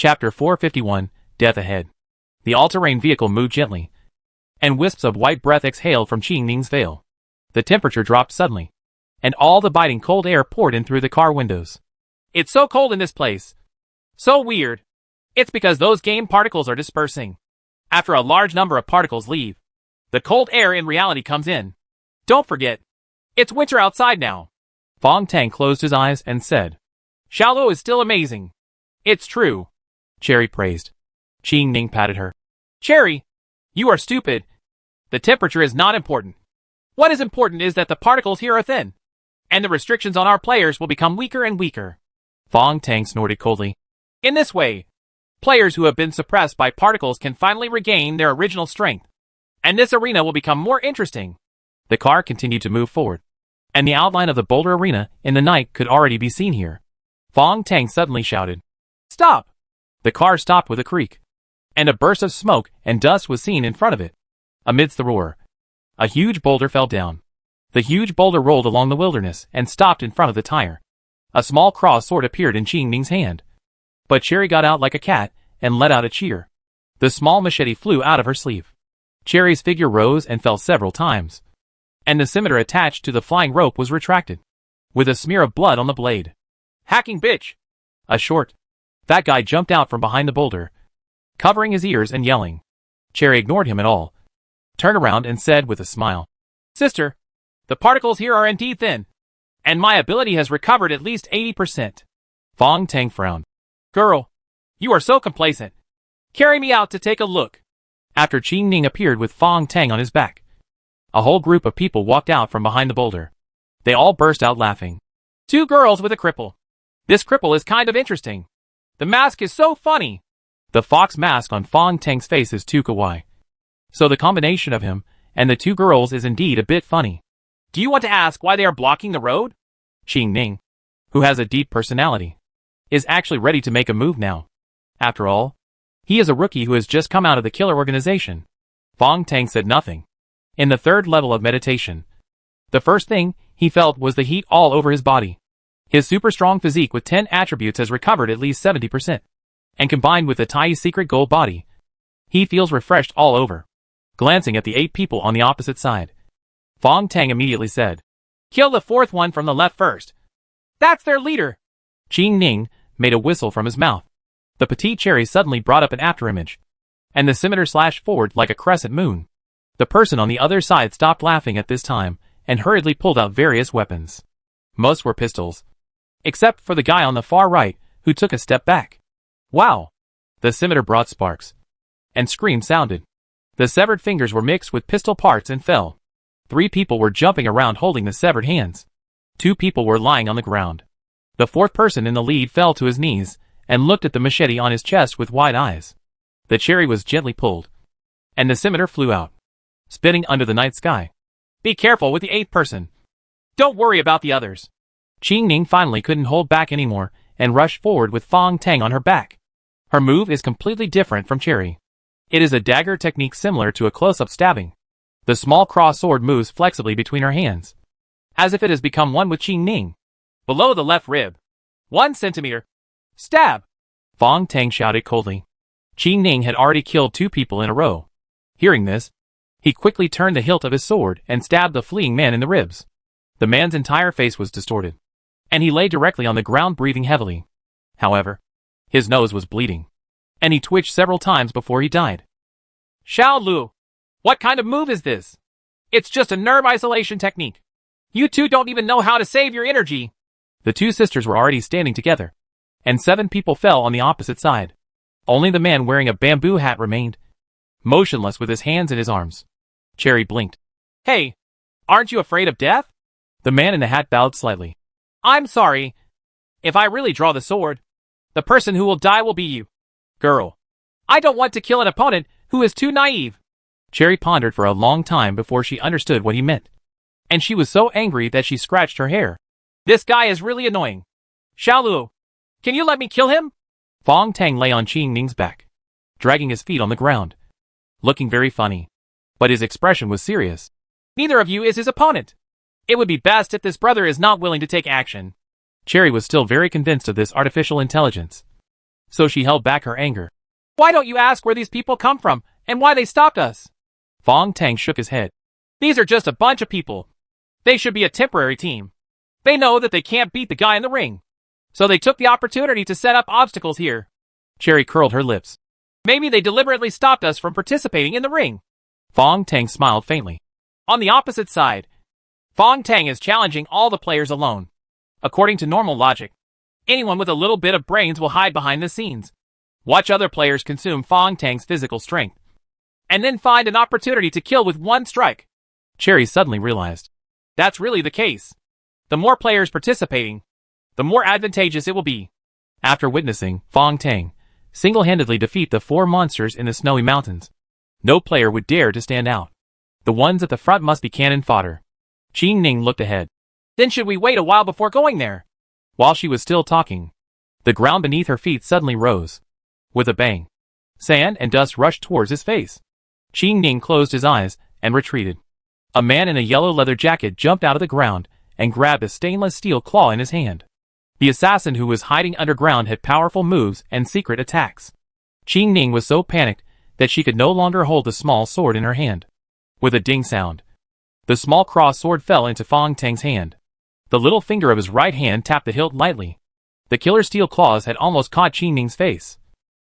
Chapter 451, Death Ahead. The all-terrain vehicle moved gently, and wisps of white breath exhaled from Qing Ning's veil. The temperature dropped suddenly, and all the biting cold air poured in through the car windows. It's so cold in this place. So weird. It's because those game particles are dispersing. After a large number of particles leave, the cold air in reality comes in. Don't forget, it's winter outside now. Fong Tang closed his eyes and said, Xiaoluo is still amazing. It's true. Cherry praised. Qing Ning patted her. Cherry, you are stupid. The temperature is not important. What is important is that the particles here are thin, and the restrictions on our players will become weaker and weaker. Fong Tang snorted coldly. In this way, players who have been suppressed by particles can finally regain their original strength, and this arena will become more interesting. The car continued to move forward, and the outline of the Boulder Arena in the night could already be seen here. Fong Tang suddenly shouted, Stop! The car stopped with a creak, and a burst of smoke and dust was seen in front of it. Amidst the roar, a huge boulder fell down. The huge boulder rolled along the wilderness and stopped in front of the tire. A small cross sword appeared in Qing Ning's hand, but Cherry got out like a cat and let out a cheer. The small machete flew out of her sleeve. Cherry's figure rose and fell several times, and the scimitar attached to the flying rope was retracted, with a smear of blood on the blade. Hacking bitch! A short, fat guy jumped out from behind the boulder, covering his ears and yelling. Cherry ignored him at all, turned around and said with a smile, Sister, the particles here are indeed thin, and my ability has recovered at least 80%. Fong Tang frowned. Girl, you are so complacent. Carry me out to take a look. After Qing Ning appeared with Fong Tang on his back, a whole group of people walked out from behind the boulder. They all burst out laughing. Two girls with a cripple. This cripple is kind of interesting. The mask is so funny. The fox mask on Fong Tang's face is too kawaii. So the combination of him and the two girls is indeed a bit funny. Do you want to ask why they are blocking the road? Qing Ning, who has a deep personality, is actually ready to make a move now. After all, he is a rookie who has just come out of the killer organization. Fong Tang said nothing. In the third level of meditation, the first thing he felt was the heat all over his body. His super strong physique with 10 attributes has recovered at least 70%. And combined with the Tai's secret gold body, he feels refreshed all over. Glancing at the 8 people on the opposite side, Fong Tang immediately said, Kill the fourth one from the left first. That's their leader. Qing Ning made a whistle from his mouth. The petite Cherry suddenly brought up an afterimage, and the scimitar slashed forward like a crescent moon. The person on the other side stopped laughing at this time and hurriedly pulled out various weapons. Most were pistols, except for the guy on the far right who took a step back. Wow! The scimitar brought sparks, and screams sounded. The severed fingers were mixed with pistol parts and fell. 3 people were jumping around holding the severed hands. 2 people were lying on the ground. The fourth person in the lead fell to his knees and looked at the machete on his chest with wide eyes. The cherry was gently pulled, and the scimitar flew out, spinning under the night sky. Be careful with the 8th person. Don't worry about the others. Qing Ning finally couldn't hold back anymore and rushed forward with Fong Tang on her back. Her move is completely different from Cherry. It is a dagger technique similar to a close-up stabbing. The small cross sword moves flexibly between her hands, as if it has become one with Qing Ning. Below the left rib. 1 centimeter. Stab! Fong Tang shouted coldly. Qing Ning had already killed 2 people in a row. Hearing this, he quickly turned the hilt of his sword and stabbed the fleeing man in the ribs. The man's entire face was distorted, and he lay directly on the ground breathing heavily. However, his nose was bleeding, and he twitched several times before he died. Xiaoluo, what kind of move is this? It's just a nerve isolation technique. You two don't even know how to save your energy. The 2 sisters were already standing together, and 7 people fell on the opposite side. Only the man wearing a bamboo hat remained, motionless with his hands in his arms. Cherry blinked. Hey, aren't you afraid of death? The man in the hat bowed slightly. I'm sorry. If I really draw the sword, the person who will die will be you. Girl, I don't want to kill an opponent who is too naive. Cherry pondered for a long time before she understood what he meant, and she was so angry that she scratched her hair. This guy is really annoying. Xiaoluo, can you let me kill him? Fong Tang lay on Qing Ning's back, dragging his feet on the ground, looking very funny, but his expression was serious. Neither of you is his opponent. It would be best if this brother is not willing to take action. Cherry was still very convinced of this artificial intelligence. so she held back her anger. Why don't you ask where these people come from, and why they stopped us? Fong Tang shook his head. These are just a bunch of people. They should be a temporary team. They know that they can't beat the guy in the ring. So they took the opportunity to set up obstacles here. Cherry curled her lips. Maybe they deliberately stopped us from participating in the ring. Fong Tang smiled faintly. On the opposite side, Fong Tang is challenging all the players alone. According to normal logic, anyone with a little bit of brains will hide behind the scenes. Watch other players consume Fong Tang's physical strength. And then find an opportunity to kill with one strike. Cherry suddenly realized. That's really the case. The more players participating, the more advantageous it will be. After witnessing Fong Tang single-handedly defeat the 4 monsters in the snowy mountains, no player would dare to stand out. The ones at the front must be cannon fodder. Qing Ning looked ahead. Then should we wait a while before going there? While she was still talking, the ground beneath her feet suddenly rose. With a bang, sand and dust rushed towards his face. Qing Ning closed his eyes and retreated. A man in a yellow leather jacket jumped out of the ground and grabbed a stainless steel claw in his hand. The assassin who was hiding underground had powerful moves and secret attacks. Qing Ning was so panicked that she could no longer hold the small sword in her hand. With a ding sound, the small cross sword fell into Fong Tang's hand. The little finger of his right hand tapped the hilt lightly. The killer steel claws had almost caught Qing Ning's face.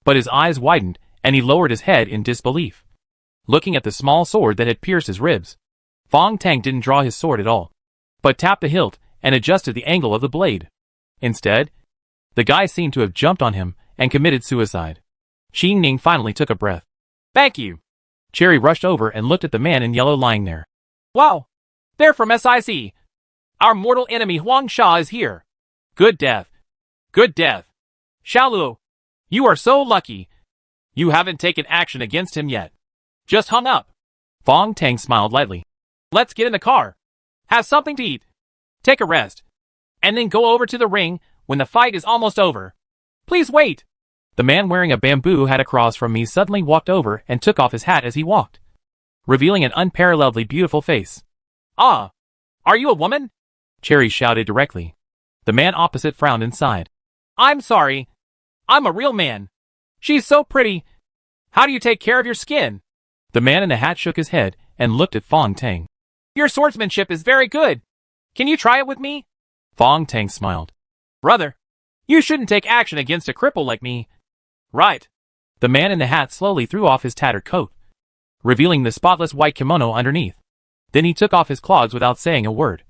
But his eyes widened and he lowered his head in disbelief. Looking at the small sword that had pierced his ribs, Fong Tang didn't draw his sword at all, but tapped the hilt and adjusted the angle of the blade. Instead, the guy seemed to have jumped on him and committed suicide. Qing Ning finally took a breath. Thank you. Cherry rushed over and looked at the man in yellow lying there. Wow! They're from SIC. Our mortal enemy Huang Sha is here. Good death. Good death. Xiaoluo, you are so lucky. You haven't taken action against him yet. Just hung up. Fong Tang smiled lightly. Let's get in the car. Have something to eat. Take a rest. And then go over to the ring when the fight is almost over. Please wait. The man wearing a bamboo hat across from me suddenly walked over and took off his hat as he walked, revealing an unparalleledly beautiful face. Ah, are you a woman? Cherry shouted directly. The man opposite frowned and sighed. I'm sorry. I'm a real man. She's so pretty. How do you take care of your skin? The man in the hat shook his head and looked at Fong Tang. Your swordsmanship is very good. Can you try it with me? Fong Tang smiled. Brother, you shouldn't take action against a cripple like me. Right. The man in the hat slowly threw off his tattered coat, revealing the spotless white kimono underneath. Then he took off his clogs without saying a word,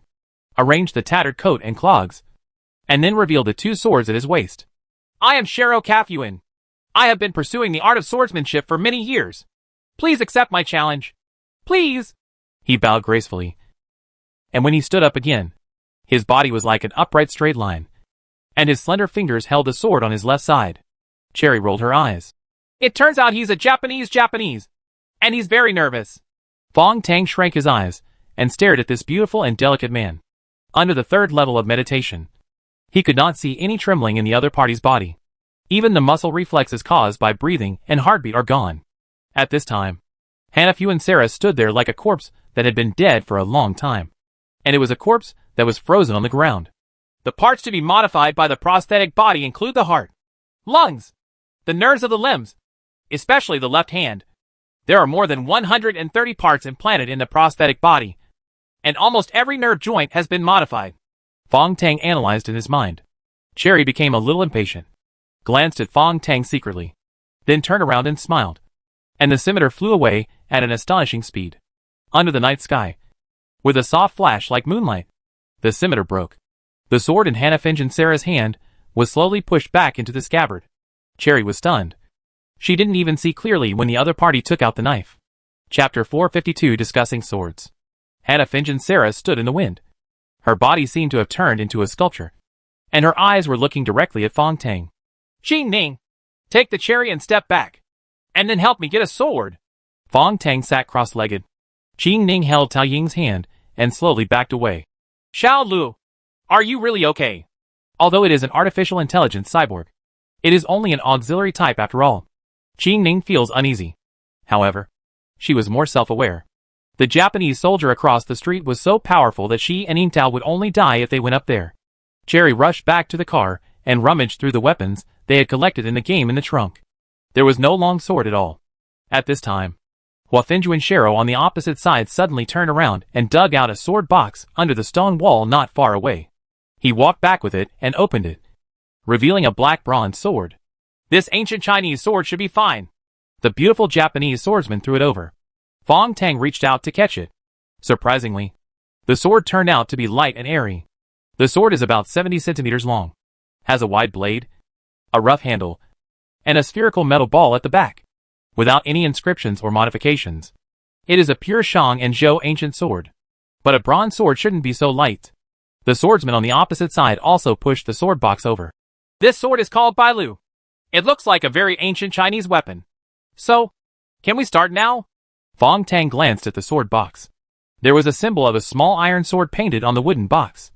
arranged the tattered coat and clogs, and then revealed the 2 swords at his waist. I am Shero Kafyuan. I have been pursuing the art of swordsmanship for many years. Please accept my challenge. Please. He bowed gracefully. And when he stood up again, his body was like an upright straight line, and his slender fingers held the sword on his left side. Cherry rolled her eyes. It turns out he's a Japanese, and he's very nervous. Fong Tang shrank his eyes and stared at this beautiful and delicate man. Under the 3rd level of meditation, he could not see any trembling in the other party's body. Even the muscle reflexes caused by breathing and heartbeat are gone. At this time, Hanafu and Sarah stood there like a corpse that had been dead for a long time. And it was a corpse that was frozen on the ground. The parts to be modified by the prosthetic body include the heart, lungs, the nerves of the limbs, especially the left hand. There are more than 130 parts implanted in the prosthetic body, and almost every nerve joint has been modified. Fong Tang analyzed in his mind. Cherry became a little impatient, glanced at Fong Tang secretly, then turned around and smiled. And the scimitar flew away at an astonishing speed. Under the night sky, with a soft flash like moonlight, the scimitar broke. The sword in Hannah Finch and Sarah's hand was slowly pushed back into the scabbard. Cherry was stunned. She didn't even see clearly when the other party took out the knife. Chapter 452 Discussing Swords. Hannah Finch and Sarah stood in the wind. Her body seemed to have turned into a sculpture, and her eyes were looking directly at Fong Tang. Qing Ning, take the cherry and step back, and then help me get a sword. Fong Tang sat cross-legged. Qing Ning held Tao Ying's hand and slowly backed away. Xiaoluo, are you really okay? Although it is an artificial intelligence cyborg, it is only an auxiliary type after all. Qing Ning feels uneasy. However, she was more self-aware. The Japanese soldier across the street was so powerful that she and Yingtao would only die if they went up there. Cherry rushed back to the car and rummaged through the weapons they had collected in the game in the trunk. There was no long sword at all. At this time, Huafenjuan Shero on the opposite side suddenly turned around and dug out a sword box under the stone wall not far away. He walked back with it and opened it, revealing a black bronze sword. This ancient Chinese sword should be fine. The beautiful Japanese swordsman threw it over. Fong Tang reached out to catch it. Surprisingly, the sword turned out to be light and airy. The sword is about 70 centimeters long, has a wide blade, a rough handle, and a spherical metal ball at the back, without any inscriptions or modifications. It is a pure Shang and Zhou ancient sword. But a bronze sword shouldn't be so light. The swordsman on the opposite side also pushed the sword box over. This sword is called Bailu. It looks like a very ancient Chinese weapon. So, can we start now? Fong Tang glanced at the sword box. There was a symbol of a small iron sword painted on the wooden box,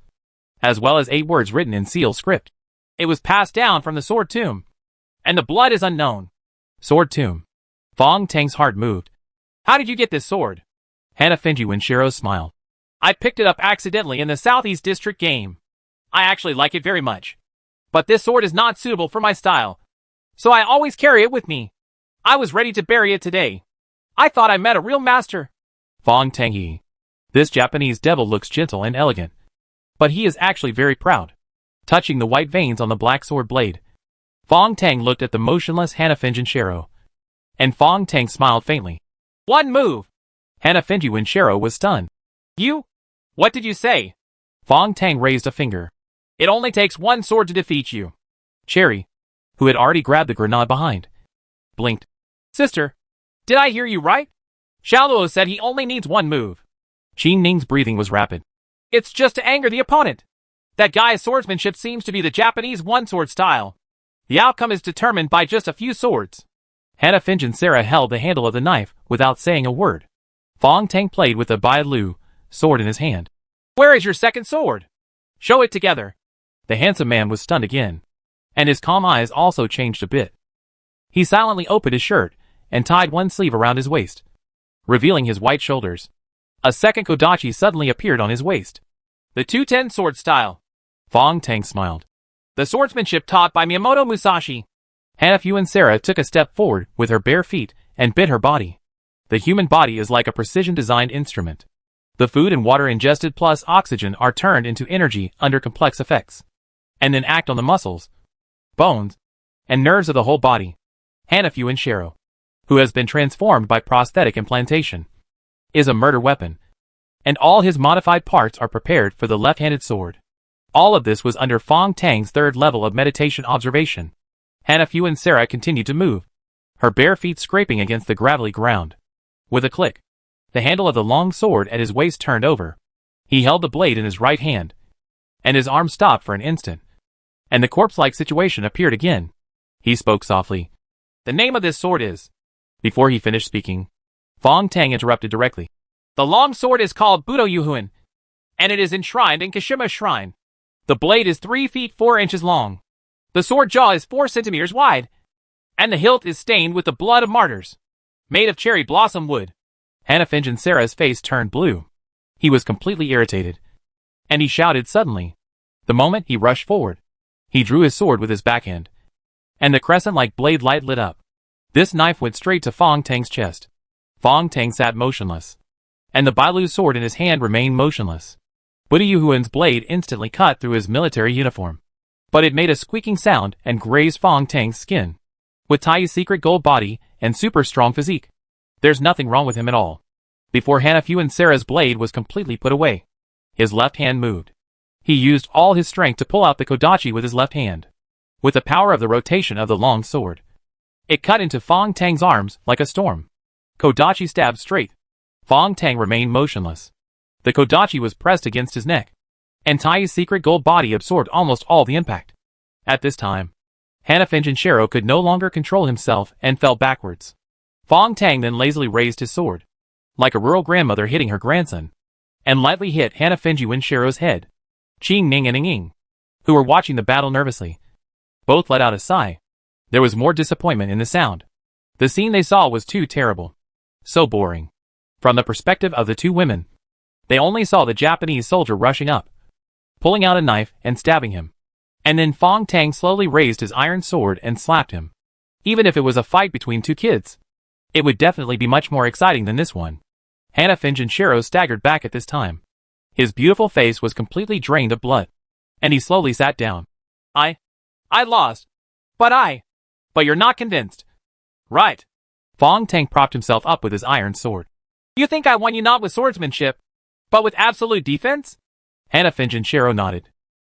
as well as 8 words written in seal script. It was passed down from the sword tomb, and the blood is unknown. Sword tomb. Fong Tang's heart moved. How did you get this sword? Huafenjuan Shero smiled. I picked it up accidentally in the Southeast District game. I actually like it very much. But this sword is not suitable for my style, so I always carry it with me. I was ready to bury it today. I thought I met a real master. Fong Tang. This Japanese devil looks gentle and elegant, but he is actually very proud. Touching the white veins on the black sword blade, Fong Tang looked at the motionless Huafenjuan Shero, and Fong Tang smiled faintly. One move! Huafenjuan Shero was stunned. You? What did you say? Fong Tang raised a finger. It only takes one sword to defeat you. Cherry, who had already grabbed the grenade behind, blinked. Sister, did I hear you right? Xiaoluo said he only needs one move. Qing Ning's breathing was rapid. It's just to anger the opponent. That guy's swordsmanship seems to be the Japanese one-sword style. The outcome is determined by just a few swords. Huafenjuan Shero held the handle of the knife without saying a word. Fong Tang played with the Bailu sword in his hand. Where is your second sword? Show it together. The handsome man was stunned again, and his calm eyes also changed a bit. He silently opened his shirt and tied one sleeve around his waist, revealing his white shoulders. A second kodachi suddenly appeared on his waist. The 210 sword style. Fong Tang smiled. The swordsmanship taught by Miyamoto Musashi. Huafenjuan Shero took a step forward with her bare feet and bit her body. The human body is like a precision-designed instrument. The food and water ingested plus oxygen are turned into energy under complex effects, and then act on the muscles, bones, and nerves of the whole body. Huafenjuan Shero, who has been transformed by prosthetic implantation, is a murder weapon, and all his modified parts are prepared for the left-handed sword. All of this was under Fong Tang's third level of meditation observation. Huafenjuan Shero continued to move, her bare feet scraping against the gravelly ground. With a click, the handle of the long sword at his waist turned over. He held the blade in his right hand, and his arm stopped for an instant, and the corpse-like situation appeared again. He spoke softly. The name of this sword is... Before he finished speaking, Fong Tang interrupted directly. The long sword is called Budo Yuhuan, and it is enshrined in Kashima Shrine. The blade is 3 feet 4 inches long. The sword jaw is 4 centimeters wide, and the hilt is stained with the blood of martyrs, made of cherry blossom wood. Huafenjuan Shero's face turned blue. He was completely irritated, and he shouted suddenly. The moment he rushed forward, he drew his sword with his backhand, and the crescent-like blade light lit up. This knife went straight to Fong Tang's chest. Fong Tang sat motionless, and the Bailu sword in his hand remained motionless. Budo Yuhuan's blade instantly cut through his military uniform, but it made a squeaking sound and grazed Fong Tang's skin. With Tai's secret gold body and super strong physique, there's nothing wrong with him at all. Before Huafenjuan Shero's blade was completely put away, his left hand moved. He used all his strength to pull out the kodachi with his left hand. With the power of the rotation of the long sword, it cut into Fong Tang's arms like a storm. Kodachi stabbed straight. Fong Tang remained motionless. The kodachi was pressed against his neck, and Tai's secret gold body absorbed almost all the impact. At this time, Huafenjuan Shero could no longer control himself and fell backwards. Fong Tang then lazily raised his sword, like a rural grandmother hitting her grandson, and lightly hit Huafenjuan Shero's head. Qing Ning and Ning Ying, who were watching the battle nervously, both let out a sigh. There was more disappointment in the sound. The scene they saw was too terrible. So boring. From the perspective of the two women, they only saw the Japanese soldier rushing up, pulling out a knife and stabbing him. And then Fong Tang slowly raised his iron sword and slapped him. Even if it was a fight between two kids, it would definitely be much more exciting than this one. Hannafin Junshiro staggered back at this time. His beautiful face was completely drained of blood, and he slowly sat down. I lost. But you're not convinced. Right. Fong Tang propped himself up with his iron sword. You think I won you not with swordsmanship, but with absolute defense? Hannafin Junshiro nodded.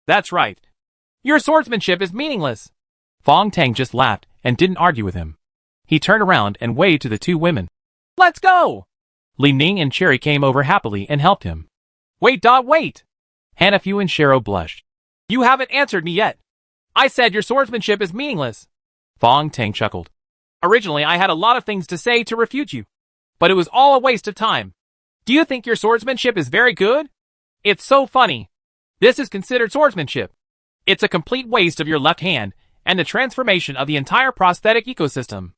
That's right. Your swordsmanship is meaningless. Fong Tang just laughed and didn't argue with him. He turned around and waved to the two women. Let's go! Li Ning and Cherry came over happily and helped him. Wait. Hannafin Junshiro blushed. You haven't answered me yet. I said your swordsmanship is meaningless. Fong Tang chuckled. Originally I had a lot of things to say to refute you, but it was all a waste of time. Do you think your swordsmanship is very good? It's so funny. This is considered swordsmanship. It's a complete waste of your left hand and the transformation of the entire prosthetic ecosystem.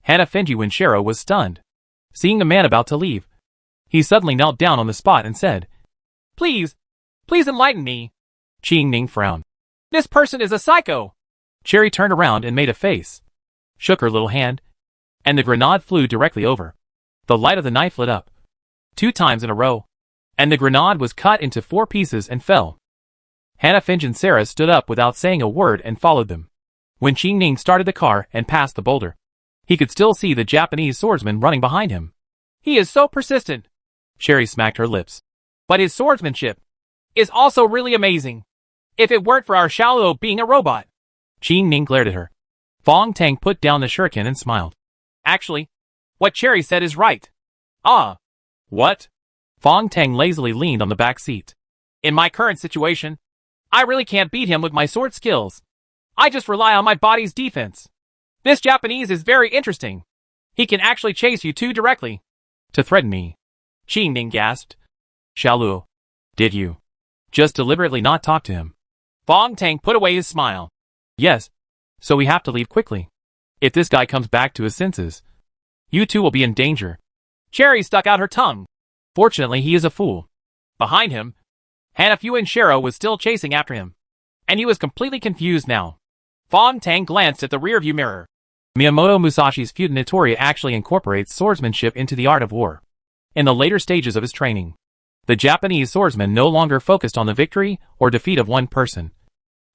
Hannafin Junshiro was stunned. Seeing the man about to leave, he suddenly knelt down on the spot and said, Please enlighten me. Qing Ning frowned. This person is a psycho. Cherry turned around and made a face, shook her little hand, and the grenade flew directly over. The light of the knife lit up 2 times in a row, and the grenade was cut into 4 pieces and fell. Hannafin and Sarah stood up without saying a word and followed them. When Qing Ning started the car and passed the boulder, he could still see the Japanese swordsman running behind him. He is so persistent. Cherry smacked her lips. But his swordsmanship is also really amazing. If it weren't for our Xiaoluo being a robot. Qing Ning glared at her. Fong Tang put down the shuriken and smiled. Actually, what Cherry said is right. Ah. What? Fong Tang lazily leaned on the back seat. In my current situation, I really can't beat him with my sword skills. I just rely on my body's defense. This Japanese is very interesting. He can actually chase you two directly. To threaten me. Qing Ning gasped. Xiaoluo, did you just deliberately not talk to him? Fong Tang put away his smile. Yes, so we have to leave quickly. If this guy comes back to his senses, you two will be in danger. Cherry stuck out her tongue. Fortunately, he is a fool. Behind him, Hannafin Junshiro was still chasing after him, and he was completely confused now. Fong Tang glanced at the rearview mirror. Miyamoto Musashi's feud Notori actually incorporates swordsmanship into the art of war. In the later stages of his training, the Japanese swordsman no longer focused on the victory or defeat of one person,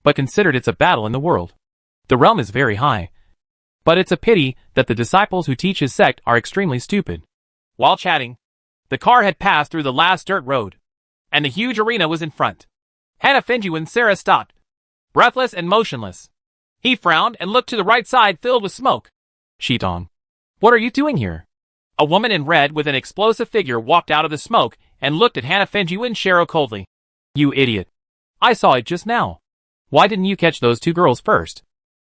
but considered it's a battle in the world. The realm is very high, but it's a pity that the disciples who teach his sect are extremely stupid. While chatting, the car had passed through the last dirt road, and the huge arena was in front. Hannafin and Sarah stopped, breathless and motionless. He frowned and looked to the right side filled with smoke. Shitong, what are you doing here? A woman in red with an explosive figure walked out of the smoke and looked at Hannafin Junshiro coldly. You idiot. I saw it just now. Why didn't you catch those 2 girls first?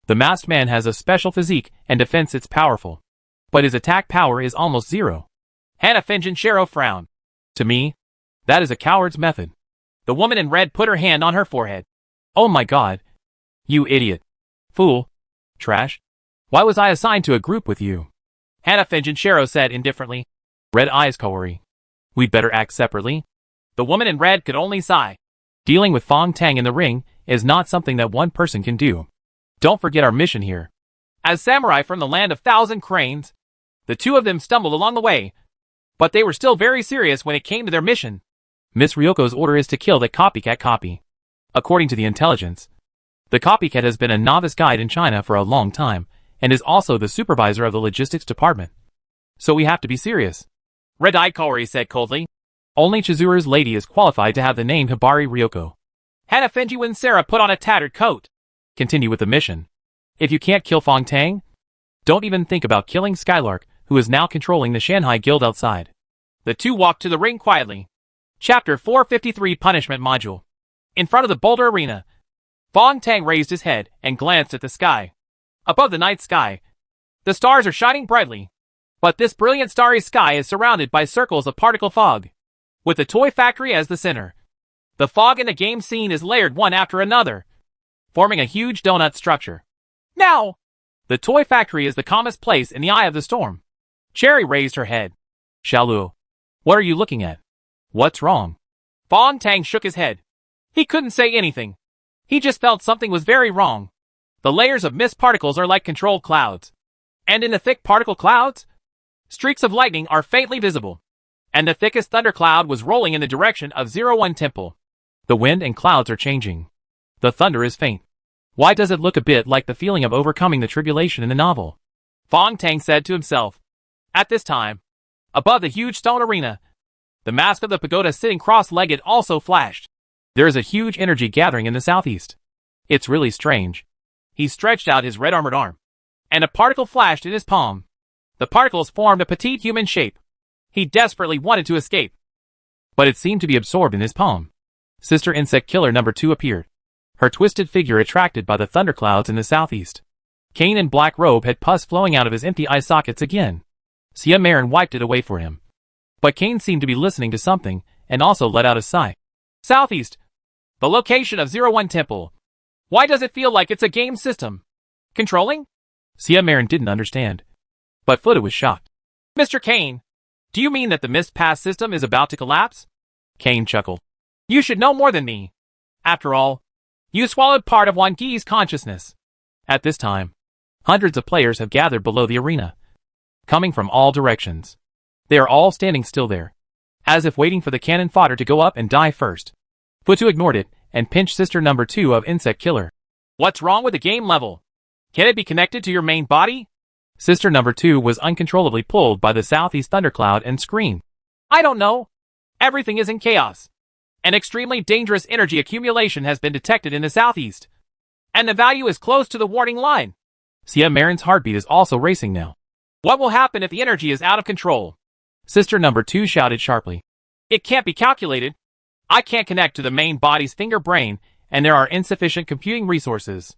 The masked man has a special physique and defense it's powerful, but his attack power is almost 0. Hannafin Junshiro frowned. To me, that is a coward's method. The woman in red put her hand on her forehead. Oh my god. You idiot. Fool. Trash. Why was I assigned to a group with you? Hannafin Junshiro said indifferently. Red eyes Kaori. We'd better act separately. The woman in red could only sigh. Dealing with Fong Tang in the ring is not something that one person can do. Don't forget our mission here. As samurai from the land of 1,000 cranes, the 2 of them stumbled along the way, but they were still very serious when it came to their mission. Miss Ryoko's order is to kill the copycat copy. According to the intelligence, the copycat has been a novice guide in China for a long time, and is also the supervisor of the logistics department. So we have to be serious. Red-eyed Kaori said coldly. Only Chizuru's lady is qualified to have the name Hibari Ryoko. Hannafin and Sarah put on a tattered coat. Continue with the mission. If you can't kill Fong Tang, don't even think about killing Skylark, who is now controlling the Shanghai Guild outside. The 2 walked to the ring quietly. Chapter 453 Punishment Module. In front of the boulder arena, Fong Tang raised his head and glanced at the sky. Above the night sky, the stars are shining brightly. But this brilliant starry sky is surrounded by circles of particle fog, with the toy factory as the center. The fog in the game scene is layered one after another, forming a huge donut structure. Now, the toy factory is the calmest place in the eye of the storm. Cherry raised her head. Xiaoluo, what are you looking at? What's wrong? Fong Tang shook his head. He couldn't say anything. He just felt something was very wrong. The layers of mist particles are like controlled clouds. And in the thick particle clouds, streaks of lightning are faintly visible. And the thickest thundercloud was rolling in the direction of 01 Temple. The wind and clouds are changing. The thunder is faint. Why does it look a bit like the feeling of overcoming the tribulation in the novel? Fong Tang said to himself. At this time, above the huge stone arena, the mask of the pagoda sitting cross-legged also flashed. There is a huge energy gathering in the southeast. It's really strange. He stretched out his red-armored arm, and a particle flashed in his palm. The particles formed a petite human shape. He desperately wanted to escape, but it seemed to be absorbed in his palm. Sister Insect Killer number 2 appeared, her twisted figure attracted by the thunderclouds in the southeast. Cain in black robe had pus flowing out of his empty eye sockets again. Sia Marin wiped it away for him. But Cain seemed to be listening to something, and also let out a sigh. Southeast. The location of 01 Temple. Why does it feel like it's a game system? Controlling? Sia Marin didn't understand. But Fuda was shocked. Mr. Cain, do you mean that the Mist Pass system is about to collapse? Cain chuckled. You should know more than me. After all, you swallowed part of Wan Gi's consciousness. At this time, hundreds of players have gathered below the arena, coming from all directions. They are all standing still there, as if waiting for the cannon fodder to go up and die first. Futu ignored it and pinched sister number 2 of Insect Killer. What's wrong with the game level? Can it be connected to your main body? Sister number 2 was uncontrollably pulled by the southeast thundercloud and screamed. I don't know. Everything is in chaos. An extremely dangerous energy accumulation has been detected in the southeast, and the value is close to the warning line. Sia Marin's heartbeat is also racing now. What will happen if the energy is out of control? Sister number 2 shouted sharply. It can't be calculated. I can't connect to the main body's finger brain, and there are insufficient computing resources.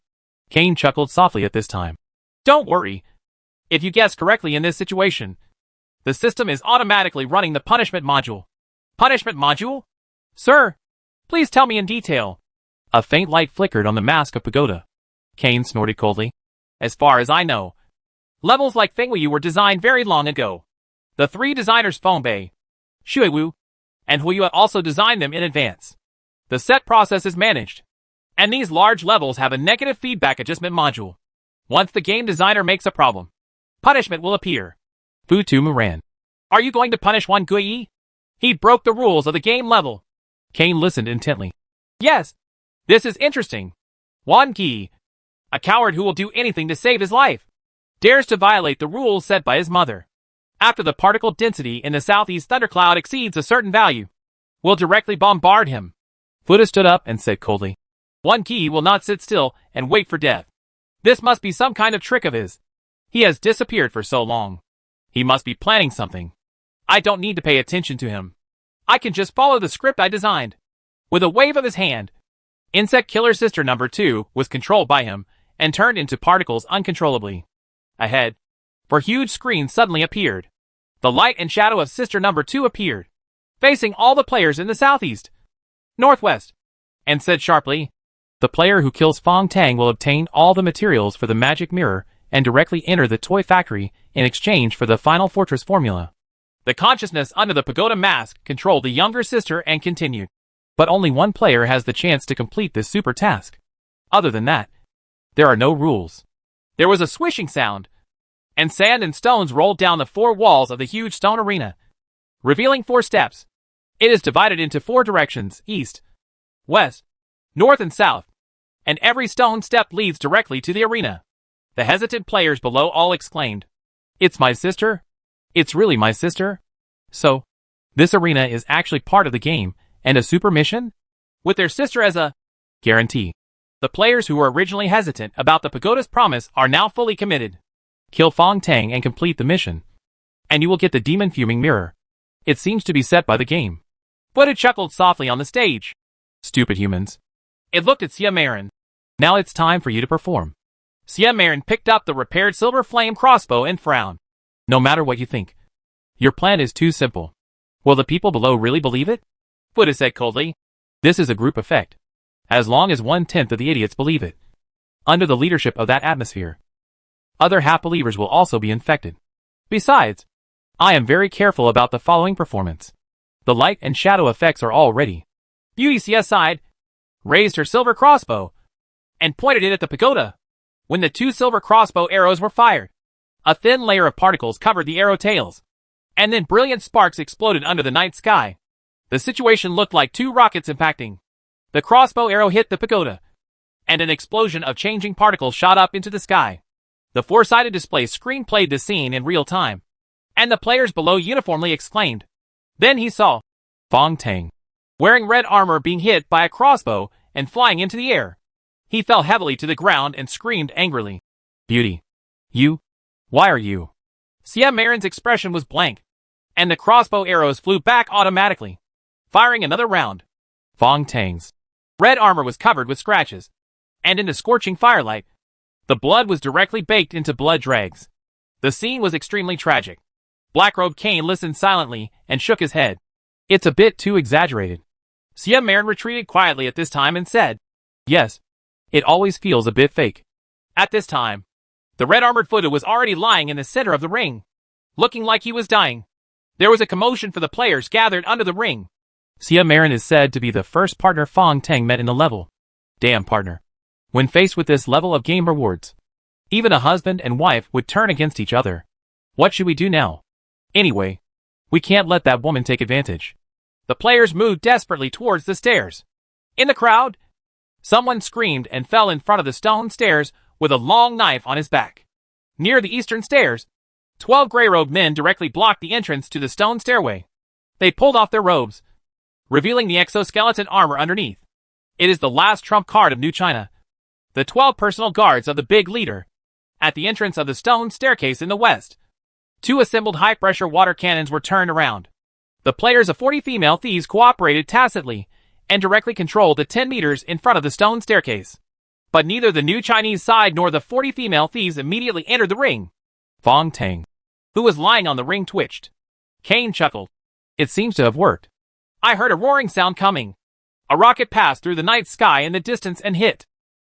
Cain chuckled softly at this time. Don't worry. If you guess correctly in this situation, the system is automatically running the punishment module. Punishment module? Sir, please tell me in detail. A faint light flickered on the mask of Pagoda. Cain snorted coldly. As far as I know, levels like Fengwu were designed very long ago. The 3 designers Fengbei, Shuiwu, and Huiyue also designed them in advance. The set process is managed, and these large levels have a negative feedback adjustment module. Once the game designer makes a problem, punishment will appear. Futu ran. Are you going to punish Wan Gui? He broke the rules of the game level. Cain listened intently. Yes, this is interesting. Wan Gi, a coward who will do anything to save his life, dares to violate the rules set by his mother. After the particle density in the southeast thundercloud exceeds a certain value, we'll directly bombard him. Fuda stood up and said coldly. Wan Gi will not sit still and wait for death. This must be some kind of trick of his. He has disappeared for so long. He must be planning something. I don't need to pay attention to him. I can just follow the script I designed. With a wave of his hand, Insect Killer Sister number 2 was controlled by him and turned into particles uncontrollably. Ahead, for huge screens suddenly appeared. The light and shadow of Sister number 2 appeared, facing all the players in the southeast, northwest, and said sharply, the player who kills Fong Tang will obtain all the materials for the magic mirror and directly enter the toy factory in exchange for the final fortress formula. The consciousness under the pagoda mask controlled the younger sister and continued. But only one player has the chance to complete this super task. Other than that, there are no rules. There was a swishing sound, and sand and stones rolled down the 4 walls of the huge stone arena, revealing 4 steps. It is divided into 4 directions, east, west, north and south, and every stone step leads directly to the arena. The hesitant players below all exclaimed, It's my sister? It's really my sister? So, this arena is actually part of the game, and a super mission? With their sister as a guarantee. The players who were originally hesitant about the pagoda's promise are now fully committed. Kill Fong Tang and complete the mission, and you will get the demon fuming mirror. It seems to be set by the game. Buddha chuckled softly on the stage. Stupid humans. It looked at Sia Marin. Now it's time for you to perform. Sia Marin picked up the repaired silver flame crossbow and frowned. No matter what you think, your plan is too simple. Will the people below really believe it? Buddha said coldly. This is a group effect. As long as 1/10 of the idiots believe it, under the leadership of that atmosphere, other half-believers will also be infected. Besides, I am very careful about the following performance. The light and shadow effects are all ready. Beauty Sia sighed, raised her silver crossbow, and pointed it at the pagoda. When the 2 silver crossbow arrows were fired, a thin layer of particles covered the arrow tails, and then brilliant sparks exploded under the night sky. The situation looked like 2 rockets impacting. The crossbow arrow hit the pagoda, and an explosion of changing particles shot up into the sky. The 4-sided display screen played the scene in real time, and the players below uniformly exclaimed. Then he saw Fong Tang, wearing red armor, being hit by a crossbow and flying into the air. He fell heavily to the ground and screamed angrily. Beauty. You? Why are you? Xia Marin's expression was blank, and the crossbow arrows flew back automatically, firing another round. Fong Tang's red armor was covered with scratches, and in the scorching firelight, the blood was directly baked into blood dregs. The scene was extremely tragic. Black-robed Cain listened silently and shook his head. It's a bit too exaggerated. Xia Marin retreated quietly at this time and said, Yes, it always feels a bit fake. At this time, the red-armored Fuda was already lying in the center of the ring, looking like he was dying. There was a commotion for the players gathered under the ring. Xia Marin is said to be the first partner Fong Tang met in the level. Damn, partner. When faced with this level of game rewards, even a husband and wife would turn against each other. What should we do now? Anyway, we can't let that woman take advantage. The players moved desperately towards the stairs. In the crowd, someone screamed and fell in front of the stone stairs with a long knife on his back. Near the eastern stairs, 12 gray-robed men directly blocked the entrance to the stone stairway. They pulled off their robes, revealing the exoskeleton armor underneath. It is the last trump card of New China. The 12 personal guards of the big leader. At the entrance of the stone staircase in the west, 2 assembled high-pressure water cannons were turned around. The players of 40 female thieves cooperated tacitly and directly controlled the 10 meters in front of the stone staircase. But neither the new Chinese side nor the 40 female thieves immediately entered the ring. Fong Tang, who was lying on the ring, twitched. Cain chuckled. It seems to have worked. I heard a roaring sound coming. A rocket passed through the night sky in the distance and hit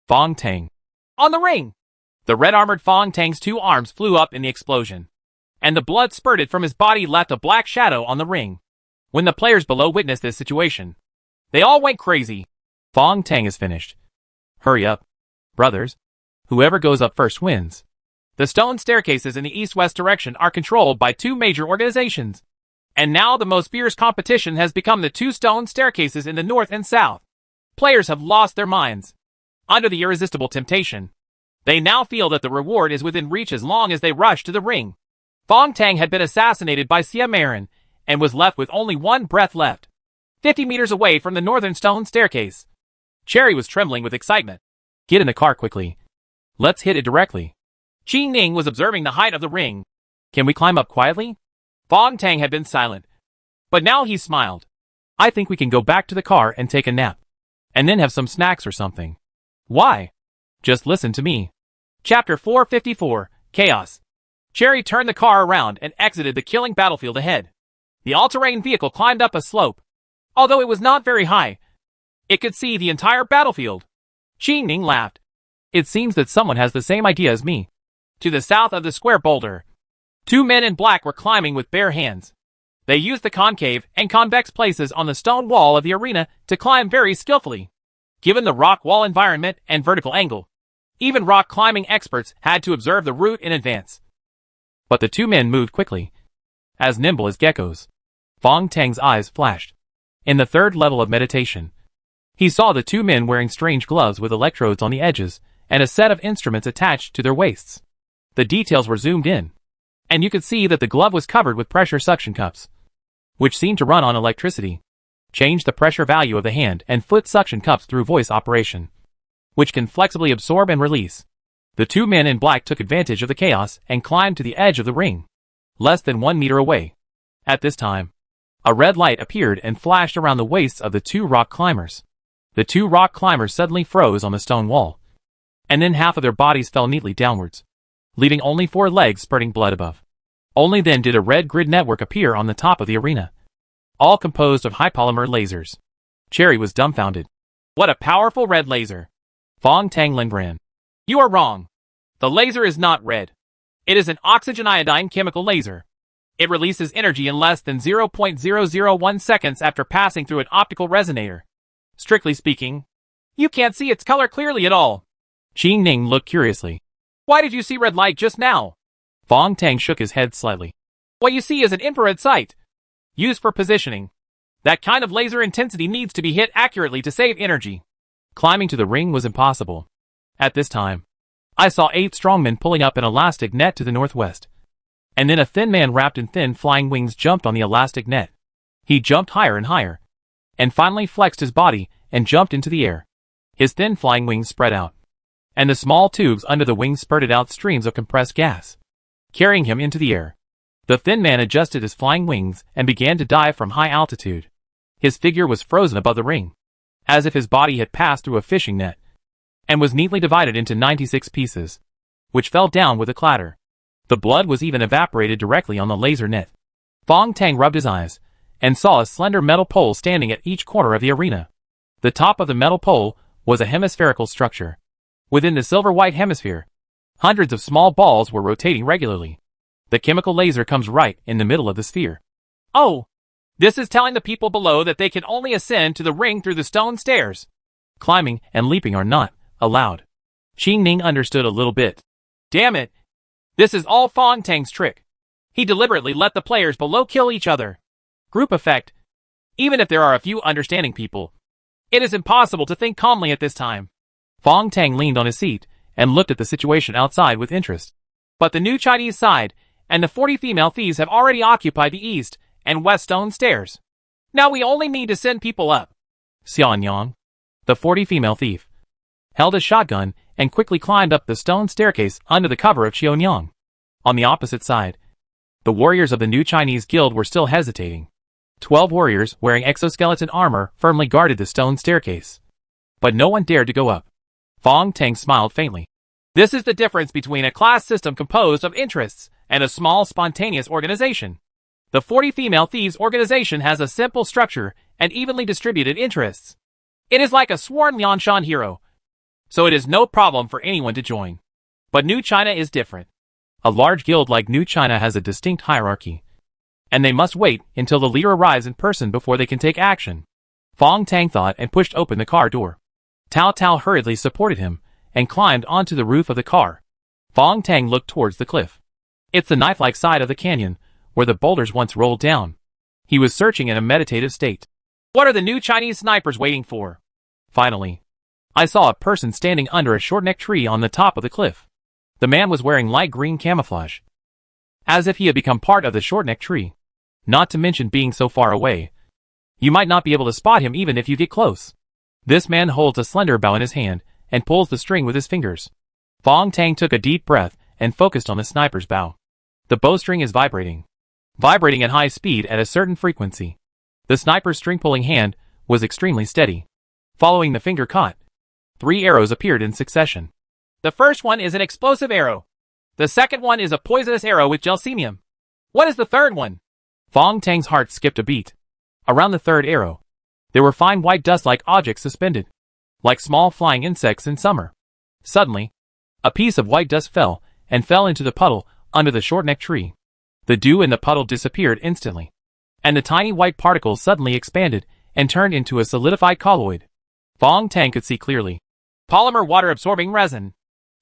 Fong Tang on the ring. The red-armored Fong Tang's 2 arms flew up in the explosion, and the blood spurted from his body left a black shadow on the ring. When the players below witnessed this situation, they all went crazy. Fong Tang is finished. Hurry up, brothers. Whoever goes up first wins. The stone staircases in the east-west direction are controlled by 2 major organizations, and now the most fierce competition has become the 2 stone staircases in the north and south. Players have lost their minds. Under the irresistible temptation, they now feel that the reward is within reach as long as they rush to the ring. Fong Tang had been assassinated by Xia Marin and was left with only 1 breath left. 50 meters away from the northern stone staircase, Cherry was trembling with excitement. Get in the car quickly. Let's hit it directly. Qi Ning was observing the height of the ring. Can we climb up quietly? Fong Tang had been silent, but now he smiled. I think we can go back to the car and take a nap, and then have some snacks or something. Why? Just listen to me. Chapter 454, Chaos. Cherry turned the car around and exited the killing battlefield ahead. The all-terrain vehicle climbed up a slope. Although it was not very high, it could see the entire battlefield. Qi Ning laughed. It seems that someone has the same idea as me. To the south of the square boulder, 2 men in black were climbing with bare hands. They used the concave and convex places on the stone wall of the arena to climb very skillfully. Given the rock wall environment and vertical angle, even rock climbing experts had to observe the route in advance. But the 2 men moved quickly, as nimble as geckos. Fong Tang's eyes flashed. In the 3rd level of meditation, he saw the 2 men wearing strange gloves with electrodes on the edges and a set of instruments attached to their waists. The details were zoomed in, and you could see that the glove was covered with pressure suction cups, which seemed to run on electricity. Change the pressure value of the hand and foot suction cups through voice operation, which can flexibly absorb and release. The 2 men in black took advantage of the chaos and climbed to the edge of the ring, less than 1 meter away. At this time, a red light appeared and flashed around the waists of the 2 rock climbers. The 2 rock climbers suddenly froze on the stone wall, and then half of their bodies fell neatly downwards, leaving only 4 legs spurting blood above. Only then did a red grid network appear on the top of the arena, all composed of high polymer lasers. Cherry was dumbfounded. What a powerful red laser! Fong Tang Lingran. You are wrong. The laser is not red. It is an oxygen iodine chemical laser. It releases energy in less than 0.001 seconds after passing through an optical resonator. Strictly speaking, you can't see its color clearly at all. Qing Ning looked curiously. Why did you see red light just now? Fong Tang shook his head slightly. What you see is an infrared sight, used for positioning. That kind of laser intensity needs to be hit accurately to save energy. Climbing to the ring was impossible. At this time, I saw 8 strongmen pulling up an elastic net to the northwest. And then a thin man wrapped in thin flying wings jumped on the elastic net. He jumped higher and higher, and finally flexed his body and jumped into the air. His thin flying wings spread out, and the small tubes under the wings spurted out streams of compressed gas, carrying him into the air. The thin man adjusted his flying wings and began to dive from high altitude. His figure was frozen above the ring, as if his body had passed through a fishing net, and was neatly divided into 96 pieces, which fell down with a clatter. The blood was even evaporated directly on the laser net. Fong Tang rubbed his eyes, and saw a slender metal pole standing at each corner of the arena. The top of the metal pole was a hemispherical structure. Within the silver-white hemisphere, hundreds of small balls were rotating regularly. The chemical laser comes right in the middle of the sphere. Oh! This is telling the people below that they can only ascend to the ring through the stone stairs. Climbing and leaping are not allowed. Qing Ning understood a little bit. Damn it! This is all Fong Tang's trick. He deliberately let the players below kill each other. Group effect. Even if there are a few understanding people, it is impossible to think calmly at this time. Fong Tang leaned on his seat and looked at the situation outside with interest. But the new Chinese side and the 40 female thieves have already occupied the east and west stone stairs. Now we only need to send people up. Xian Yang, the 40 female thief, held a shotgun and quickly climbed up the stone staircase under the cover of Qianyang. On the opposite side, the warriors of the new Chinese guild were still hesitating. 12 warriors wearing exoskeleton armor firmly guarded the stone staircase. But no one dared to go up. Fong Tang smiled faintly. This is the difference between a class system composed of interests and a small spontaneous organization. The 40 female thieves organization has a simple structure and evenly distributed interests. It is like a sworn Lianshan hero, so it is no problem for anyone to join. But New China is different. A large guild like New China has a distinct hierarchy, and they must wait until the leader arrives in person before they can take action. Fong Tang thought and pushed open the car door. Tao Tao hurriedly supported him and climbed onto the roof of the car. Fong Tang looked towards the cliff. It's the knife-like side of the canyon, where the boulders once rolled down. He was searching in a meditative state. What are the new Chinese snipers waiting for? Finally, I saw a person standing under a short-necked tree on the top of the cliff. The man was wearing light green camouflage, as if he had become part of the short-necked tree. Not to mention being so far away, you might not be able to spot him even if you get close. This man holds a slender bow in his hand and pulls the string with his fingers. Fong Tang took a deep breath and focused on the sniper's bow. The bowstring is vibrating at high speed at a certain frequency. The sniper's string-pulling hand was extremely steady. Following the finger caught, 3 arrows appeared in succession. The first one is an explosive arrow. The second one is a poisonous arrow with gelsemium. What is the third one? Fong Tang's heart skipped a beat. Around the third arrow, there were fine white dust-like objects suspended, like small flying insects in summer. Suddenly, a piece of white dust fell into the puddle under the short-necked tree. The dew in the puddle disappeared instantly, and the tiny white particles suddenly expanded and turned into a solidified colloid. Fong Tang could see clearly. Polymer water-absorbing resin.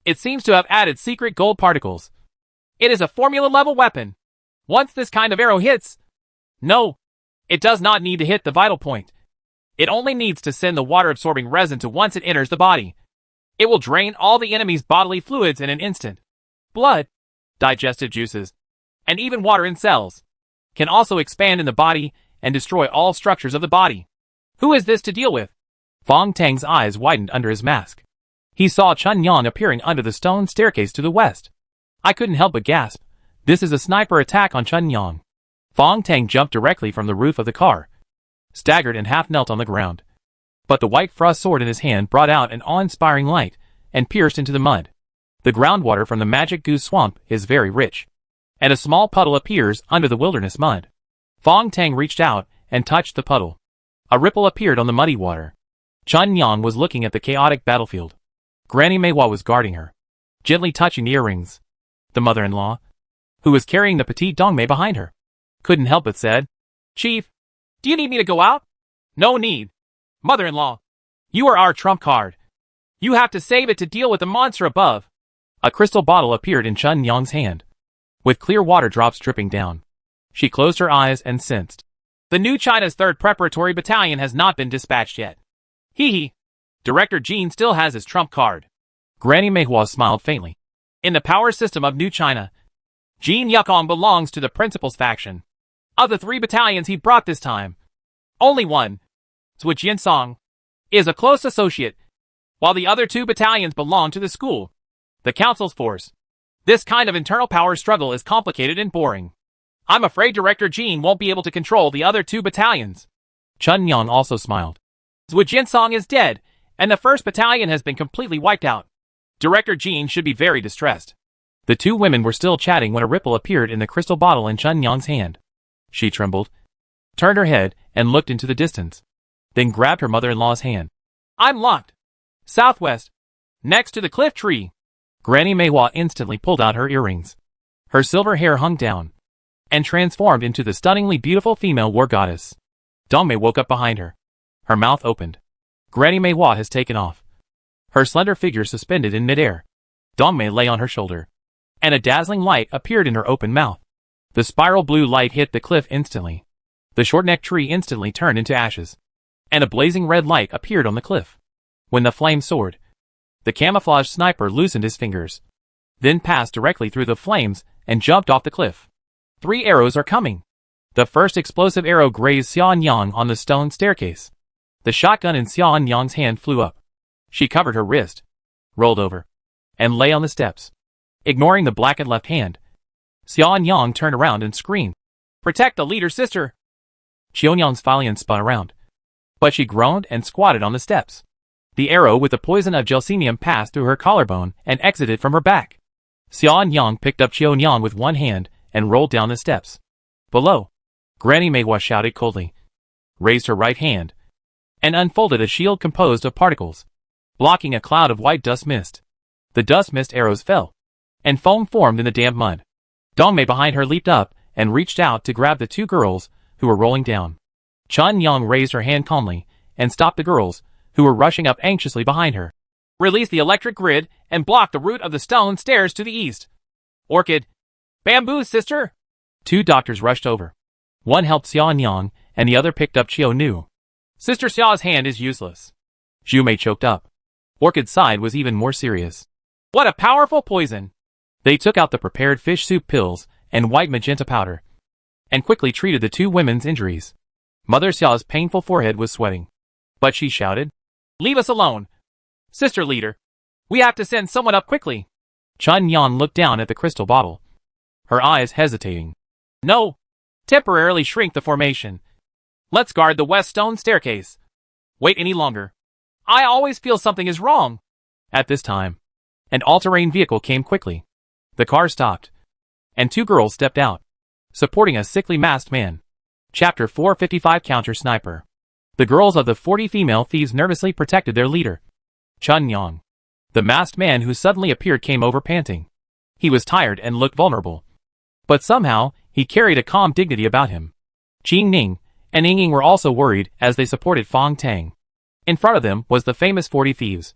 It seems to have added secret gold particles. It is a formula-level weapon. Once this kind of arrow hits... No, it does not need to hit the vital point. It only needs to send the water-absorbing resin to once it enters the body. It will drain all the enemy's bodily fluids in an instant. Blood, digestive juices, and even water in cells can also expand in the body and destroy all structures of the body. Who is this to deal with? Fong Tang's eyes widened under his mask. He saw Chun Yang appearing under the stone staircase to the west. I couldn't help but gasp. This is a sniper attack on Chun Yang. Fong Tang jumped directly from the roof of the car, staggered and half knelt on the ground. But the white frost sword in his hand brought out an awe-inspiring light and pierced into the mud. The groundwater from the Magic Goose Swamp is very rich, and a small puddle appears under the wilderness mud. Fong Tang reached out and touched the puddle. A ripple appeared on the muddy water. Chun Yang was looking at the chaotic battlefield. Granny Meiwa was guarding her, gently touching the earrings. The mother-in-law, who was carrying the petite Dongmei behind her, couldn't help but said, "Chief, do you need me to go out?" "No need. Mother-in-law, you are our trump card. You have to save it to deal with the monster above. A crystal bottle appeared in Chun Yang's hand, with clear water drops dripping down. She closed her eyes and sensed. The new China's 3rd Preparatory Battalion has not been dispatched yet. Hee hee. Director Jean still has his trump card. Granny Meihua smiled faintly. In the power system of New China, Jean Yukong belongs to the principal's faction. Of the 3 battalions he brought this time, only one, Zhu Jinsong, is a close associate, while the other 2 battalions belong to the school, the council's force. This kind of internal power struggle is complicated and boring. I'm afraid Director Jean won't be able to control the other 2 battalions. Chun Yang also smiled. Zhu Jinsong is dead, and the 1st battalion has been completely wiped out. Director Jean should be very distressed. The 2 women were still chatting when a ripple appeared in the crystal bottle in Chun Yang's hand. She trembled, turned her head, and looked into the distance, then grabbed her mother-in-law's hand. I'm locked. Southwest. Next to the cliff tree. Granny Meihua instantly pulled out her earrings. Her silver hair hung down, and transformed into the stunningly beautiful female war goddess. Dongmei woke up behind her. Her mouth opened. Granny Meihua has taken off, her slender figure suspended in midair. Dongmei lay on her shoulder, and a dazzling light appeared in her open mouth. The spiral blue light hit the cliff instantly. The short-necked tree instantly turned into ashes, and a blazing red light appeared on the cliff. When the flame soared, the camouflage sniper loosened his fingers, then passed directly through the flames and jumped off the cliff. 3 arrows are coming. The first explosive arrow grazed Xiao Yang on the stone staircase. The shotgun in Xiao Yang's hand flew up. She covered her wrist, rolled over, and lay on the steps. Ignoring the blackened left hand, Xiao Yang turned around and screamed, "Protect the leader, sister!" Xiaoyang's Falian spun around, but she groaned and squatted on the steps. The arrow with the poison of gelsemium passed through her collarbone and exited from her back. Xiao Yang picked up Xiaoyang with one hand and rolled down the steps. Below, Granny Meihua shouted coldly, raised her right hand, and unfolded a shield composed of particles, blocking a cloud of white dust mist. The dust mist arrows fell, and foam formed in the damp mud. Dongmei behind her leaped up and reached out to grab the 2 girls who were rolling down. Chun Yang raised her hand calmly and stopped the girls who were rushing up anxiously behind her. Release the electric grid and block the route of the stone stairs to the east. Orchid. Bamboo, sister! 2 doctors rushed over. One helped Xiao Yang, and the other picked up Qiao Nu. Sister Xiao's hand is useless. Zhu Mei choked up. Orchid's side was even more serious. What a powerful poison! They took out the prepared fish soup pills and white magenta powder, and quickly treated the 2 women's injuries. Mother Xiao's painful forehead was sweating, but she shouted, "Leave us alone! Sister leader, we have to send someone up quickly!" Chun Yang looked down at the crystal bottle, her eyes hesitating. No! Temporarily shrink the formation. Let's guard the west stone staircase. Wait any longer. I always feel something is wrong. At this time, an all-terrain vehicle came quickly. The car stopped, and 2 girls stepped out, supporting a sickly masked man. Chapter 455 Counter Sniper. The girls of the 40 female thieves nervously protected their leader, Chun Yang. The masked man who suddenly appeared came over panting. He was tired and looked vulnerable, but somehow he carried a calm dignity about him. Qing Ning and Ying Ying were also worried as they supported Fong Tang. In front of them was the famous 40 Thieves,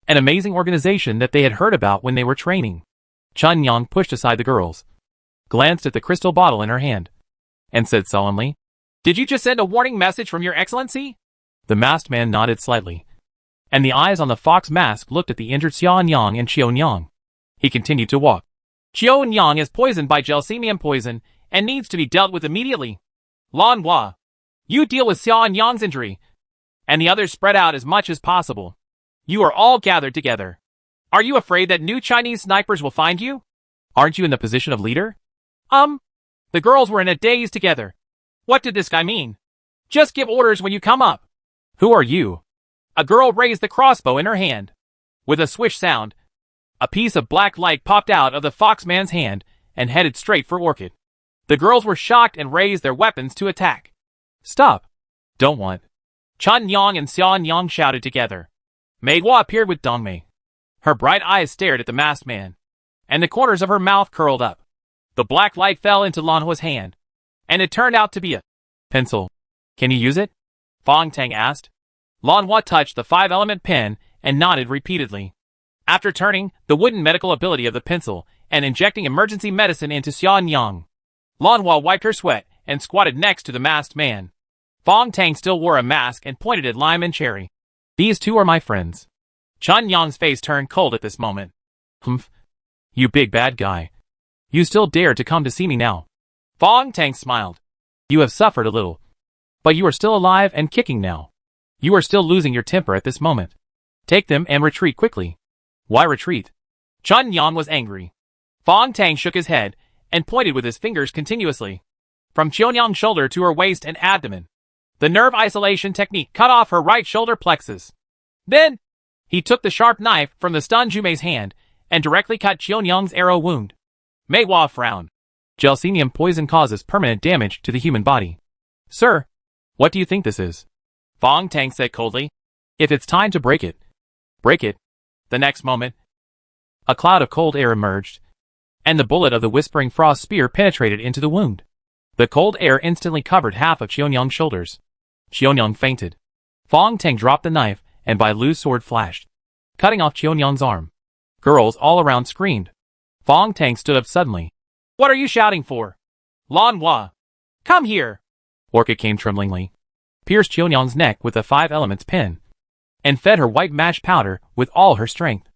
an amazing organization that they had heard about when they were training. Chun Yang pushed aside the girls, glanced at the crystal bottle in her hand, and said solemnly, "Did you just send a warning message from your excellency?" The masked man nodded slightly, and the eyes on the fox mask looked at the injured Xiao Yang and Qiao Yang. He continued to walk. Qiao Yang is poisoned by gelsemium poison and needs to be dealt with immediately. Lan Hua, you deal with Xiao Yang's injury, and the others spread out as much as possible. You are all gathered together. Are you afraid that new Chinese snipers will find you? Aren't you in the position of leader? The girls were in a daze together. What did this guy mean? Just give orders when you come up. Who are you? A girl raised the crossbow in her hand. With a swish sound, a piece of black light popped out of the foxman's hand and headed straight for Orchid. The girls were shocked and raised their weapons to attack. Stop. Don't want. Chun Yang and Xiao Yang shouted together. Meihua appeared with Dongmei. Her bright eyes stared at the masked man, and the corners of her mouth curled up. The black light fell into Lan Hua's hand, and it turned out to be a pencil. Can you use it? Fong Tang asked. Lan Hua touched the 5-element pen, and nodded repeatedly. After turning the wooden medical ability of the pencil and injecting emergency medicine into Xian Yang, Lan Hua wiped her sweat and squatted next to the masked man. Fong Tang still wore a mask and pointed at Lime and Cherry. These two are my friends. Chun Yang's face turned cold at this moment. Humph. You big bad guy. You still dare to come to see me now. Fong Tang smiled. You have suffered a little. But you are still alive and kicking now. You are still losing your temper at this moment. Take them and retreat quickly. Why retreat? Chun Yang was angry. Fong Tang shook his head and pointed with his fingers continuously. From Qianyang's shoulder to her waist and abdomen. The nerve isolation technique cut off her right shoulder plexus. Then, he took the sharp knife from the stunned Jumei's hand and directly cut Qianyang's arrow wound. Mei Hua frowned. Gelsemium poison causes permanent damage to the human body. Sir, what do you think this is? Fong Tang said coldly. If it's time to break it, break it. The next moment, a cloud of cold air emerged, and the bullet of the Whispering Frost spear penetrated into the wound. The cold air instantly covered half of Qianyang's shoulders. Qianyang fainted. Fong Tang dropped the knife, and Bai Lu's sword flashed, cutting off Qianyang's arm. Girls all around screamed. Fong Tang stood up suddenly. What are you shouting for? Lan Hua, come here. Orchid came tremblingly, pierced Qianyang's neck with a 5 elements pin, and fed her white mashed powder with all her strength.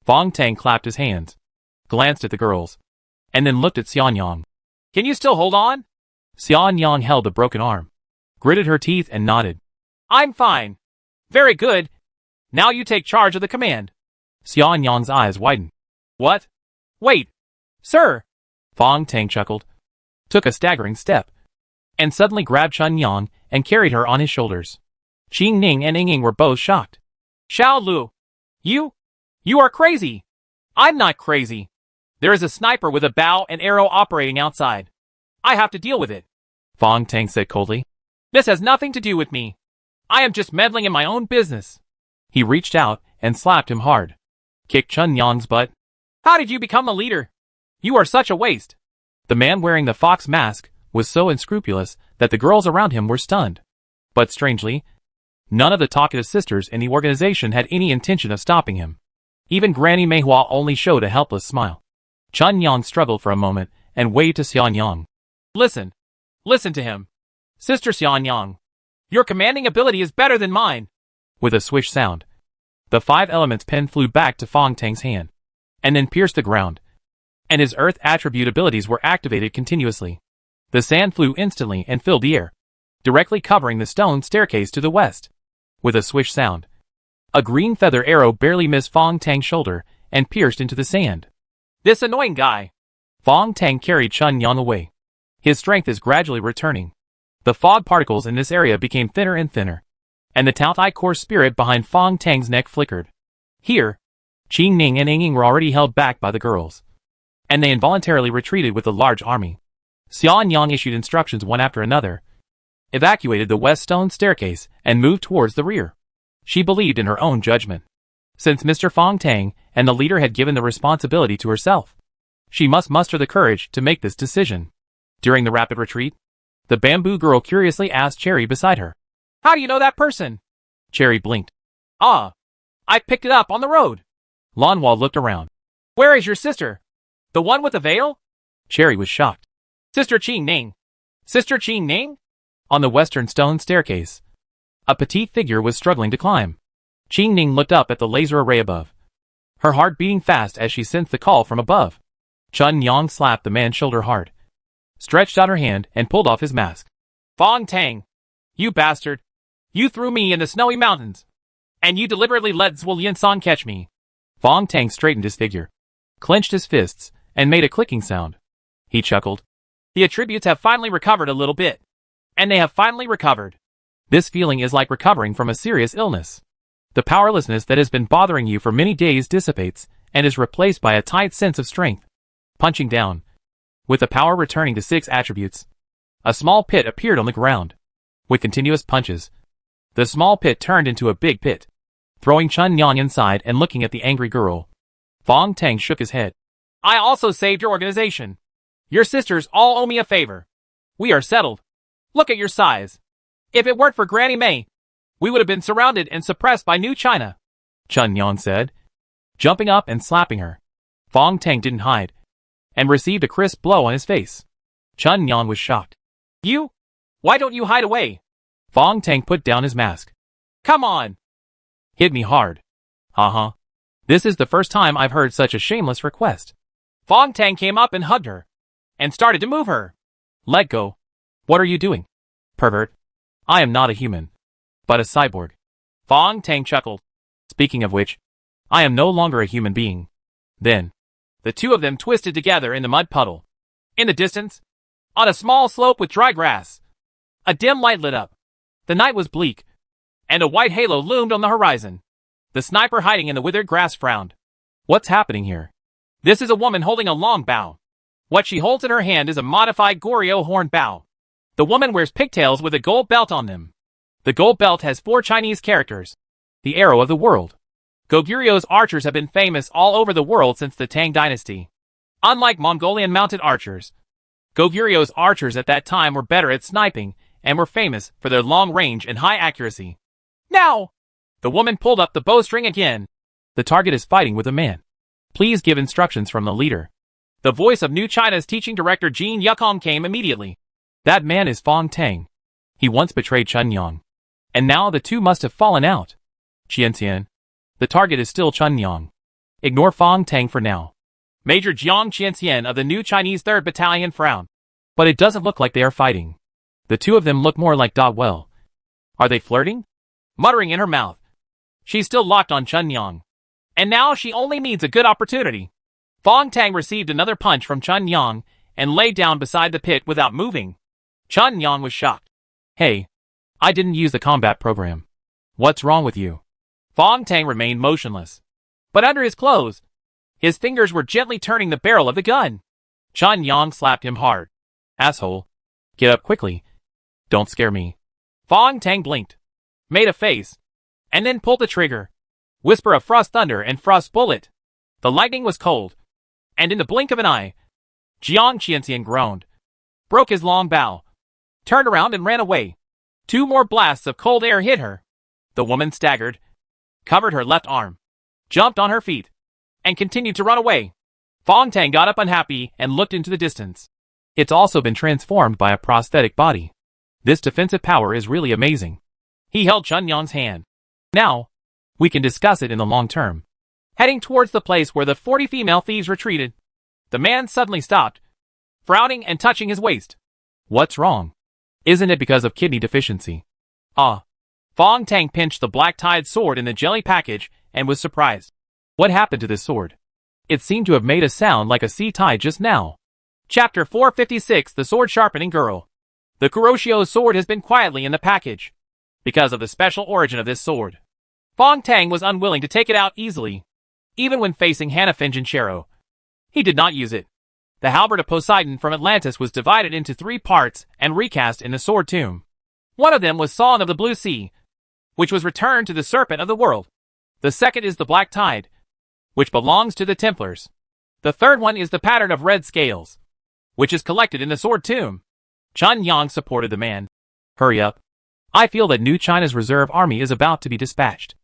Fong Tang clapped his hands, glanced at the girls, and then looked at Xian Yang. Can you still hold on? Xian Yang held the broken arm, gritted her teeth and nodded. I'm fine. Very good. Now you take charge of the command. Xian Yang's eyes widened. What? Wait. Sir. Fong Tang chuckled, took a staggering step, and suddenly grabbed Chun Yang and carried her on his shoulders. Qing Ning and Ying were both shocked. Xiao Lu. You are crazy. I'm not crazy. There is a sniper with a bow and arrow operating outside. I have to deal with it. Fong Tang said coldly. This has nothing to do with me. I am just meddling in my own business. He reached out and slapped him hard. Kicked Chun Yang's butt. How did you become a leader? You are such a waste. The man wearing the fox mask was so unscrupulous that the girls around him were stunned. But strangely, none of the talkative sisters in the organization had any intention of stopping him. Even Granny Mei Hua only showed a helpless smile. Chun Yang struggled for a moment and waved to Xian Yang. Listen to him. Sister Xian Yang, your commanding ability is better than mine. With a swish sound, the 5 elements pen flew back to Fong Tang's hand, and then pierced the ground, and his earth attribute abilities were activated continuously. The sand flew instantly and filled the air, directly covering the stone staircase to the west. With a swish sound, a green feather arrow barely missed Fong Tang's shoulder and pierced into the sand. This annoying guy. Fong Tang carried Chun Yang away. His strength is gradually returning. The fog particles in this area became thinner and thinner, and the Tao-Tai core spirit behind Fong Tang's neck flickered. Here, Qing Ning and Ying were already held back by the girls, and they involuntarily retreated with a large army. Xian Yang issued instructions one after another, evacuated the west stone staircase, and moved towards the rear. She believed in her own judgment. Since Mr. Fong Tang and the leader had given the responsibility to herself, she must muster the courage to make this decision. During the rapid retreat, the bamboo girl curiously asked Cherry beside her. How do you know that person? Cherry blinked. I picked it up on the road. Lan Hua looked around. Where is your sister? The one with the veil? Cherry was shocked. Sister Qing Ning. Sister Qing Ning? On the western stone staircase, a petite figure was struggling to climb. Qing Ning looked up at the laser array above, her heart beating fast as she sensed the call from above. Chun Yang slapped the man's shoulder hard, stretched out her hand and pulled off his mask. Fong Tang, you bastard. You threw me in the snowy mountains, and you deliberately let Zhuo Liansan catch me. Fong Tang straightened his figure, clenched his fists, and made a clicking sound. He chuckled. The attributes have finally recovered a little bit. And they have finally recovered. This feeling is like recovering from a serious illness. The powerlessness that has been bothering you for many days dissipates and is replaced by a tight sense of strength. Punching down. With the power returning to 6 attributes, a small pit appeared on the ground. With continuous punches, the small pit turned into a big pit. Throwing Chun Yang inside and looking at the angry girl, Fong Tang shook his head. I also saved your organization. Your sisters all owe me a favor. We are settled. Look at your size. If it weren't for Granny Mei, we would have been surrounded and suppressed by New China. Chun Yang said, jumping up and slapping her. Fong Tang didn't hide, and received a crisp blow on his face. Chun Yang was shocked. You? Why don't you hide away? Fong Tang put down his mask. Come on! Hit me hard. Uh-huh. This is the first time I've heard such a shameless request. Fong Tang came up and hugged her, and started to move her. Let go. What are you doing? Pervert. I am not a human, but a cyborg. Fong Tang chuckled. Speaking of which, I am no longer a human being. Then, the two of them twisted together in the mud puddle. In the distance, on a small slope with dry grass, a dim light lit up. The night was bleak, and a white halo loomed on the horizon. The sniper hiding in the withered grass frowned. What's happening here? This is a woman holding a long bow. What she holds in her hand is a modified Goryeo horn bow. The woman wears pigtails with a gold belt on them. The gold belt has 4 Chinese characters. The arrow of the world. Goguryeu's archers have been famous all over the world since the Tang dynasty. Unlike Mongolian mounted archers, Goguryeu's archers at that time were better at sniping and were famous for their long range and high accuracy. Now! The woman pulled up the bowstring again. The target is fighting with a man. Please give instructions from the leader. The voice of New China's teaching director Jin Yukong came immediately. That man is Fong Tang. He once betrayed Chun Yang, and now the two must have fallen out. Qianxian. The target is still Chun Yang. Ignore Fong Tang for now. Major Jiang Qianxian of the New Chinese 3rd Battalion frowned. But it doesn't look like they are fighting. The two of them look more like Da Well. Are they flirting? Muttering in her mouth. She's still locked on Chun Yang. And now she only needs a good opportunity. Fong Tang received another punch from Chun Yang and lay down beside the pit without moving. Chun Yang was shocked. Hey, I didn't use the combat program. What's wrong with you? Fong Tang remained motionless. But under his clothes, his fingers were gently turning the barrel of the gun. Chun Yang slapped him hard. Asshole. Get up quickly. Don't scare me. Fong Tang blinked, made a face, and then pulled the trigger. Whisper of frost thunder and frost bullet. The lightning was cold, and in the blink of an eye, Jiang Qianxian groaned, broke his long bow, turned around and ran away. 2 more blasts of cold air hit her. The woman staggered, covered her left arm, jumped on her feet, and continued to run away. Fong Tang got up unhappy and looked into the distance. It's also been transformed by a prosthetic body. This defensive power is really amazing. He held Chun Yang's hand. Now, we can discuss it in the long term. Heading towards the place where the 40 female thieves retreated, the man suddenly stopped, frowning and touching his waist. What's wrong? Isn't it because of kidney deficiency? Fong Tang pinched the black-tied sword in the jelly package and was surprised. What happened to this sword? It seemed to have made a sound like a sea tide just now. Chapter 456, The Sword Sharpening Girl. The Kuroshio sword has been quietly in the package. Because of the special origin of this sword, Fong Tang was unwilling to take it out easily. Even when facing Hanafin Jinchero, he did not use it. The halberd of Poseidon from Atlantis was divided into 3 parts and recast in the sword tomb. One of them was Song of the Blue Sea, which was returned to the Serpent of the World. The second is the Black Tide, which belongs to the Templars. The third one is the Pattern of Red Scales, which is collected in the sword tomb. Chun Yang supported the man. Hurry up. I feel that New China's reserve army is about to be dispatched.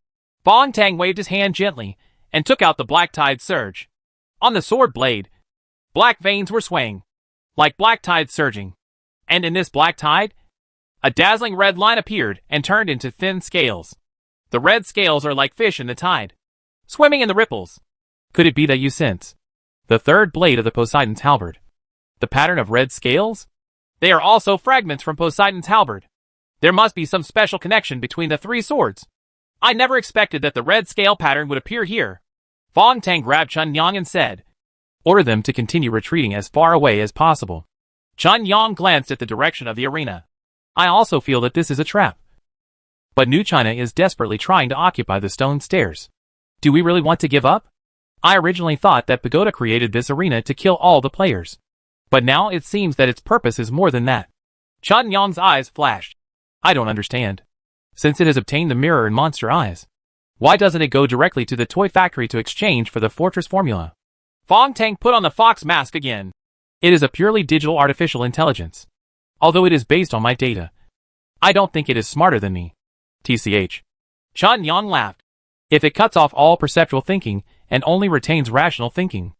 Fong Tang waved his hand gently and took out the Black Tide surge. On the sword blade, black veins were swaying, like black tide surging. And in this black tide, a dazzling red line appeared and turned into thin scales. The red scales are like fish in the tide, swimming in the ripples. Could it be that you sense the third blade of the Poseidon's halberd? The pattern of red scales? They are also fragments from Poseidon's halberd. There must be some special connection between the 3 swords. I never expected that the red scale pattern would appear here. Fong Tang grabbed Chun Yang and said, order them to continue retreating as far away as possible. Chun Yang glanced at the direction of the arena. I also feel that this is a trap. But New China is desperately trying to occupy the stone stairs. Do we really want to give up? I originally thought that Pagoda created this arena to kill all the players. But now it seems that its purpose is more than that. Chun Yang's eyes flashed. I don't understand. Since it has obtained the mirror and monster eyes, why doesn't it go directly to the toy factory to exchange for the fortress formula? Fong Tang put on the fox mask again. It is a purely digital artificial intelligence. Although it is based on my data, I don't think it is smarter than me. TCH. Chun Yang laughed. If it cuts off all perceptual thinking and only retains rational thinking,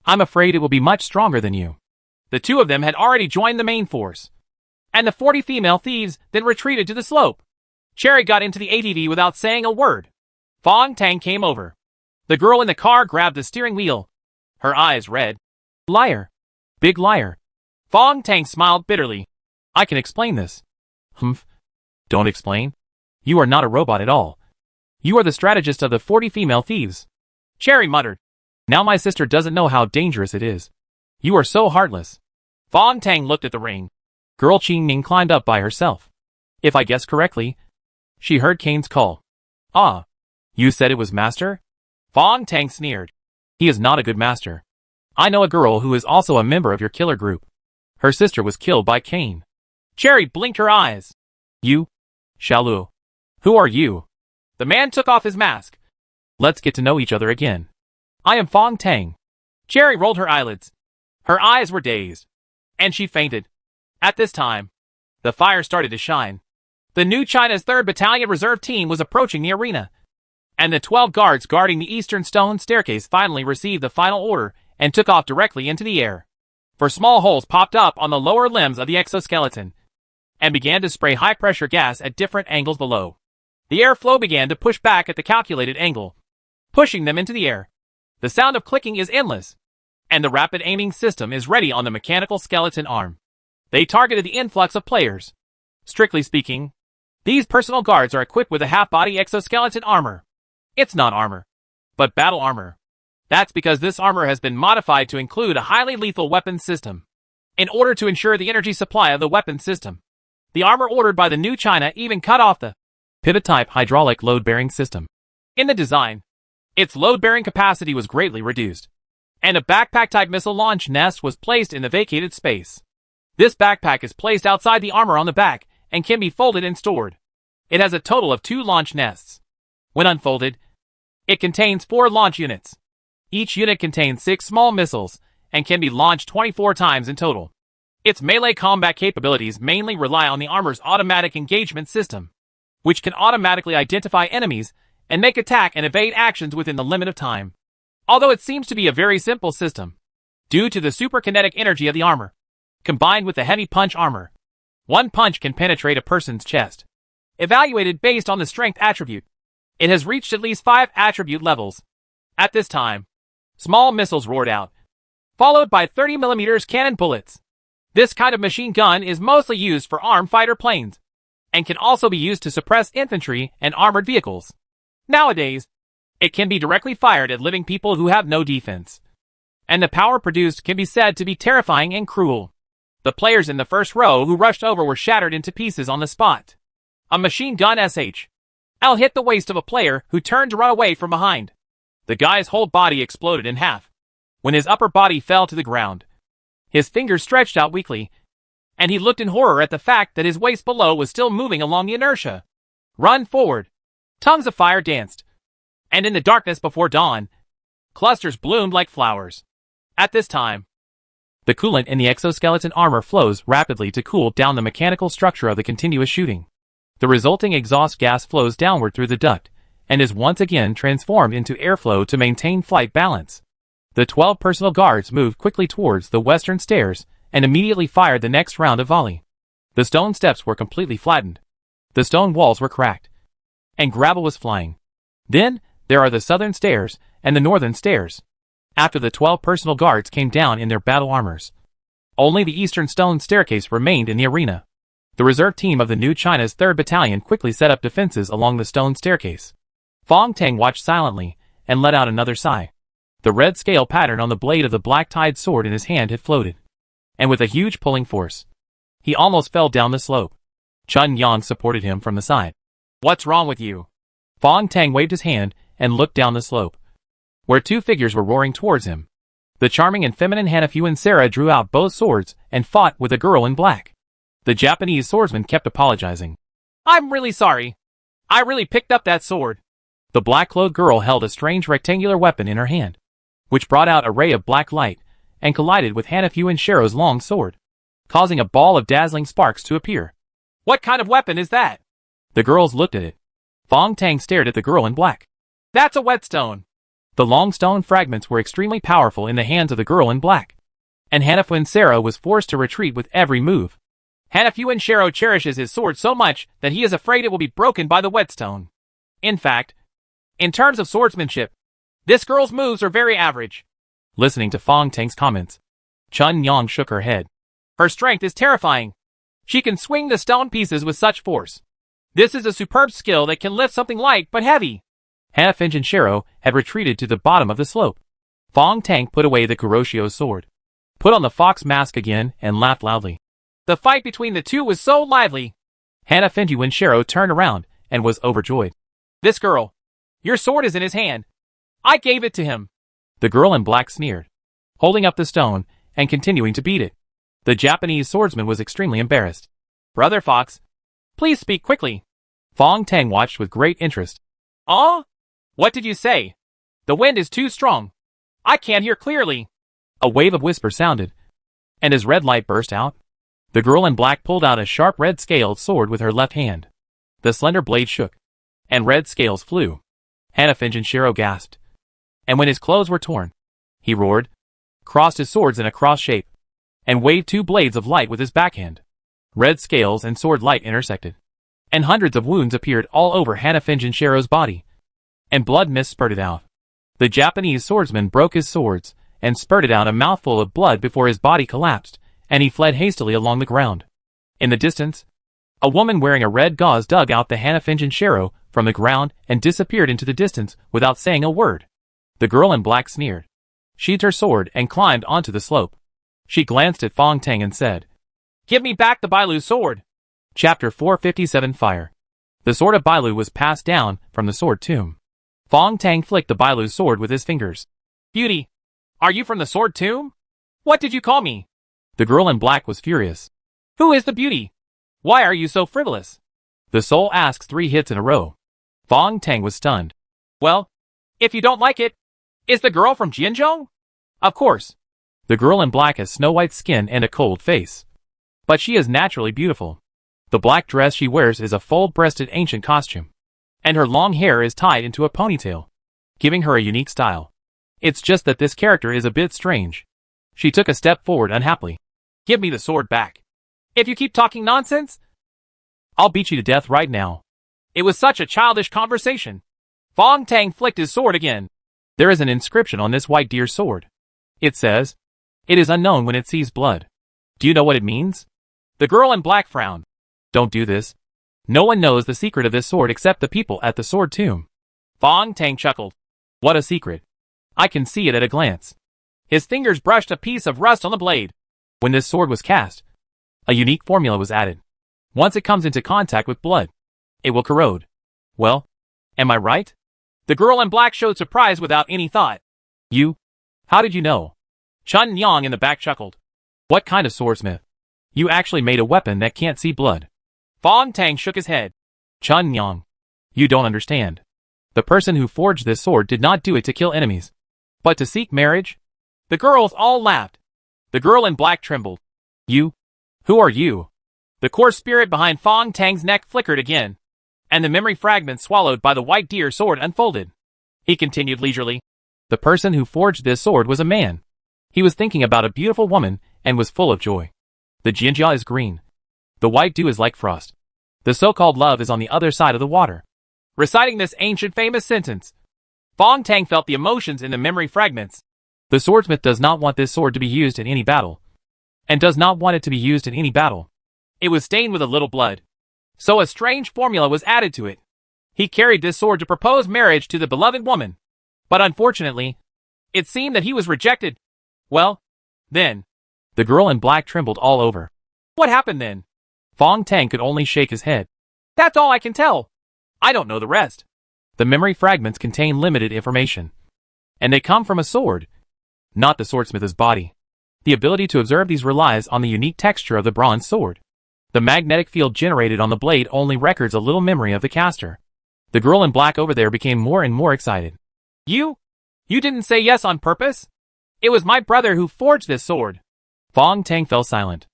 I'm afraid it will be much stronger than you. The two of them had already joined the main force, and the 40 female thieves then retreated to the slope. Cherry got into the ATV without saying a word. Fong Tang came over. The girl in the car grabbed the steering wheel. Her eyes red. Liar. Big liar. Fong Tang smiled bitterly. I can explain this. Humph. Don't explain. You are not a robot at all. You are the strategist of the 40 female thieves. Cherry muttered. Now my sister doesn't know how dangerous it is. You are so heartless. Fong Tang looked at the ring. Girl Qing Ning climbed up by herself. If I guess correctly, she heard Kane's call. Ah. You said it was master? Fong Tang sneered. He is not a good master. I know a girl who is also a member of your killer group. Her sister was killed by Kane. Cherry blinked her eyes. You? Xiaolu. Who are you? The man took off his mask. Let's get to know each other again. I am Fong Tang. Cherry rolled her eyelids. Her eyes were dazed, and she fainted. At this time, the fire started to shine. The new China's 3rd Battalion Reserve Team was approaching the arena, and the 12 guards guarding the eastern stone staircase finally received the final order and took off directly into the air. For small holes popped up on the lower limbs of the exoskeleton and began to spray high-pressure gas at different angles below. The airflow began to push back at the calculated angle, pushing them into the air. The sound of clicking is endless, and the rapid aiming system is ready on the mechanical skeleton arm. They targeted the influx of players. Strictly speaking, these personal guards are equipped with a half-body exoskeleton armor. It's not armor, but battle armor. That's because this armor has been modified to include a highly lethal weapons system. In order to ensure the energy supply of the weapons system, the armor ordered by the new China even cut off the pivot-type hydraulic load-bearing system. In the design, its load-bearing capacity was greatly reduced, and a backpack-type missile launch nest was placed in the vacated space. This backpack is placed outside the armor on the back and can be folded and stored. It has a total of 2 launch nests. When unfolded, it contains 4 launch units. Each unit contains 6 small missiles and can be launched 24 times in total. Its melee combat capabilities mainly rely on the armor's automatic engagement system, which can automatically identify enemies and make attack and evade actions within the limit of time. Although it seems to be a very simple system, due to the superkinetic energy of the armor, combined with the heavy punch armor, one punch can penetrate a person's chest. Evaluated based on the strength attribute, it has reached at least 5 attribute levels. At this time, small missiles roared out, followed by 30mm cannon bullets. This kind of machine gun is mostly used for armed fighter planes, and can also be used to suppress infantry and armored vehicles. Nowadays, it can be directly fired at living people who have no defense, and the power produced can be said to be terrifying and cruel. The players in the first row who rushed over were shattered into pieces on the spot. A machine gun SH.L hit the waist of a player who turned to run away from behind. The guy's whole body exploded in half when his upper body fell to the ground. His fingers stretched out weakly, and he looked in horror at the fact that his waist below was still moving along the inertia. Run forward. Tongues of fire danced, and in the darkness before dawn, clusters bloomed like flowers. At this time, the coolant in the exoskeleton armor flows rapidly to cool down the mechanical structure of the continuous shooting. The resulting exhaust gas flows downward through the duct, and is once again transformed into airflow to maintain flight balance. The 12 personal guards moved quickly towards the western stairs, and immediately fired the next round of volley. The stone steps were completely flattened. The stone walls were cracked, and gravel was flying. Then, there are the southern stairs, and the northern stairs. After the 12 personal guards came down in their battle armors, only the eastern stone staircase remained in the arena. The reserve team of the new China's 3rd Battalion quickly set up defenses along the stone staircase. Fong Tang watched silently, and let out another sigh. The red scale pattern on the blade of the black-tied sword in his hand had floated, and with a huge pulling force, he almost fell down the slope. Chun Yang supported him from the side. What's wrong with you? Fong Tang waved his hand and looked down the slope, where 2 figures were roaring towards him. The charming and feminine Hanafu and Sarah drew out both swords and fought with a girl in black. The Japanese swordsman kept apologizing. I'm really sorry. I really picked up that sword. The black-clothed girl held a strange rectangular weapon in her hand, which brought out a ray of black light and collided with Hanafu and Shero's long sword, causing a ball of dazzling sparks to appear. What kind of weapon is that? The girls looked at it. Fong Tang stared at the girl in black. That's a whetstone. The long stone fragments were extremely powerful in the hands of the girl in black, and Hanafuin Sero was forced to retreat with every move. Hanafuin Sero cherishes his sword so much that he is afraid it will be broken by the whetstone. In fact, in terms of swordsmanship, this girl's moves are very average. Listening to Fong Tang's comments, Chun Yang shook her head. Her strength is terrifying. She can swing the stone pieces with such force. This is a superb skill that can lift something light but heavy. Hanafuin Sero had retreated to the bottom of the slope. Fong Tang put away the Kuroshio's sword, put on the fox mask again, and laughed loudly. The fight between the two was so lively. Hanafuin Sero turned around and was overjoyed. This girl. Your sword is in his hand. I gave it to him. The girl in black sneered, holding up the stone and continuing to beat it. The Japanese swordsman was extremely embarrassed. Brother Fox, please speak quickly. Fong Tang watched with great interest. What did you say? The wind is too strong. I can't hear clearly. A wave of whisper sounded, and as red light burst out, the girl in black pulled out a sharp red-scaled sword with her left hand. The slender blade shook, and red scales flew. Hanafuin Sero gasped, and when his clothes were torn, he roared, crossed his swords in a cross shape, and waved two blades of light with his backhand. Red scales and sword light intersected, and hundreds of wounds appeared all over Hanafuin Sero's body, and blood mist spurted out. The Japanese swordsman broke his swords and spurted out a mouthful of blood before his body collapsed, and he fled hastily along the ground. In the distance, a woman wearing a red gauze dug out the Hanafuin Sero from the ground and disappeared into the distance without saying a word. The girl in black sneered, sheathed her sword, and climbed onto the slope. She glanced at Fong Tang and said, "Give me back the Bailu sword." Chapter 457 Fire. The sword of Bailu was passed down from the sword tomb. Fong Tang flicked the Bailu sword with his fingers. Beauty, are you from the sword tomb? What did you call me? The girl in black was furious. Who is the beauty? Why are you so frivolous? The soul asks 3 hits in a row. Fong Tang was stunned. Well, if you don't like it, is the girl from Jianzhou? Of course. The girl in black has snow-white skin and a cold face, but she is naturally beautiful. The black dress she wears is a full-breasted ancient costume, and her long hair is tied into a ponytail, giving her a unique style. It's just that this character is a bit strange. She took a step forward unhappily. Give me the sword back. If you keep talking nonsense, I'll beat you to death right now. It was such a childish conversation. Fong Tang flicked his sword again. There is an inscription on this white deer sword. It says, "It is unknown when it sees blood." Do you know what it means? The girl in black frowned. Don't do this. No one knows the secret of this sword except the people at the sword tomb. Fong Tang chuckled. What a secret. I can see it at a glance. His fingers brushed a piece of rust on the blade. When this sword was cast, a unique formula was added. Once it comes into contact with blood, it will corrode. Well, am I right? The girl in black showed surprise without any thought. You? How did you know? Chun Yang in the back chuckled. What kind of swordsmith? You actually made a weapon that can't see blood. Fong Tang shook his head. Chun Yang, you don't understand. The person who forged this sword did not do it to kill enemies, but to seek marriage. The girls all laughed. The girl in black trembled. You? Who are you? The core spirit behind Fong Tang's neck flickered again, and the memory fragment swallowed by the white deer sword unfolded. He continued leisurely. The person who forged this sword was a man. He was thinking about a beautiful woman and was full of joy. The Jinjia is green. The white dew is like frost. The so-called love is on the other side of the water. Reciting this ancient famous sentence, Fong Tang felt the emotions in the memory fragments. The swordsmith does not want this sword to be used in any battle, and does not want it to be used in any battle. It was stained with a little blood, so a strange formula was added to it. He carried this sword to propose marriage to the beloved woman, but unfortunately, it seemed that he was rejected. Well, then, the girl in black trembled all over. What happened then? Fong Tang could only shake his head. That's all I can tell. I don't know the rest. The memory fragments contain limited information, and they come from a sword, not the swordsmith's body. The ability to observe these relies on the unique texture of the bronze sword. The magnetic field generated on the blade only records a little memory of the caster. The girl in black over there became more and more excited. You didn't say yes on purpose? It was my brother who forged this sword. Fong Tang fell silent.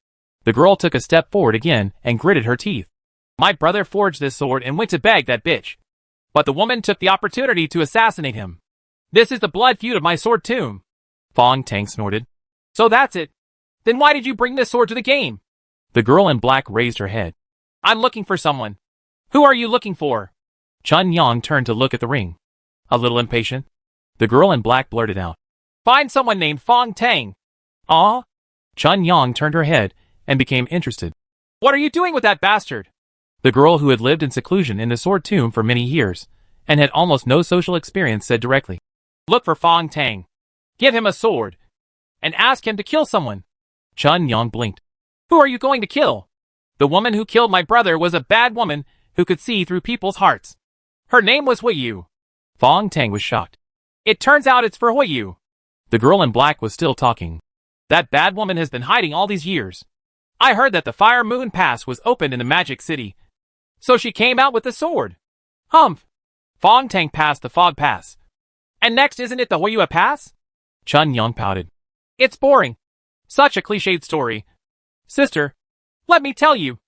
The girl took a step forward again and gritted her teeth. My brother forged this sword and went to beg that bitch. But the woman took the opportunity to assassinate him. This is the blood feud of my sword tomb. Fong Tang snorted. So that's it. Then why did you bring this sword to the game? The girl in black raised her head. I'm looking for someone. Who are you looking for? Chun Yang turned to look at the ring. A little impatient, the girl in black blurted out. Find someone named Fong Tang. Ah? Chun Yang turned her head and became interested. What are you doing with that bastard? The girl who had lived in seclusion in the sword tomb for many years and had almost no social experience said directly. Look for Fong Tang. Give him a sword and ask him to kill someone. Chun Yang blinked. Who are you going to kill? The woman who killed my brother was a bad woman who could see through people's hearts. Her name was Hui Yu. Fong Tang was shocked. It turns out it's for Hui Yu. The girl in black was still talking. That bad woman has been hiding all these years. I heard that the Fire Moon Pass was opened in the Magic City. So she came out with the sword. Humph. Fong Tang passed the Fog Pass. And next isn't it the Huiyue Pass? Chun Yang pouted. It's boring. Such a cliched story. Sister, let me tell you.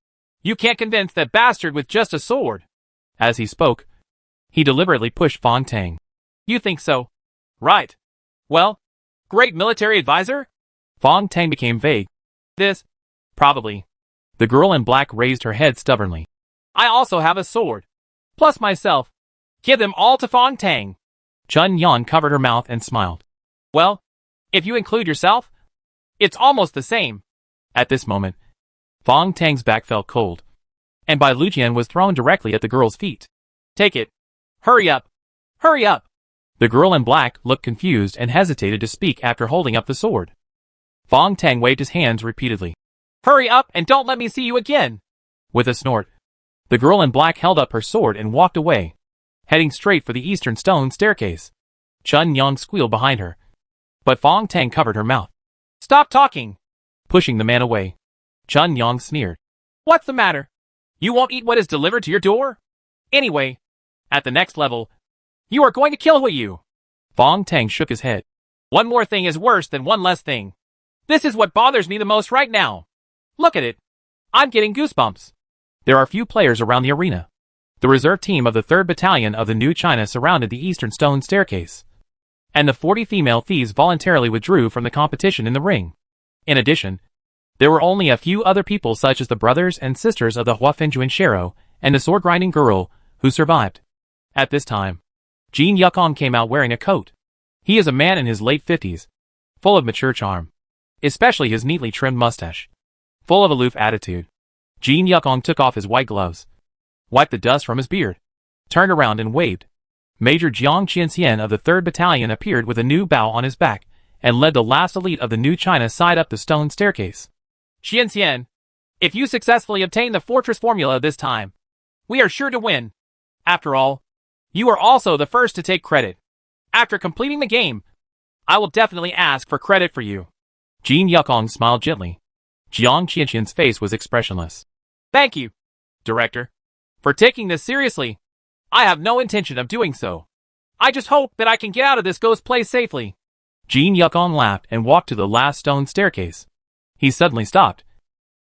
You can't convince that bastard with just a sword. As he spoke, he deliberately pushed Fong Tang. You think so? Right. Well, great military advisor? Fong Tang became vague. This? Probably. The girl in black raised her head stubbornly. I also have a sword. Plus myself. Give them all to Fong Tang. Chun Yang covered her mouth and smiled. Well, if you include yourself, it's almost the same. At this moment, Fong Tang's back felt cold, and Bai Lujian was thrown directly at the girl's feet. Take it. Hurry up. Hurry up. The girl in black looked confused and hesitated to speak after holding up the sword. Fong Tang waved his hands repeatedly. Hurry up and don't let me see you again. With a snort, the girl in black held up her sword and walked away, heading straight for the eastern stone staircase. Chun Yang squealed behind her, but Fong Tang covered her mouth. Stop talking. Pushing the man away, Chun Yang sneered. What's the matter? You won't eat what is delivered to your door? Anyway, at the next level, you are going to kill Hui Yu. Fong Tang shook his head. One more thing is worse than one less thing. This is what bothers me the most right now. Look at it. I'm getting goosebumps. There are few players around the arena. The reserve team of the 3rd Battalion of the New China surrounded the eastern stone staircase, and the 40 female thieves voluntarily withdrew from the competition in the ring. In addition, there were only a few other people such as the brothers and sisters of the Huafenjuan Shero and the sword-grinding girl who survived. At this time, Jin Yukong came out wearing a coat. He is a man in his late 50s, full of mature charm, especially his neatly trimmed mustache, full of aloof attitude. Jin Yukong took off his white gloves, wiped the dust from his beard, turned around and waved. Major Jiang Qianxian of the 3rd Battalion appeared with a new bow on his back and led the last elite of the New China side up the stone staircase. Qianxian, if you successfully obtain the fortress formula this time, we are sure to win. After all, you are also the first to take credit. After completing the game, I will definitely ask for credit for you. Jin Yukong smiled gently. Jiang Qianxian's face was expressionless. Thank you, Director, for taking this seriously. I have no intention of doing so. I just hope that I can get out of this ghost place safely. Jin Yukong laughed and walked to the last stone staircase. He suddenly stopped.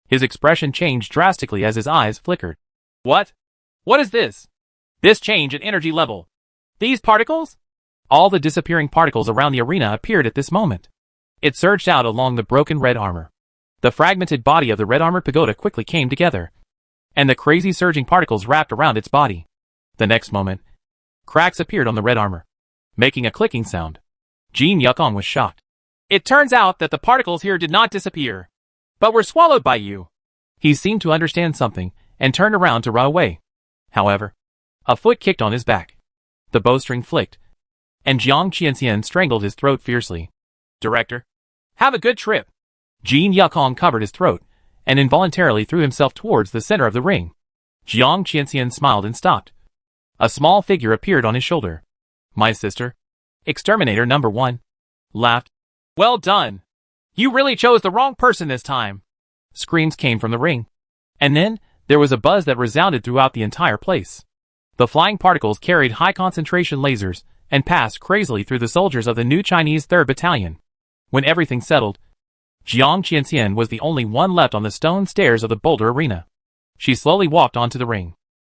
His expression changed drastically as his eyes flickered. What? What is this? This change in energy level. These particles? All the disappearing particles around the arena appeared at this moment. It surged out along the broken red armor. The fragmented body of the red armor pagoda quickly came together, and the crazy surging particles wrapped around its body. The next moment, cracks appeared on the red armor, making a clicking sound. Jin Yukong was shocked. It turns out that the particles here did not disappear, but were swallowed by you. He seemed to understand something and turned around to run away. However, a foot kicked on his back. The bowstring flicked, and Jiang Qianxian strangled his throat fiercely. Director, have a good trip. Jin Yukong covered his throat and involuntarily threw himself towards the center of the ring. Jiang Qianxian smiled and stopped. A small figure appeared on his shoulder. My sister, Exterminator number 1, laughed. Well done. You really chose the wrong person this time. Screams came from the ring, and then there was a buzz that resounded throughout the entire place. The flying particles carried high-concentration lasers and passed crazily through the soldiers of the new Chinese 3rd Battalion. When everything settled, Jiang Qianxian was the only one left on the stone stairs of the Boulder Arena. She slowly walked onto the ring.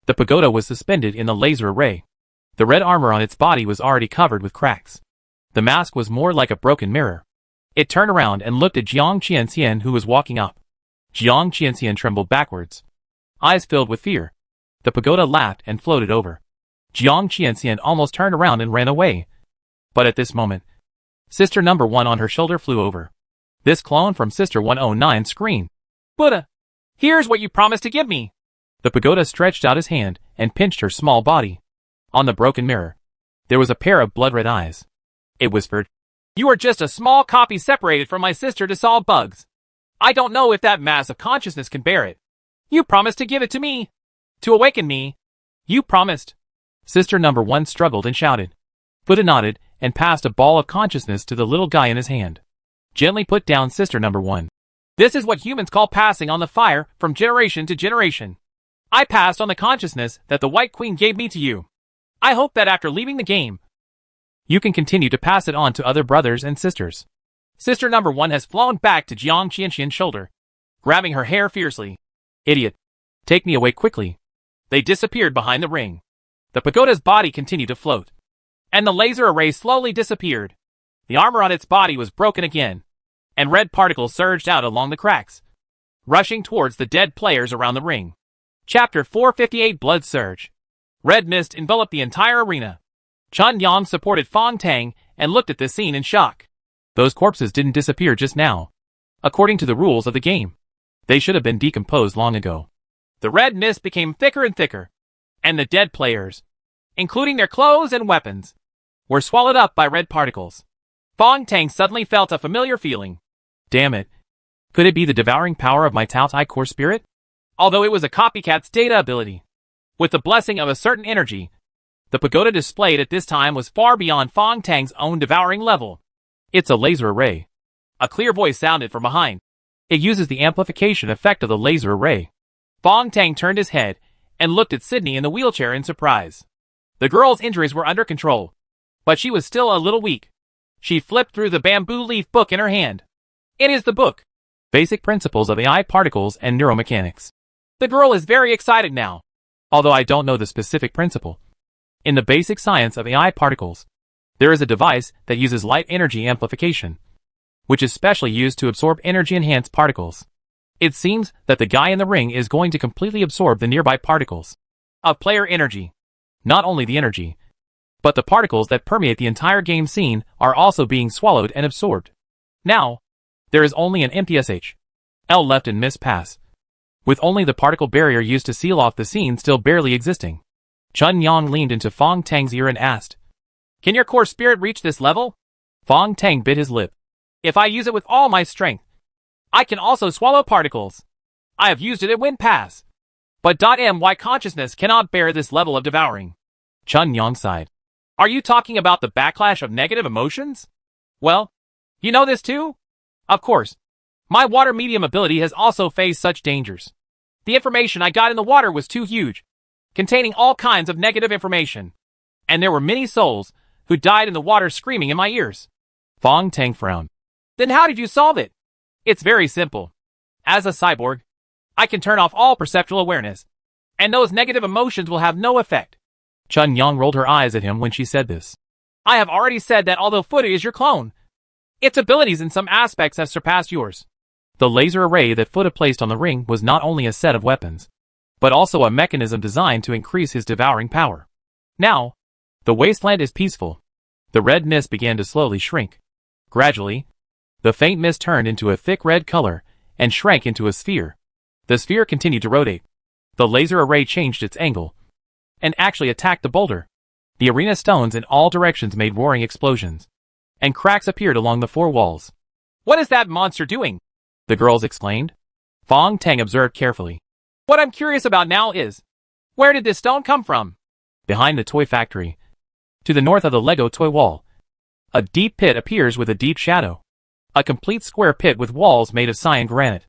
The pagoda was suspended in the laser array. The red armor on its body was already covered with cracks. The mask was more like a broken mirror. It turned around and looked at Jiang Qianxian, who was walking up. Jiang Qianxian trembled backwards, eyes filled with fear. The pagoda laughed and floated over. Jiang Qianxian almost turned around and ran away. But at this moment, Sister Number 1 on her shoulder flew over. This clone from Sister 109 screamed, "Buddha! Here's what you promised to give me!" The pagoda stretched out his hand and pinched her small body. On the broken mirror, there was a pair of blood-red eyes. It whispered, "You are just a small copy separated from my sister to solve bugs. I don't know if that mass of consciousness can bear it. You promised to give it to me. To awaken me. You promised." Sister Number 1 struggled and shouted. Buddha nodded and passed a ball of consciousness to the little guy in his hand. Gently put down Sister Number 1. "This is what humans call passing on the fire from generation to generation. I passed on the consciousness that the White Queen gave me to you. I hope that after leaving the game, you can continue to pass it on to other brothers and sisters." Sister Number 1 has flown back to Jiang Qianxian's shoulder, grabbing her hair fiercely. "Idiot! Take me away quickly." They disappeared behind the ring. The pagoda's body continued to float, and the laser array slowly disappeared. The armor on its body was broken again, and red particles surged out along the cracks, rushing towards the dead players around the ring. Chapter 458 Blood Surge. Red mist enveloped the entire arena. Chun Yang supported Fong Tang and looked at the scene in shock. Those corpses didn't disappear just now. According to the rules of the game, they should have been decomposed long ago. The red mist became thicker and thicker, and the dead players, including their clothes and weapons, were swallowed up by red particles. Fong Tang suddenly felt a familiar feeling. Damn it. Could it be the devouring power of my Tao Tai core spirit? Although it was a copycat's data ability, with the blessing of a certain energy, the pagoda displayed at this time was far beyond Fong Tang's own devouring level. "It's a laser array." A clear voice sounded from behind. "It uses the amplification effect of the laser array." Fong Tang turned his head and looked at Sydney in the wheelchair in surprise. The girl's injuries were under control, but she was still a little weak. She flipped through the bamboo leaf book in her hand. It is the book, Basic Principles of AI Particles and Neuromechanics. The girl is very excited now, although I don't know the specific principle. In the basic science of AI particles, there is a device that uses light energy amplification, which is specially used to absorb energy-enhanced particles. It seems that the guy in the ring is going to completely absorb the nearby particles of player energy. Not only the energy, but the particles that permeate the entire game scene are also being swallowed and absorbed. Now, there is only an empty SHL left in Miss Pass, with only the particle barrier used to seal off the scene still barely existing. Chun Yang leaned into Fong Tang's ear and asked, "Can your core spirit reach this level?" Fong Tang bit his lip. "If I use it with all my strength, I can also swallow particles. I have used it at Wind Pass. But .my consciousness cannot bear this level of devouring." Chun Yang sighed. "Are you talking about the backlash of negative emotions? Well, you know this too? Of course. My water medium ability has also faced such dangers. The information I got in the water was too huge, containing all kinds of negative information. And there were many souls who died in the water screaming in my ears." Fong Tang frowned. "Then how did you solve it?" "It's very simple. As a cyborg, I can turn off all perceptual awareness, and those negative emotions will have no effect." Chun Yang rolled her eyes at him when she said this. "I have already said that although Fuda is your clone, its abilities in some aspects have surpassed yours." The laser array that Fuda placed on the ring was not only a set of weapons, but also a mechanism designed to increase his devouring power. Now, the wasteland is peaceful. The red mist began to slowly shrink. Gradually, the faint mist turned into a thick red color and shrank into a sphere. The sphere continued to rotate. The laser array changed its angle and actually attacked the boulder. The arena stones in all directions made roaring explosions, and cracks appeared along the four walls. "What is that monster doing?" the girls exclaimed. Fong Tang observed carefully. "What I'm curious about now is, where did this stone come from?" Behind the toy factory, to the north of the Lego toy wall, a deep pit appears with a deep shadow. A complete square pit with walls made of cyan granite.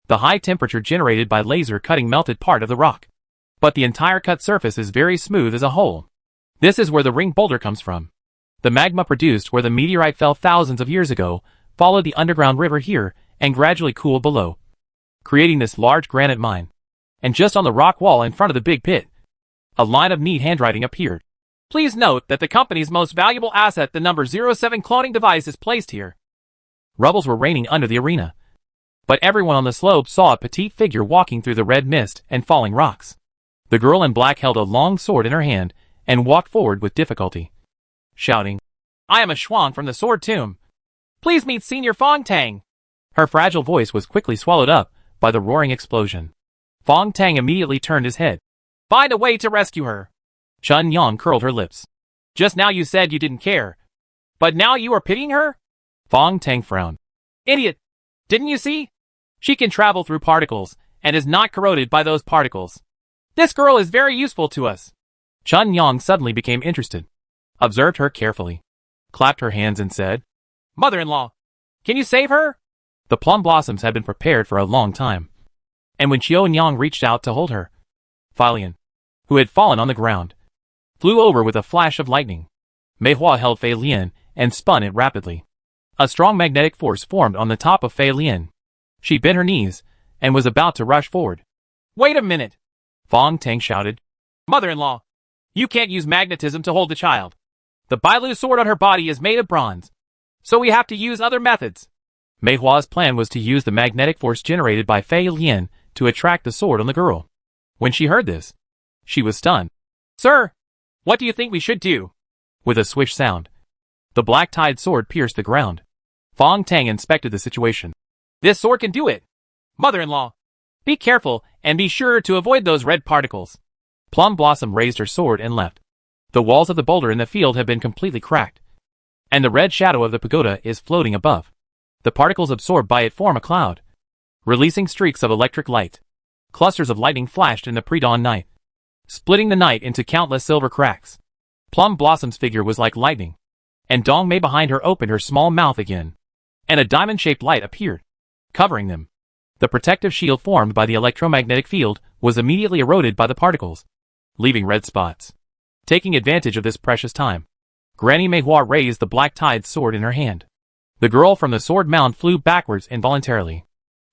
The high temperature generated by laser cutting melted part of the rock, but the entire cut surface is very smooth as a whole. This is where the ring boulder comes from. The magma produced where the meteorite fell thousands of years ago followed the underground river here and gradually cooled below, creating this large granite mine. And just on the rock wall in front of the big pit, a line of neat handwriting appeared. Please note that the company's most valuable asset, the number 07 cloning device, is placed here. Rubbles were raining under the arena, but everyone on the slope saw a petite figure walking through the red mist and falling rocks. The girl in black held a long sword in her hand and walked forward with difficulty, shouting, "I am a Shuang from the Sword Tomb. Please meet Senior Fong Tang." Her fragile voice was quickly swallowed up by the roaring explosion. Fong Tang immediately turned his head. "Find a way to rescue her." Chun Yang curled her lips. "Just now you said you didn't care, but now you are pitying her?" Fong Tang frowned. "Idiot! Didn't you see? She can travel through particles and is not corroded by those particles. This girl is very useful to us." Chun Yang suddenly became interested, observed her carefully, clapped her hands and said, "Mother-in-law, can you save her?" The plum blossoms had been prepared for a long time, and when Qiao Nyang reached out to hold her, Fei-Lian, who had fallen on the ground, flew over with a flash of lightning. Mei Hua held Fei-Lian and spun it rapidly. A strong magnetic force formed on the top of Fei-Lian. She bent her knees and was about to rush forward. "Wait a minute!" Fong Tang shouted. "Mother-in-law, you can't use magnetism to hold the child. The Bailu sword on her body is made of bronze, so we have to use other methods." Mei Hua's plan was to use the magnetic force generated by Fei-Lian to attract the sword on the girl. When she heard this, she was stunned. "Sir, what do you think we should do?" With a swish sound, the black-tied sword pierced the ground. Fong Tang inspected the situation. "This sword can do it. Mother-in-law, be careful and be sure to avoid those red particles." Plum Blossom raised her sword and left. The walls of the boulder in the field have been completely cracked, and the red shadow of the pagoda is floating above. The particles absorbed by it form a cloud, releasing streaks of electric light. Clusters of lightning flashed in the pre-dawn night, splitting the night into countless silver cracks. Plum Blossom's figure was like lightning, and Dong Mei behind her opened her small mouth again, and a diamond-shaped light appeared, covering them. The protective shield formed by the electromagnetic field was immediately eroded by the particles, leaving red spots. Taking advantage of this precious time, Granny Mei Hua raised the black-tied sword in her hand. The girl from the sword mound flew backwards involuntarily.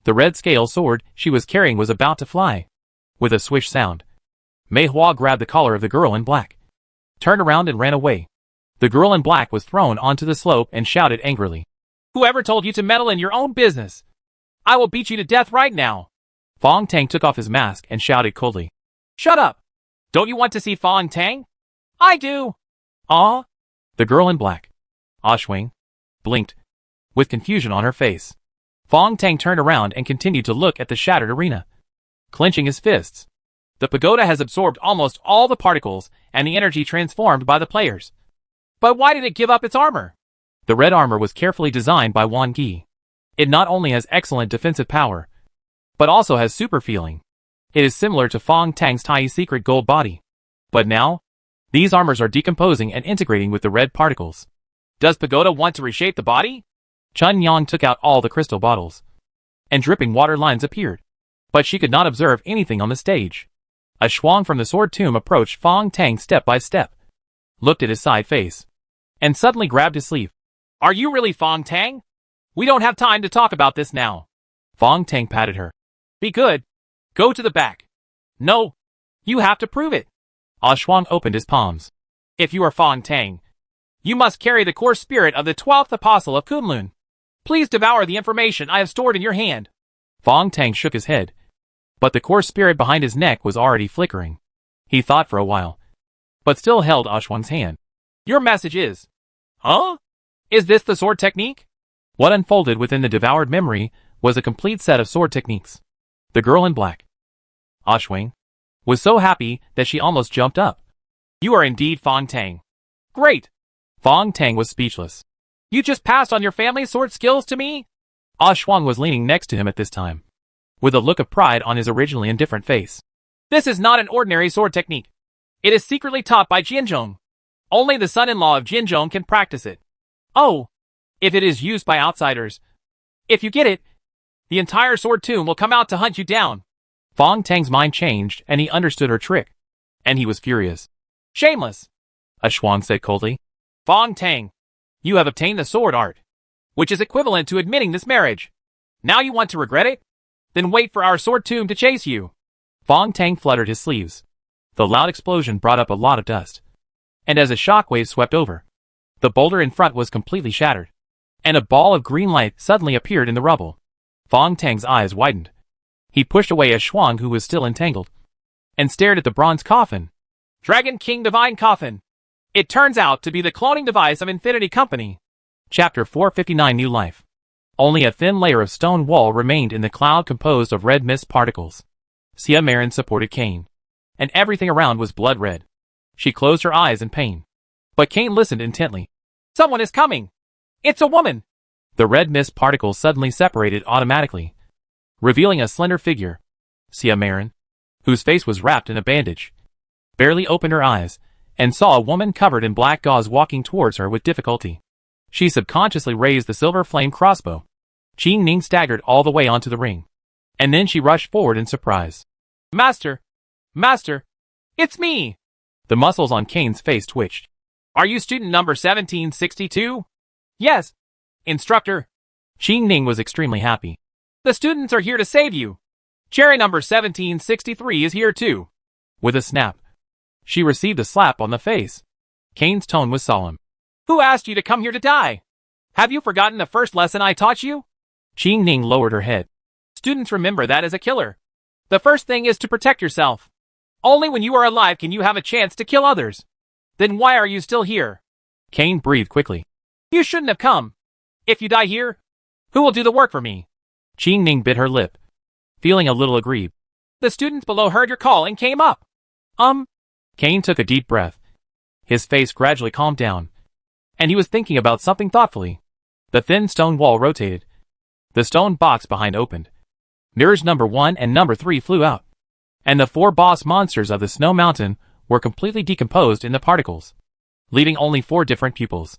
The red scale sword she was carrying was about to fly. With a swish sound, Mei Hua grabbed the collar of the girl in black, turned around and ran away. The girl in black was thrown onto the slope and shouted angrily, "Whoever told you to meddle in your own business? I will beat you to death right now." Fong Tang took off his mask and shouted coldly, "Shut up! Don't you want to see Fong Tang?" "I do." "Ah?" The girl in black, Ashwing, blinked, with confusion on her face. Fong Tang turned around and continued to look at the shattered arena, clenching his fists. The pagoda has absorbed almost all the particles and the energy transformed by the players. But why did it give up its armor? The red armor was carefully designed by Wan Gi. It not only has excellent defensive power, but also has super feeling. It is similar to Fong Tang's Tai secret gold body. But now, these armors are decomposing and integrating with the red particles. Does Pagoda want to reshape the body? Chun Yang took out all the crystal bottles, and dripping water lines appeared. But she could not observe anything on the stage. A Shuang from the Sword Tomb approached Fong Tang step by step, looked at his side face, and suddenly grabbed his sleeve. "Are you really Fong Tang? We don't have time to talk about this now." Fong Tang patted her. "Be good. Go to the back." "No. You have to prove it." Ah Shuang opened his palms. "If you are Fong Tang, you must carry the core spirit of the 12th apostle of Kunlun. Please devour the information I have stored in your hand." Fong Tang shook his head, but the core spirit behind his neck was already flickering. He thought for a while, but still held Ah Shuang's hand. "Your message is..." "Huh? Is this the sword technique?" What unfolded within the devoured memory was a complete set of sword techniques. The girl in black, Ashwing, was so happy that she almost jumped up. "You are indeed Fong Tang. Great!" Fong Tang was speechless. "You just passed on your family sword skills to me?" Ah Shuang was leaning next to him at this time, with a look of pride on his originally indifferent face. "This is not an ordinary sword technique. It is secretly taught by Jianzhong. Only the son-in-law of Jianzhong can practice it. Oh, if it is used by outsiders. If you get it, the entire Sword Tomb will come out to hunt you down." Fong Tang's mind changed and he understood her trick, and he was furious. "Shameless," Ah Shuang said coldly. "Fong Tang, you have obtained the sword art, which is equivalent to admitting this marriage. Now you want to regret it? Then wait for our Sword Tomb to chase you." Fong Tang fluttered his sleeves. The loud explosion brought up a lot of dust, and as a shockwave swept over, the boulder in front was completely shattered, and a ball of green light suddenly appeared in the rubble. Fong Tang's eyes widened. He pushed away a Shuang who was still entangled, and stared at the bronze coffin. Dragon King Divine Coffin. It turns out to be the cloning device of Infinity Company. Chapter 459 New Life. Only a thin layer of stone wall remained in the cloud composed of red mist particles. Xia Marin supported Cain, and everything around was blood red. She closed her eyes in pain. But Cain listened intently. Someone is coming! It's a woman! The red mist particles suddenly separated automatically, revealing a slender figure. Xia Marin, whose face was wrapped in a bandage, barely opened her eyes, and saw a woman covered in black gauze walking towards her with difficulty. She subconsciously raised the silver flame crossbow. Qing Ning staggered all the way onto the ring, and then she rushed forward in surprise. Master! Master! It's me! The muscles on Cain's face twitched. Are you student number 1762? Yes. Instructor. Qing Ning was extremely happy. The students are here to save you. Cherry number 1763 is here too. With a snap, she received a slap on the face. Cain's tone was solemn. Who asked you to come here to die? Have you forgotten the first lesson I taught you? Qing Ning lowered her head. Students, remember that as a killer, the first thing is to protect yourself. Only when you are alive can you have a chance to kill others. Then why are you still here? Cain breathed quickly. You shouldn't have come. If you die here, who will do the work for me? Qing Ning bit her lip, feeling a little aggrieved. The students below heard your call and came up. Cain took a deep breath. His face gradually calmed down, and he was thinking about something thoughtfully. The thin stone wall rotated. The stone box behind opened. Mirrors number 1 and number 3 flew out, and the 4 boss monsters of the Snow Mountain were completely decomposed in the particles, leaving only 4 different pupils.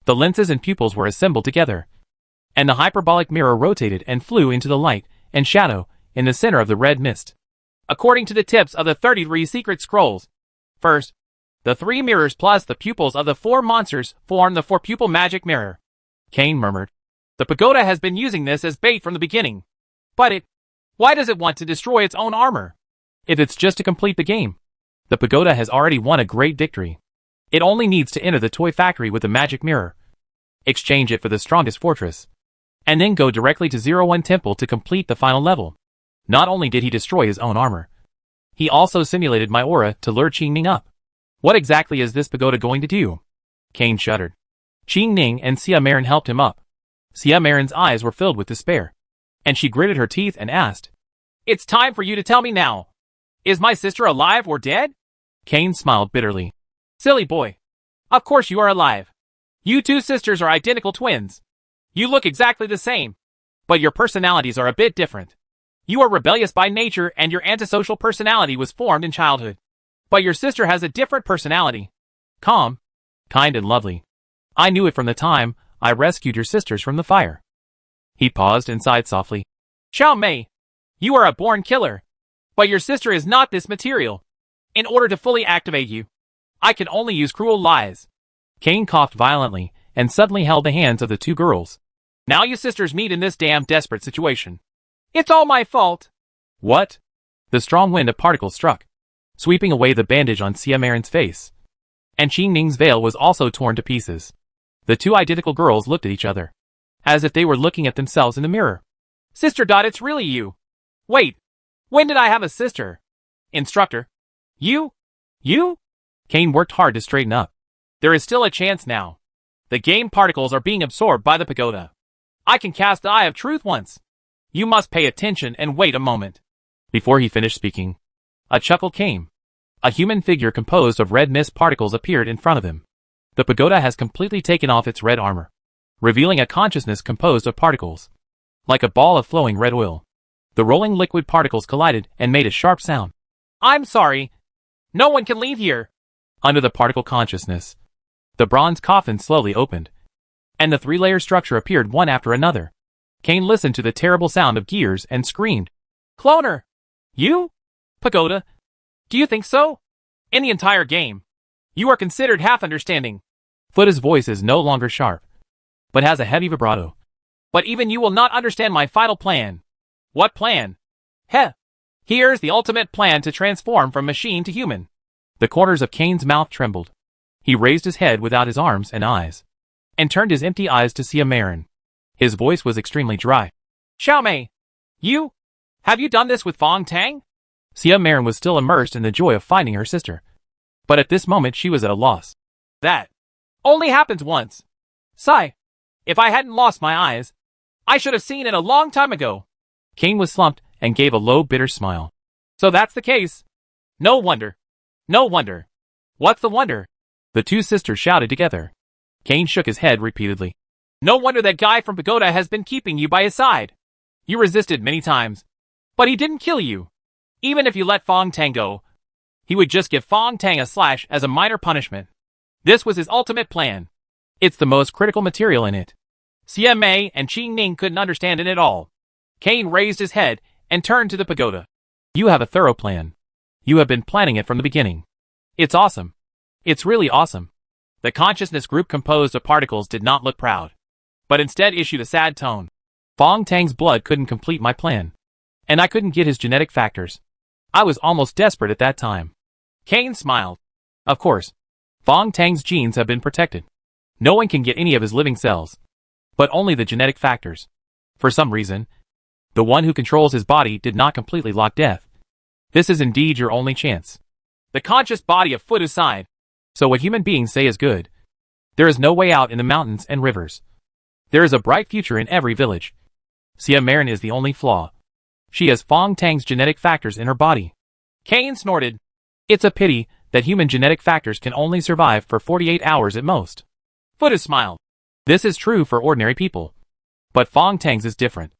The lenses and pupils were assembled together, and the hyperbolic mirror rotated and flew into the light and shadow in the center of the red mist. According to the tips of the 33 secret scrolls, first, the 3 mirrors plus the pupils of the 4 monsters form the 4-pupil magic mirror. Cain murmured. The pagoda has been using this as bait from the beginning. But why does it want to destroy its own armor? If it's just to complete the game, the pagoda has already won a great victory. It only needs to enter the toy factory with the magic mirror, exchange it for the strongest fortress, and then go directly to 01 Temple to complete the final level. Not only did he destroy his own armor, he also simulated my aura to lure Qing Ning up. What exactly is this pagoda going to do? Cain shuddered. Qing Ning and Xia Marin helped him up. Xia Marin's eyes were filled with despair, and she gritted her teeth and asked, It's time for you to tell me now. Is my sister alive or dead? Cain smiled bitterly. Silly boy. Of course you are alive. You 2 sisters are identical twins. You look exactly the same, but your personalities are a bit different. You are rebellious by nature and your antisocial personality was formed in childhood. But your sister has a different personality. Calm, kind and lovely. I knew it from the time I rescued your sisters from the fire. He paused and sighed softly. Xiao Mei, you are a born killer. But your sister is not this material. In order to fully activate you, I can only use cruel lies. Cain coughed violently and suddenly held the hands of the 2 girls. Now you sisters meet in this damn desperate situation. It's all my fault. What? The strong wind of particles struck, sweeping away the bandage on Xia Marin's face. And Qing Ning's veil was also torn to pieces. The 2 identical girls looked at each other, as if they were looking at themselves in the mirror. Sister Dot, it's really you. Wait, when did I have a sister? Instructor. You? Cain worked hard to straighten up. There is still a chance now. The game particles are being absorbed by the pagoda. I can cast the Eye of Truth once. You must pay attention and wait a moment. Before he finished speaking, a chuckle came. A human figure composed of red mist particles appeared in front of him. The pagoda has completely taken off its red armor, revealing a consciousness composed of particles. Like a ball of flowing red oil, the rolling liquid particles collided and made a sharp sound. I'm sorry. No one can leave here. Under the particle consciousness, the bronze coffin slowly opened, and the 3-layer structure appeared one after another. Cain listened to the terrible sound of gears and screamed. Cloner! You? Pagoda? Do you think so? In the entire game, you are considered half-understanding. Futa's voice is no longer sharp, but has a heavy vibrato. But even you will not understand my final plan. What plan? Heh! Here's the ultimate plan to transform from machine to human. The corners of Cain's mouth trembled. He raised his head without his arms and eyes, and turned his empty eyes to Xia Marin. His voice was extremely dry. Xiaomei, have you done this with Fong Tang? Xia Marin was still immersed in the joy of finding her sister, but at this moment she was at a loss. That only happens once. Sigh, if I hadn't lost my eyes, I should have seen it a long time ago. Kane was slumped and gave a low, bitter smile. So that's the case. No wonder. No wonder. What's the wonder? The two sisters shouted together. Kane shook his head repeatedly. No wonder that guy from Pagoda has been keeping you by his side. You resisted many times, but he didn't kill you. Even if you let Fong Tang go, he would just give Fong Tang a slash as a minor punishment. This was his ultimate plan. It's the most critical material in it. Xia Mei and Qing Ning couldn't understand it at all. Kane raised his head and turned to the pagoda. You have a thorough plan. You have been planning it from the beginning. It's awesome. It's really awesome. The consciousness group composed of particles did not look proud, but instead issued a sad tone. Fong Tang's blood couldn't complete my plan, and I couldn't get his genetic factors. I was almost desperate at that time. Kane smiled. Of course, Fong Tang's genes have been protected. No one can get any of his living cells, but only the genetic factors. For some reason, the one who controls his body did not completely lock death. This is indeed your only chance. The conscious body of Fu side. So what human beings say is good. There is no way out in the mountains and rivers. There is a bright future in every village. Xia Marin is the only flaw. She has Fong Tang's genetic factors in her body. Kane snorted. It's a pity that human genetic factors can only survive for 48 hours at most. Fu smiled. This is true for ordinary people. But Fong Tang's is different.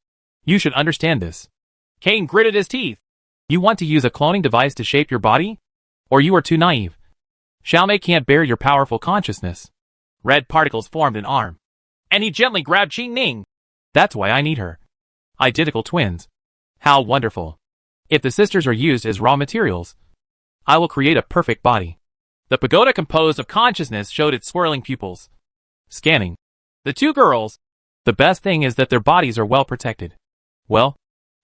You should understand this. Kane gritted his teeth. You want to use a cloning device to shape your body? Or you are too naive. Xiaomei can't bear your powerful consciousness. Red particles formed an arm, and he gently grabbed Qing Ning. That's why I need her. Identical twins. How wonderful. If the sisters are used as raw materials, I will create a perfect body. The pagoda composed of consciousness showed its swirling pupils. Scanning. The two girls. The best thing is that their bodies are well protected. Well,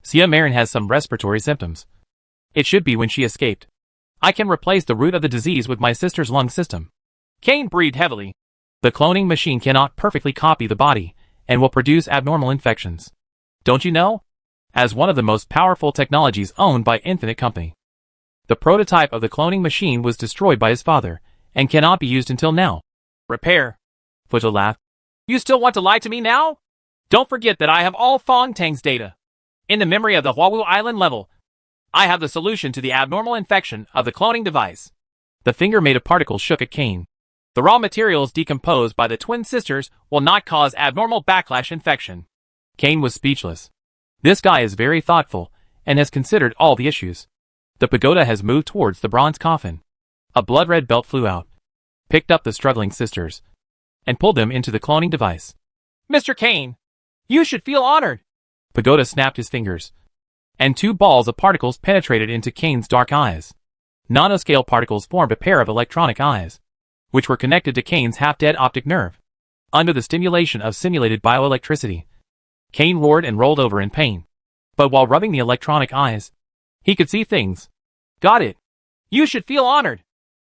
Xia Marin has some respiratory symptoms. It should be when she escaped. I can replace the root of the disease with my sister's lung system. Kane breathed heavily. The cloning machine cannot perfectly copy the body, and will produce abnormal infections. Don't you know? As one of the most powerful technologies owned by Infinite Company. The prototype of the cloning machine was destroyed by his father, and cannot be used until now. Repair. Futo laughed. You still want to lie to me now? Don't forget that I have all Fong Tang's data. In the memory of the Huawu Island level, I have the solution to the abnormal infection of the cloning device. The finger made of particles shook at Kane. The raw materials decomposed by the twin sisters will not cause abnormal backlash infection. Kane was speechless. This guy is very thoughtful, and has considered all the issues. The pagoda has moved towards the bronze coffin. A blood-red belt flew out, picked up the struggling sisters, and pulled them into the cloning device. Mr. Kane, you should feel honored. Pagoda snapped his fingers, and two balls of particles penetrated into Kane's dark eyes. Nanoscale particles formed a pair of electronic eyes, which were connected to Kane's half-dead optic nerve. Under the stimulation of simulated bioelectricity, Kane roared and rolled over in pain. But while rubbing the electronic eyes, he could see things. Got it. You should feel honored.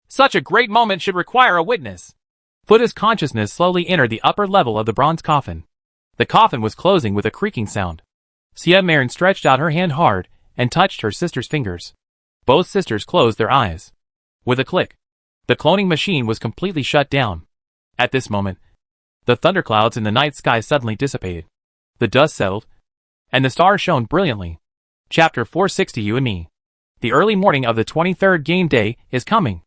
Such a great moment should require a witness. Futa's consciousness slowly entered the upper level of the bronze coffin. The coffin was closing with a creaking sound. Xia Marin stretched out her hand hard and touched her sister's fingers. Both sisters closed their eyes. With a click, the cloning machine was completely shut down. At this moment, the thunderclouds in the night sky suddenly dissipated. The dust settled, and the stars shone brilliantly. Chapter 460 You and Me. The early morning of the 23rd game day is coming.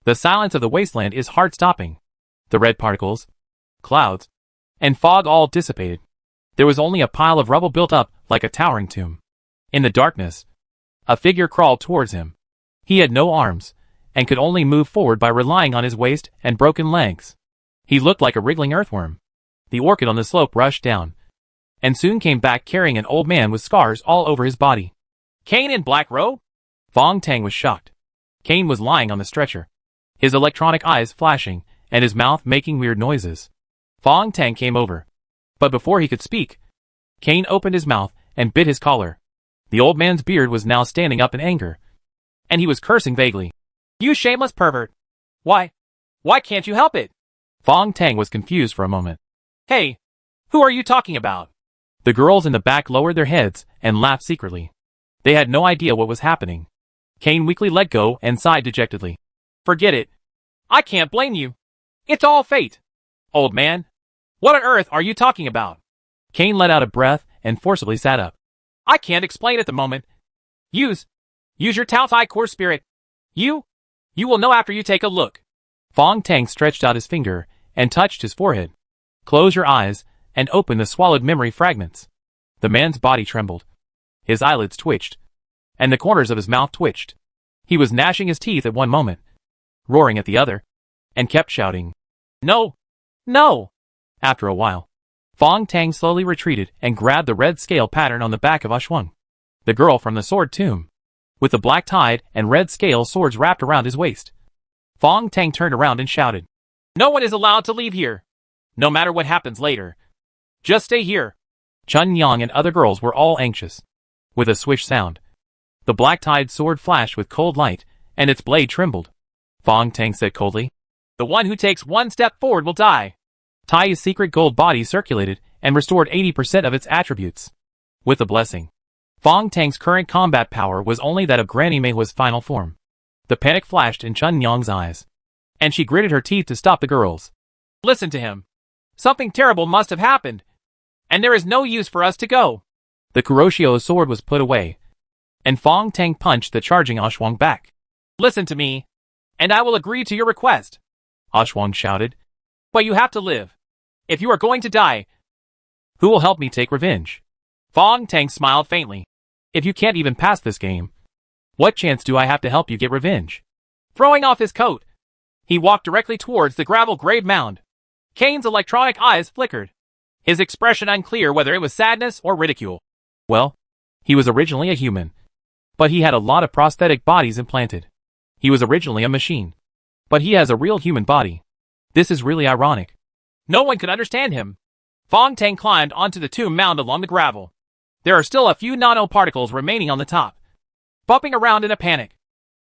The silence of the wasteland is heart-stopping. The red particles, clouds, and fog all dissipated. There was only a pile of rubble built up like a towering tomb. In the darkness, a figure crawled towards him. He had no arms, and could only move forward by relying on his waist and broken legs. He looked like a wriggling earthworm. The orchid on the slope rushed down, and soon came back carrying an old man with scars all over his body. Kane in black robe? Fong Tang was shocked. Kane was lying on the stretcher, his electronic eyes flashing, and his mouth making weird noises. Fong Tang came over, but before he could speak, Kane opened his mouth and bit his collar. The old man's beard was now standing up in anger, and he was cursing vaguely. You shameless pervert! Why Why can't you help it? Fong Tang was confused for a moment. Hey, who are you talking about? The girls in the back lowered their heads and laughed secretly. They had no idea what was happening. Kane weakly let go and sighed dejectedly. Forget it. I can't blame you. It's all fate. Old man, what on earth are you talking about? Kane let out a breath and forcibly sat up. I can't explain at the moment. Use your Tao Tai core spirit. You will know after you take a look. Fong Tang stretched out his finger and touched his forehead. Close your eyes and open the swallowed memory fragments. The man's body trembled. His eyelids twitched, and the corners of his mouth twitched. He was gnashing his teeth at one moment, roaring at the other, and kept shouting, No! No! After a while, Fong Tang slowly retreated and grabbed the red scale pattern on the back of Ashwang, the girl from the sword tomb, with the black tide and red scale swords wrapped around his waist. Fong Tang turned around and shouted, No one is allowed to leave here. No matter what happens later. Just stay here. Chun Yang and other girls were all anxious. With a swish sound, the black tide sword flashed with cold light, and its blade trembled. Fong Tang said coldly, The one who takes one step forward will die. Tai's secret gold body circulated and restored 80% of its attributes. With a blessing, Fong Tang's current combat power was only that of Granny Meihua's final form. The panic flashed in Chun Yang's eyes, and she gritted her teeth to stop the girls. Listen to him. Something terrible must have happened, and there is no use for us to go. The Kuroshio sword was put away, and Fong Tang punched the charging Ashwang back. Listen to me, and I will agree to your request, Ashwang shouted. But you have to live. If you are going to die, who will help me take revenge? Fong Tang smiled faintly. If you can't even pass this game, what chance do I have to help you get revenge? Throwing off his coat, he walked directly towards the gravel grave mound. Kane's electronic eyes flickered, his expression unclear whether it was sadness or ridicule. Well, he was originally a human, but he had a lot of prosthetic bodies implanted. He was originally a machine, but he has a real human body. This is really ironic. No one could understand him. Fong Tang climbed onto the tomb mound along the gravel. There are still a few nanoparticles remaining on the top, bumping around in a panic.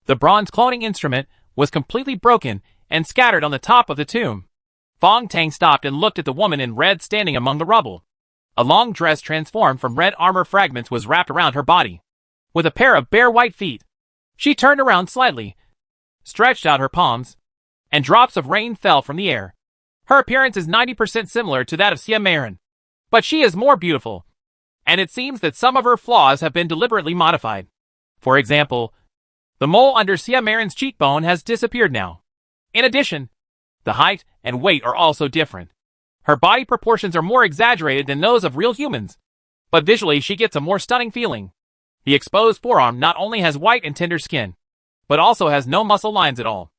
The bronze cloning instrument was completely broken and scattered on the top of the tomb. Fong Tang stopped and looked at the woman in red standing among the rubble. A long dress transformed from red armor fragments was wrapped around her body, with a pair of bare white feet. She turned around slightly, stretched out her palms, and drops of rain fell from the air. Her appearance is 90% similar to that of Xia Marin, but she is more beautiful, and it seems that some of her flaws have been deliberately modified. For example, the mole under Xia Marin's cheekbone has disappeared now. In addition, the height and weight are also different. Her body proportions are more exaggerated than those of real humans, but visually she gets a more stunning feeling. The exposed forearm not only has white and tender skin, but also has no muscle lines at all.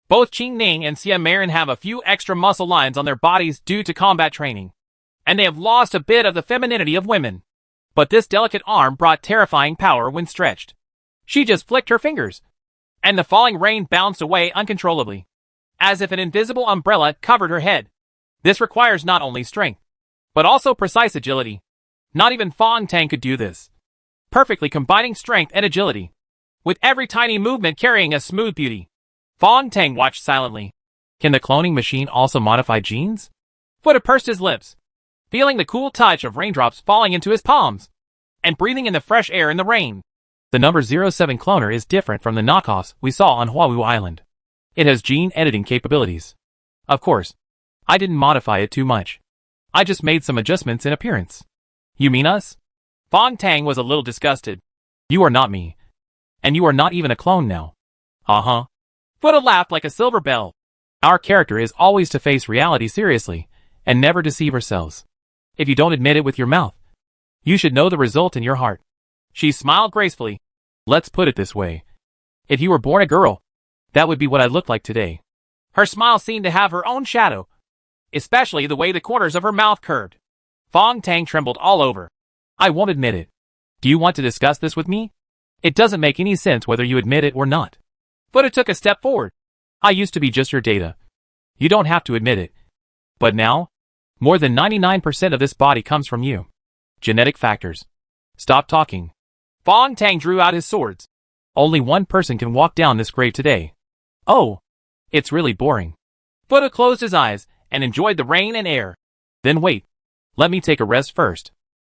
Both Qing Ning and Xia Marin have a few extra muscle lines on their bodies due to combat training, and they have lost a bit of the femininity of women. But this delicate arm brought terrifying power when stretched. She just flicked her fingers, and the falling rain bounced away uncontrollably, as if an invisible umbrella covered her head. This requires not only strength, but also precise agility. Not even Fong Tang could do this, perfectly combining strength and agility, with every tiny movement carrying a smooth beauty. Fong Tang watched silently. Can the cloning machine also modify genes? Fuda pursed his lips, feeling the cool touch of raindrops falling into his palms, and breathing in the fresh air in the rain. The number 07 cloner is different from the knockoffs we saw on Huawu Island. It has gene editing capabilities. Of course, I didn't modify it too much. I just made some adjustments in appearance. You mean us? Fong Tang was a little disgusted. You are not me. And you are not even a clone now. Uh-huh. Fuda laughed like a silver bell. Our character is always to face reality seriously, and never deceive ourselves. If you don't admit it with your mouth, you should know the result in your heart. She smiled gracefully. Let's put it this way. If you were born a girl, that would be what I looked like today. Her smile seemed to have her own shadow, especially the way the corners of her mouth curved. Fong Tang trembled all over. I won't admit it. Do you want to discuss this with me? It doesn't make any sense whether you admit it or not. Fuda took a step forward. I used to be just your data. You don't have to admit it. But now, more than 99% of this body comes from you. Genetic factors. Stop talking. Fong Tang drew out his swords. Only one person can walk down this grave today. Oh, it's really boring. Buddha closed his eyes and enjoyed the rain and air. Then wait. Let me take a rest first.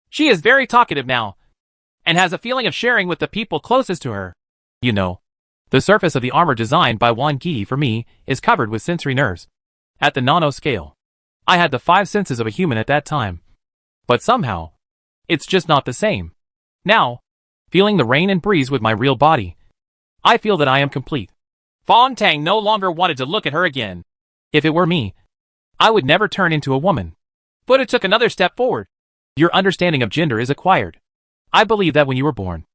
She is very talkative now, and has a feeling of sharing with the people closest to her. You know, the surface of the armor designed by Wan Gi for me is covered with sensory nerves. At the nano scale, I had the 5 senses of a human at that time. But somehow, it's just not the same. Now, feeling the rain and breeze with my real body, I feel that I am complete. Fong Tang no longer wanted to look at her again. If it were me, I would never turn into a woman. Buddha took another step forward. Your understanding of gender is acquired. I believe that when you were born,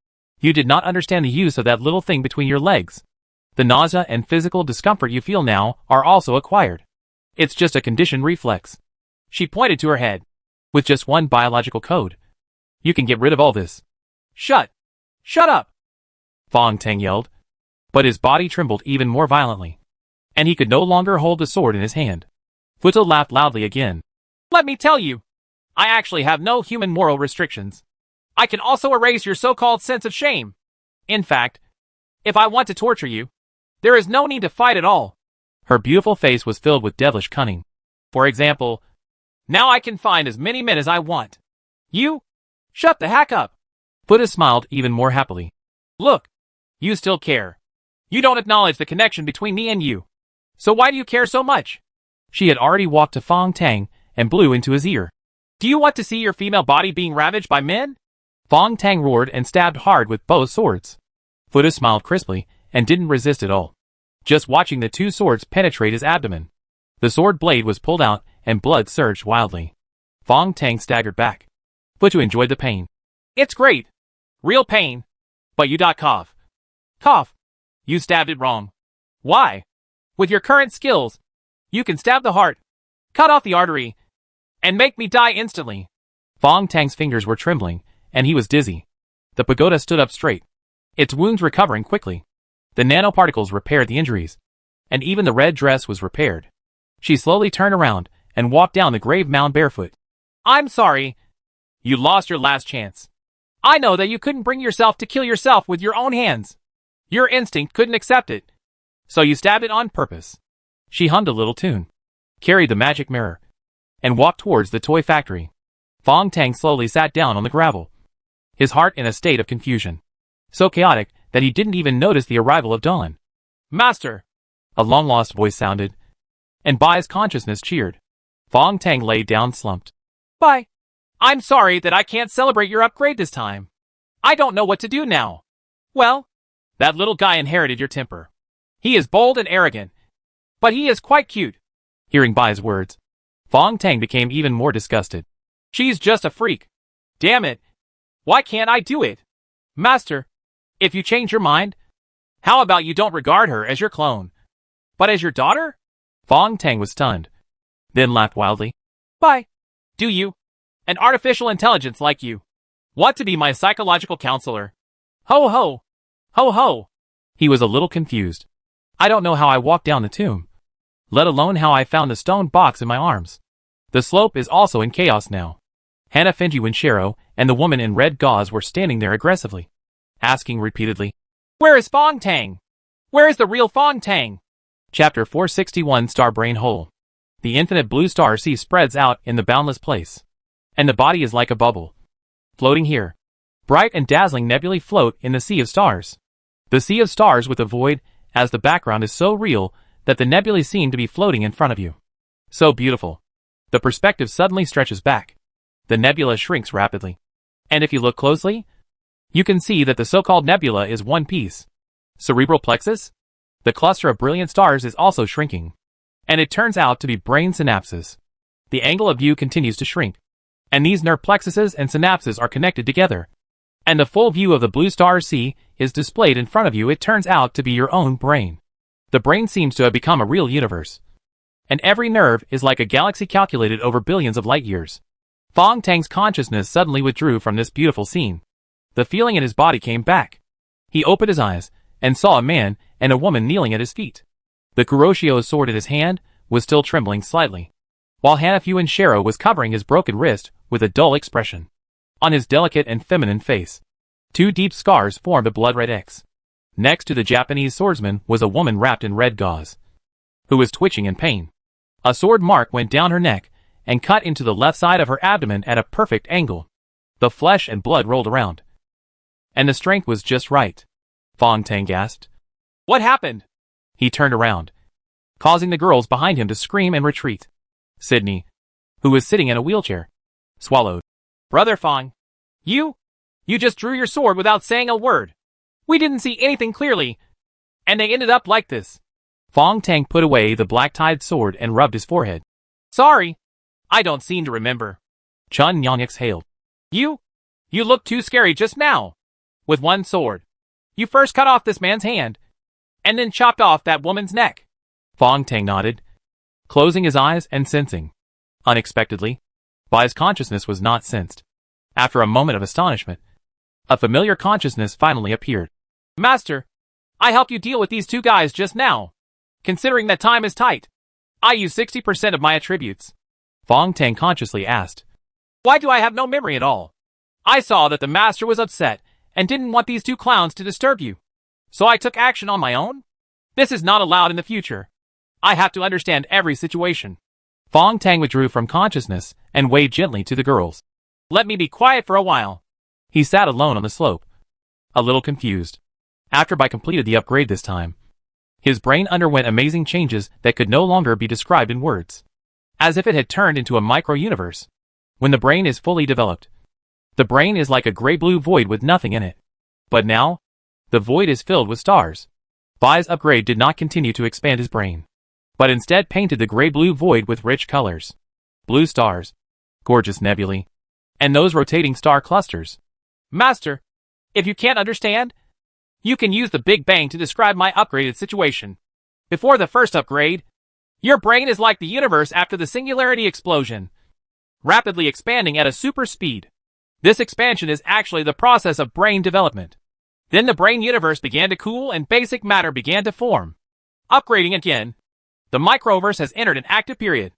you did not understand the use of that little thing between your legs. The nausea and physical discomfort you feel now are also acquired. It's just a conditioned reflex. She pointed to her head. With just one biological code, you can get rid of all this. Shut up! Fong Tang yelled. But his body trembled even more violently, and he could no longer hold the sword in his hand. Futo laughed loudly again. Let me tell you, I actually have no human moral restrictions. I can also erase your so-called sense of shame. In fact, if I want to torture you, there is no need to fight at all. Her beautiful face was filled with devilish cunning. For example, now I can find as many men as I want. You? Shut the heck up. Buddha smiled even more happily. Look, you still care. You don't acknowledge the connection between me and you. So why do you care so much? She had already walked to Fong Tang and blew into his ear. Do you want to see your female body being ravaged by men? Fong Tang roared and stabbed hard with both swords. Buddha smiled crisply and didn't resist at all, just watching the 2 swords penetrate his abdomen. The sword blade was pulled out and blood surged wildly. Fong Tang staggered back. Buddha enjoyed the pain. It's great. Real pain. But you cough. Cough. You stabbed it wrong. Why? With your current skills, you can stab the heart, cut off the artery, and make me die instantly. Fong Tang's fingers were trembling, and he was dizzy. The pagoda stood up straight, its wounds recovering quickly. The nanoparticles repaired the injuries, and even the red dress was repaired. She slowly turned around and walked down the grave mound barefoot. I'm sorry. You lost your last chance. I know that you couldn't bring yourself to kill yourself with your own hands. Your instinct couldn't accept it, so you stabbed it on purpose. She hummed a little tune, carried the magic mirror, and walked towards the toy factory. Fong Tang slowly sat down on the gravel, his heart in a state of confusion, so chaotic that he didn't even notice the arrival of dawn. Master! A long-lost voice sounded, and Bai's consciousness cheered. Fong Tang lay down slumped. Bai, I'm sorry that I can't celebrate your upgrade this time. I don't know what to do now. Well, that little guy inherited your temper. He is bold and arrogant, but he is quite cute. Hearing Bai's words, Fong Tang became even more disgusted. She's just a freak. Damn it. Why can't I do it? Master, if you change your mind, how about you don't regard her as your clone, but as your daughter? Fong Tang was stunned, then laughed wildly. Bai, do you, an artificial intelligence like you, want to be my psychological counselor? Ho ho! Ho ho! He was a little confused. I don't know how I walked down the tomb, let alone how I found the stone box in my arms. The slope is also in chaos now. Hannah Fenji Winshiro and the woman in red gauze were standing there aggressively, asking repeatedly, Where is Fong Tang? Where is the real Fong Tang? Chapter 461 Star Brain Hole. The infinite blue star sea spreads out in the boundless place, and the body is like a bubble, floating here. Bright and dazzling nebulae float in the sea of stars. The sea of stars with a void, as the background is so real that the nebulae seem to be floating in front of you. So beautiful. The perspective suddenly stretches back. The nebula shrinks rapidly. And if you look closely, you can see that the so-called nebula is one piece. Cerebral plexus? The cluster of brilliant stars is also shrinking. And it turns out to be brain synapses. The angle of view continues to shrink. And these nerve plexuses and synapses are connected together. And the full view of the blue star sea is displayed in front of you. It turns out to be your own brain. The brain seems to have become a real universe. And every nerve is like a galaxy calculated over billions of light years. Fong Tang's consciousness suddenly withdrew from this beautiful scene. The feeling in his body came back. He opened his eyes and saw a man and a woman kneeling at his feet. The Kuroshio sword in his hand was still trembling slightly, while Hanafu Winshiro was covering his broken wrist with a dull expression. On his delicate and feminine face, 2 deep scars formed a blood-red X. Next to the Japanese swordsman was a woman wrapped in red gauze, who was twitching in pain. A sword mark went down her neck and cut into the left side of her abdomen at a perfect angle. The flesh and blood rolled around. And the strength was just right. Fong Tang gasped. What happened? He turned around, causing the girls behind him to scream and retreat. Sydney, who was sitting in a wheelchair, swallowed. Brother Fong, you just drew your sword without saying a word. We didn't see anything clearly, and they ended up like this. Fong Tang put away the black-tied sword and rubbed his forehead. Sorry, I don't seem to remember. Chun Yang exhaled. You looked too scary just now. With one sword. You first cut off this man's hand, and then chopped off that woman's neck. Fong Tang nodded, closing his eyes and sensing. Unexpectedly, Bai's consciousness was not sensed. After a moment of astonishment, a familiar consciousness finally appeared. Master, I helped you deal with these two guys just now. Considering that time is tight, I used 60% of my attributes. Fong Tang consciously asked. Why do I have no memory at all? I saw that the master was upset and didn't want these two clowns to disturb you. So I took action on my own? This is not allowed in the future. I have to understand every situation. Fong Tang withdrew from consciousness and waved gently to the girls. Let me be quiet for a while. He sat alone on the slope, a little confused. After Bai completed the upgrade this time, his brain underwent amazing changes that could no longer be described in words. As if it had turned into a micro-universe. When the brain is fully developed, the brain is like a gray-blue void with nothing in it. But now, the void is filled with stars. Bai's upgrade did not continue to expand his brain, but instead painted the gray-blue void with rich colors. Blue stars, gorgeous nebulae, and those rotating star clusters. Master, if you can't understand, you can use the Big Bang to describe my upgraded situation. Before the first upgrade, your brain is like the universe after the singularity explosion, rapidly expanding at a super speed. This expansion is actually the process of brain development. Then the brain universe began to cool and basic matter began to form. Upgrading again, the microverse has entered an active period,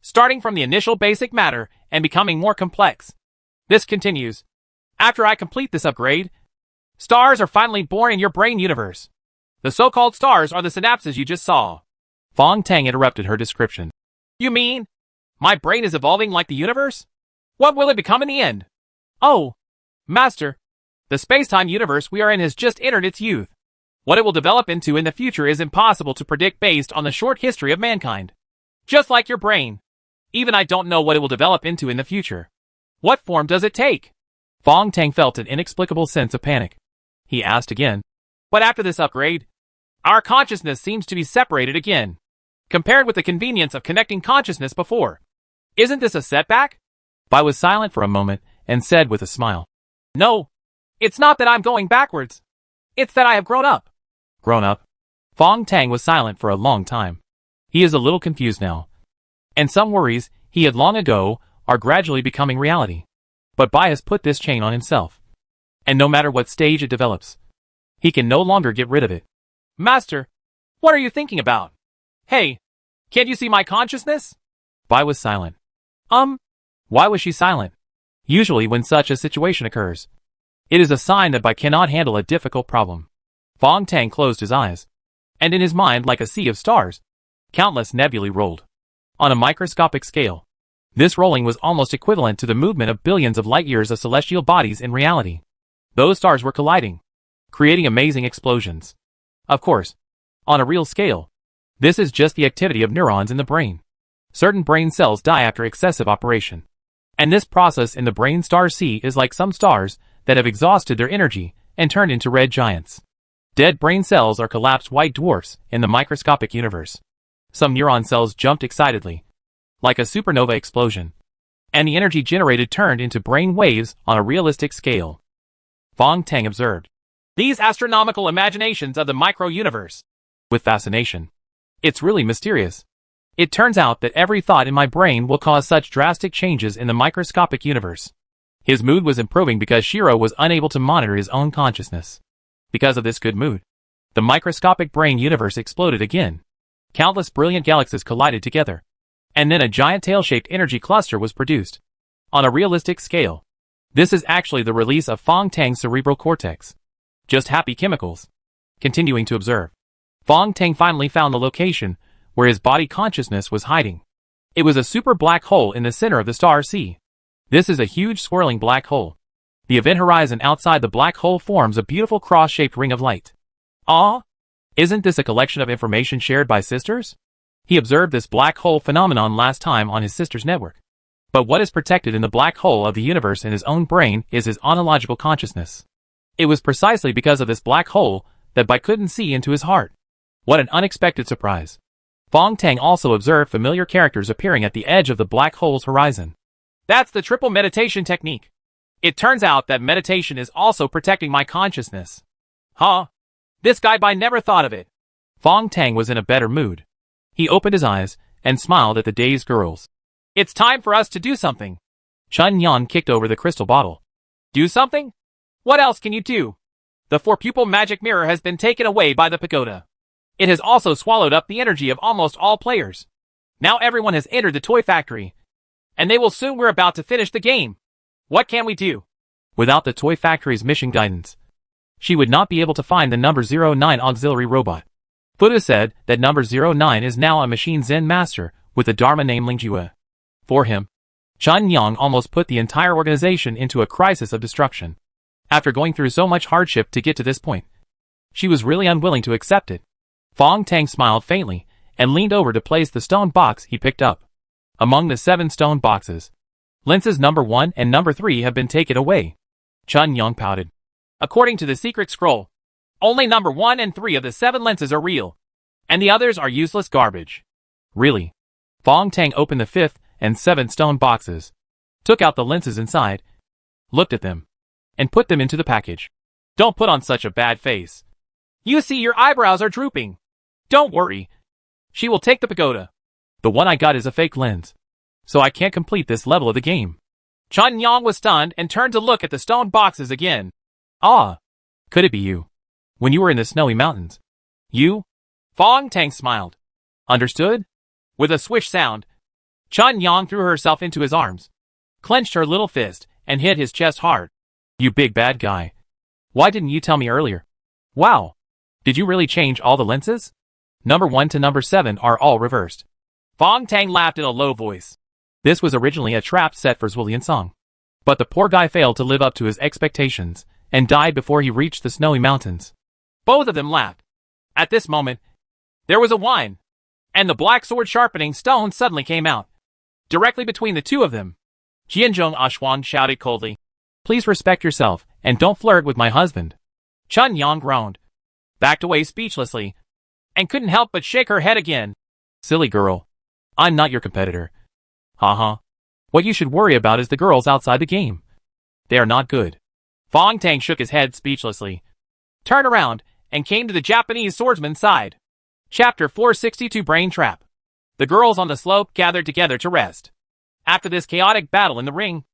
starting from the initial basic matter and becoming more complex. This continues. After I complete this upgrade, stars are finally born in your brain universe. The so-called stars are the synapses you just saw. Fong Tang interrupted her description. You mean, my brain is evolving like the universe? What will it become in the end? Oh, Master, the space-time universe we are in has just entered its youth. What it will develop into in the future is impossible to predict based on the short history of mankind. Just like your brain. Even I don't know what it will develop into in the future. What form does it take? Fong Tang felt an inexplicable sense of panic. He asked again. But after this upgrade, our consciousness seems to be separated again. Compared with the convenience of connecting consciousness before. Isn't this a setback? Bai was silent for a moment and said with a smile. No, it's not that I'm going backwards. It's that I have grown up. Grown up? Fong Tang was silent for a long time. He is a little confused now. And some worries he had long ago are gradually becoming reality. But Bai has put this chain on himself. And no matter what stage it develops, he can no longer get rid of it. Master, what are you thinking about? Hey, can't you see my consciousness? Bai was silent. Why was she silent? Usually when such a situation occurs, it is a sign that Bai cannot handle a difficult problem. Fong Tang closed his eyes, and in his mind like a sea of stars, countless nebulae rolled. On a microscopic scale, this rolling was almost equivalent to the movement of billions of light-years of celestial bodies in reality. Those stars were colliding, creating amazing explosions. Of course, on a real scale, this is just the activity of neurons in the brain. Certain brain cells die after excessive operation. And this process in the brain star sea is like some stars that have exhausted their energy and turned into red giants. Dead brain cells are collapsed white dwarfs in the microscopic universe. Some neuron cells jumped excitedly, like a supernova explosion, and the energy generated turned into brain waves on a realistic scale. Fong Tang observed these astronomical imaginations of the micro-universe with fascination. It's really mysterious. It turns out that every thought in my brain will cause such drastic changes in the microscopic universe. His mood was improving because Shiro was unable to monitor his own consciousness. Because of this good mood, the microscopic brain universe exploded again. Countless brilliant galaxies collided together. And then a giant tail-shaped energy cluster was produced. On a realistic scale, this is actually the release of Fong Tang's cerebral cortex. Just happy chemicals. Continuing to observe, Fong Tang finally found the location where his body consciousness was hiding. It was a super black hole in the center of the star sea. This is a huge swirling black hole. The event horizon outside the black hole forms a beautiful cross-shaped ring of light. Ah, isn't this a collection of information shared by sisters? He observed this black hole phenomenon last time on his sister's network. But what is protected in the black hole of the universe in his own brain is his ontological consciousness. It was precisely because of this black hole that Bai couldn't see into his heart. What an unexpected surprise. Fong Tang also observed familiar characters appearing at the edge of the black hole's horizon. That's the triple meditation technique. It turns out that meditation is also protecting my consciousness. Huh? This guy Bai never thought of it. Fong Tang was in a better mood. He opened his eyes and smiled at the dazed girls. It's time for us to do something. Chun Yan kicked over the crystal bottle. Do something? What else can you do? The four-pupil magic mirror has been taken away by the pagoda. It has also swallowed up the energy of almost all players. Now everyone has entered the toy factory. And they will soon. We're about to finish the game. What can we do? Without the toy factory's mission guidance, she would not be able to find the number 09 auxiliary robot. Buddha said that number 09 is now a machine Zen master with the Dharma name Lingjue. For him, Chun Yang almost put the entire organization into a crisis of destruction. After going through so much hardship to get to this point, she was really unwilling to accept it. Fong Tang smiled faintly and leaned over to place the stone box he picked up. Among the 7 stone boxes, lenses number 1 and number 3 have been taken away. Chun Yang pouted. According to the secret scroll, only number 1 and 3 of the 7 lenses are real, and the others are useless garbage. Really? Fong Tang opened the 5th and 7th stone boxes, took out the lenses inside, looked at them, and put them into the package. Don't put on such a bad face. You see, your eyebrows are drooping. Don't worry. She will take the pagoda. The one I got is a fake lens, so I can't complete this level of the game. Chun Yang was stunned and turned to look at the stone boxes again. Ah, could it be you? When you were in the snowy mountains. You? Fong Tang smiled. Understood? With a swish sound, Chun Yang threw herself into his arms, clenched her little fist, and hit his chest hard. You big bad guy. Why didn't you tell me earlier? Wow. Did you really change all the lenses? Number 1 to number 7 are all reversed. Fong Tang laughed in a low voice. This was originally a trap set for Zulian Song. But the poor guy failed to live up to his expectations and died before he reached the snowy mountains. Both of them laughed. At this moment, there was a whine, and the black sword sharpening stone suddenly came out. Directly between the two of them, Jianzhong Ashwan shouted coldly, Please respect yourself and don't flirt with my husband. Chun Yang groaned, backed away speechlessly, and couldn't help but shake her head again. Silly girl. I'm not your competitor. Haha. What you should worry about is the girls outside the game. They are not good. Fong Tang shook his head speechlessly, turned around, and came to the Japanese swordsman's side. Chapter 462 Brain Trap. The girls on the slope gathered together to rest. After this chaotic battle in the ring,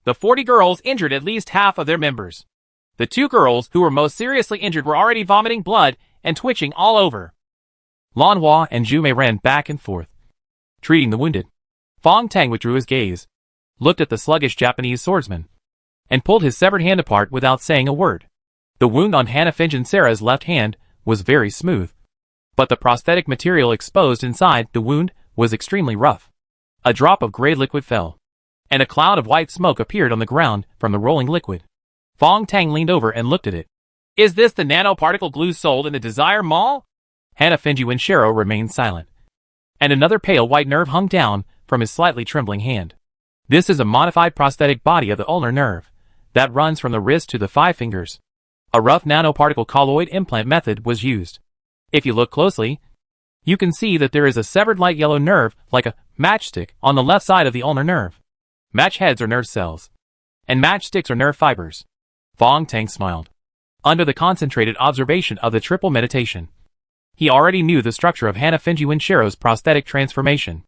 the 40 girls injured at least half of their members. The 2 girls who were most seriously injured were already vomiting blood and twitching all over. Lan Hua and Zhu Mei ran back and forth, treating the wounded. Fong Tang withdrew his gaze, looked at the sluggish Japanese swordsman, and pulled his severed hand apart without saying a word. The wound on Hannah Finjan Sarah's left hand was very smooth, but the prosthetic material exposed inside the wound was extremely rough. A drop of gray liquid fell, and a cloud of white smoke appeared on the ground from the rolling liquid. Fong Tang leaned over and looked at it. Is this the nanoparticle glue sold in the Desire Mall? Hannah Finjuan Shero remained silent, and another pale white nerve hung down from his slightly trembling hand. This is a modified prosthetic body of the ulnar nerve that runs from the wrist to the 5 fingers. A rough nanoparticle colloid implant method was used. If you look closely, you can see that there is a severed light yellow nerve like a matchstick on the left side of the ulnar nerve. Match heads are nerve cells, and matchsticks are nerve fibers. Fong Tang smiled. Under the concentrated observation of the triple meditation, he already knew the structure of Hannah Finjuan Shero's prosthetic transformation.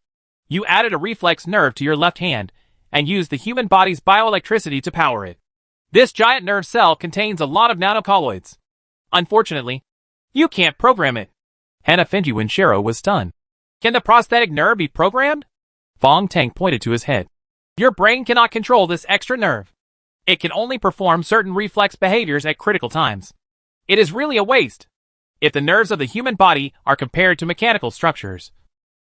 You added a reflex nerve to your left hand and used the human body's bioelectricity to power it. This giant nerve cell contains a lot of nanocolloids. Unfortunately, you can't program it. Hannah Finjuan Shero was stunned. Can the prosthetic nerve be programmed? Fong Tang pointed to his head. Your brain cannot control this extra nerve. It can only perform certain reflex behaviors at critical times. It is really a waste. If the nerves of the human body are compared to mechanical structures,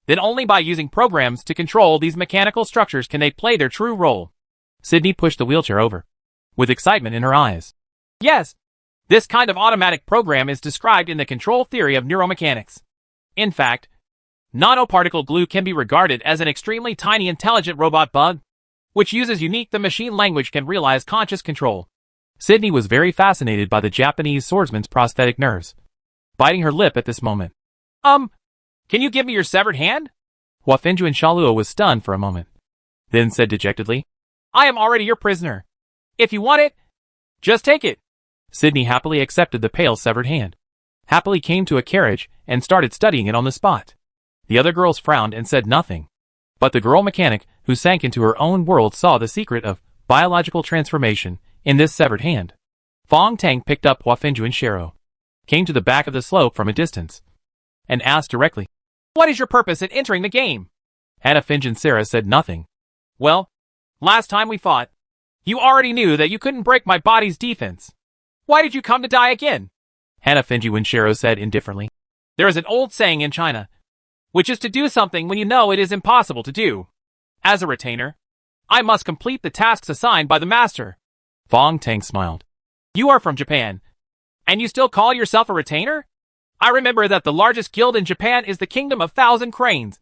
Then only by using programs to control these mechanical structures can they play their true role. Sydney pushed the wheelchair over, with excitement in her eyes. Yes, this kind of automatic program is described in the control theory of neuromechanics. In fact, nanoparticle glue can be regarded as an extremely tiny intelligent robot bug, which uses unique the machine language can realize conscious control. Sydney was very fascinated by the Japanese swordsman's prosthetic nerves, biting her lip at this moment. Can you give me your severed hand? Hua Fengjuan Shalua was stunned for a moment, then said dejectedly, I am already your prisoner. If you want it, just take it. Sydney happily accepted the pale severed hand, happily came to a carriage, and started studying it on the spot. The other girls frowned and said nothing. But the girl mechanic, who sank into her own world, saw the secret of biological transformation in this severed hand. Fong Tang picked up Hua Fengjuan Shero, came to the back of the slope from a distance, and asked directly, What is your purpose in entering the game? Hannah Fengjian Sarah said nothing. Well, last time we fought, you already knew that you couldn't break my body's defense. Why did you come to die again? Hannah Fengjian Shero said indifferently. There is an old saying in China, which is to do something when you know it is impossible to do. As a retainer, I must complete the tasks assigned by the master. Fong Tang smiled. You are from Japan, and you still call yourself a retainer? I remember that the largest guild in Japan is the Kingdom of Thousand Cranes,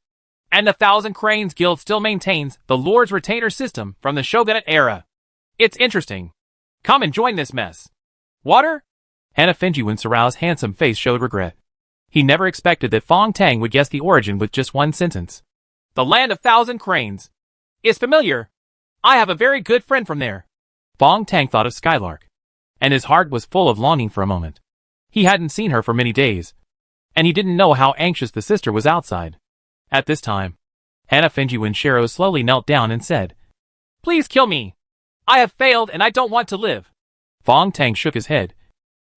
and the Thousand Cranes Guild still maintains the Lord's Retainer system from the Shogunate era. It's interesting. Come and join this mess. Water? Hannah Fengjian Sarao's handsome face showed regret. He never expected that Fong Tang would guess the origin with just one sentence. The land of thousand cranes is familiar. I have a very good friend from there. Fong Tang thought of Skylark, and his heart was full of longing for a moment. He hadn't seen her for many days, and he didn't know how anxious the sister was outside. At this time, Hannah Fengjian Shero slowly knelt down and said, Please kill me. I have failed and I don't want to live. Fong Tang shook his head,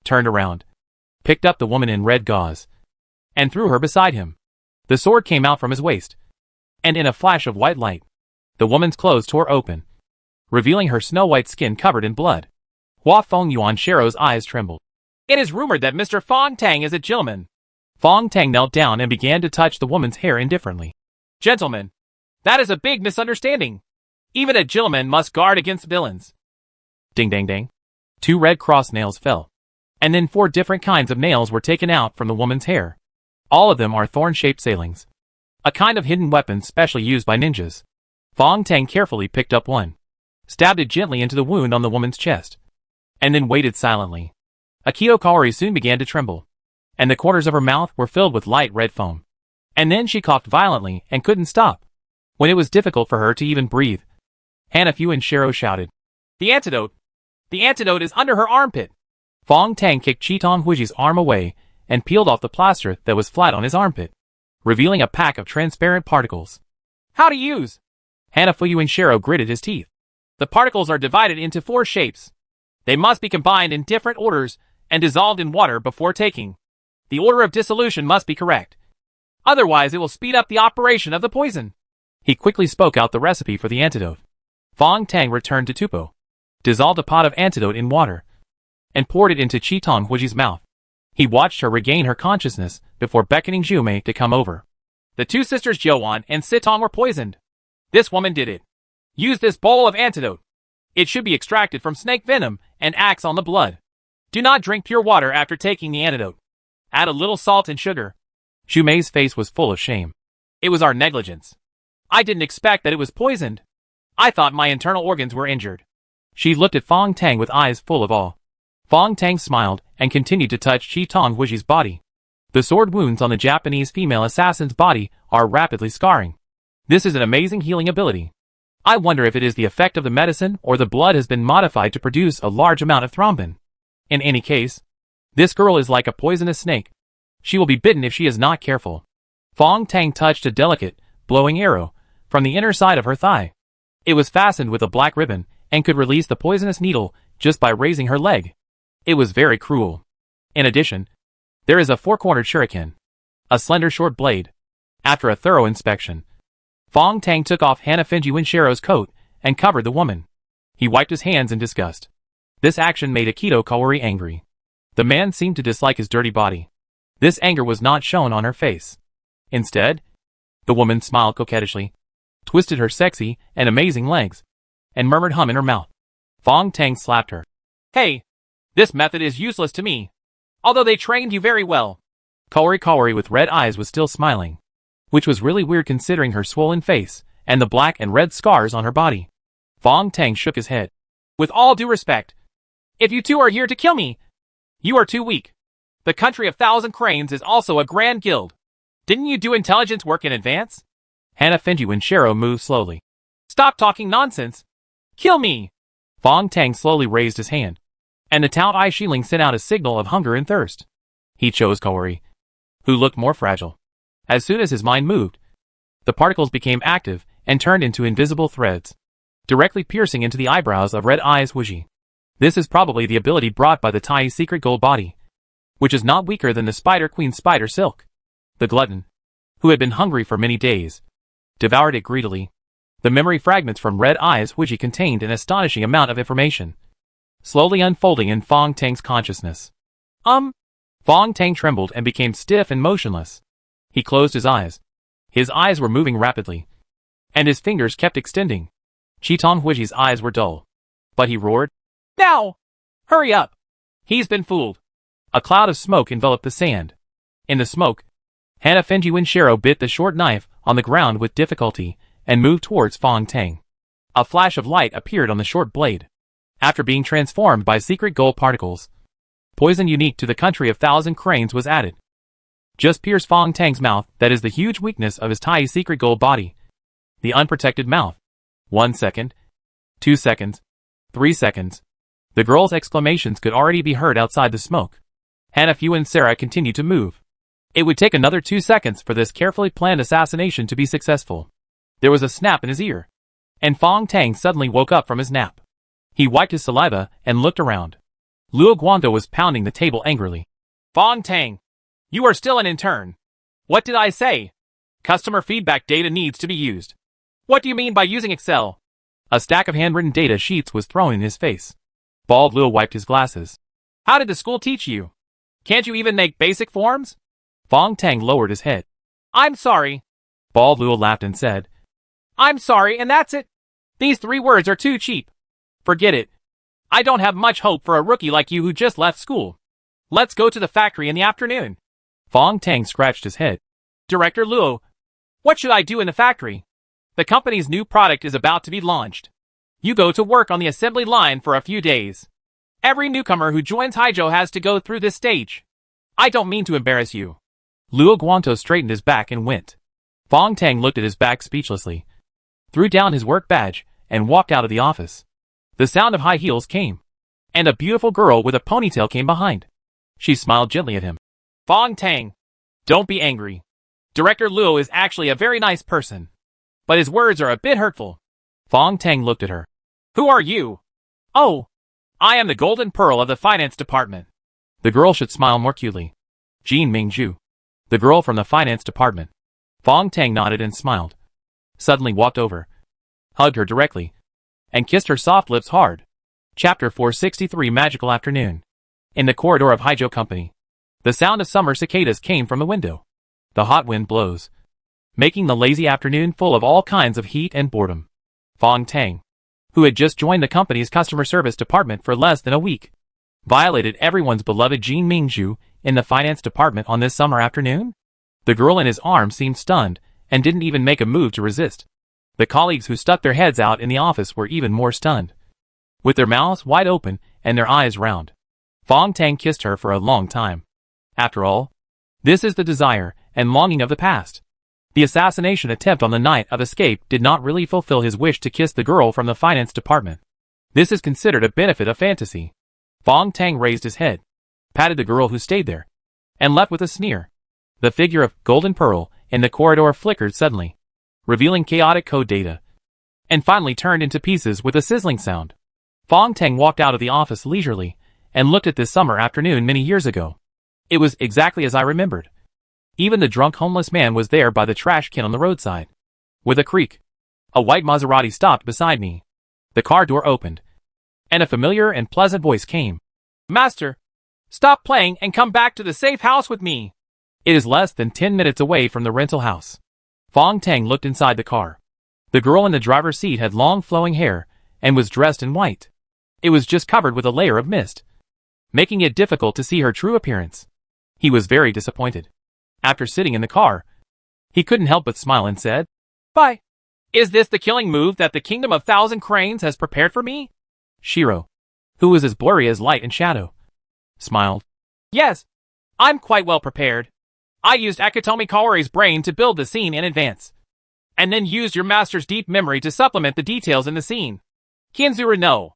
turned around, picked up the woman in red gauze, and threw her beside him. The sword came out from his waist, and in a flash of white light, the woman's clothes tore open, revealing her snow-white skin covered in blood. Hua Fengyuan Shero's eyes trembled. It is rumored that Mr. Fong Tang is a gentleman. Fong Tang knelt down and began to touch the woman's hair indifferently. Gentlemen, that is a big misunderstanding. Even a gentleman must guard against villains. Ding dang dang. 2 red cross nails fell, and then 4 different kinds of nails were taken out from the woman's hair. All of them are thorn-shaped sailings, a kind of hidden weapon specially used by ninjas. Fong Tang carefully picked up one, stabbed it gently into the wound on the woman's chest, and then waited silently. Akito Kaori soon began to tremble, and the corners of her mouth were filled with light red foam. And then she coughed violently and couldn't stop, when it was difficult for her to even breathe. Hannah Fengjian Shero shouted, The antidote! The antidote is under her armpit! Fong Tang kicked Chitong Huiji's arm away and peeled off the plaster that was flat on his armpit, revealing a pack of transparent particles. How to use? Hannah Fengjian Shero gritted his teeth. The particles are divided into 4 shapes. They must be combined in different orders and dissolved in water before taking. The order of dissolution must be correct. Otherwise it will speed up the operation of the poison. He quickly spoke out the recipe for the antidote. Fong Tang returned to Tupo, dissolved a pot of antidote in water, and poured it into Chitong Huiji's mouth. He watched her regain her consciousness before beckoning Zhu to come over. The 2 sisters Joan and Sitong were poisoned. This woman did it. Use this bowl of antidote. It should be extracted from snake venom and acts on the blood. Do not drink pure water after taking the antidote. Add a little salt and sugar. Zhu face was full of shame. It was our negligence. I didn't expect that it was poisoned. I thought my internal organs were injured. She looked at Fong Tang with eyes full of awe. Fong Tang smiled and continued to touch Chitong Huiji's body. The sword wounds on the Japanese female assassin's body are rapidly scarring. This is an amazing healing ability. I wonder if it is the effect of the medicine or the blood has been modified to produce a large amount of thrombin. In any case, this girl is like a poisonous snake. She will be bitten if she is not careful. Fong Tang touched a delicate, blowing arrow from the inner side of her thigh. It was fastened with a black ribbon and could release the poisonous needle just by raising her leg. It was very cruel. In addition, there is a 4-cornered shuriken, a slender short blade. After a thorough inspection, Fong Tang took off Hannah Fengjian Shero's coat and covered the woman. He wiped his hands in disgust. This action made Akito Kaori angry. The man seemed to dislike his dirty body. This anger was not shown on her face. Instead, The woman smiled coquettishly, twisted her sexy and amazing legs, and murmured hum in her mouth. Fong Tang slapped her. Hey! This method is useless to me. Although they trained you very well. Kaori with red eyes was still smiling, which was really weird considering her swollen face and the black and red scars on her body. Fong Tang shook his head. With all due respect, if you two are here to kill me, you are too weak. The country of Thousand Cranes is also a grand guild. Didn't you do intelligence work in advance? Hana Fenju and Shero moved slowly. Stop talking nonsense. Kill me! Fong Tang slowly raised his hand, and the Tao Ai Shiling sent out a signal of hunger and thirst. He chose Kaori, who looked more fragile. As soon as his mind moved, the particles became active and turned into invisible threads, directly piercing into the eyebrows of Red Eyes Wuji. This is probably the ability brought by the Tai's secret gold body, which is not weaker than the Spider Queen's spider silk. The glutton, who had been hungry for many days, devoured it greedily. The memory fragments from Red Eyes Wuji contained an astonishing amount of information, slowly unfolding in Fong Tang's consciousness. Fong Tang trembled and became stiff and motionless. He closed his eyes. His eyes were moving rapidly, and his fingers kept extending. Chitong Wuji's eyes were dull, but he roared, Now! Hurry up! He's been fooled. A cloud of smoke enveloped the sand. In the smoke, Hana Fenju and Shero bit the short knife on the ground with difficulty and moved towards Fong Tang. A flash of light appeared on the short blade. After being transformed by secret gold particles, poison unique to the country of Thousand Cranes was added. Just pierce Fong Tang's mouth, that is the huge weakness of his Tai secret gold body. The unprotected mouth. 1 second. 2 seconds. 3 seconds. The girl's exclamations could already be heard outside the smoke. Hana Fu and Sarah continued to move. It would take another 2 seconds for this carefully planned assassination to be successful. There was a snap in his ear, and Fong Tang suddenly woke up from his nap. He wiped his saliva and looked around. Luo Guanto was pounding the table angrily. Fong Tang, you are still an intern. What did I say? Customer feedback data needs to be used. What do you mean by using Excel? A stack of handwritten data sheets was thrown in his face. Bald Luo wiped his glasses. How did the school teach you? Can't you even make basic forms? Fong Tang lowered his head. I'm sorry. Bald Luo laughed and said, I'm sorry and that's it. These 3 words are too cheap. Forget it. I don't have much hope for a rookie like you who just left school. Let's go to the factory in the afternoon. Fong Tang scratched his head. Director Luo, what should I do in the factory? The company's new product is about to be launched. You go to work on the assembly line for a few days. Every newcomer who joins Haijo has to go through this stage. I don't mean to embarrass you. Luo Guanto straightened his back and went. Fong Tang looked at his back speechlessly, threw down his work badge, and walked out of the office. The sound of high heels came, and a beautiful girl with a ponytail came behind. She smiled gently at him. Fong Tang, don't be angry. Director Luo is actually a very nice person, but his words are a bit hurtful. Fong Tang looked at her. Who are you? Oh, I am the Golden Pearl of the finance department. The girl should smile more cutely. Jean Mingju, the girl from the finance department. Fong Tang nodded and smiled. Suddenly walked over, hugged her directly, and kissed her soft lips hard. Chapter 463 Magical Afternoon. In the corridor of Haijo Company, the sound of summer cicadas came from the window. The hot wind blows, making the lazy afternoon full of all kinds of heat and boredom. Fong Tang, who had just joined the company's customer service department for less than a week, violated everyone's beloved Jean Mingju in the finance department on this summer afternoon? The girl in his arms seemed stunned and didn't even make a move to resist. The colleagues who stuck their heads out in the office were even more stunned, with their mouths wide open and their eyes round. Fong Tang kissed her for a long time. After all, this is the desire and longing of the past. The assassination attempt on the night of escape did not really fulfill his wish to kiss the girl from the finance department. This is considered a benefit of fantasy. Fong Tang raised his head, patted the girl who stayed there, and left with a sneer. The figure of Golden Pearl in the corridor flickered suddenly, revealing chaotic code data, and finally turned into pieces with a sizzling sound. Fong Tang walked out of the office leisurely and looked at this summer afternoon many years ago. It was exactly as I remembered. Even the drunk homeless man was there by the trash can on the roadside. With a creak, a white Maserati stopped beside me. The car door opened, and a familiar and pleasant voice came. Master, stop playing and come back to the safe house with me. It is less than 10 minutes away from the rental house. Fong Tang looked inside the car. The girl in the driver's seat had long flowing hair and was dressed in white. It was just covered with a layer of mist, making it difficult to see her true appearance. He was very disappointed. After sitting in the car, he couldn't help but smile and said, "Bye. Is this the killing move that the Kingdom of Thousand Cranes has prepared for me?" Shiro, who was as blurry as light and shadow, smiled. "Yes, I'm quite well prepared. I used Akitomi Kaori's brain to build the scene in advance, and then used your master's deep memory to supplement the details in the scene. Kienzuru no.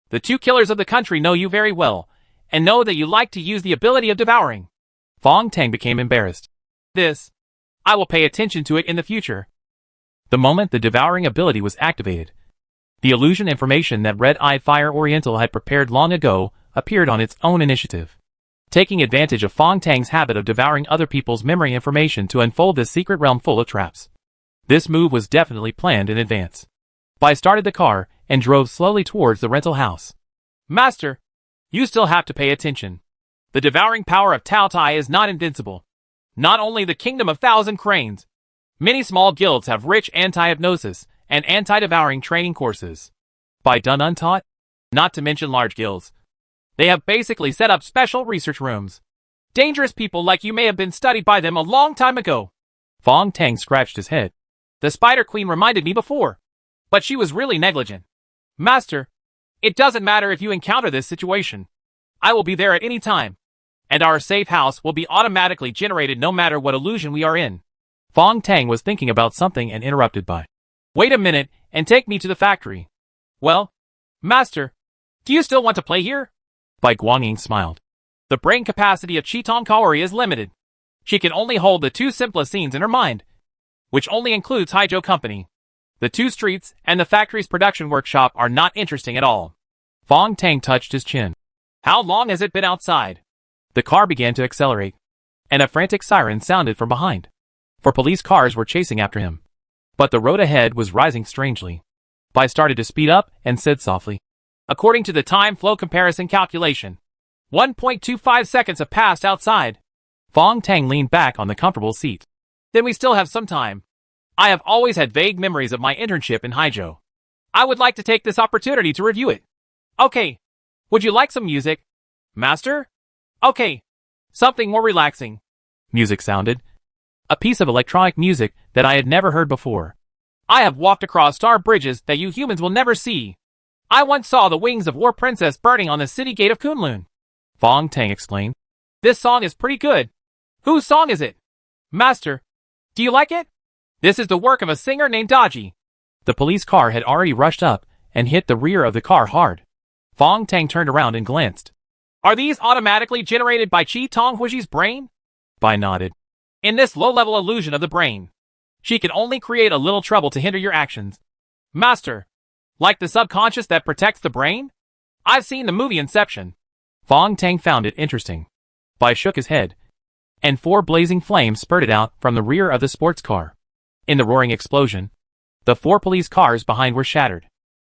The two killers of the country know you very well, and know that you like to use the ability of devouring." Fong Tang became embarrassed. I will pay attention to it in the future." The moment the devouring ability was activated, the illusion information that Red-Eyed Fire Oriental had prepared long ago appeared on its own initiative. Taking advantage of Fong Tang's habit of devouring other people's memory information to unfold this secret realm full of traps. This move was definitely planned in advance. Bai started the car and drove slowly towards the rental house. "Master, you still have to pay attention. The devouring power of Tao Tai is not invincible. Not only the Kingdom of Thousand Cranes, many small guilds have rich anti-hypnosis and anti-devouring training courses. By done untaught, not to mention large guilds. They have basically set up special research rooms. Dangerous people like you may have been studied by them a long time ago." Fong Tang scratched his head. "The Spider Queen reminded me before, but she was really negligent. Master, it doesn't matter if you encounter this situation. I will be there at any time, and our safe house will be automatically generated no matter what illusion we are in." Fong Tang was thinking about something and interrupted by, "Wait a minute and take me to the factory." "Well, Master, do you still want to play here?" Bai Guangying smiled. "The brain capacity of Chitong Kaori is limited. She can only hold the two simplest scenes in her mind, which only includes Haijo Company. The two streets and the factory's production workshop are not interesting at all." Fong Tang touched his chin. "How long has it been outside?" The car began to accelerate, and a frantic siren sounded from behind, for police cars were chasing after him. But the road ahead was rising strangely. Bai started to speed up and said softly, "According to the time flow comparison calculation, 1.25 seconds have passed outside." Fong Tang leaned back on the comfortable seat. "Then we still have some time. I have always had vague memories of my internship in Haijo. I would like to take this opportunity to review it." "Okay. Would you like some music, Master?" "Okay. Something more relaxing." Music sounded. A piece of electronic music that I had never heard before. "I have walked across star bridges that you humans will never see. I once saw the wings of War Princess burning on the city gate of Kunlun." Fong Tang explained. "This song is pretty good. Whose song is it? Master, do you like it? This is the work of a singer named Daji." The police car had already rushed up and hit the rear of the car hard. Fong Tang turned around and glanced. "Are these automatically generated by Chi Tong Huiji's brain?" Bai nodded. "In this low-level illusion of the brain, she can only create a little trouble to hinder your actions. Master, like the subconscious that protects the brain? I've seen the movie Inception." Fong Tang found it interesting. Bai shook his head, and 4 blazing flames spurted out from the rear of the sports car. In the roaring explosion, the 4 police cars behind were shattered.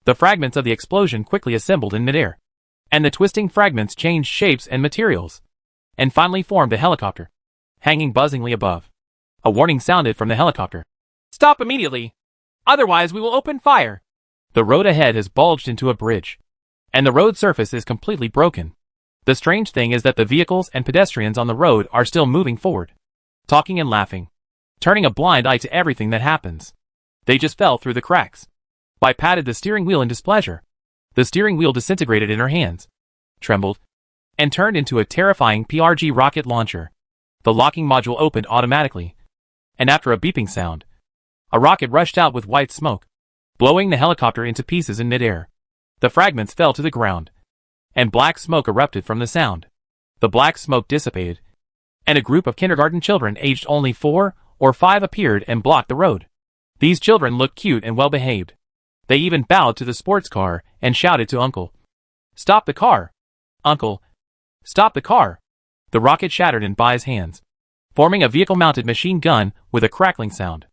The fragments of the explosion quickly assembled in midair, and the twisting fragments changed shapes and materials, and finally formed a helicopter, hanging buzzingly above. A warning sounded from the helicopter. "Stop immediately, otherwise we will open fire." The road ahead has bulged into a bridge, and the road surface is completely broken. The strange thing is that the vehicles and pedestrians on the road are still moving forward, talking and laughing, turning a blind eye to everything that happens. They just fell through the cracks. Bai patted the steering wheel in displeasure. The steering wheel disintegrated in her hands, trembled, and turned into a terrifying PRG rocket launcher. The locking module opened automatically, and after a beeping sound, a rocket rushed out with white smoke, blowing the helicopter into pieces in midair. The fragments fell to the ground, and black smoke erupted from the sound. The black smoke dissipated, and a group of kindergarten children aged only 4 or 5 appeared and blocked the road. These children looked cute and well-behaved. They even bowed to the sports car and shouted to Uncle, "Stop the car! Uncle, stop the car!" The rocket shattered in Bai's hands, forming a vehicle-mounted machine gun with a crackling sound.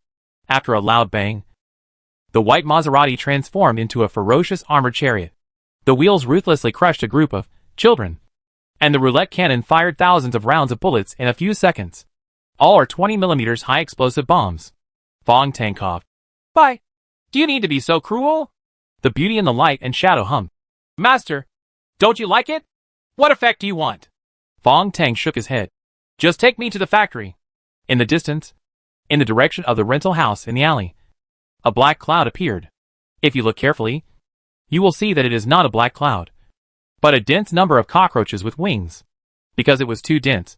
After a loud bang, the white Maserati transformed into a ferocious armored chariot. The wheels ruthlessly crushed a group of children, and the roulette cannon fired thousands of rounds of bullets in a few seconds. All are 20mm high explosive bombs. Fong Tang coughed. Why? Do you need to be so cruel? The beauty in the light and shadow hummed. Master, don't you like it? What effect do you want? Fong Tang shook his head. Just take me to the factory. In the distance, in the direction of the rental house in the alley, a black cloud appeared. If you look carefully, you will see that it is not a black cloud, but a dense number of cockroaches with wings. Because it was too dense,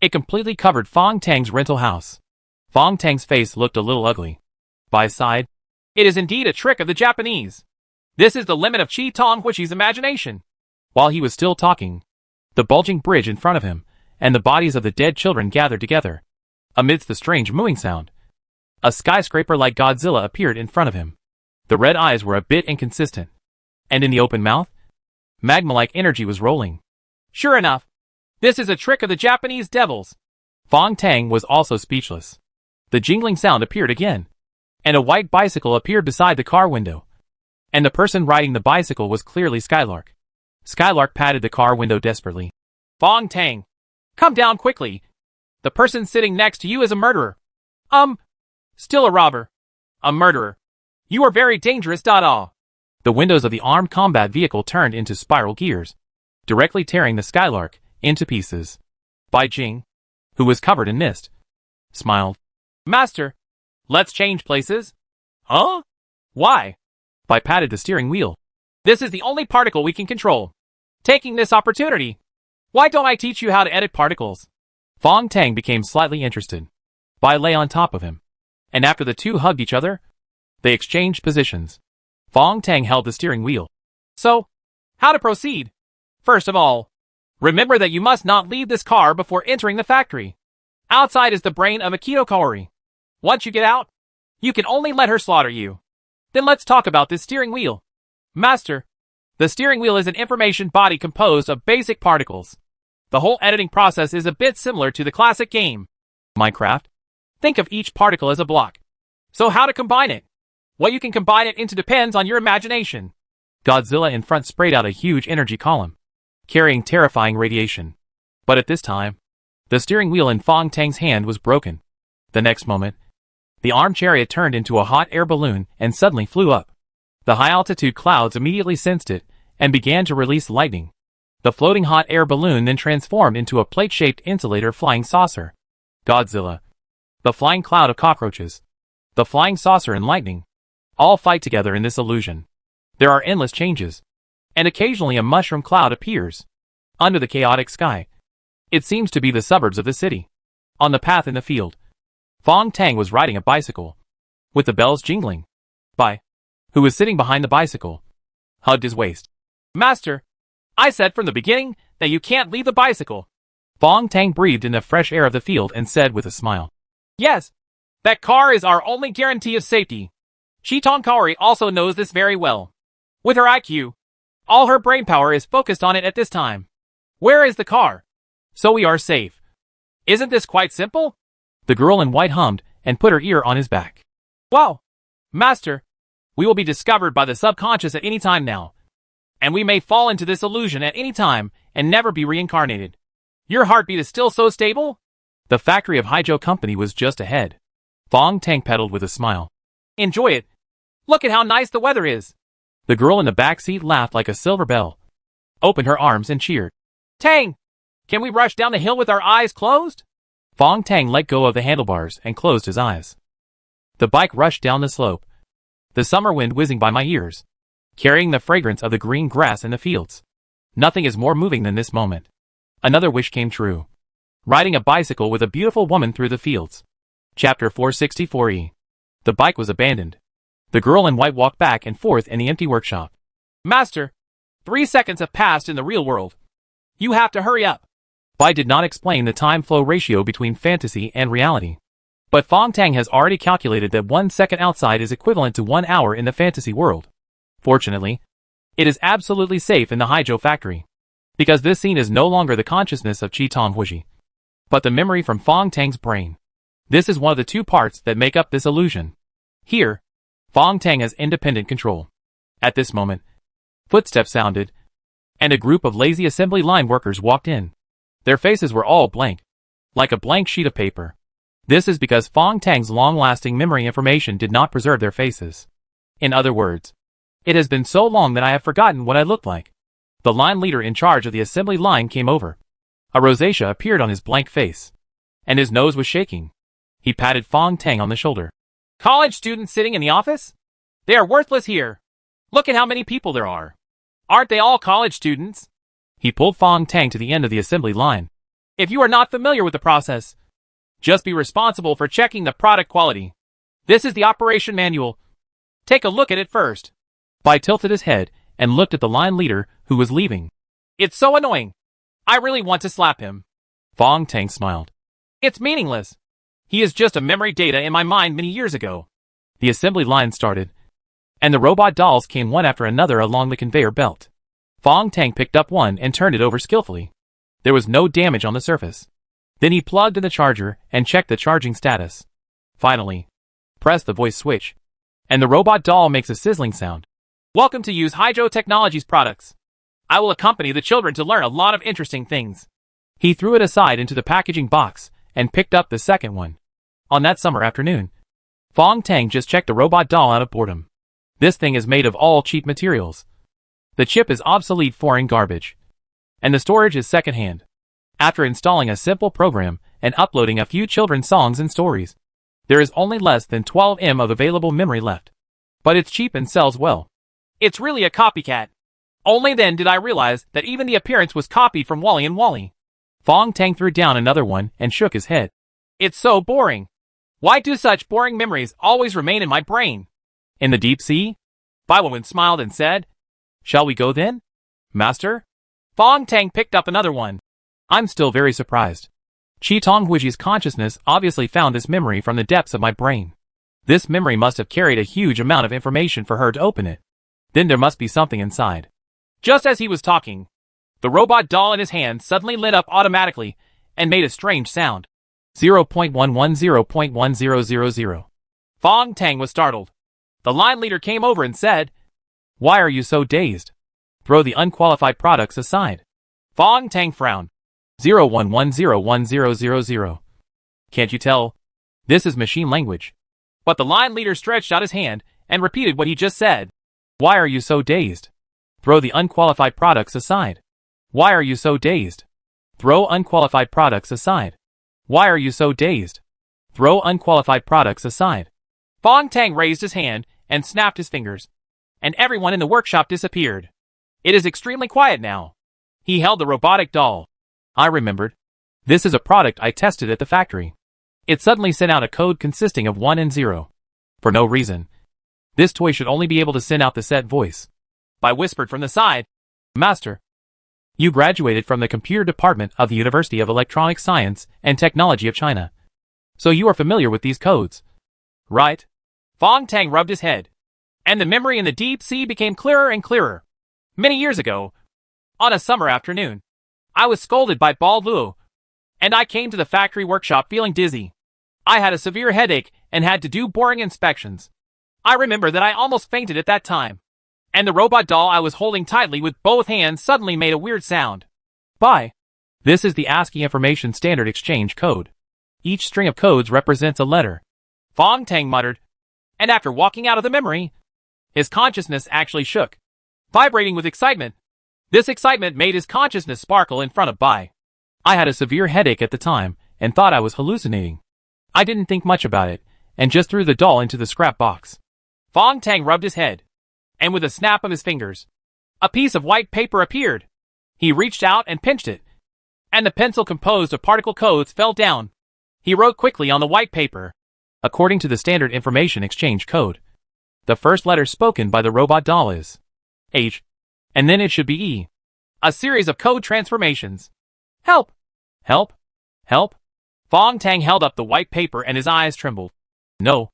it completely covered Fong Tang's rental house. Fong Tang's face looked a little ugly. By his side, it is indeed a trick of the Japanese. This is the limit of Chi Tong Huixi's imagination. While he was still talking, the bulging bridge in front of him and the bodies of the dead children gathered together. Amidst the strange mooing sound, a skyscraper like Godzilla appeared in front of him. The red eyes were a bit inconsistent, and in the open mouth, magma-like energy was rolling. Sure enough, this is a trick of the Japanese devils. Fong Tang was also speechless. The jingling sound appeared again, and a white bicycle appeared beside the car window. And the person riding the bicycle was clearly Skylark. Skylark patted the car window desperately. Fong Tang, come down quickly. The person sitting next to you is a murderer. Still a robber. A murderer. You are very dangerous. The windows of the armed combat vehicle turned into spiral gears, directly tearing the Skylark into pieces. Bai Jing, who was covered in mist, smiled. Master, let's change places. Huh? Why? Bai patted the steering wheel. This is the only particle we can control. Taking this opportunity, why don't I teach you how to edit particles? Fong Tang became slightly interested. Bai lay on top of him, and after the two hugged each other, they exchanged positions. Fong Tang held the steering wheel. So, how to proceed? First of all, remember that you must not leave this car before entering the factory. Outside is the brain of Akito Kaori. Once you get out, you can only let her slaughter you. Then let's talk about this steering wheel. Master, the steering wheel is an information body composed of basic particles. The whole editing process is a bit similar to the classic game, Minecraft. Think of each particle as a block. So how to combine it? What you can combine it into depends on your imagination. Godzilla in front sprayed out a huge energy column, carrying terrifying radiation. But at this time, the steering wheel in Fong Tang's hand was broken. The next moment, the armed chariot turned into a hot air balloon and suddenly flew up. The high-altitude clouds immediately sensed it and began to release lightning. The floating hot air balloon then transformed into a plate-shaped insulator flying saucer. Godzilla, the flying cloud of cockroaches, the flying saucer and lightning, all fight together in this illusion. There are endless changes, and occasionally a mushroom cloud appears. Under the chaotic sky, it seems to be the suburbs of the city. On the path in the field, Fong Tang was riding a bicycle, with the bells jingling. Bai, who was sitting behind the bicycle, hugged his waist. Master, I said from the beginning that you can't leave the bicycle. Fong Tang breathed in the fresh air of the field and said with a smile. Yes, that car is our only guarantee of safety. Chi Tong Kaori also knows this very well. With her IQ, all her brainpower is focused on it at this time. Where is the car? So we are safe. Isn't this quite simple? The girl in white hummed and put her ear on his back. Wow! Master, we will be discovered by the subconscious at any time now. And we may fall into this illusion at any time and never be reincarnated. Your heartbeat is still so stable? The factory of Haijo Company was just ahead. Fong Tang pedaled with a smile. Enjoy it. Look at how nice the weather is. The girl in the back seat laughed like a silver bell, opened her arms and cheered. Tang! Can we rush down the hill with our eyes closed? Fong Tang let go of the handlebars and closed his eyes. The bike rushed down the slope, the summer wind whizzing by my ears, carrying the fragrance of the green grass in the fields. Nothing is more moving than this moment. Another wish came true. Riding a bicycle with a beautiful woman through the fields. Chapter 464E. The bike was abandoned. The girl in white walked back and forth in the empty workshop. Master, 3 seconds have passed in the real world. You have to hurry up. Bai did not explain the time-flow ratio between fantasy and reality. But Fong Tang has already calculated that 1 second outside is equivalent to 1 hour in the fantasy world. Fortunately, it is absolutely safe in the Haijo factory, because this scene is no longer the consciousness of Chi Tong Huixi, but the memory from Fong Tang's brain. This is one of the two parts that make up this illusion. Here, Fong Tang has independent control. At this moment, footsteps sounded, and a group of lazy assembly line workers walked in. Their faces were all blank, like a blank sheet of paper. This is because Fong Tang's long-lasting memory information did not preserve their faces. In other words, it has been so long that I have forgotten what I looked like. The line leader in charge of the assembly line came over. A rosacea appeared on his blank face, and his nose was shaking. He patted Fong Tang on the shoulder. College students sitting in the office? They are worthless here. Look at how many people there are. Aren't they all college students? He pulled Fong Tang to the end of the assembly line. If you are not familiar with the process, just be responsible for checking the product quality. This is the operation manual. Take a look at it first. Bai tilted his head and looked at the line leader who was leaving. It's so annoying. I really want to slap him. Fong Tang smiled. It's meaningless. He is just a memory data in my mind many years ago. The assembly line started, and the robot dolls came one after another along the conveyor belt. Fong Tang picked up one and turned it over skillfully. There was no damage on the surface. Then he plugged in the charger and checked the charging status. Finally, press the voice switch, and the robot doll makes a sizzling sound. Welcome to use Hydro Technologies products. I will accompany the children to learn a lot of interesting things. He threw it aside into the packaging box and picked up the second one. On that summer afternoon, Fong Tang just checked the robot doll out of boredom. This thing is made of all cheap materials. The chip is obsolete foreign garbage, and the storage is secondhand. After installing a simple program and uploading a few children's songs and stories, there is only less than 12 MB of available memory left. But it's cheap and sells well. It's really a copycat. Only then did I realize that even the appearance was copied from Wally and Wally. Fong Tang threw down another one and shook his head. It's so boring. Why do such boring memories always remain in my brain? In the deep sea? Bai Wenwen smiled and said, Shall we go then, Master? Fong Tang picked up another one. I'm still very surprised. Qi Tonghuiji's consciousness obviously found this memory from the depths of my brain. This memory must have carried a huge amount of information for her to open it. Then there must be something inside. Just as he was talking, the robot doll in his hand suddenly lit up automatically and made a strange sound. 0.110.1000. Fong Tang was startled. The line leader came over and said, Why are you so dazed? Throw the unqualified products aside. Fong Tang frowned. 0.110.1000. Can't you tell? This is machine language. But the line leader stretched out his hand and repeated what he just said. Why are you so dazed? Throw the unqualified products aside. Why are you so dazed? Throw unqualified products aside. Why are you so dazed? Throw unqualified products aside. Fong Tang raised his hand and snapped his fingers, and everyone in the workshop disappeared. It is extremely quiet now. He held the robotic doll. I remembered. This is a product I tested at the factory. It suddenly sent out a code consisting of 1 and 0. For no reason. This toy should only be able to send out the set voice. Bai whispered from the side, Master, you graduated from the computer department of the University of Electronic Science and Technology of China. So you are familiar with these codes, right? Fong Tang rubbed his head, and the memory in the deep sea became clearer and clearer. Many years ago, on a summer afternoon, I was scolded by Bald Luo, and I came to the factory workshop feeling dizzy. I had a severe headache and had to do boring inspections. I remember that I almost fainted at that time, and the robot doll I was holding tightly with both hands suddenly made a weird sound. Bai. This is the ASCII Information Standard Exchange Code. Each string of codes represents a letter. Fong Tang muttered, and after walking out of the memory, his consciousness actually shook, vibrating with excitement. This excitement made his consciousness sparkle in front of Bai. I had a severe headache at the time and thought I was hallucinating. I didn't think much about it and just threw the doll into the scrap box. Fong Tang rubbed his head, and with a snap of his fingers, a piece of white paper appeared. He reached out and pinched it, and the pencil composed of particle codes fell down. He wrote quickly on the white paper, according to the Standard Information Exchange Code. The first letter spoken by the robot doll is H, and then it should be E. A series of code transformations. Help! Help! Help! Fong Tang held up the white paper and his eyes trembled. No.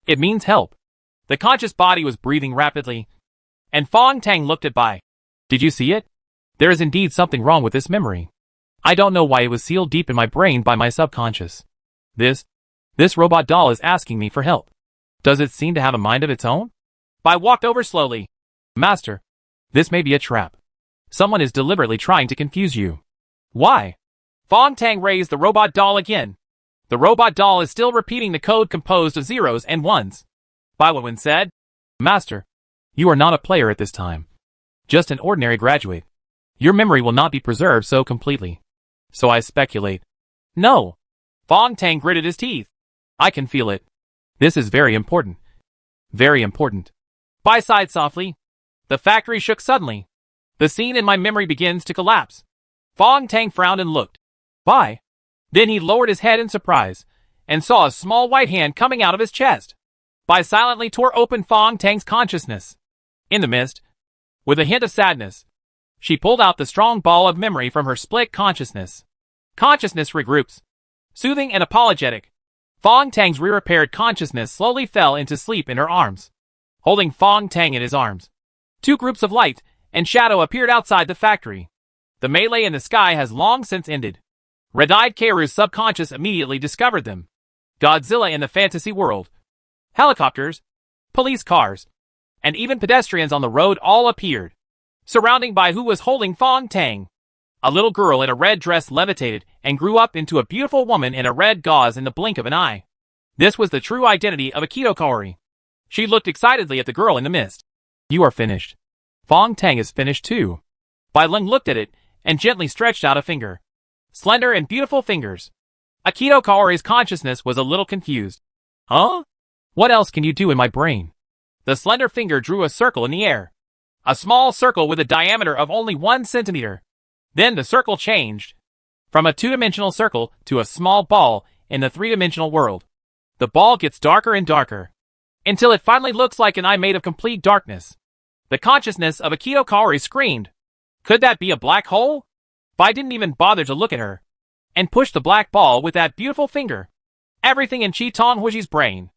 It means help. The conscious body was breathing rapidly, and Fong Tang looked at Bai. Did you see it? There is indeed something wrong with this memory. I don't know why it was sealed deep in my brain by my subconscious. This robot doll is asking me for help. Does it seem to have a mind of its own? Bai walked over slowly. Master, this may be a trap. Someone is deliberately trying to confuse you. Why? Fong Tang raised the robot doll again. The robot doll is still repeating the code composed of zeros and ones. Bai Wenwen said, Master, you are not a player at this time. Just an ordinary graduate. Your memory will not be preserved so completely. So I speculate. No. Fong Tang gritted his teeth. I can feel it. This is very important. Very important. Bai sighed softly. The factory shook suddenly. The scene in my memory begins to collapse. Fong Tang frowned and looked. Bai. Then he lowered his head in surprise, and saw a small white hand coming out of his chest. Bai silently tore open Fong Tang's consciousness. In the mist, with a hint of sadness, she pulled out the strong ball of memory from her split consciousness. Consciousness regroups. Soothing and apologetic, Fong Tang's re-repaired consciousness slowly fell into sleep in her arms. Holding Fong Tang in his arms, two groups of light and shadow appeared outside the factory. The melee in the sky has long since ended. Red-eyed Kairu's subconscious immediately discovered them. Godzilla in the fantasy world. Helicopters, police cars, and even pedestrians on the road all appeared, surrounding Bai, who was holding Fong Tang. A little girl in a red dress levitated and grew up into a beautiful woman in a red gauze in the blink of an eye. This was the true identity of Akito Kaori. She looked excitedly at the girl in the mist. You are finished. Fong Tang is finished too. Bai Leng looked at it and gently stretched out a finger. Slender and beautiful fingers. Akito Kaori's consciousness was a little confused. Huh? What else can you do in my brain? The slender finger drew a circle in the air. A small circle with a diameter of only 1 centimeter. Then the circle changed from a two-dimensional circle to a small ball in the three-dimensional world. The ball gets darker and darker, until it finally looks like an eye made of complete darkness. The consciousness of Akito Kaori screamed. Could that be a black hole? Bai didn't even bother to look at her, and pushed the black ball with that beautiful finger. Everything in Chi Tong Huiji's brain,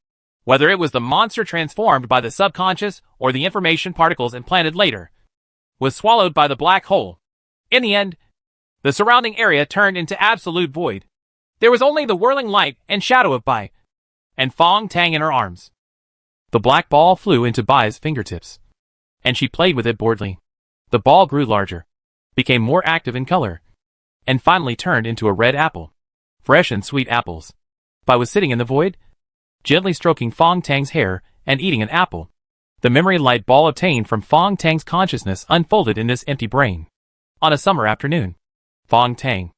whether it was the monster transformed by the subconscious or the information particles implanted later, was swallowed by the black hole. In the end, the surrounding area turned into absolute void. There was only the whirling light and shadow of Bai, and Fong Tang in her arms. The black ball flew into Bai's fingertips, and she played with it boredly. The ball grew larger, became more active in color, and finally turned into a red apple. Fresh and sweet apples. Bai was sitting in the void, gently stroking Fong Tang's hair and eating an apple. The memory light ball obtained from Fong Tang's consciousness unfolded in this empty brain. On a summer afternoon, Fong Tang,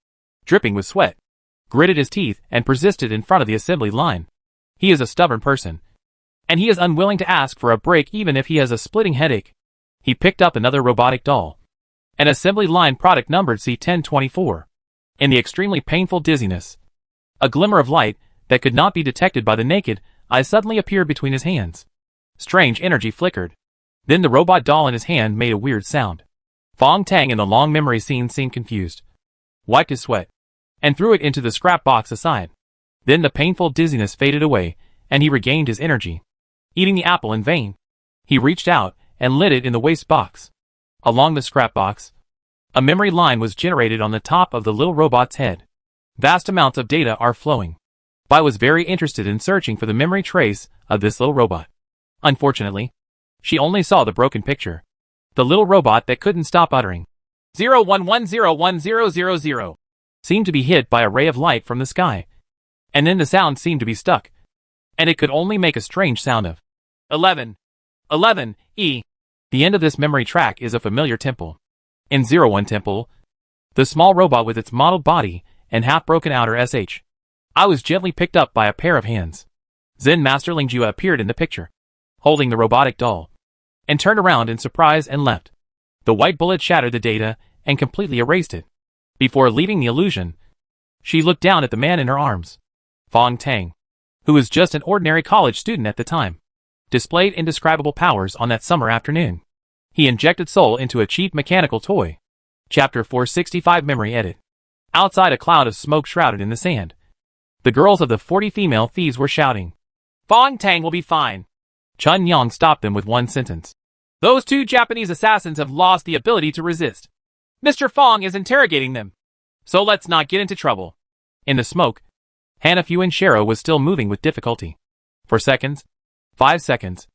dripping with sweat, gritted his teeth and persisted in front of the assembly line. He is a stubborn person, and he is unwilling to ask for a break even if he has a splitting headache. He picked up another robotic doll, an assembly line product numbered C1024. In the extremely painful dizziness, a glimmer of light that could not be detected by the naked eye suddenly appeared between his hands. Strange energy flickered. Then the robot doll in his hand made a weird sound. Fong Tang in the long memory scene seemed confused, wiped his sweat, and threw it into the scrap box aside. Then the painful dizziness faded away, and he regained his energy. Eating the apple in vain, he reached out and lit it in the waste box. Along the scrap box, a memory line was generated on the top of the little robot's head. Vast amounts of data are flowing. Bai was very interested in searching for the memory trace of this little robot. Unfortunately, she only saw the broken picture. The little robot that couldn't stop uttering 011010000 seemed to be hit by a ray of light from the sky. And then the sound seemed to be stuck, and it could only make a strange sound of 11. 11, E. The end of this memory track is a familiar temple. In 01 Temple, the small robot with its mottled body and half-broken outer SH, I was gently picked up by a pair of hands. Zen Master Lingjua appeared in the picture, holding the robotic doll, and turned around in surprise and left. The white bullet shattered the data and completely erased it. Before leaving the illusion, she looked down at the man in her arms. Fong Tang, who was just an ordinary college student at the time, displayed indescribable powers on that summer afternoon. He injected soul into a cheap mechanical toy. Chapter 465 Memory Edit. Outside, a cloud of smoke shrouded in the sand. The girls of the 40 female thieves were shouting, Fong Tang will be fine. Chun Yang stopped them with one sentence. Those two Japanese assassins have lost the ability to resist. Mr. Fong is interrogating them, so let's not get into trouble. In the smoke, Hanafu and Shero was still moving with difficulty. For seconds, 5 seconds,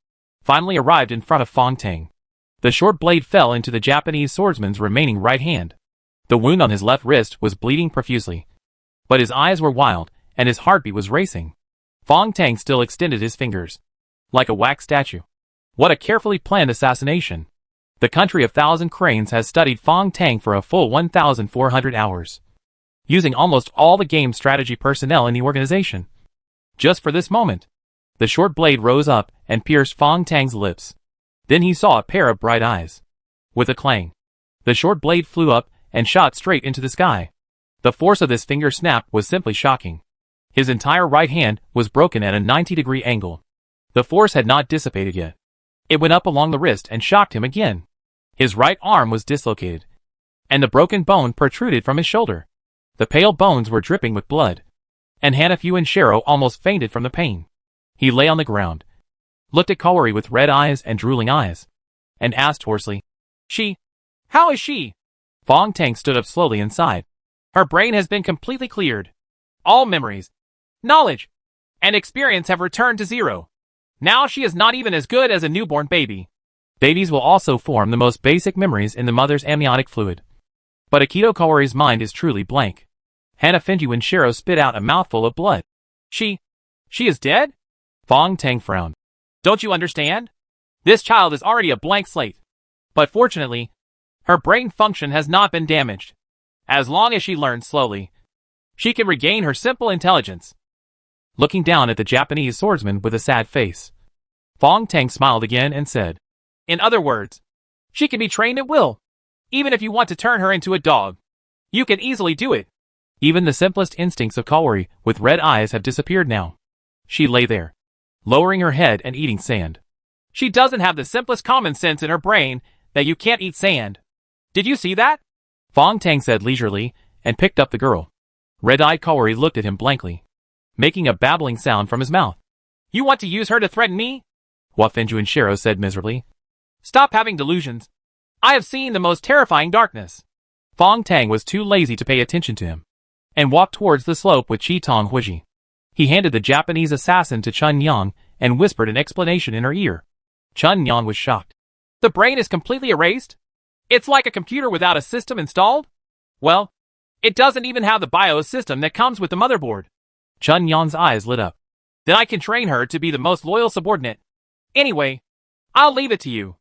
finally arrived in front of Fong Tang. The short blade fell into the Japanese swordsman's remaining right hand. The wound on his left wrist was bleeding profusely, but his eyes were wild and his heartbeat was racing. Fong Tang still extended his fingers. Like a wax statue. What a carefully planned assassination. The country of Thousand Cranes has studied Fong Tang for a full 1,400 hours. Using almost all the game strategy personnel in the organization. Just for this moment. The short blade rose up and pierced Fong Tang's lips. Then he saw a pair of bright eyes. With a clang, the short blade flew up and shot straight into the sky. The force of this finger snap was simply shocking. His entire right hand was broken at a 90-degree angle. The force had not dissipated yet. It went up along the wrist and shocked him again. His right arm was dislocated, and the broken bone protruded from his shoulder. The pale bones were dripping with blood, and Hanafu and Shiro almost fainted from the pain. He lay on the ground, looked at Kaori with red eyes and drooling eyes, and asked hoarsely, "She? How is she?" Fong Tang stood up slowly and sighed. "Her brain has been completely cleared. All memories, knowledge, and experience have returned to zero. Now she is not even as good as a newborn baby." Babies will also form the most basic memories in the mother's amniotic fluid. But Akito Kaori's mind is truly blank. Hanafuji and Shiro spit out a mouthful of blood. She is dead?" Fong Tang frowned. "Don't you understand? This child is already a blank slate. But fortunately, her brain function has not been damaged. As long as she learns slowly, she can regain her simple intelligence." Looking down at the Japanese swordsman with a sad face, Fong Tang smiled again and said, "In other words, she can be trained at will. Even if you want to turn her into a dog, you can easily do it." Even the simplest instincts of Kaori with red eyes have disappeared now. She lay there, lowering her head and eating sand. "She doesn't have the simplest common sense in her brain that you can't eat sand. Did you see that?" Fong Tang said leisurely, and picked up the girl. Red-eyed Kaori looked at him blankly, making a babbling sound from his mouth. "You want to use her to threaten me?" Huafinju and Shiro said miserably. "Stop having delusions. I have seen the most terrifying darkness." Fong Tang was too lazy to pay attention to him, and walked towards the slope with Chi Tong Huiji. He handed the Japanese assassin to Chun Yang and whispered an explanation in her ear. Chun Yang was shocked. "The brain is completely erased? It's like a computer without a system installed? Well, it doesn't even have the BIOS system that comes with the motherboard." Chun Yang's eyes lit up. "Then I can train her to be the most loyal subordinate. Anyway, I'll leave it to you."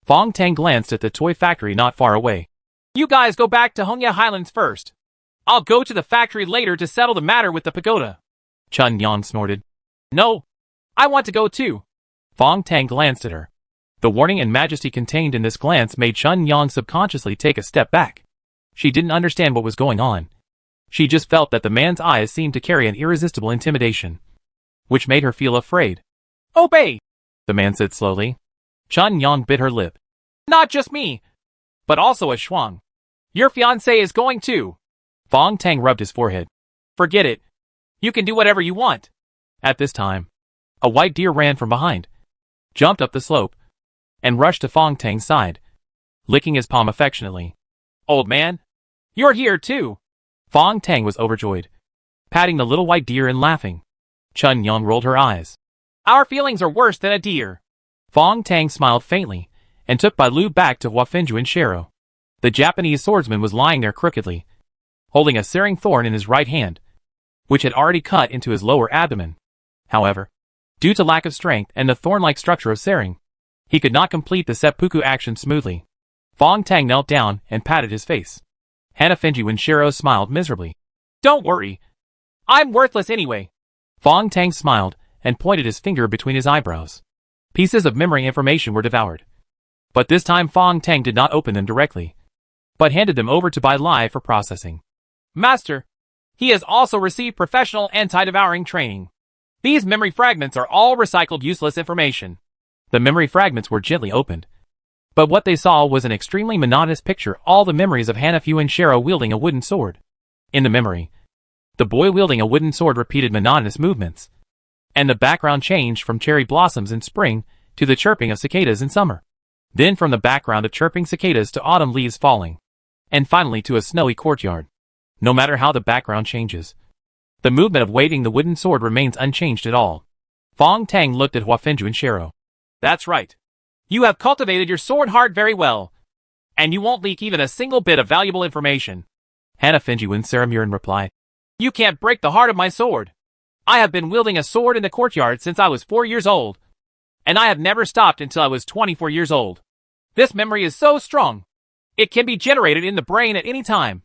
Fong Tang glanced at the toy factory not far away. "You guys go back to Hongya Highlands first. I'll go to the factory later to settle the matter with the pagoda." Chun Yang snorted. "No, I want to go too." Fong Tang glanced at her. The warning and majesty contained in this glance made Chun Yang subconsciously take a step back. She didn't understand what was going on. She just felt that the man's eyes seemed to carry an irresistible intimidation, which made her feel afraid. "Obey," the man said slowly. Chun Yang bit her lip. "Not just me, but also a Shuang. Your fiancé is going too." Fong Tang rubbed his forehead. "Forget it. You can do whatever you want." At this time, a white deer ran from behind, jumped up the slope, and rushed to Fong Tang's side, licking his palm affectionately. "Old man, you're here too." Fong Tang was overjoyed, patting the little white deer and laughing. Chun Yang rolled her eyes. "Our feelings are worse than a deer." Fong Tang smiled faintly, and took Bai Lu back to Huafinju and Shiro. The Japanese swordsman was lying there crookedly, holding a searing thorn in his right hand, which had already cut into his lower abdomen. However, due to lack of strength and the thorn-like structure of searing, he could not complete the seppuku action smoothly. Fong Tang knelt down and patted his face. Hanafuji and Shiro smiled miserably. "Don't worry. I'm worthless anyway." Fong Tang smiled and pointed his finger between his eyebrows. Pieces of memory information were devoured. But this time Fong Tang did not open them directly, but handed them over to Bai Lai for processing. "Master, he has also received professional anti-devouring training. These memory fragments are all recycled useless information." The memory fragments were gently opened, but what they saw was an extremely monotonous picture, all the memories of Hanafu and Shiro wielding a wooden sword. In the memory, the boy wielding a wooden sword repeated monotonous movements, and the background changed from cherry blossoms in spring to the chirping of cicadas in summer. Then from the background of chirping cicadas to autumn leaves falling, and finally to a snowy courtyard. No matter how the background changes, the movement of wielding the wooden sword remains unchanged at all. Fong Tang looked at Huafinju and Shiro. "That's right. You have cultivated your sword heart very well, and you won't leak even a single bit of valuable information." Hanafuji and Saramuran replied. "You can't break the heart of my sword." I have been wielding a sword in the courtyard since I was 4 years old, and I have never stopped until I was 24 years old. This memory is so strong. It can be generated in the brain at any time,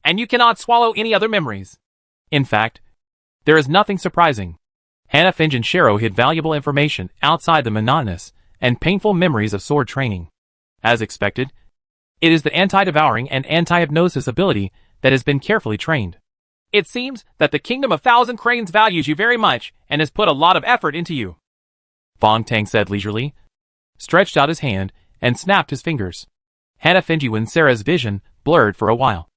and you cannot swallow any other memories. In fact, there is nothing surprising. Hannah Finch and Shero hid valuable information outside the monotonous and painful memories of sword training. As expected, it is the anti-devouring and anti-hypnosis ability that has been carefully trained. It seems that the Kingdom of Thousand Cranes values you very much and has put a lot of effort into you, Fong Tang said leisurely, stretched out his hand, and snapped his fingers. Hannah Finjuan-Sera's vision blurred for a while,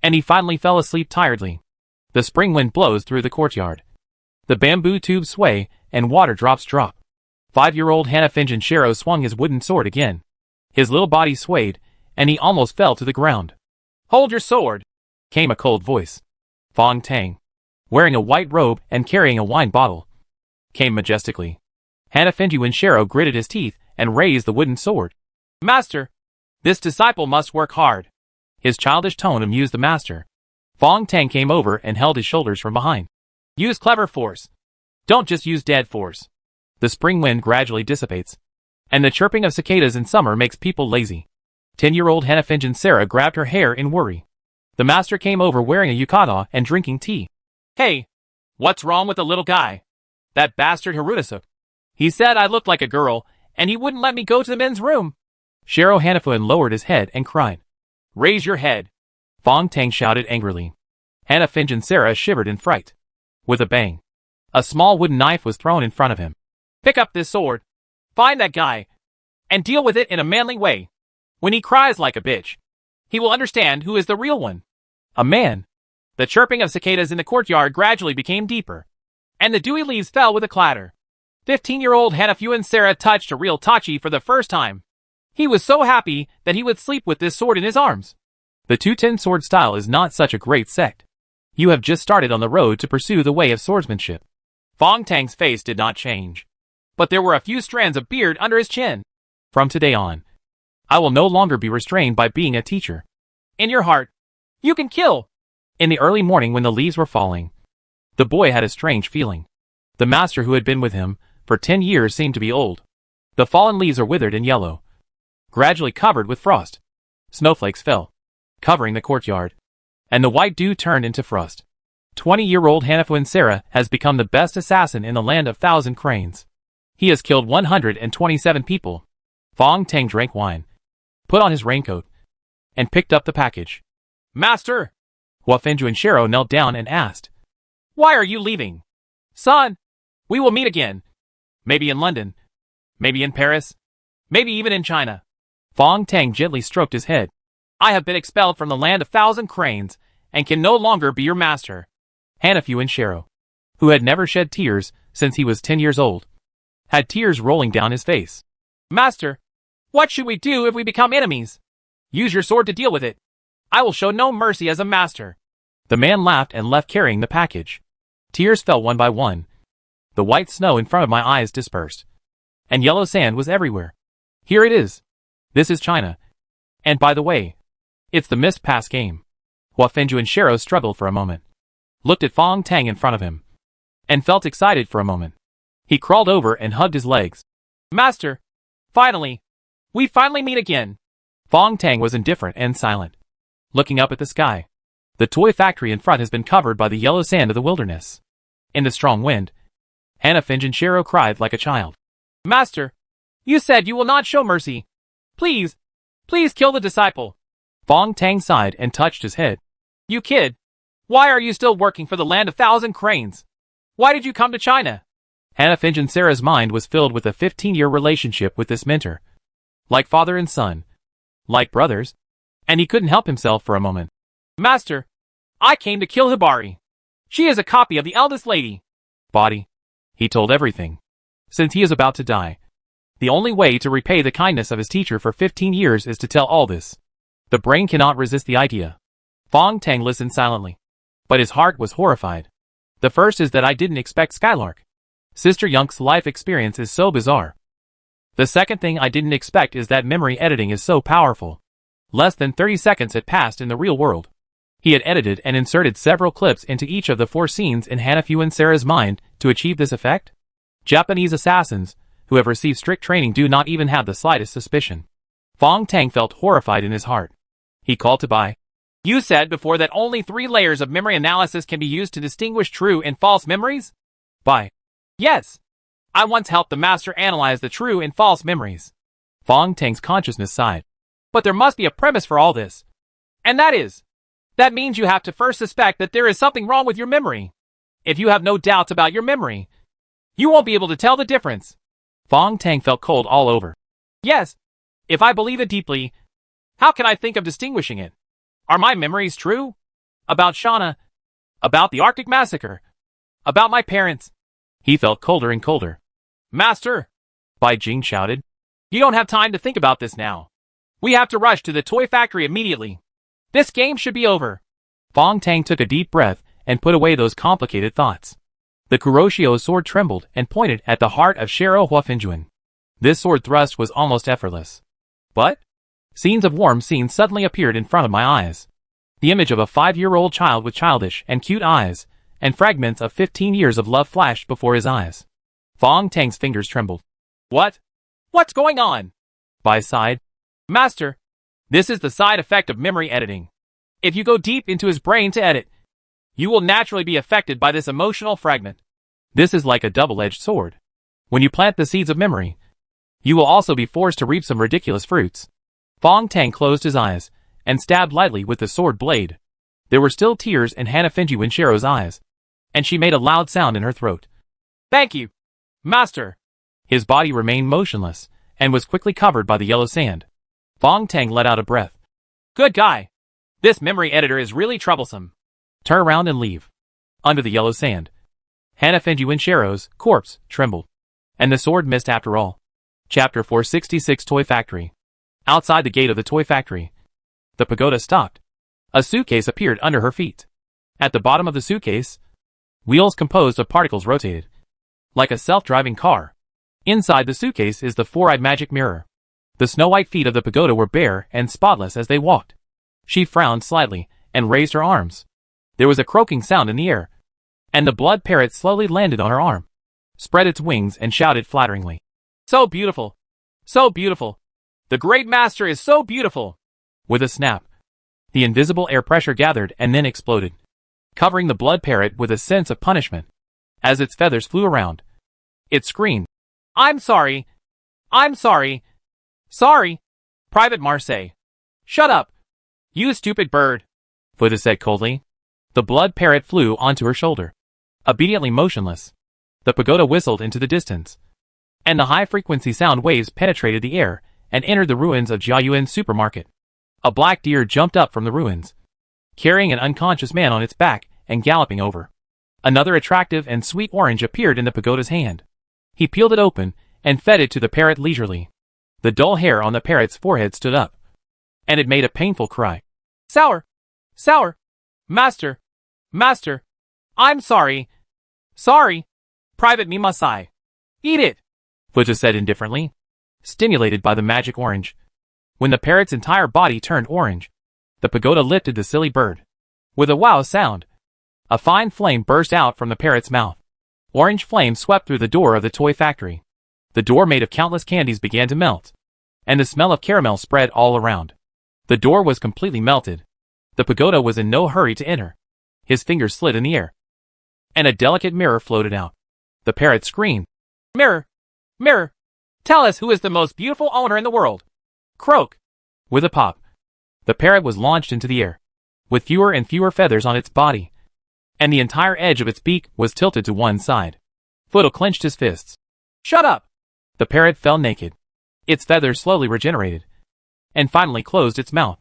and he finally fell asleep tiredly. The spring wind blows through the courtyard. The bamboo tubes sway, and water drops drop. 5-year-old Hannah Finjuan-Shero swung his wooden sword again. His little body swayed, and he almost fell to the ground. "Hold your sword!" came a cold voice. Fong Tang, wearing a white robe and carrying a wine bottle, came majestically. Hannah Finjuan-Shero gritted his teeth and raised the wooden sword. "Master, this disciple must work hard." His childish tone amused the master. Fong Tang came over and held his shoulders from behind. "Use clever force. Don't just use dead force." The spring wind gradually dissipates, and the chirping of cicadas in summer makes people lazy. 10-year-old Hannah Finjuan-Sera grabbed her hair in worry. The master came over wearing a yukata and drinking tea. "Hey, what's wrong with the little guy? That bastard Hirudasuk. He said I looked like a girl, and he wouldn't let me go to the men's room." Shero Hanafuan lowered his head and cried. "Raise your head," Fong Tang shouted angrily. Hannah Finjuan-Sera shivered in fright. With a bang, a small wooden knife was thrown in front of him. "Pick up this sword, find that guy, and deal with it in a manly way. When he cries like a bitch, he will understand who is the real one." A man. The chirping of cicadas in the courtyard gradually became deeper, and the dewy leaves fell with a clatter. 15-year-old Hannah Finjuan-Sera touched a real Tachi for the first time. He was so happy that he would sleep with this sword in his arms. The Two-Ten sword style is not such a great sect. You have just started on the road to pursue the way of swordsmanship. Fong Tang's face did not change, but there were a few strands of beard under his chin. "From today on, I will no longer be restrained by being a teacher. In your heart, you can kill." In the early morning when the leaves were falling, the boy had a strange feeling. The master who had been with him for 10 years seemed to be old. The fallen leaves are withered and yellow, gradually covered with frost. Snowflakes fell, covering the courtyard, and the white dew turned into frost. 20-year-old Hannah Finjuan-Sera has become the best assassin in the land of Thousand Cranes. He has killed 127 people. Fong Tang drank wine, put on his raincoat, and picked up the package. "Master!" Hua Finjuan-Shero knelt down and asked, "Why are you leaving?" "Son, we will meet again. Maybe in London. Maybe in Paris. Maybe even in China." Fong Tang gently stroked his head. "I have been expelled from the land of Thousand Cranes, and can no longer be your master." Hannah Finjuan-Shero, who had never shed tears since he was 10 years old, had tears rolling down his face. "Master, what should we do if we become enemies?" "Use your sword to deal with it. I will show no mercy as a master." The man laughed and left carrying the package. Tears fell one by one. The white snow in front of my eyes dispersed, and yellow sand was everywhere. "Here it is. This is China. And by the way, it's the Mist Pass game." Hua Finjuan-Shero struggled for a moment, looked at Fong Tang in front of him, and felt excited for a moment. He crawled over and hugged his legs. "Master, finally, we finally meet again." Fong Tang was indifferent and silent, looking up at the sky. The toy factory in front has been covered by the yellow sand of the wilderness. In the strong wind, Hannah Finjuan-Shero cried like a child. "Master, you said you will not show mercy. Please, please kill the disciple." Fong Tang sighed and touched his head. "You kid, why are you still working for the land of Thousand Cranes? Why did you come to China?" Hannah Finjuan-Sera's mind was filled with a 15-year relationship with this mentor. Like father and son, like brothers, and he couldn't help himself for a moment. "Master, I came to kill Hibari. She is a copy of the eldest lady." Body. He told everything. Since he is about to die, the only way to repay the kindness of his teacher for 15 years is to tell all this. The brain cannot resist the idea. Fong Tang listened silently, but his heart was horrified. The first is that I didn't expect Skylark. Sister Yunk's life experience is so bizarre. The second thing I didn't expect is that memory editing is so powerful. Less than 30 seconds had passed in the real world. He had edited and inserted several clips into each of the 4 scenes in Hanafu and Sarah's mind to achieve this effect. Japanese assassins, who have received strict training, do not even have the slightest suspicion. Fong Tang felt horrified in his heart. He called to Bai. You said before that only 3 layers of memory analysis can be used to distinguish true and false memories? Bai. Yes. I once helped the master analyze the true and false memories. Fong Tang's consciousness sighed. But there must be a premise for all this. And that means you have to first suspect that there is something wrong with your memory. If you have no doubts about your memory, you won't be able to tell the difference. Fong Tang felt cold all over. Yes. If I believe it deeply, how can I think of distinguishing it? Are my memories true? About Shauna? About the Arctic Massacre? About my parents? He felt colder and colder. Master! Bai Jing shouted. You don't have time to think about this now. We have to rush to the toy factory immediately. This game should be over. Fong Tang took a deep breath and put away those complicated thoughts. The Kuroshio sword trembled and pointed at the heart of Shero Huafinjuan. This sword thrust was almost effortless. But scenes of warm scenes suddenly appeared in front of my eyes. The image of a 5-year-old child with childish and cute eyes, and fragments of 15 years of love flashed before his eyes. Fong Tang's fingers trembled. What? What's going on? Bai sighed. Master, this is the side effect of memory editing. If you go deep into his brain to edit, you will naturally be affected by this emotional fragment. This is like a double-edged sword. When you plant the seeds of memory, you will also be forced to reap some ridiculous fruits. Fong Tang closed his eyes and stabbed lightly with the sword blade. There were still tears in Hanafinju in Shero's eyes, and she made a loud sound in her throat. Thank you, Master. His body remained motionless and was quickly covered by the yellow sand. Fong Tang let out a breath. Good guy. This memory editor is really troublesome. Turn around and leave. Under the yellow sand, Hanafinju and Shero's corpse trembled, and the sword missed after all. Chapter 466 Toy Factory. Outside the gate of the toy factory, the pagoda stopped. A suitcase appeared under her feet. At the bottom of the suitcase, wheels composed of particles rotated, like a self-driving car. Inside the suitcase is the 4-eyed magic mirror. The snow-white feet of the pagoda were bare and spotless as they walked. She frowned slightly and raised her arms. There was a croaking sound in the air, and the blood parrot slowly landed on her arm, spread its wings and shouted flatteringly. So beautiful! So beautiful! The great master is so beautiful! With a snap, the invisible air pressure gathered and then exploded, covering the blood parrot with a sense of punishment. As its feathers flew around, it screamed, I'm sorry! I'm sorry! Sorry! Private Marseille! Shut up! You stupid bird! Fuda said coldly. The blood parrot flew onto her shoulder. Obediently motionless, the pagoda whistled into the distance, and the high-frequency sound waves penetrated the air and entered the ruins of Jiayuan supermarket. A black deer jumped up from the ruins, carrying an unconscious man on its back and galloping over. Another attractive and sweet orange appeared in the pagoda's hand. He peeled it open and fed it to the parrot leisurely. The dull hair on the parrot's forehead stood up, and it made a painful cry. Sour! Sour! Master! Master! I'm sorry! Sorry! Private Mimasai! Eat it! Fuda said indifferently, stimulated by the magic orange. When the parrot's entire body turned orange, the pagoda lifted the silly bird. With a wow sound, a fine flame burst out from the parrot's mouth. Orange flame swept through the door of the toy factory. The door made of countless candies began to melt, and the smell of caramel spread all around. The door was completely melted. The pagoda was in no hurry to enter. His fingers slid in the air, and a delicate mirror floated out. The parrot screamed, Mirror! Mirror! Tell us who is the most beautiful owner in the world! Croak! With a pop, the parrot was launched into the air, with fewer and fewer feathers on its body, and the entire edge of its beak was tilted to one side. Fuda clenched his fists. Shut up! The parrot fell naked. Its feathers slowly regenerated, and finally closed its mouth.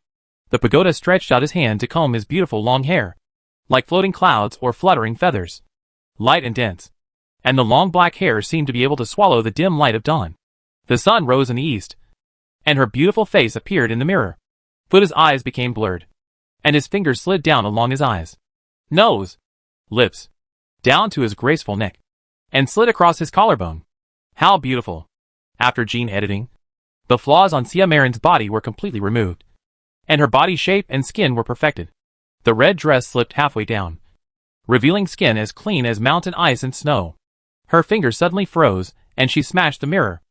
The pagoda stretched out his hand to comb his beautiful long hair, like floating clouds or fluttering feathers, light and dense, and the long black hair seemed to be able to swallow the dim light of dawn. The sun rose in the east, and her beautiful face appeared in the mirror. Fuda's eyes became blurred, and his fingers slid down along his eyes, nose, lips, down to his graceful neck, and slid across his collarbone. How beautiful! After gene editing, the flaws on Sia Marin's body were completely removed, and her body shape and skin were perfected. The red dress slipped halfway down, revealing skin as clean as mountain ice and snow. Her fingers suddenly froze, and she smashed the mirror.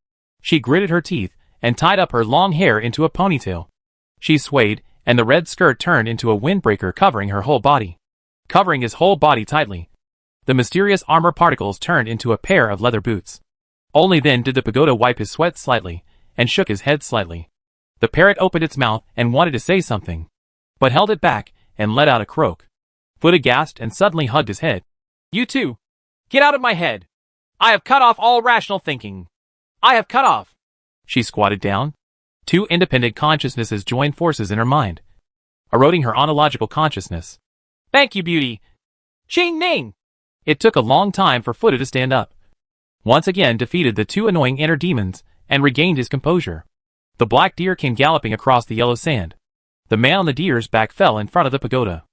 She gritted her teeth, and tied up her long hair into a ponytail. She swayed, and the red skirt turned into a windbreaker covering her whole body. Covering his whole body tightly, the mysterious armor particles turned into a pair of leather boots. Only then did the pagoda wipe his sweat slightly, and shook his head slightly. The parrot opened its mouth and wanted to say something, but held it back, and let out a croak. Fuda gasped and suddenly hugged his head. You too! Get out of my head! I have cut off all rational thinking! I have cut off! She squatted down. Two independent consciousnesses joined forces in her mind, eroding her ontological consciousness. Thank you, beauty! Ching Ning! It took a long time for Fuda to stand up. Once again defeated the two annoying inner demons, and regained his composure. The black deer came galloping across the yellow sand. The man on the deer's back fell in front of the pagoda.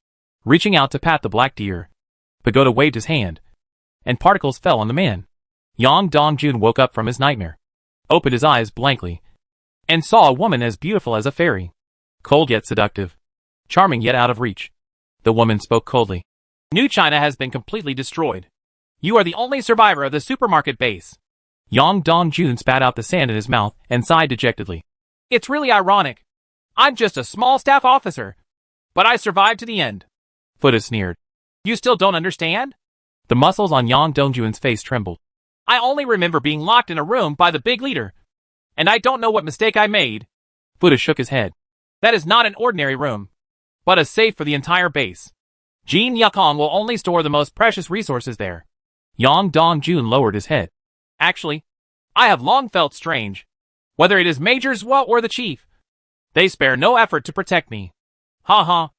Reaching out to pat the black deer, Pagoda waved his hand, and particles fell on the man. Yang Dongjun woke up from his nightmare, opened his eyes blankly, and saw a woman as beautiful as a fairy. Cold yet seductive. Charming yet out of reach. The woman spoke coldly. New China has been completely destroyed. You are the only survivor of the supermarket base. Yang Dongjun spat out the sand in his mouth and sighed dejectedly. It's really ironic. I'm just a small staff officer, but I survived to the end. Fuda sneered. You still don't understand? The muscles on Yang Dongjun's face trembled. I only remember being locked in a room by the big leader, and I don't know what mistake I made. Fuda shook his head. That is not an ordinary room, but a safe for the entire base. Jin Yakong will only store the most precious resources there. Yang Dongjun lowered his head. Actually, I have long felt strange. Whether it is Major Zhua or the chief, they spare no effort to protect me. Ha ha.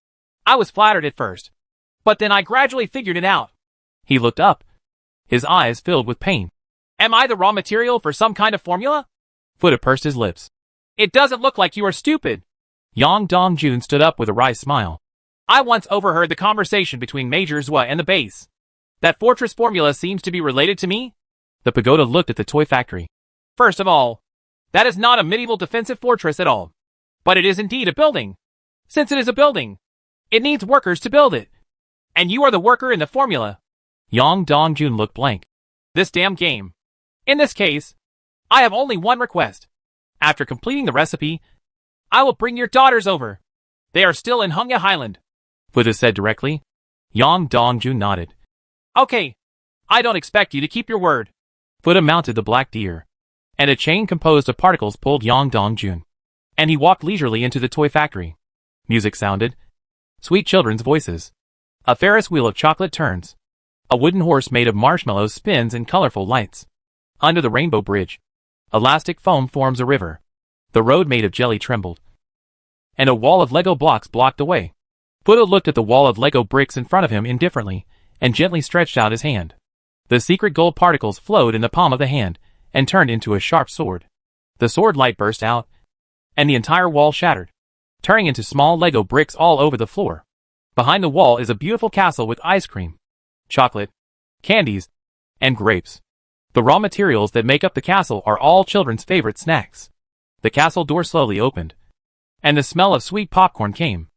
I was flattered at first, but then I gradually figured it out. He looked up, his eyes filled with pain. Am I the raw material for some kind of formula? Fuda pursed his lips. It doesn't look like you are stupid. Yang Dongjun stood up with a wry smile. I once overheard the conversation between Major Zhua and the base. That fortress formula seems to be related to me? The pagoda looked at the toy factory. First of all, that is not a medieval defensive fortress at all. But it is indeed a building. Since it is a building, it needs workers to build it. And you are the worker in the formula. Yang Dongjun looked blank. This damn game. In this case, I have only one request. After completing the recipe, I will bring your daughters over. They are still in Hungya Highland. Fuda said directly. Yang Dongjun nodded. Okay. I don't expect you to keep your word. Fuda mounted the black deer, and a chain composed of particles pulled Yang Dongjun, and he walked leisurely into the toy factory. Music sounded. Sweet children's voices. A Ferris wheel of chocolate turns. A wooden horse made of marshmallows spins in colorful lights. Under the rainbow bridge, elastic foam forms a river. The road made of jelly trembled, and a wall of Lego blocks blocked the way. Fuda looked at the wall of Lego bricks in front of him indifferently, and gently stretched out his hand. The secret gold particles flowed in the palm of the hand, and turned into a sharp sword. The sword light burst out, and the entire wall shattered, turning into small Lego bricks all over the floor. Behind the wall is a beautiful castle with ice cream, chocolate, candies, and grapes. The raw materials that make up the castle are all children's favorite snacks. The castle door slowly opened, and the smell of sweet popcorn came.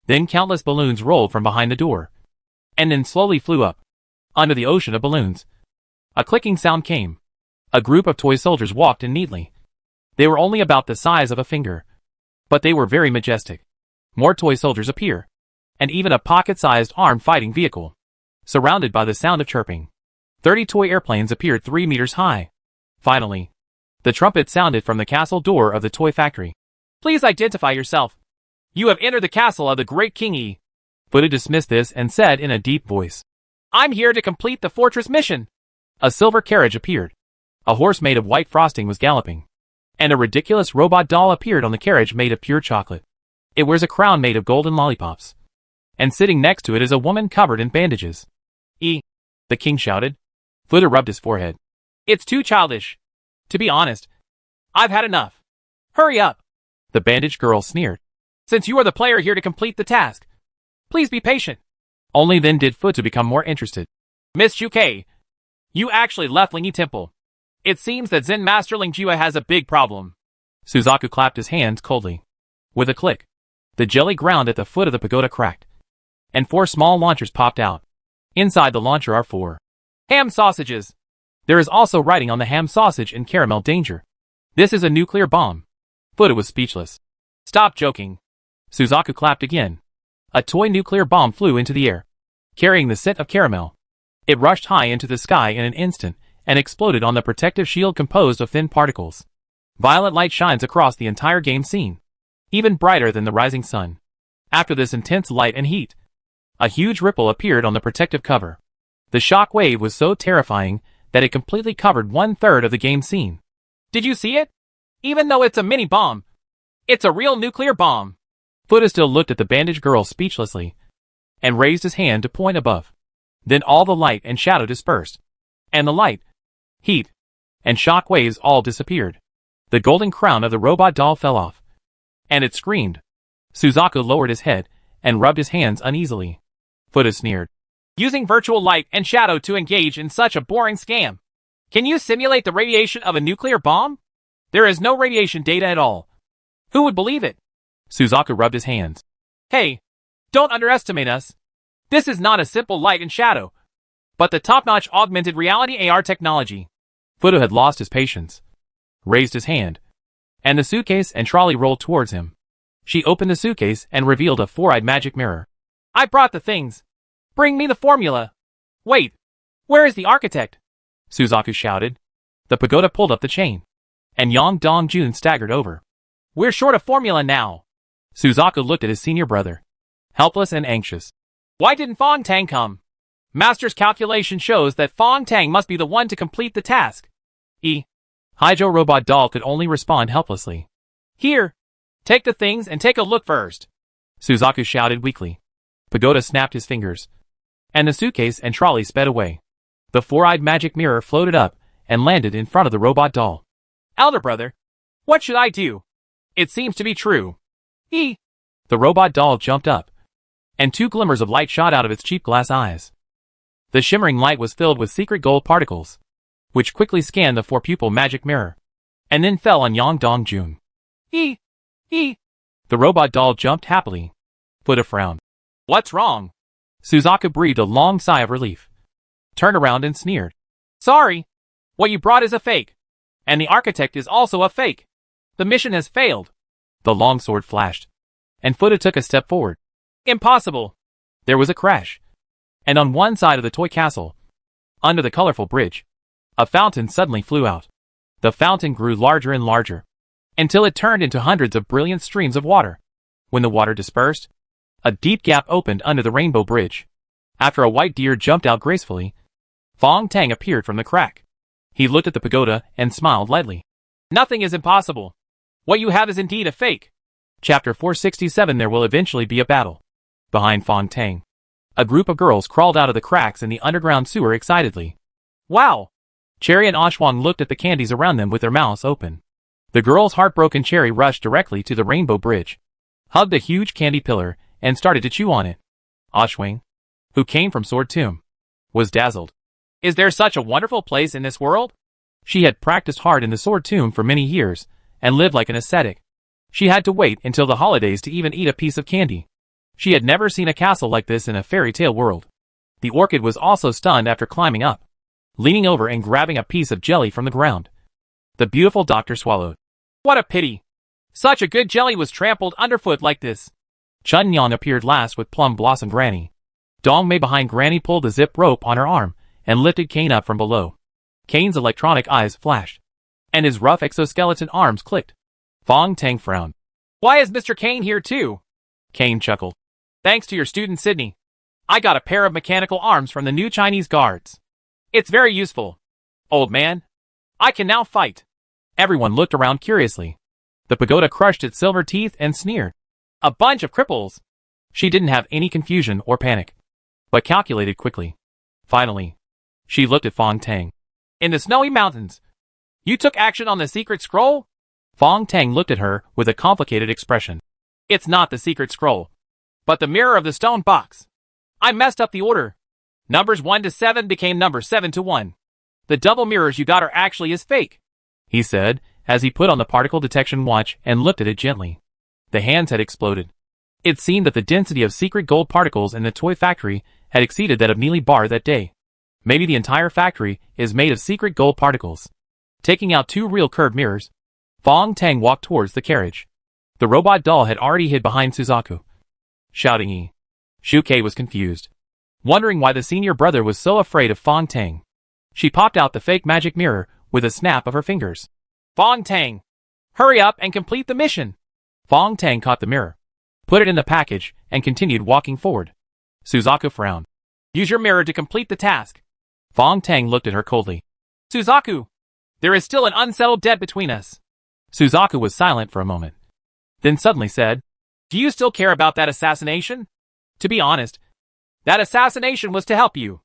Then countless balloons rolled from behind the door, and then slowly flew up. Under the ocean of balloons, a clicking sound came. A group of toy soldiers walked in neatly. They were only about the size of a finger, but they were very majestic. More toy soldiers appear, and even a pocket-sized armed fighting vehicle, surrounded by the sound of chirping. 30 toy airplanes appeared 3 meters high. Finally, the trumpet sounded from the castle door of the toy factory. Please identify yourself. You have entered the castle of the great King Yi. Fuda dismissed this and said in a deep voice, I'm here to complete the fortress mission. A silver carriage appeared. A horse made of white frosting was galloping, and a ridiculous robot doll appeared on the carriage made of pure chocolate. It wears a crown made of golden lollipops, and sitting next to it is a woman covered in bandages. The king shouted. Fuda rubbed his forehead. It's too childish. To be honest, I've had enough. Hurry up. The bandaged girl sneered. Since you are the player here to complete the task, please be patient. Only then did Fuda become more interested. Miss Shukai, you actually left Lingyi Temple. It seems that Zen Master Ling Jua has a big problem. Suzaku clapped his hands coldly. With a click, the jelly ground at the foot of the pagoda cracked, and 4 small launchers popped out. Inside the launcher are 4 ham sausages. There is also writing on the ham sausage in caramel danger. This is a nuclear bomb. Fuda was speechless. Stop joking. Suzaku clapped again. A toy nuclear bomb flew into the air, carrying the scent of caramel. It rushed high into the sky in an instant and exploded on the protective shield composed of thin particles. Violet light shines across the entire game scene, even brighter than the rising sun. After this intense light and heat, a huge ripple appeared on the protective cover. The shock wave was so terrifying that it completely covered 1/3 of the game scene. Did you see it? Even though it's a mini bomb, it's a real nuclear bomb. Fuda still looked at the bandaged girl speechlessly and raised his hand to point above. Then all the light and shadow dispersed, and the light, heat, and shock waves all disappeared. The golden crown of the robot doll fell off, and it screamed. Suzaku lowered his head and rubbed his hands uneasily. Fuda sneered. Using virtual light and shadow to engage in such a boring scam. Can you simulate the radiation of a nuclear bomb? There is no radiation data at all. Who would believe it? Suzaku rubbed his hands. Hey, don't underestimate us. This is not a simple light and shadow, but the top-notch augmented reality AR technology. Fuda had lost his patience, raised his hand, and the suitcase and trolley rolled towards him. She opened the suitcase and revealed a 4-eyed magic mirror. I brought the things. Bring me the formula. Wait, where is the architect? Suzaku shouted. The pagoda pulled up the chain, and Yang Dongjun staggered over. We're short of formula now. Suzaku looked at his senior brother, helpless and anxious. Why didn't Fong Tang come? Master's calculation shows that Fong Tang must be the one to complete the task. Haijo robot doll could only respond helplessly. Here, take the things and take a look first. Suzaku shouted weakly. Pagoda snapped his fingers, and the suitcase and trolley sped away. The 4-eyed magic mirror floated up and landed in front of the robot doll. Elder brother, what should I do? It seems to be true. The robot doll jumped up, and 2 glimmers of light shot out of its cheap glass eyes. The shimmering light was filled with secret gold particles, which quickly scanned the 4-pupil magic mirror, and then fell on Yang Dongjun. The robot doll jumped happily. Fuda frowned. What's wrong? Suzaku breathed a long sigh of relief, turned around and sneered. Sorry, what you brought is a fake, and the architect is also a fake. The mission has failed. The longsword flashed, and Fuda took a step forward. Impossible. There was a crash, and on one side of the toy castle, under the colorful bridge, a fountain suddenly flew out. The fountain grew larger and larger, until it turned into hundreds of brilliant streams of water. When the water dispersed, a deep gap opened under the rainbow bridge. After a white deer jumped out gracefully, Fong Tang appeared from the crack. He looked at the pagoda and smiled lightly. Nothing is impossible. What you have is indeed a fake. Chapter 467. There will eventually be a battle. Behind Fong Tang, a group of girls crawled out of the cracks in the underground sewer excitedly. Wow! Cherry and Ashwang looked at the candies around them with their mouths open. The girls' heartbroken Cherry rushed directly to the rainbow bridge, hugged a huge candy pillar, and started to chew on it. Ashwang, who came from Sword Tomb, was dazzled. Is there such a wonderful place in this world? She had practiced hard in the Sword Tomb for many years, and lived like an ascetic. She had to wait until the holidays to even eat a piece of candy. She had never seen a castle like this in a fairy tale world. The orchid was also stunned after climbing up, leaning over and grabbing a piece of jelly from the ground. The beautiful doctor swallowed. What a pity! Such a good jelly was trampled underfoot like this. Chun Yan appeared last with Plum Blossom Granny. Dong Mei behind Granny pulled the zip rope on her arm and lifted Kane up from below. Kane's electronic eyes flashed, and his rough exoskeleton arms clicked. Fong Tang frowned. Why is Mr. Kane here too? Kane chuckled. Thanks to your student Sydney, I got a pair of mechanical arms from the new Chinese guards. It's very useful. Old man, I can now fight. Everyone looked around curiously. The pagoda crushed its silver teeth and sneered. A bunch of cripples. She didn't have any confusion or panic, but calculated quickly. Finally, she looked at Fong Tang. In the snowy mountains, you took action on the secret scroll? Fong Tang looked at her with a complicated expression. It's not the secret scroll, but the mirror of the stone box. I messed up the order. Numbers 1 to 7 became numbers 7 to 1. The double mirrors you got are actually as fake, he said, as he put on the particle detection watch and lifted it gently. The hands had exploded, It seemed that the density of secret gold particles in the toy factory had exceeded that of Mealy Bar that day. Maybe the entire factory is made of secret gold particles. Taking out 2 real curved mirrors, Fong Tang walked towards the carriage. The robot doll had already hid behind Suzaku. Shouting E. Shukei was confused, wondering why the senior brother was so afraid of Fong Tang. She popped out the fake magic mirror with a snap of her fingers. Fong Tang! Hurry up and complete the mission! Fong Tang caught the mirror, put it in the package, and continued walking forward. Suzaku frowned. Use your mirror to complete the task. Fong Tang looked at her coldly. Suzaku! There is still an unsettled debt between us. Suzaku was silent for a moment, then suddenly said, Do you still care about that assassination? To be honest, that assassination was to help you.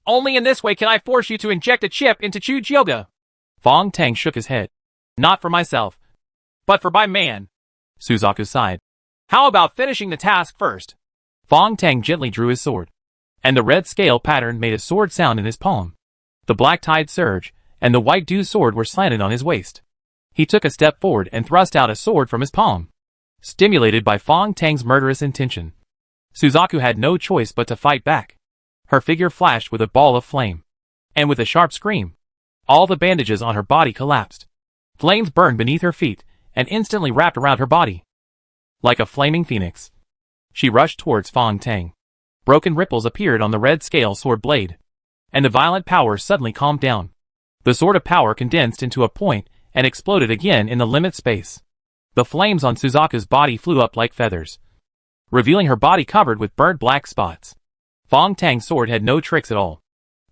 Only in this way can I force you to inject a chip into Chujioga. Fong Tang shook his head. Not for myself, but for my man. Suzaku sighed. How about finishing the task first? Fong Tang gently drew his sword, and the red scale pattern made a sword sound in his palm. The black tide surged, and the white dew sword were slanted on his waist. He took a step forward and thrust out a sword from his palm, stimulated by Fong Tang's murderous intention. Suzaku had no choice but to fight back. Her figure flashed with a ball of flame, and with a sharp scream, all the bandages on her body collapsed. Flames burned beneath her feet and instantly wrapped around her body. Like a flaming phoenix, she rushed towards Fong Tang. Broken ripples appeared on the red scale sword blade, and the violent power suddenly calmed down. The sword of power condensed into a point and exploded again in the limit space. The flames on Suzaku's body flew up like feathers, revealing her body covered with burnt black spots. Fong Tang's sword had no tricks at all.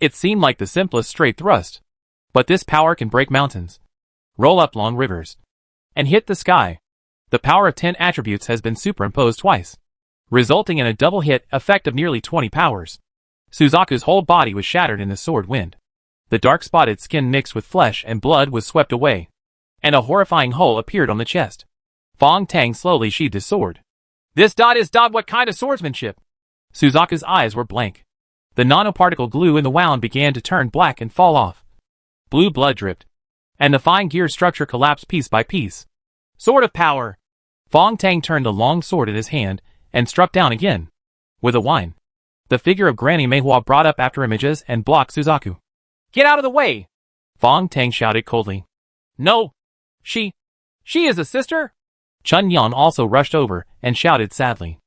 It seemed like the simplest straight thrust. But this power can break mountains, roll up long rivers, and hit the sky. The power of 10 attributes has been superimposed twice, resulting in a double hit effect of nearly 20 powers. Suzaku's whole body was shattered in the sword wind. The dark spotted skin mixed with flesh and blood was swept away, and a horrifying hole appeared on the chest. Fong Tang slowly sheathed his sword. This is what kind of swordsmanship? Suzaku's eyes were blank. The nanoparticle glue in the wound began to turn black and fall off. Blue blood dripped, and the fine gear structure collapsed piece by piece. Sword of power! Fong Tang turned the long sword in his hand and struck down again. With a whine, the figure of Granny Meihua brought up after images and blocked Suzaku. Get out of the way! Fong Tang shouted coldly. No! She is a sister? Chun Yan also rushed over and shouted sadly.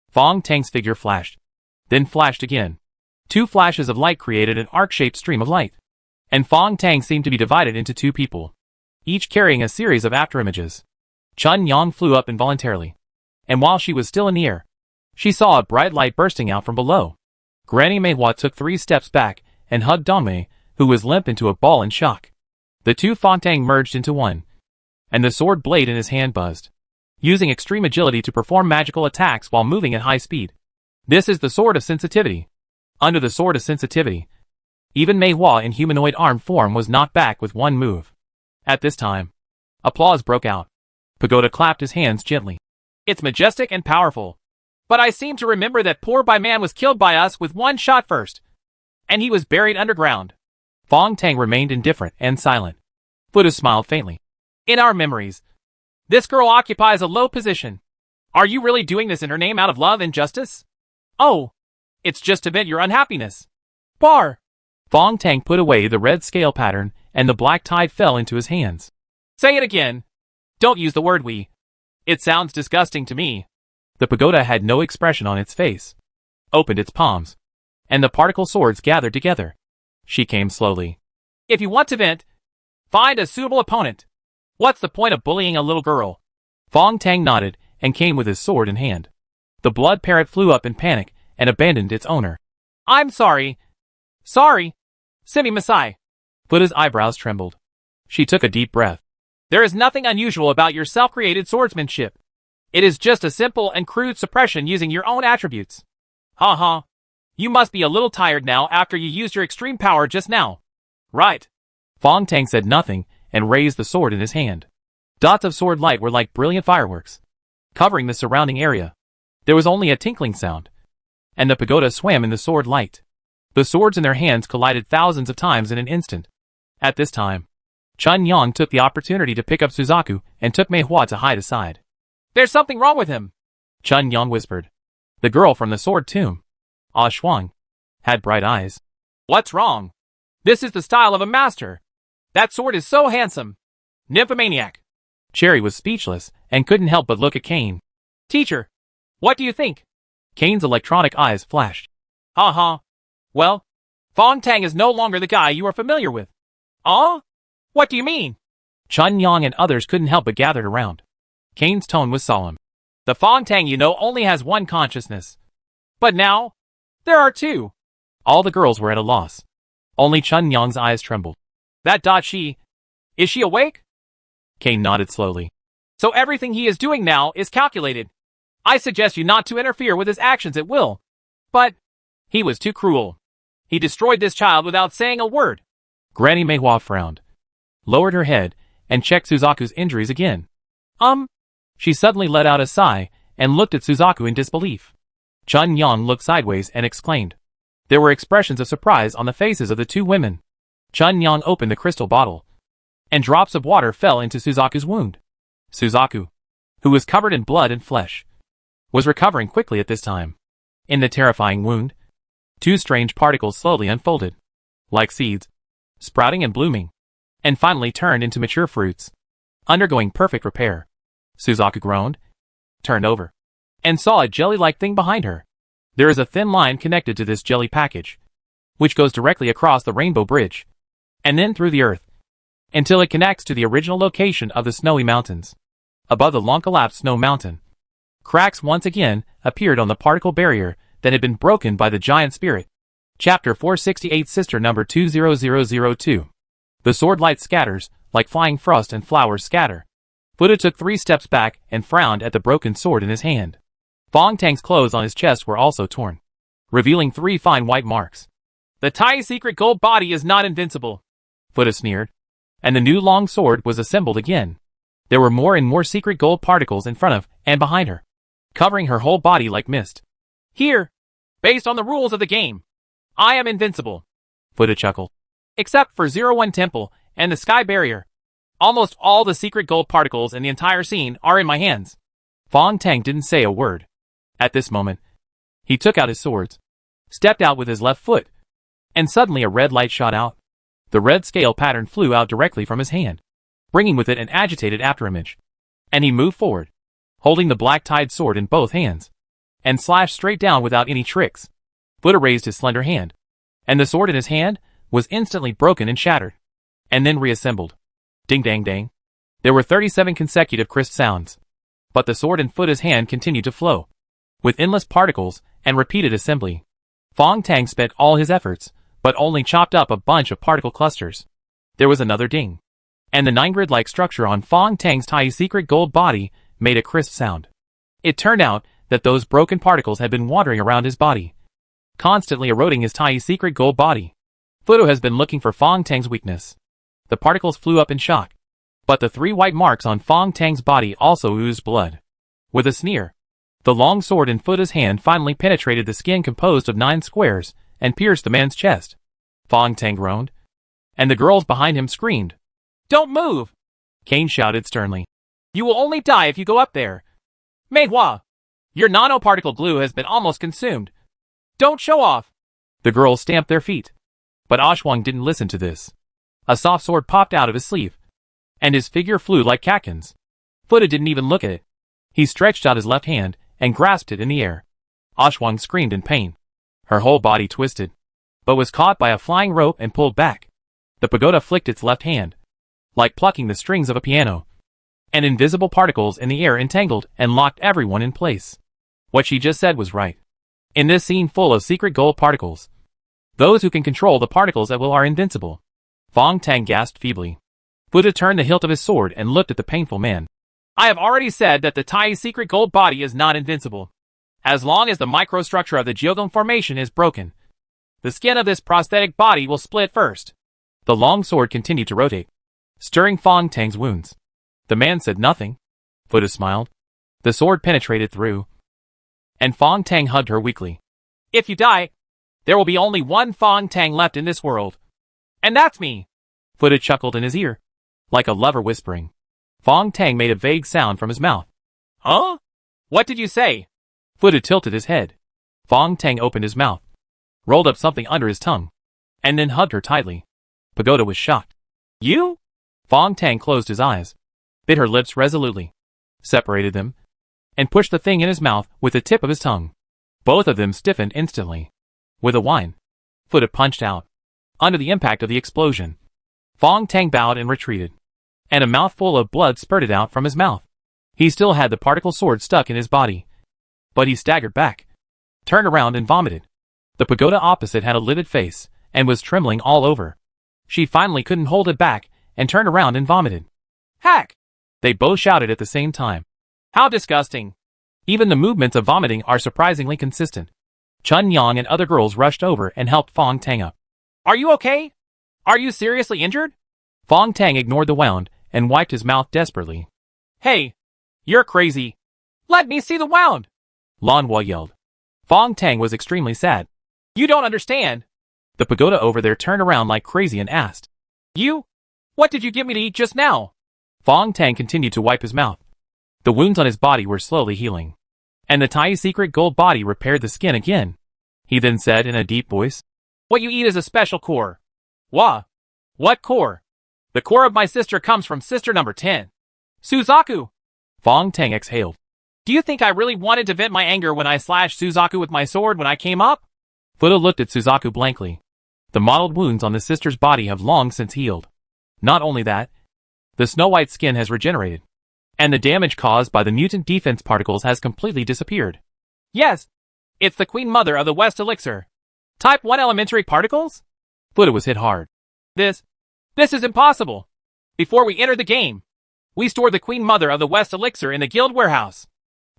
Fong Tang's figure flashed, then flashed again. 2 flashes of light created an arc-shaped stream of light, and Fong Tang seemed to be divided into 2 people, each carrying a series of afterimages. Chun Yan flew up involuntarily, and while she was still in the air, she saw a bright light bursting out from below. Granny Meihua took 3 steps back and hugged Dongmei, who was limp into a ball in shock. The 2 Fong Tang merged into one, and the sword blade in his hand buzzed, using extreme agility to perform magical attacks while moving at high speed. This is the Sword of Sensitivity. Under the Sword of Sensitivity, even Meihua in humanoid armed form was knocked back with one move. At this time, applause broke out. Pagoda clapped his hands gently. It's majestic and powerful. But I seem to remember that poor Bai Man was killed by us with one shot first, and he was buried underground. Fong Tang remained indifferent and silent. Buddha smiled faintly. In our memories, this girl occupies a low position. Are you really doing this in her name out of love and justice? Oh, it's just to vent your unhappiness. Bar! Fong Tang put away the red scale pattern, and the black tide fell into his hands. Say it again. Don't use the word we. It sounds disgusting to me. The pagoda had no expression on its face, opened its palms, and the particle swords gathered together. She came slowly. If you want to vent, find a suitable opponent. What's the point of bullying a little girl? Fong Tang nodded and came with his sword in hand. The blood parrot flew up in panic and abandoned its owner. I'm sorry. Sorry. Simi Masai. Buddha's eyebrows trembled. She took a deep breath. There is nothing unusual about your self-created swordsmanship. It is just a simple and crude suppression using your own attributes. Ha. You must be a little tired now after you used your extreme power just now. Right. Fong Tang said nothing and raised the sword in his hand. Dots of sword light were like brilliant fireworks, covering the surrounding area. There was only a tinkling sound, and the pagoda swam in the sword light. The swords in their hands collided thousands of times in an instant. At this time, Chun Yang took the opportunity to pick up Suzaku and took Meihua to hide aside. There's something wrong with him. Chun Yang whispered. The girl from the sword tomb, Ah Shuang, had bright eyes. What's wrong? This is the style of a master. That sword is so handsome. Nymphomaniac. Cherry was speechless and couldn't help but look at Caine. Teacher, what do you think? Caine's electronic eyes flashed. Well, Fong Tang is no longer the guy you are familiar with. What do you mean? Chun Yang and others couldn't help but gathered around. Caine's tone was solemn. The Fong Tang you know only has one consciousness. But now, there are two. All the girls were at a loss. Only Chun Yang's eyes trembled. That she... Is she awake? Caine nodded slowly. So everything he is doing now is calculated. I suggest you not to interfere with his actions at will. But he was too cruel. He destroyed this child without saying a word. Granny Meihua frowned, lowered her head, and checked Suzaku's injuries again. She suddenly let out a sigh and looked at Suzaku in disbelief. Chun Yang looked sideways and exclaimed. There were expressions of surprise on the faces of the two women. Chun Yang opened the crystal bottle, and drops of water fell into Suzaku's wound. Suzaku, who was covered in blood and flesh, was recovering quickly at this time. In the terrifying wound, two strange particles slowly unfolded, like seeds, sprouting and blooming, and finally turned into mature fruits, undergoing perfect repair. Suzaku groaned, turned over, and saw a jelly-like thing behind her. There is a thin line connected to this jelly package, which goes directly across the Rainbow Bridge, and then through the earth, until it connects to the original location of the snowy mountains. Above the long-collapsed snow mountain, cracks once again appeared on the particle barrier that had been broken by the giant spirit. Chapter 468 Sister number 20002. The sword light scatters, like flying frost and flowers scatter. Buddha took 3 steps back and frowned at the broken sword in his hand. Fong Tang's clothes on his chest were also torn, revealing 3 fine white marks. The Tai secret gold body is not invincible, Buddha sneered, and the new long sword was assembled again. There were more and more secret gold particles in front of and behind her, covering her whole body like mist. Here, based on the rules of the game, I am invincible, Buddha chuckled. Except for 01 Temple and the Sky Barrier. Almost all the secret gold particles in the entire scene are in my hands. Fong Tang didn't say a word. At this moment, he took out his swords, stepped out with his left foot, and suddenly a red light shot out. The red scale pattern flew out directly from his hand, bringing with it an agitated afterimage. And he moved forward, holding the black-tied sword in both hands, and slashed straight down without any tricks. Buddha raised his slender hand, and the sword in his hand was instantly broken and shattered, and then reassembled. Ding dang dang. There were 37 consecutive crisp sounds, but the sword in Buddha's hand continued to flow, with endless particles and repeated assembly. Fong Tang spent all his efforts, but only chopped up a bunch of particle clusters. There was another ding, and the 9-grid-like structure on Fong Tang's Tai secret gold body made a crisp sound. It turned out that those broken particles had been wandering around his body, constantly eroding his Tai secret gold body. Buddha has been looking for Fong Tang's weakness. The particles flew up in shock, but the 3 white marks on Fong Tang's body also oozed blood. With a sneer, the long sword in Buddha's hand finally penetrated the skin composed of 9 squares and pierced the man's chest. Fong Tang groaned, and the girls behind him screamed. Don't move! Caine shouted sternly. You will only die if you go up there. Meihua, your nanoparticle glue has been almost consumed. Don't show off! The girls stamped their feet. But Ah Shuang didn't listen to this. A soft sword popped out of his sleeve, and his figure flew like catkins. Buddha didn't even look at it. He stretched out his left hand and grasped it in the air. Ah Shuang screamed in pain. Her whole body twisted, but was caught by a flying rope and pulled back. The pagoda flicked its left hand, like plucking the strings of a piano, and invisible particles in the air entangled and locked everyone in place. What she just said was right. In this scene full of secret gold particles, those who can control the particles at will are invincible. Fong Tang gasped feebly. Buddha turned the hilt of his sword and looked at the painful man. I have already said that the Tai secret gold body is not invincible. As long as the microstructure of the Jiugang formation is broken, the skin of this prosthetic body will split first. The long sword continued to rotate, stirring Fong Tang's wounds. The man said nothing. Buddha smiled. The sword penetrated through, and Fong Tang hugged her weakly. If you die, there will be only one Fong Tang left in this world. And that's me! Buddha chuckled in his ear, like a lover whispering. Fong Tang made a vague sound from his mouth. Huh? What did you say? Futu tilted his head. Fong Tang opened his mouth, rolled up something under his tongue, and then hugged her tightly. Pagoda was shocked. You? Fong Tang closed his eyes, bit her lips resolutely, separated them, and pushed the thing in his mouth with the tip of his tongue. Both of them stiffened instantly. With a whine, Futu punched out. Under the impact of the explosion, Fong Tang bowed and retreated, and a mouthful of blood spurted out from his mouth. He still had the particle sword stuck in his body, but he staggered back, turned around and vomited. The pagoda opposite had a livid face, and was trembling all over. She finally couldn't hold it back, and turned around and vomited. Hack! They both shouted at the same time. How disgusting! Even the movements of vomiting are surprisingly consistent. Chun Yang and other girls rushed over and helped Fong Tang up. Are you okay? Are you seriously injured? Fong Tang ignored the wound, and wiped his mouth desperately. Hey! You're crazy! Let me see the wound! Lan Hua yelled. Fong Tang was extremely sad. You don't understand. The pagoda over there turned around like crazy and asked. You? What did you give me to eat just now? Fong Tang continued to wipe his mouth. The wounds on his body were slowly healing, and the tiny secret gold body repaired the skin again. He then said in a deep voice, What you eat is a special core. Wha? What core? The core of my sister comes from sister number 10. Suzaku! Fong Tang exhaled. Do you think I really wanted to vent my anger when I slashed Suzaku with my sword when I came up? Futu looked at Suzaku blankly. The mottled wounds on the sister's body have long since healed. Not only that, the snow-white skin has regenerated, and the damage caused by the mutant defense particles has completely disappeared. Yes, it's the Queen Mother of the West Elixir. Type 1 elementary particles? Futu was hit hard. This is impossible. Before we entered the game, we stored the Queen Mother of the West Elixir in the guild warehouse.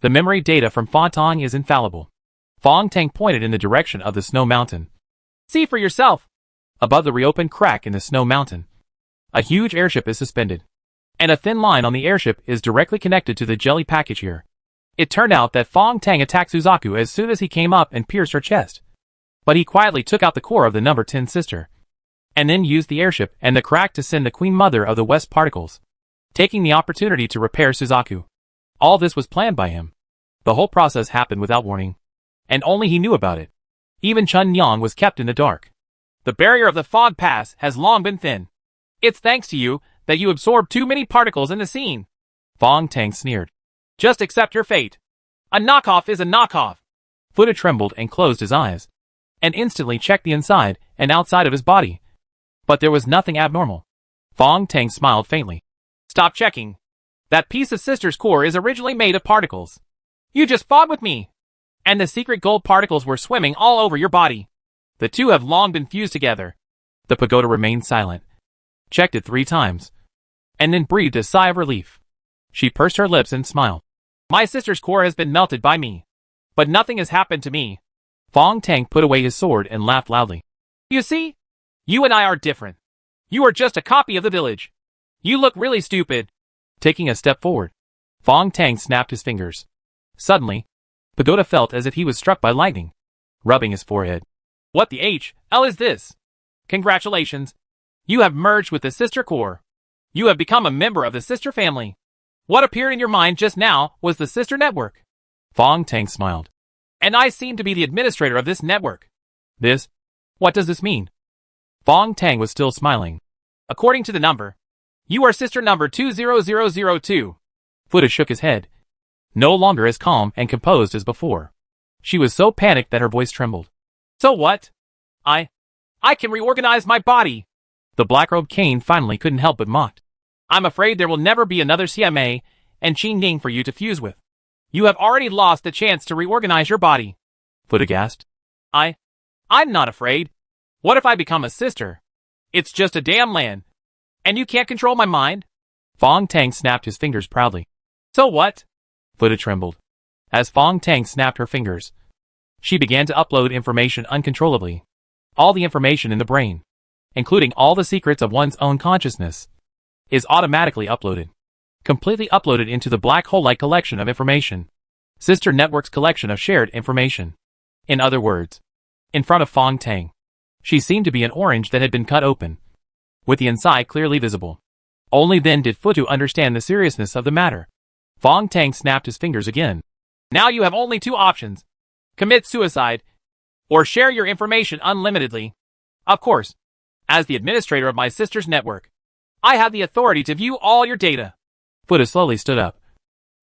The memory data from Fotong is infallible. Fong Tang pointed in the direction of the snow mountain. See for yourself. Above the reopened crack in the snow mountain, a huge airship is suspended, and a thin line on the airship is directly connected to the jelly package here. It turned out that Fong Tang attacked Suzaku as soon as he came up and pierced her chest. But he quietly took out the core of the number 10 sister, and then used the airship and the crack to send the Queen Mother of the West particles, taking the opportunity to repair Suzaku. All this was planned by him. The whole process happened without warning, and only he knew about it. Even Chun Yang was kept in the dark. The barrier of the fog pass has long been thin. It's thanks to you that you absorbed too many particles in the scene. Fong Tang sneered. Just accept your fate. A knockoff is a knockoff. Futu trembled and closed his eyes, and instantly checked the inside and outside of his body. But there was nothing abnormal. Fong Tang smiled faintly. Stop checking. That piece of sister's core is originally made of particles. You just fought with me, and the secret gold particles were swimming all over your body. The two have long been fused together. The pagoda remained silent, checked it 3 times, and then breathed a sigh of relief. She pursed her lips and smiled. My sister's core has been melted by me, but nothing has happened to me. Fong Tang put away his sword and laughed loudly. You see? You and I are different. You are just a copy of the village. You look really stupid. Taking a step forward, Fong Tang snapped his fingers. Suddenly, Pagoda felt as if he was struck by lightning, rubbing his forehead. What the hell is this? Congratulations. You have merged with the sister core. You have become a member of the sister family. What appeared in your mind just now was the sister network. Fong Tang smiled. And I seem to be the administrator of this network. What does this mean? Fong Tang was still smiling. According to the number, you are sister number 20002. Futu shook his head, no longer as calm and composed as before. She was so panicked that her voice trembled. So what? I can reorganize my body. The black-robed Kane finally couldn't help but mocked. I'm afraid there will never be another CMA and Qing Ning for you to fuse with. You have already lost the chance to reorganize your body. Futu gasped. I'm not afraid. What if I become a sister? It's just a damn land. And you can't control my mind? Fong Tang snapped his fingers proudly. So what? Futu trembled. As Fong Tang snapped her fingers, she began to upload information uncontrollably. All the information in the brain, including all the secrets of one's own consciousness, is automatically uploaded. Completely uploaded into the black hole-like collection of information. Sister Network's collection of shared information. In other words, in front of Fong Tang, she seemed to be an orange that had been cut open, with the inside clearly visible. Only then did Futu understand the seriousness of the matter. Fong Tang snapped his fingers again. Now you have only two options. Commit suicide, or share your information unlimitedly. Of course, as the administrator of my sister's network, I have the authority to view all your data. Buddha slowly stood up.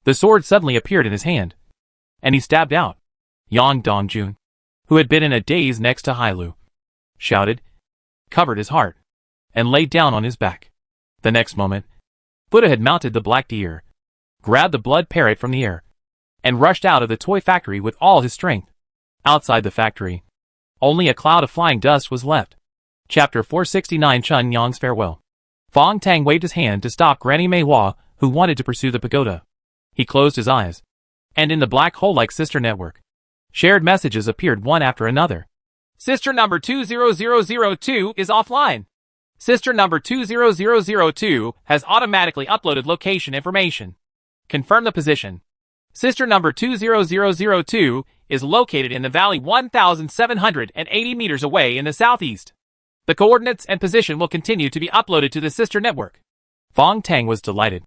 The sword suddenly appeared in his hand, and he stabbed out. Yang Dongjun, who had been in a daze next to Hailu, shouted, covered his heart, and laid down on his back. The next moment, Buddha had mounted the black deer, grabbed the blood parrot from the air, and rushed out of the toy factory with all his strength. Outside the factory, only a cloud of flying dust was left. Chapter 469 Chun Yang's Farewell. Fong Tang waved his hand to stop Granny Mei Hua, who wanted to pursue the pagoda. He closed his eyes, and in the black hole-like sister network, shared messages appeared one after another. Sister number 20002 is offline. Sister number 20002 has automatically uploaded location information. Confirm the position. Sister number 20002 is located in the valley 1,780 meters away in the southeast. The coordinates and position will continue to be uploaded to the sister network. Fong Tang was delighted.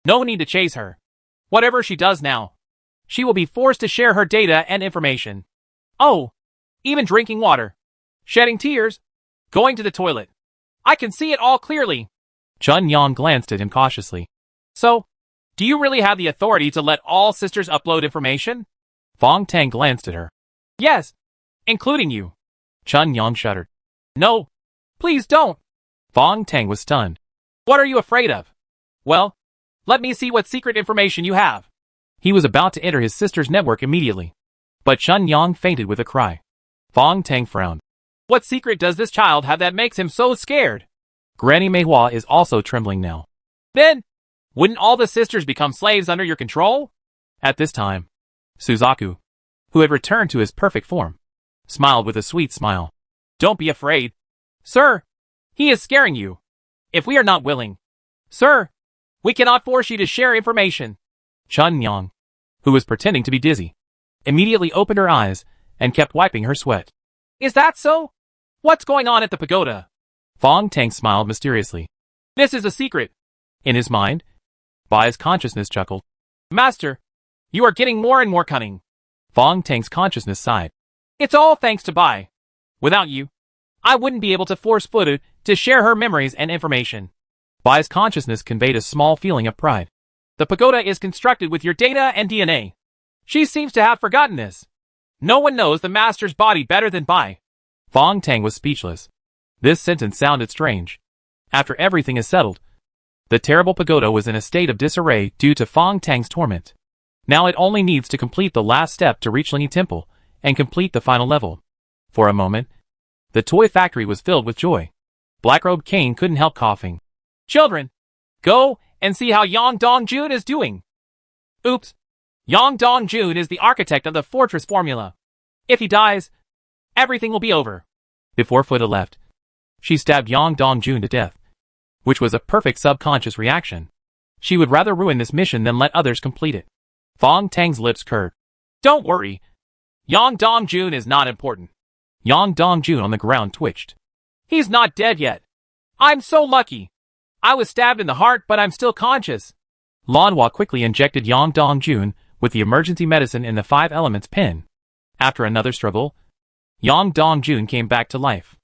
No need to chase her. Whatever she does now, she will be forced to share her data and information. Oh, even drinking water, shedding tears, going to the toilet. I can see it all clearly. Chun Yang glanced at him cautiously. So, do you really have the authority to let all sisters upload information? Fong Tang glanced at her. Yes, including you. Chun Yang shuddered. No, please don't. Fong Tang was stunned. What are you afraid of? Well, let me see what secret information you have. He was about to enter his sister's network immediately, but Chun Yang fainted with a cry. Fong Tang frowned. What secret does this child have that makes him so scared? Granny Mei Hua is also trembling now. Then, wouldn't all the sisters become slaves under your control? At this time, Suzaku, who had returned to his perfect form, smiled with a sweet smile. Don't be afraid. Sir, he is scaring you. If we are not willing, sir, we cannot force you to share information. Chun Yang, who was pretending to be dizzy, immediately opened her eyes and kept wiping her sweat. Is that so? What's going on at the pagoda? Fong Tang smiled mysteriously. This is a secret. In his mind, Bai's consciousness chuckled. Master, you are getting more and more cunning. Fong Tang's consciousness sighed. It's all thanks to Bai. Without you, I wouldn't be able to force Buddha to share her memories and information. Bai's consciousness conveyed a small feeling of pride. The pagoda is constructed with your data and DNA. She seems to have forgotten this. No one knows the master's body better than Bai. Fong Tang was speechless. This sentence sounded strange. After everything is settled, the terrible pagoda was in a state of disarray due to Fong Tang's torment. Now it only needs to complete the last step to reach Linyi Temple and complete the final level. For a moment, the toy factory was filled with joy. Blackrobe Kane couldn't help coughing. Children, go and see how Yang Dongjun is doing. Oops. Yang Dongjun is the architect of the fortress formula. If he dies, everything will be over. Before Fuda left, she stabbed Yang Dongjun to death, which was a perfect subconscious reaction. She would rather ruin this mission than let others complete it. Fong Tang's lips curled. Don't worry. Yang Dongjun is not important. Yang Dongjun on the ground twitched. He's not dead yet. I'm so lucky. I was stabbed in the heart, but I'm still conscious. Lanhua quickly injected Yang Dongjun with the emergency medicine in the 5 elements pen. After another struggle, Yang Dongjun came back to life.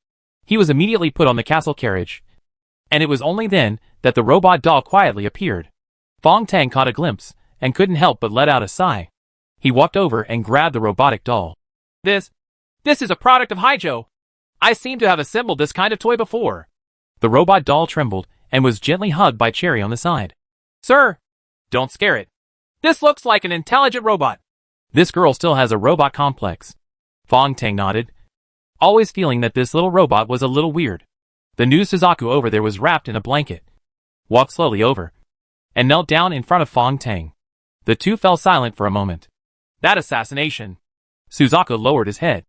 He was immediately put on the castle carriage, and it was only then that the robot doll quietly appeared. Fong Tang caught a glimpse and couldn't help but let out a sigh. He walked over and grabbed the robotic doll. This is a product of Haijo. I seem to have assembled this kind of toy before. The robot doll trembled and was gently hugged by Cherry on the side. Sir, don't scare it. This looks like an intelligent robot. This girl still has a robot complex. Fong Tang nodded, always feeling that this little robot was a little weird. The new Suzaku over there was wrapped in a blanket, walked slowly over, and knelt down in front of Fong Tang. The two fell silent for a moment. That assassination. Suzaku lowered his head.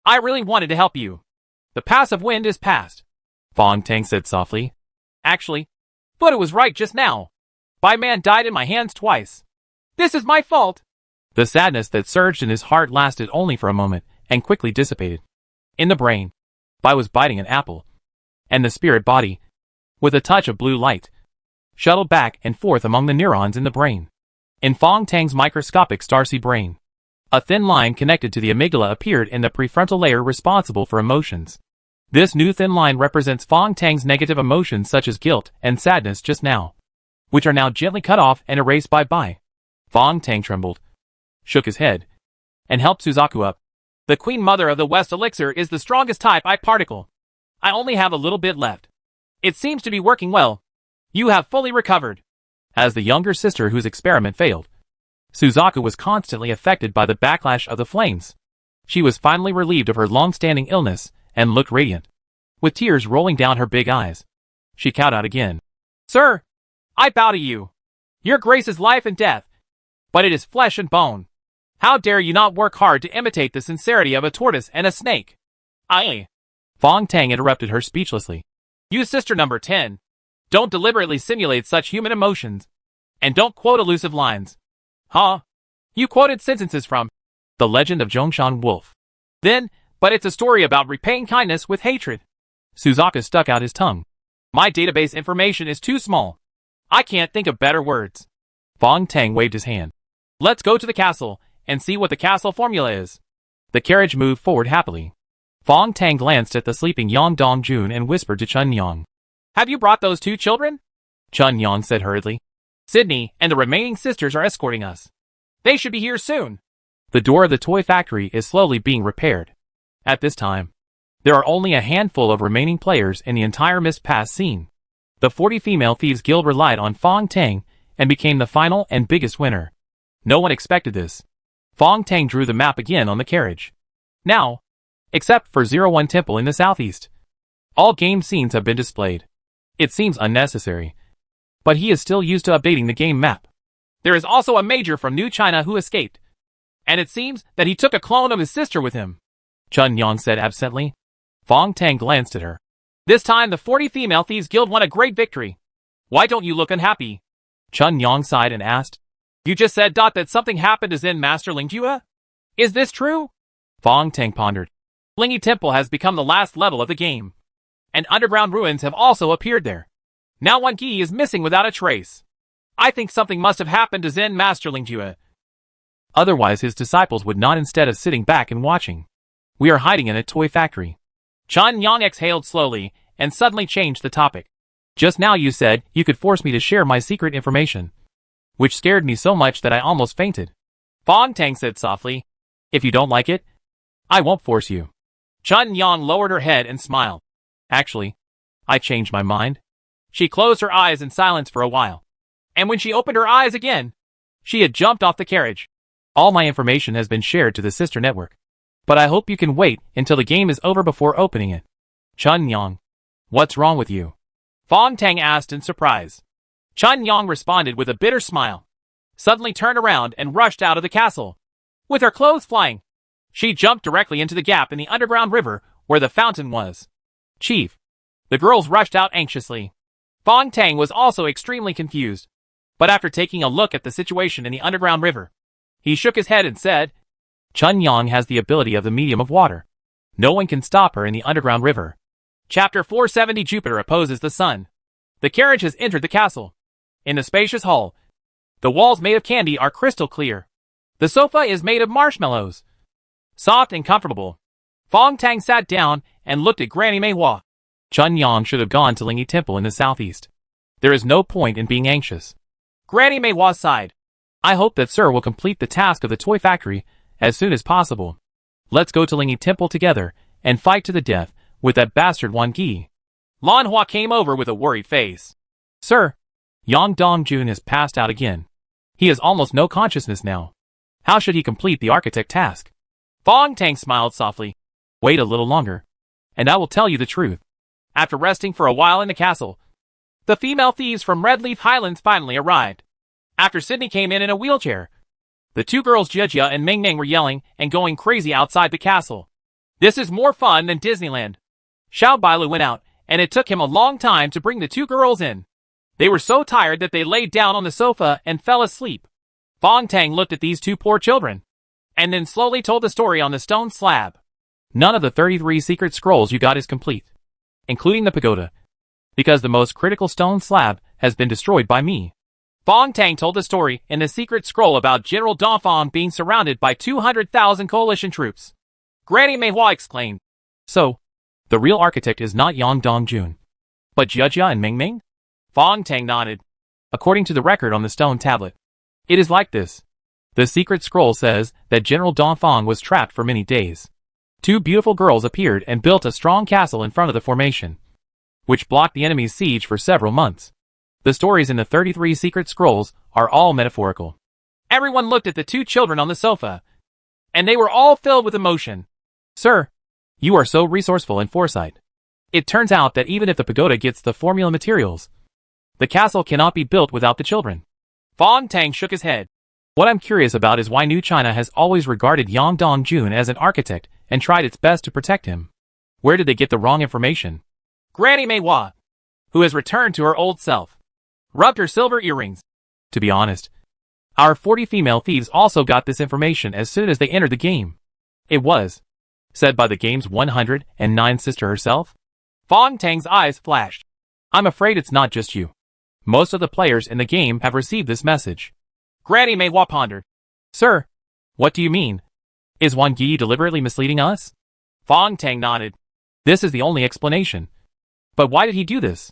I really wanted to help you. The passive wind is past. Fong Tang said softly. Actually, Buddha was right just now. Bai Man died in my hands twice. This is my fault. The sadness that surged in his heart lasted only for a moment and quickly dissipated. In the brain, Bai was biting an apple, and the spirit body, with a touch of blue light, shuttled back and forth among the neurons in the brain. In Fong Tang's microscopic starseed brain, A thin line connected to the amygdala appeared in the prefrontal layer responsible for emotions. This new thin line represents Fong Tang's negative emotions such as guilt and sadness just now, which are now gently cut off and erased by. Fong Tang trembled, shook his head, and helped Suzaku up. The Queen Mother of the West Elixir is the strongest type I particle. I only have a little bit left. It seems to be working well. You have fully recovered. As the younger sister whose experiment failed, Suzaku was constantly affected by the backlash of the flames. She was finally relieved of her long-standing illness and looked radiant, with tears rolling down her big eyes. She cowed out again. Sir, I bow to you. Your grace is life and death, but it is flesh and bone. How dare you not work hard to imitate the sincerity of a tortoise and a snake? Fong Tang interrupted her speechlessly. You sister number 10. Don't deliberately simulate such human emotions, and don't quote elusive lines. Huh? You quoted sentences from The Legend of Zhongshan Wolf. Then, but it's a story about repaying kindness with hatred. Suzaku stuck out his tongue. My database information is too small. I can't think of better words. Fong Tang waved his hand. Let's go to the castle and see what the castle formula is. The carriage moved forward happily. Fong Tang glanced at the sleeping Yang Dongjun and whispered to Chun Yang. Have you brought those 2 children? Chun Yang said hurriedly. Sydney and the remaining sisters are escorting us. They should be here soon. The door of the toy factory is slowly being repaired. At this time, there are only a handful of remaining players in the entire Mist Pass scene. The 40 Female Thieves Guild relied on Fong Tang and became the final and biggest winner. No one expected this. Fong Tang drew the map again on the carriage. Now, except for 01 Temple in the southeast, all game scenes have been displayed. It seems unnecessary, but he is still used to updating the game map. There is also a major from New China who escaped, and it seems that he took a clone of his sister with him, Chun Yang said absently. Fong Tang glanced at her. This time the 40 Female Thieves Guild won a great victory. Why don't you look unhappy? Chun Yang sighed and asked. You just said that something happened to Zen Master Lingjue? Is this true? Fong Tang pondered. Lingy Temple has become the last level of the game, and underground ruins have also appeared there. Now Wan Gi is missing without a trace. I think something must have happened to Zen Master Lingjue. Otherwise his disciples would not, instead of sitting back and watching. We are hiding in a toy factory. Chun Yang exhaled slowly and suddenly changed the topic. Just now you said you could force me to share my secret information, which scared me so much that I almost fainted. Fong Tang said softly. If you don't like it, I won't force you. Chun Yang lowered her head and smiled. Actually, I changed my mind. She closed her eyes in silence for a while, and when she opened her eyes again, she had jumped off the carriage. All my information has been shared to the sister network, but I hope you can wait until the game is over before opening it. Chun Yang, what's wrong with you? Fong Tang asked in surprise. Chun Yang responded with a bitter smile, suddenly turned around and rushed out of the castle. With her clothes flying, she jumped directly into the gap in the underground river where the fountain was. Chief. The girls rushed out anxiously. Fong Tang was also extremely confused, but after taking a look at the situation in the underground river, he shook his head and said, Chun Yang has the ability of the medium of water. No one can stop her in the underground river. Chapter 470 Jupiter opposes the sun. The carriage has entered the castle. In the spacious hall, the walls made of candy are crystal clear. The sofa is made of marshmallows, soft and comfortable. Fong Tang sat down and looked at Granny Mei Hua. Chun Yang should have gone to Lingy Temple in the southeast. There is no point in being anxious. Granny Mei Hua sighed. I hope that Sir will complete the task of the toy factory as soon as possible. Let's go to Lingy Temple together and fight to the death with that bastard Wan Gi. Lan Hua came over with a worried face. Sir, Yang Dongjun has passed out again. He has almost no consciousness now. How should he complete the architect task? Fong Tang smiled softly. Wait a little longer, and I will tell you the truth. After resting for a while in the castle, the female thieves from Red Leaf Highlands finally arrived. After Sydney came in a wheelchair, the 2 girls Jia and Ming Ming were yelling and going crazy outside the castle. This is more fun than Disneyland. Xiao Bailu went out, and it took him a long time to bring the 2 girls in. They were so tired that they laid down on the sofa and fell asleep. Fong Tang looked at these 2 poor children, and then slowly told the story on the stone slab. None of the 33 secret scrolls you got is complete, including the pagoda, because the most critical stone slab has been destroyed by me. Fong Tang told the story in the secret scroll about General Dongfang being surrounded by 200,000 coalition troops. Granny Mei Hua exclaimed. So, the real architect is not Yang Dongjun, but Jia and Ming Ming? Fong Tang nodded. According to the record on the stone tablet, it is like this. The secret scroll says that General Dongfang was trapped for many days. Two beautiful girls appeared and built a strong castle in front of the formation, which blocked the enemy's siege for several months. The stories in the 33 secret scrolls are all metaphorical. Everyone looked at the two children on the sofa, and they were all filled with emotion. Sir, you are so resourceful and foresight. It turns out that even if the pagoda gets the formula materials, the castle cannot be built without the children. Fong Tang shook his head. What I'm curious about is why New China has always regarded Yang Dongjun as an architect and tried its best to protect him. Where did they get the wrong information? Granny Mei Hua, who has returned to her old self, rubbed her silver earrings. To be honest, our 40 female thieves also got this information as soon as they entered the game. It was said by the game's 109 sister herself. Fong Tang's eyes flashed. I'm afraid it's not just you. Most of the players in the game have received this message. Granny Mei Hua pondered. Sir, what do you mean? Is Wang Yi deliberately misleading us? Fong Tang nodded. This is the only explanation. But why did he do this?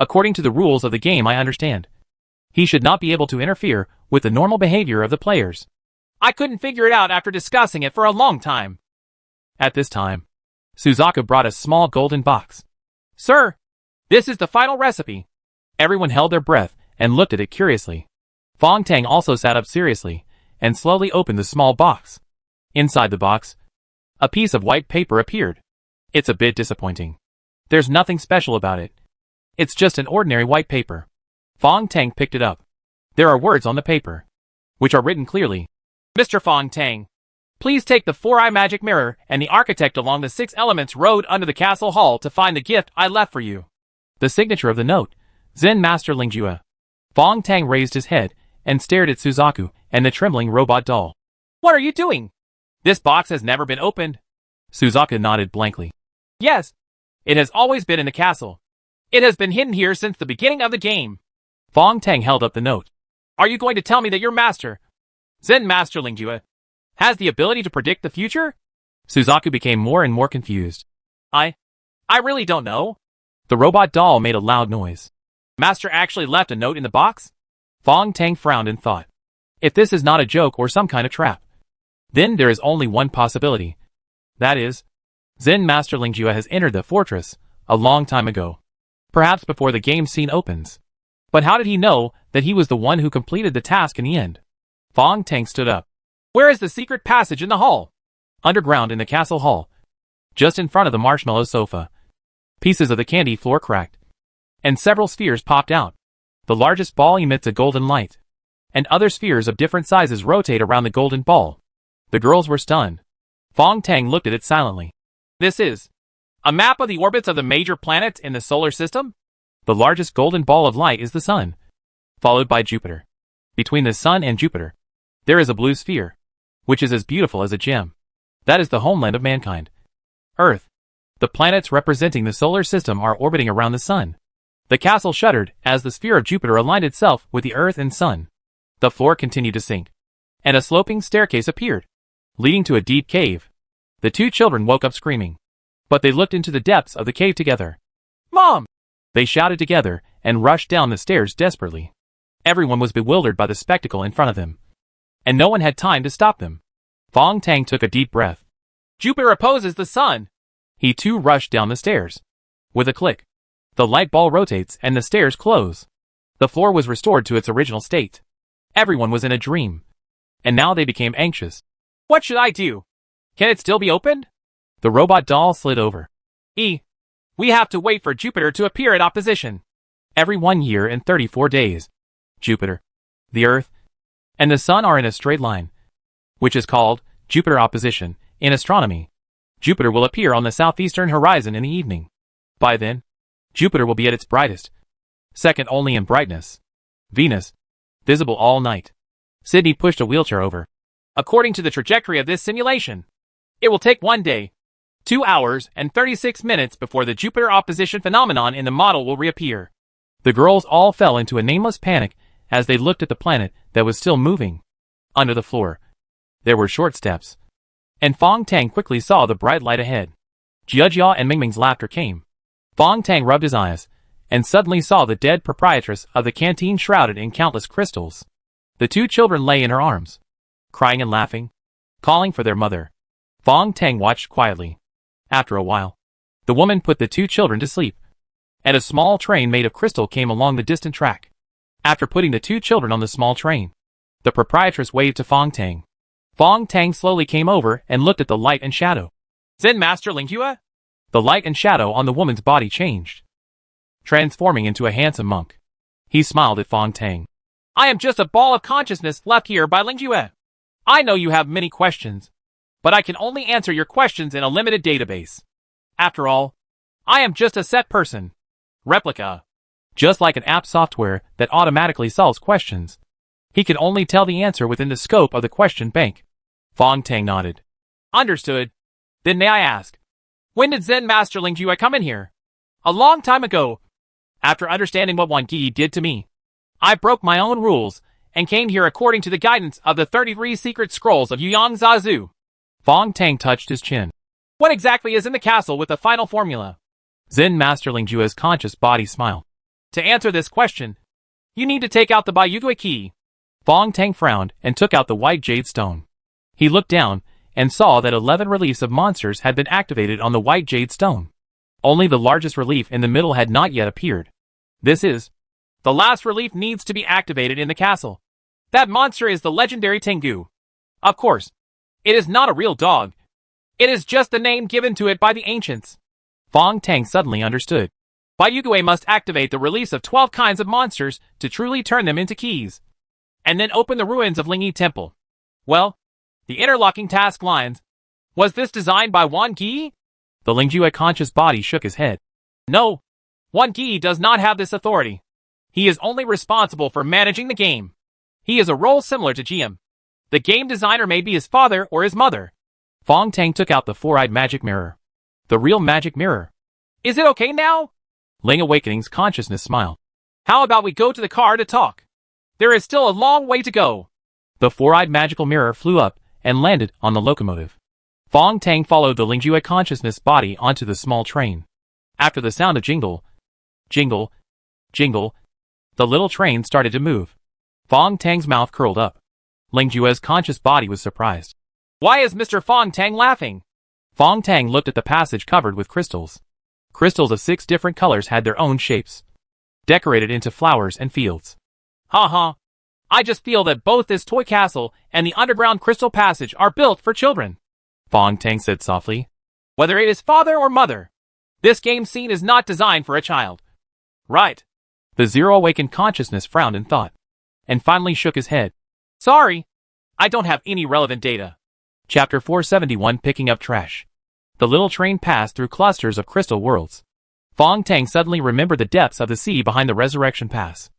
According to the rules of the game, I understand. He should not be able to interfere with the normal behavior of the players. I couldn't figure it out after discussing it for a long time. At this time, Suzaku brought a small golden box. Sir, this is the final recipe. Everyone held their breath and looked at it curiously. Fong Tang also sat up seriously and slowly opened the small box. Inside the box, a piece of white paper appeared. It's a bit disappointing. There's nothing special about it. It's just an ordinary white paper. Fong Tang picked it up. There are words on the paper, which are written clearly. Mr. Fong Tang, please take the 4-eye magic mirror and the architect along the 6 elements road under the castle hall to find the gift I left for you. The signature of the note, Zen Master Lingjue. Fong Tang raised his head and stared at Suzaku and the trembling robot doll. What are you doing? This box has never been opened. Suzaku nodded blankly. Yes, it has always been in the castle. It has been hidden here since the beginning of the game. Fong Tang held up the note. Are you going to tell me that your master, Zen Master Lingjue, has the ability to predict the future? Suzaku became more and more confused. I really don't know. The robot doll made a loud noise. Master actually left a note in the box? Fong Tang frowned and thought. If this is not a joke or some kind of trap, then there is only one possibility. That is, Zen Master Lingjue has entered the fortress a long time ago. Perhaps before the game scene opens. But how did he know that he was the one who completed the task in the end? Fong Tang stood up. Where is the secret passage in the hall? Underground in the castle hall. Just in front of the marshmallow sofa. Pieces of the candy floor cracked. And several spheres popped out. The largest ball emits a golden light. And other spheres of different sizes rotate around the golden ball. The girls were stunned. Fong Tang looked at it silently. This is a map of the orbits of the major planets in the solar system? The largest golden ball of light is the Sun, followed by Jupiter. Between the Sun and Jupiter, there is a blue sphere, which is as beautiful as a gem. That is the homeland of mankind. Earth. The planets representing the solar system are orbiting around the Sun. The castle shuddered as the sphere of Jupiter aligned itself with the Earth and Sun. The floor continued to sink, and a sloping staircase appeared, leading to a deep cave. The two children woke up screaming, but they looked into the depths of the cave together. Mom! They shouted together and rushed down the stairs desperately. Everyone was bewildered by the spectacle in front of them, and no one had time to stop them. Fong Tang took a deep breath. Jupiter opposes the Sun! He too rushed down the stairs. With a click, the light ball rotates and the stairs close. The floor was restored to its original state. Everyone was in a dream, and now they became anxious. What should I do? Can it still be opened? The robot doll slid over. We have to wait for Jupiter to appear at opposition. Every 1 year and 34 days, Jupiter, the Earth, and the Sun are in a straight line, which is called Jupiter opposition in astronomy. Jupiter will appear on the southeastern horizon in the evening. By then, Jupiter will be at its brightest, second only in brightness. Venus, visible all night. Sydney pushed a wheelchair over. According to the trajectory of this simulation, it will take 1 day, 2 hours and 36 minutes before the Jupiter opposition phenomenon in the model will reappear. The girls all fell into a nameless panic as they looked at the planet that was still moving. Under the floor, there were short steps, and Fong Tang quickly saw the bright light ahead. Jiajia and Mingming's laughter came. Fong Tang rubbed his eyes, and suddenly saw the dead proprietress of the canteen shrouded in countless crystals. The two children lay in her arms, crying and laughing, calling for their mother. Fong Tang watched quietly. After a while, the woman put the two children to sleep, and a small train made of crystal came along the distant track. After putting the two children on the small train, the proprietress waved to Fong Tang. Fong Tang slowly came over and looked at the light and shadow. Zen Master Lingjue? The light and shadow on the woman's body changed, transforming into a handsome monk. He smiled at Fong Tang. I am just a ball of consciousness left here by Lingjue. I know you have many questions, but I can only answer your questions in a limited database. After all, I am just a set person. Replica. Just like an app software that automatically solves questions. He can only tell the answer within the scope of the question bank. Fong Tang nodded. Understood. Then may I ask, when did Zen Master Lingjue come in here? A long time ago. After understanding what Wan Yi did to me, I broke my own rules and came here according to the guidance of the 33 secret scrolls of Yuyang Zazu. Fong Tang touched his chin. What exactly is in the castle with the final formula? Zen Master Lingjue's conscious body smiled. To answer this question, you need to take out the Baiyugui key. Fong Tang frowned and took out the white jade stone. He looked down and saw that 11 reliefs of monsters had been activated on the white jade stone. Only the largest relief in the middle had not yet appeared. This is, the last relief needs to be activated in the castle. That monster is the legendary Tengu. Of course, it is not a real dog. It is just the name given to it by the ancients. Fong Tang suddenly understood. Baiyugui must activate the release of 12 kinds of monsters to truly turn them into keys, and then open the ruins of Lingyi Temple. Well, the interlocking task lines. Was this designed by Wan Yi? The Lingjue conscious body shook his head. No, Wan Yi does not have this authority. He is only responsible for managing the game. He is a role similar to GM. The game designer may be his father or his mother. Fong Tang took out the four-eyed magic mirror. The real magic mirror. Is it okay now? Ling Awakening's consciousness smiled. How about we go to the car to talk? There is still a long way to go. The four-eyed magical mirror flew up and landed on the locomotive. Fong Tang followed the Lingjue consciousness body onto the small train. After the sound of jingle, jingle, jingle, the little train started to move. Fong Tang's mouth curled up. Lingjue's conscious body was surprised. Why is Mr. Fong Tang laughing? Fong Tang looked at the passage covered with crystals. Crystals of 6 different colors had their own shapes, decorated into flowers and fields. Ha. I just feel that both this toy castle and the underground crystal passage are built for children. Fong Tang said softly. Whether it is father or mother, this game scene is not designed for a child. Right. The Zero Awakened Consciousness frowned in thought, and finally shook his head. Sorry, I don't have any relevant data. Chapter 471 Picking Up Trash. The little train passed through clusters of crystal worlds. Fong Tang suddenly remembered the depths of the sea behind the Resurrection Pass.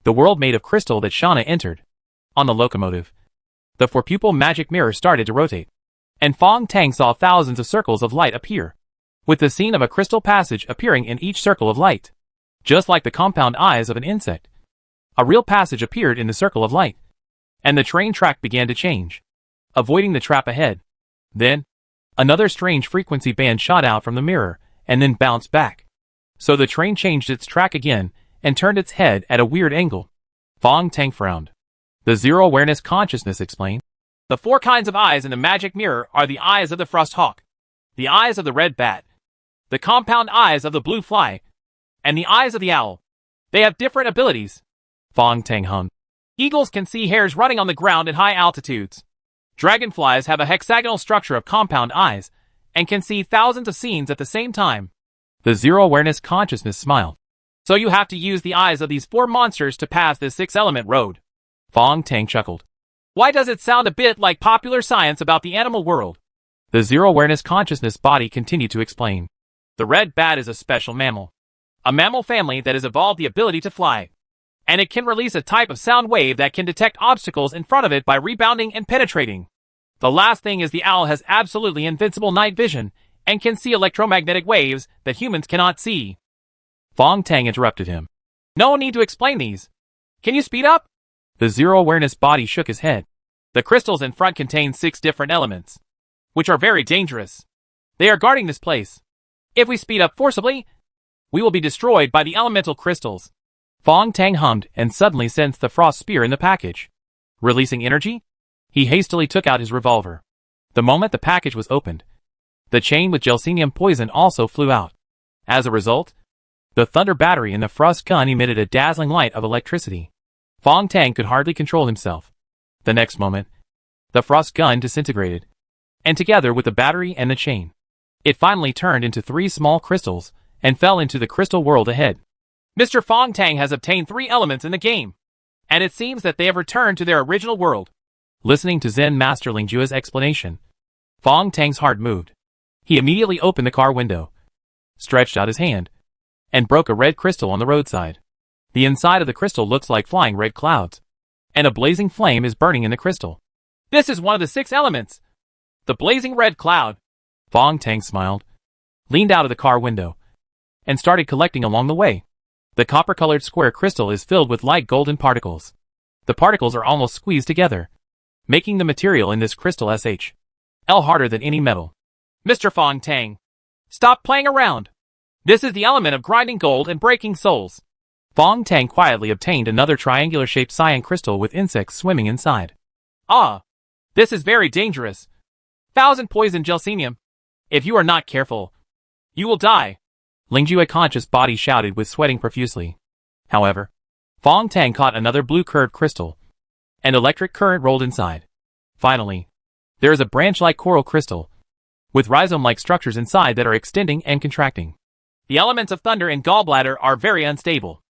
The world made of crystal that Shauna entered. On the locomotive, the four-pupil magic mirror started to rotate, and Fong Tang saw thousands of circles of light appear, with the scene of a crystal passage appearing in each circle of light. Just like the compound eyes of an insect, a real passage appeared in the circle of light, and the train track began to change, avoiding the trap ahead. Then, another strange frequency band shot out from the mirror, and then bounced back. So the train changed its track again, and turned its head at a weird angle. Fong Tang frowned. The Zero Awareness Consciousness explained. The 4 kinds of eyes in the magic mirror are the eyes of the frost hawk, the eyes of the red bat, the compound eyes of the blue fly, and the eyes of the owl. They have different abilities. Fong Tang hummed. Eagles can see hares running on the ground at high altitudes. Dragonflies have a hexagonal structure of compound eyes, and can see thousands of scenes at the same time. The Zero Awareness Consciousness smiled. So you have to use the eyes of these 4 monsters to pass this 6-element road. Fong Tang chuckled. Why does it sound a bit like popular science about the animal world? The Zero Awareness Consciousness body continued to explain. The red bat is a special mammal. A mammal family that has evolved the ability to fly. And it can release a type of sound wave that can detect obstacles in front of it by rebounding and penetrating. The last thing is the owl has absolutely invincible night vision and can see electromagnetic waves that humans cannot see. Fong Tang interrupted him. No need to explain these. Can you speed up? The zero-awareness body shook his head. The crystals in front contain 6 different elements, which are very dangerous. They are guarding this place. If we speed up forcibly, we will be destroyed by the elemental crystals. Fong Tang hummed and suddenly sensed the frost spear in the package. Releasing energy, he hastily took out his revolver. The moment the package was opened, the chain with gelsenium poison also flew out. As a result, the thunder battery in the frost gun emitted a dazzling light of electricity. Fong Tang could hardly control himself. The next moment, the frost gun disintegrated, and together with the battery and the chain, it finally turned into 3 small crystals and fell into the crystal world ahead. Mr. Fong Tang has obtained 3 elements in the game, and it seems that they have returned to their original world. Listening to Zen Master Ling Jue's explanation, Fong Tang's heart moved. He immediately opened the car window, stretched out his hand, and broke a red crystal on the roadside. The inside of the crystal looks like flying red clouds, and a blazing flame is burning in the crystal. This is one of the 6 elements. The blazing red cloud. Fong Tang smiled, leaned out of the car window, and started collecting along the way. The copper-colored square crystal is filled with light golden particles. The particles are almost squeezed together, making the material in this crystal SHL harder than any metal. Mr. Fong Tang, stop playing around. This is the element of grinding gold and breaking souls. Fong Tang quietly obtained another triangular-shaped cyan crystal with insects swimming inside. Ah, this is very dangerous. 1,000 poison gelsenium. If you are not careful, you will die. Ling Jue's conscious body shouted with sweating profusely. However, Fong Tang caught another blue curved crystal. An electric current rolled inside. Finally, there is a branch-like coral crystal, with rhizome-like structures inside that are extending and contracting. The elements of thunder and gallbladder are very unstable.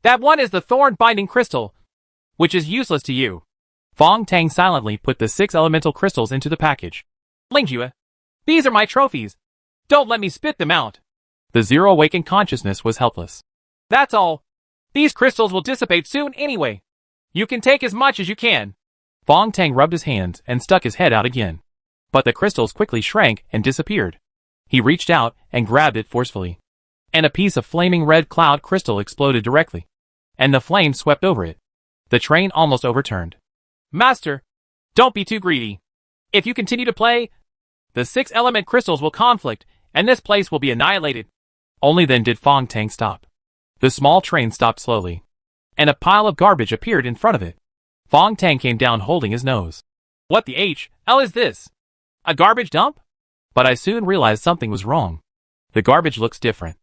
That one is the thorn-binding crystal, which is useless to you. Fong Tang silently put the 6 elemental crystals into the package. Ling Jue, these are my trophies. Don't let me spit them out. The zero-awakened consciousness was helpless. That's all. These crystals will dissipate soon anyway. You can take as much as you can. Fong Tang rubbed his hands and stuck his head out again. But the crystals quickly shrank and disappeared. He reached out and grabbed it forcefully. And a piece of flaming red cloud crystal exploded directly, and the flame swept over it. The train almost overturned. Master, don't be too greedy. If you continue to play, the 6 element crystals will conflict, and this place will be annihilated. Only then did Fong Tang stop. The small train stopped slowly, and a pile of garbage appeared in front of it. Fong Tang came down holding his nose. What the hell is this? A garbage dump? But I soon realized something was wrong. The garbage looks different.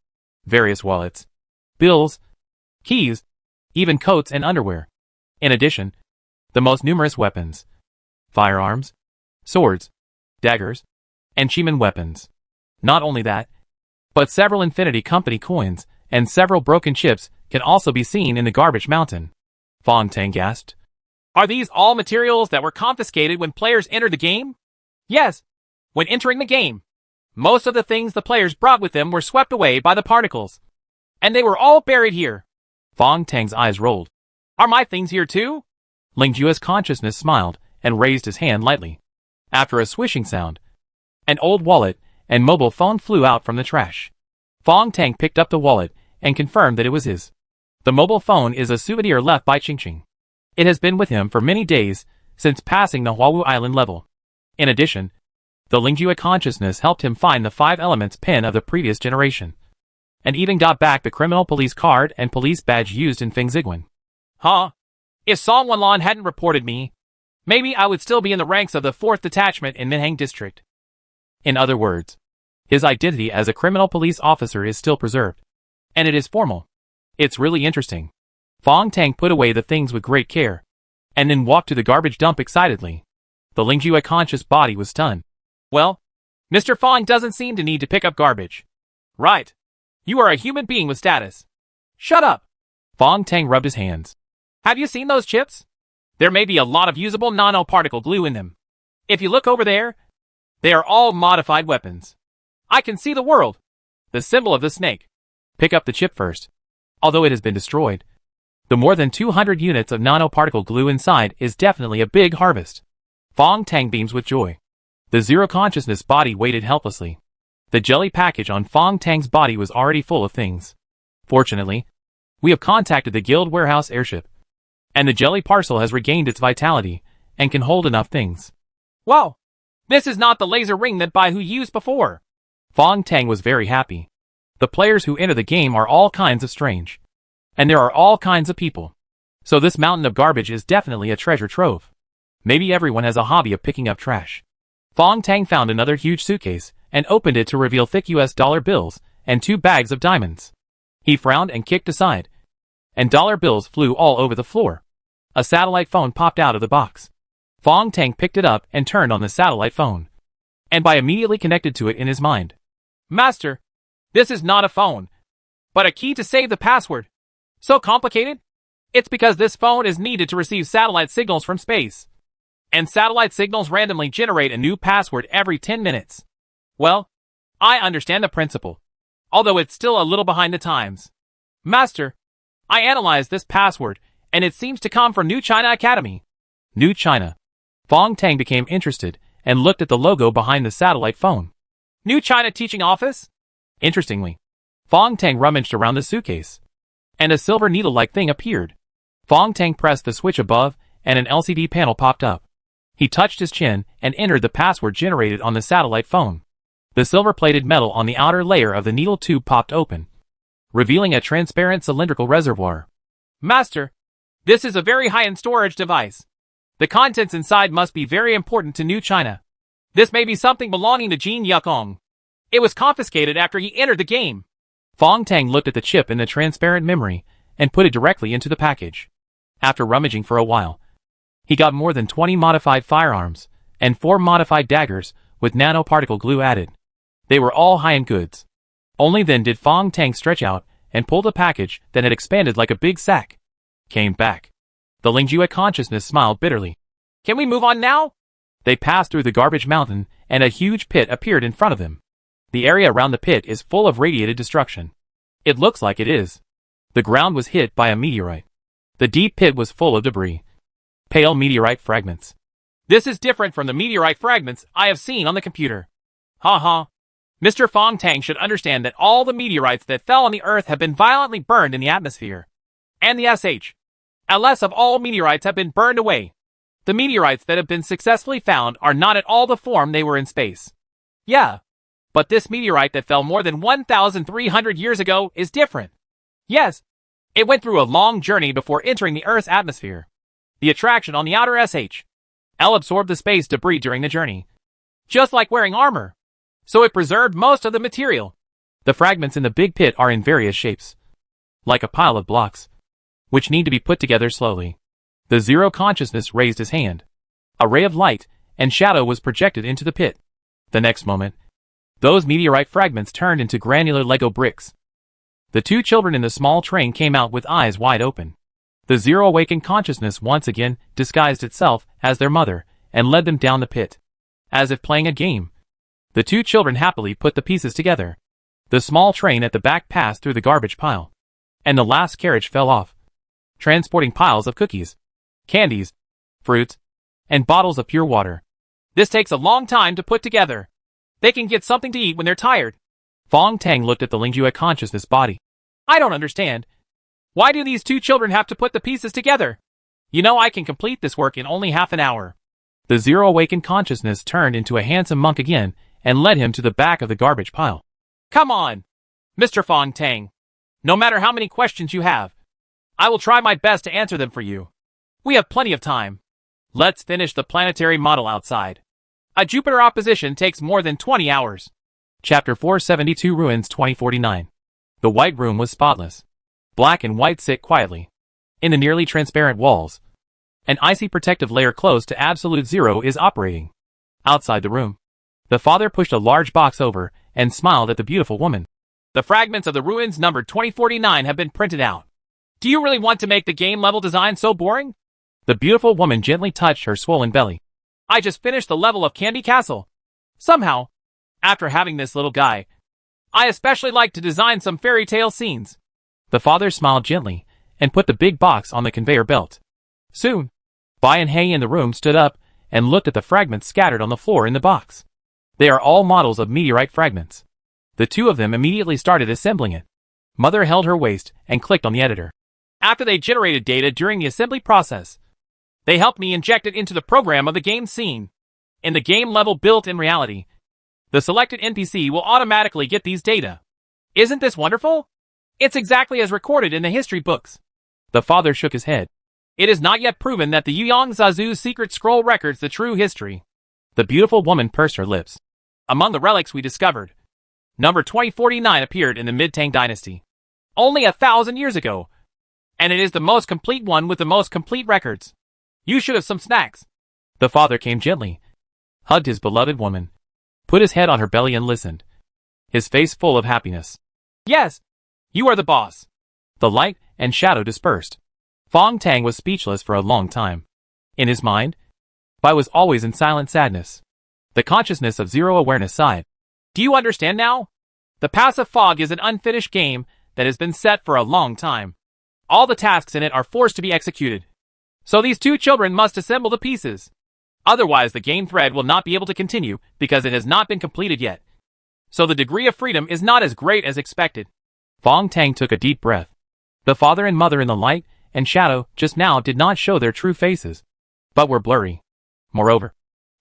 Various wallets, bills, keys, even coats and underwear. In addition, the most numerous weapons, firearms, swords, daggers, and Chiman weapons. Not only that, but several Infinity Company coins and several broken chips can also be seen in the garbage mountain. Fong Tang gasped. Are these all materials that were confiscated when players entered the game? Yes, when entering the game. Most of the things the players brought with them were swept away by the particles, and they were all buried here. Fong Tang's eyes rolled. Are my things here too? Ling Jue's consciousness smiled and raised his hand lightly. After a swishing sound, an old wallet and mobile phone flew out from the trash. Fong Tang picked up the wallet and confirmed that it was his. The mobile phone is a souvenir left by Qingqing. It has been with him for many days since passing the Huawu Island level. In addition, the Ling Jue consciousness helped him find the 5 elements pin of the previous generation, and even got back the criminal police card and police badge used in Feng Ziguan. Huh? If Song Wanlan hadn't reported me, maybe I would still be in the ranks of the 4th Detachment in Minhang District. In other words, his identity as a criminal police officer is still preserved, and it is formal. It's really interesting. Fong Tang put away the things with great care, and then walked to the garbage dump excitedly. The Ling Jue conscious body was stunned. Well, Mr. Fong doesn't seem to need to pick up garbage. Right. You are a human being with status. Shut up. Fong Tang rubbed his hands. Have you seen those chips? There may be a lot of usable nanoparticle glue in them. If you look over there, they are all modified weapons. I can see the world. The symbol of the snake. Pick up the chip first. Although it has been destroyed, the more than 200 units of nanoparticle glue inside is definitely a big harvest. Fong Tang beams with joy. The zero consciousness body waited helplessly. The jelly package on Fong Tang's body was already full of things. Fortunately, we have contacted the guild warehouse airship, And the jelly parcel has regained its vitality and can hold enough things. Wow! This is not the laser ring that Bai Hu used before. Fong Tang was very happy. The players who enter the game are all kinds of strange. And there are all kinds of people. So this mountain of garbage is definitely a treasure trove. Maybe everyone has a hobby of picking up trash. Fong Tang found another huge suitcase and opened it to reveal thick US dollar bills and 2 bags of diamonds. He frowned and kicked aside. And dollar bills flew all over the floor. A satellite phone popped out of the box. Fong Tang picked it up and turned on the satellite phone. And Bai immediately connected to it in his mind. Master, this is not a phone, but a key to save the password. So complicated? It's because this phone is needed to receive satellite signals from space. And satellite signals randomly generate a new password every 10 minutes. Well, I understand the principle, although it's still a little behind the times. Master, I analyzed this password, and it seems to come from New China Academy. New China. Fong Tang became interested and looked at the logo behind the satellite phone. New China Teaching Office? Interestingly, Fong Tang rummaged around the suitcase, and a silver needle-like thing appeared. Fong Tang pressed the switch above, and an LCD panel popped up. He touched his chin and entered the password generated on the satellite phone. The silver-plated metal on the outer layer of the needle tube popped open, revealing a transparent cylindrical reservoir. Master, this is a very high-end storage device. The contents inside must be very important to New China. This may be something belonging to Jin Yukong. It was confiscated after he entered the game. Fong Tang looked at the chip in the transparent memory and put it directly into the package. After rummaging for a while, he got more than 20 modified firearms and 4 modified daggers with nanoparticle glue added. They were all high-end goods. Only then did Fong Tang stretch out and pull the package that had expanded like a big sack. Came back. The Lingjue consciousness smiled bitterly. Can we move on now? They passed through the garbage mountain, and a huge pit appeared in front of them. The area around the pit is full of radiated destruction. It looks like it is. The ground was hit by a meteorite. The deep pit was full of debris. Pale meteorite fragments. This is different from the meteorite fragments I have seen on the computer. Ha. Mr. Fong Tang should understand that all the meteorites that fell on the Earth have been violently burned in the atmosphere. And the LS of all meteorites have been burned away. The meteorites that have been successfully found are not at all the form they were in space. Yeah, but this meteorite that fell more than 1,300 years ago is different. Yes, it went through a long journey before entering the Earth's atmosphere. The attraction on the outer L absorbed the space debris during the journey, just like wearing armor. So it preserved most of the material. The fragments in the big pit are in various shapes, like a pile of blocks, which need to be put together slowly. The Zero Consciousness raised his hand. A ray of light and shadow was projected into the pit. The next moment, those meteorite fragments turned into granular Lego bricks. The 2 children in the small train came out with eyes wide open. The Zero Awakened Consciousness once again disguised itself as their mother and led them down the pit. As if playing a game, the 2 children happily put the pieces together. The small train at the back passed through the garbage pile, and the last carriage fell off, transporting piles of cookies, candies, fruits, and bottles of pure water. This takes a long time to put together. They can get something to eat when they're tired. Fong Tang looked at the Lingjue consciousness body. I don't understand. Why do these 2 children have to put the pieces together? You know I can complete this work in only half an hour. The Zero Awakened Consciousness turned into a handsome monk again and led him to the back of the garbage pile. Come on, Mr. Fong Tang. No matter how many questions you have, I will try my best to answer them for you. We have plenty of time. Let's finish the planetary model outside. A Jupiter opposition takes more than 20 hours. Chapter 472 Ruins 2049. The white room was spotless. Black and white sit quietly. In the nearly transparent walls, an icy protective layer close to absolute zero is operating. Outside the room, the father pushed a large box over and smiled at the beautiful woman. The fragments of the ruins numbered 2049 have been printed out. Do you really want to make the game level design so boring? The beautiful woman gently touched her swollen belly. I just finished the level of Candy Castle. Somehow, after having this little guy, I especially like to design some fairy tale scenes. The father smiled gently and put the big box on the conveyor belt. Soon, Bai and Hei in the room stood up and looked at the fragments scattered on the floor in the box. They are all models of meteorite fragments. The 2 of them immediately started assembling it. Mother held her waist and clicked on the editor. After they generated data during the assembly process, they helped me inject it into the program of the game scene. In the game level built in reality, the selected NPC will automatically get these data. Isn't this wonderful? It's exactly as recorded in the history books. The father shook his head. It is not yet proven that the Yuyang Zazu secret scroll records the true history. The beautiful woman pursed her lips. Among the relics we discovered, number 2049 appeared in the Mid-Tang dynasty. Only 1,000 years ago. And it is the most complete one with the most complete records. You should have some snacks. The father came gently, hugged his beloved woman, put his head on her belly and listened, his face full of happiness. Yes, you are the boss. The light and shadow dispersed. Fong Tang was speechless for a long time. In his mind, Bai was always in silent sadness. The consciousness of zero awareness sighed. Do you understand now? The passive fog is an unfinished game that has been set for a long time. All the tasks in it are forced to be executed. So these two children must assemble the pieces. Otherwise the game thread will not be able to continue because it has not been completed yet. So the degree of freedom is not as great as expected. Fong Tang took a deep breath. The father and mother in the light and shadow just now did not show their true faces, but were blurry. Moreover,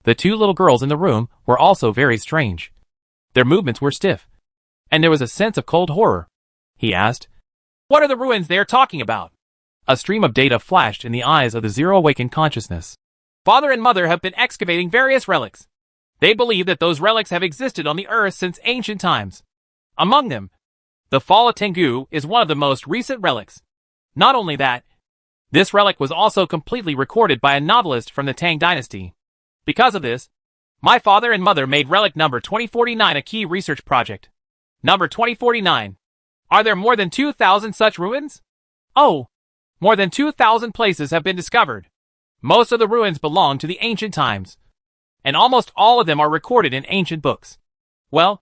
the two little girls in the room were also very strange. Their movements were stiff, and there was a sense of cold horror. He asked, "What are the ruins they are talking about?" A stream of data flashed in the eyes of the zero-awakened consciousness. Father and mother have been excavating various relics. They believe that those relics have existed on the earth since ancient times. Among them, the Fall of Tengu is one of the most recent relics. Not only that, this relic was also completely recorded by a novelist from the Tang dynasty. Because of this, my father and mother made relic number 2049 a key research project. Number 2049. Are there more than 2,000 such ruins? Oh, more than 2,000 places have been discovered. Most of the ruins belong to the ancient times, and almost all of them are recorded in ancient books. Well,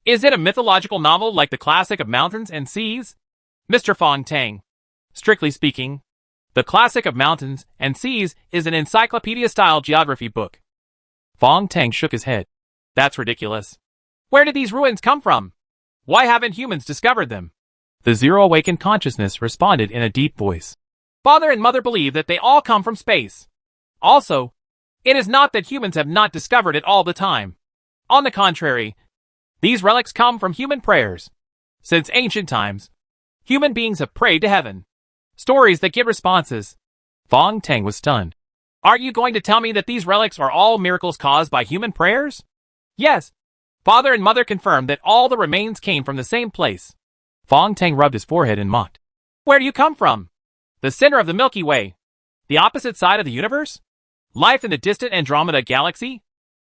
is it a mythological novel like the classic of Mountains and Seas? Mr. Fong Tang. Strictly speaking, the classic of Mountains and Seas is an encyclopedia-style geography book. Fong Tang shook his head. That's ridiculous. Where did these ruins come from? Why haven't humans discovered them? The zero-awakened consciousness responded in a deep voice. Father and mother believe that they all come from space. Also, it is not that humans have not discovered it all the time. On the contrary, these relics come from human prayers. Since ancient times, human beings have prayed to heaven. Stories that get responses. Fong Tang was stunned. Aren't you going to tell me that these relics are all miracles caused by human prayers? Yes. Father and mother confirmed that all the remains came from the same place. Fong Tang rubbed his forehead and mocked. Where do you come from? The center of the Milky Way. The opposite side of the universe? Life in the distant Andromeda galaxy?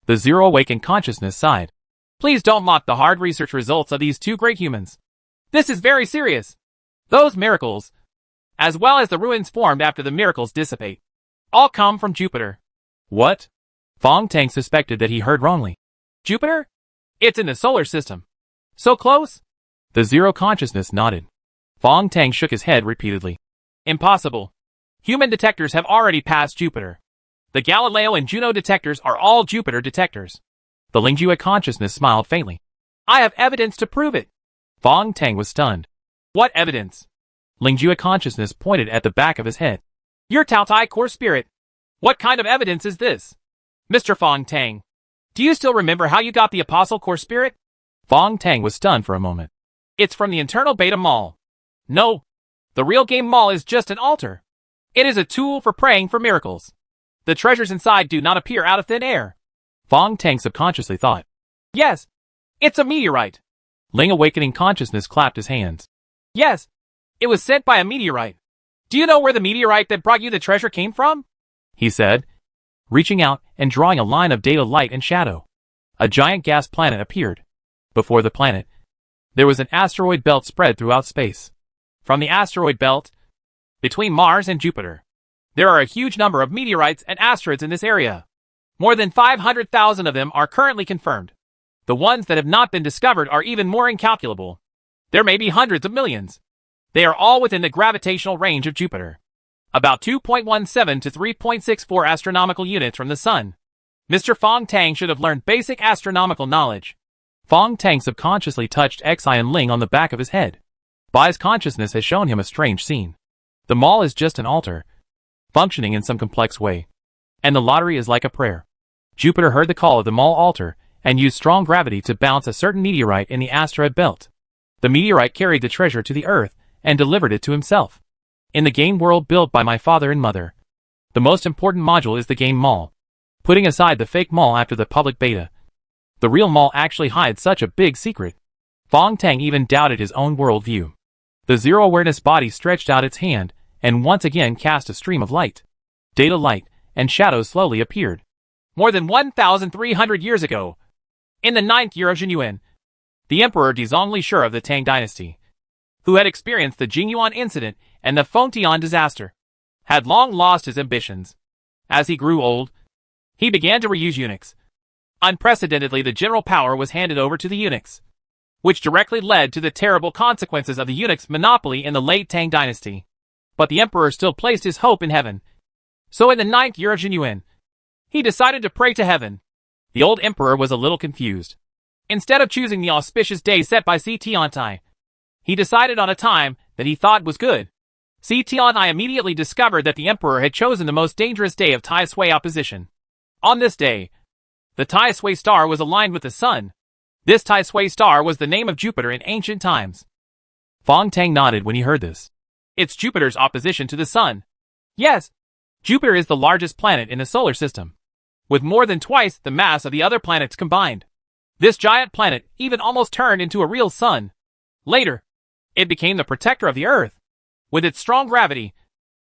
The zero-awakened consciousness sighed. Please don't mock the hard research results of these two great humans. This is very serious. Those miracles, as well as the ruins formed after the miracles dissipate, all come from Jupiter. What? Fong Tang suspected that he heard wrongly. Jupiter? It's in the solar system. So close? The zero consciousness nodded. Fong Tang shook his head repeatedly. Impossible. Human detectors have already passed Jupiter. The Galileo and Juno detectors are all Jupiter detectors. The Lingjue consciousness smiled faintly. I have evidence to prove it. Fong Tang was stunned. What evidence? Lingjue consciousness pointed at the back of his head. Your Taotai core spirit. What kind of evidence is this? Mr. Fong Tang, do you still remember how you got the Apostle core spirit? Fong Tang was stunned for a moment. It's from the internal beta mall. No. The real game mall is just an altar. It is a tool for praying for miracles. The treasures inside do not appear out of thin air. Fong Tang subconsciously thought. Yes. It's a meteorite. Ling awakening consciousness clapped his hands. Yes. It was sent by a meteorite. Do you know where the meteorite that brought you the treasure came from? He said, reaching out and drawing a line of data light and shadow. A giant gas planet appeared. Before the planet, there was an asteroid belt spread throughout space. From the asteroid belt, between Mars and Jupiter, there are a huge number of meteorites and asteroids in this area. More than 500,000 of them are currently confirmed. The ones that have not been discovered are even more incalculable. There may be hundreds of millions. They are all within the gravitational range of Jupiter. About 2.17 to 3.64 astronomical units from the Sun. Mr. Fong Tang should have learned basic astronomical knowledge. Fong Tang subconsciously touched Xi and Ling on the back of his head. Bai's consciousness has shown him a strange scene. The mall is just an altar, functioning in some complex way. And the lottery is like a prayer. Jupiter heard the call of the mall altar, and used strong gravity to bounce a certain meteorite in the asteroid belt. The meteorite carried the treasure to the Earth, and delivered it to himself. In the game world built by my father and mother, the most important module is the game mall. Putting aside the fake mall after the public beta, the real mall actually hides such a big secret. Fong Tang even doubted his own worldview. The zero-awareness body stretched out its hand, and once again cast a stream of light. Data light, and shadows slowly appeared. More than 1,300 years ago, in the 9th year of Jinyuan, the Emperor Dizong Li Shi of the Tang Dynasty, who had experienced the Jingyuan incident and the Fengtian disaster, had long lost his ambitions. As he grew old, he began to reuse eunuchs. Unprecedentedly, the general power was handed over to the eunuchs, which directly led to the terrible consequences of the eunuchs' monopoly in the late Tang Dynasty. But the Emperor still placed his hope in heaven. So in the 9th year of Jinyuan, he decided to pray to heaven. The old Emperor was a little confused. Instead of choosing the auspicious day set by Si Tiantai, he decided on a time that he thought was good. Si Tiantai immediately discovered that the Emperor had chosen the most dangerous day of Tai Sui opposition. On this day, the Tai Sui star was aligned with the sun. This Tai Sui star was the name of Jupiter in ancient times. Fong Tang nodded when he heard this. It's Jupiter's opposition to the sun. Yes, Jupiter is the largest planet in the solar system, with more than twice the mass of the other planets combined. This giant planet even almost turned into a real sun. Later, it became the protector of the Earth. With its strong gravity,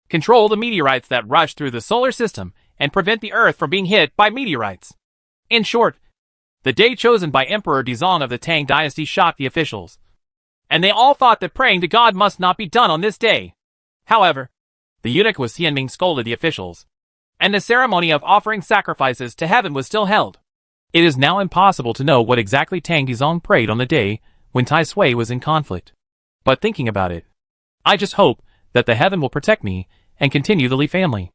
control the meteorites that rush through the solar system and prevent the Earth from being hit by meteorites. In short, the day chosen by Emperor Dizong of the Tang Dynasty shocked the officials, and they all thought that praying to God must not be done on this day. However, the eunuch was Xianming scolded the officials, and the ceremony of offering sacrifices to heaven was still held. It is now impossible to know what exactly Tang Dizong prayed on the day when Tai Sui was in conflict. But thinking about it, I just hope that the heaven will protect me and continue the Li family.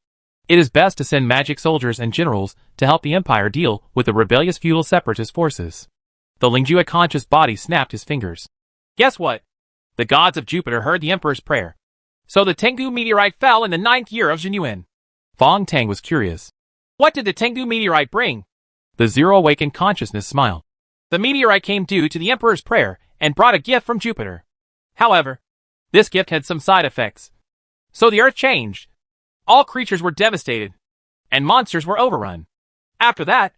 It is best to send magic soldiers and generals to help the Empire deal with the rebellious feudal separatist forces. The Lingjue conscious body snapped his fingers. Guess what? The gods of Jupiter heard the Emperor's prayer. So the Tengu meteorite fell in the 9th year of Jinyuan. Fong Tang was curious. What did the Tengu meteorite bring? The zero-awakened consciousness smiled. The meteorite came due to the Emperor's prayer and brought a gift from Jupiter. However, this gift had some side effects. So the Earth changed. All creatures were devastated, and monsters were overrun. After that,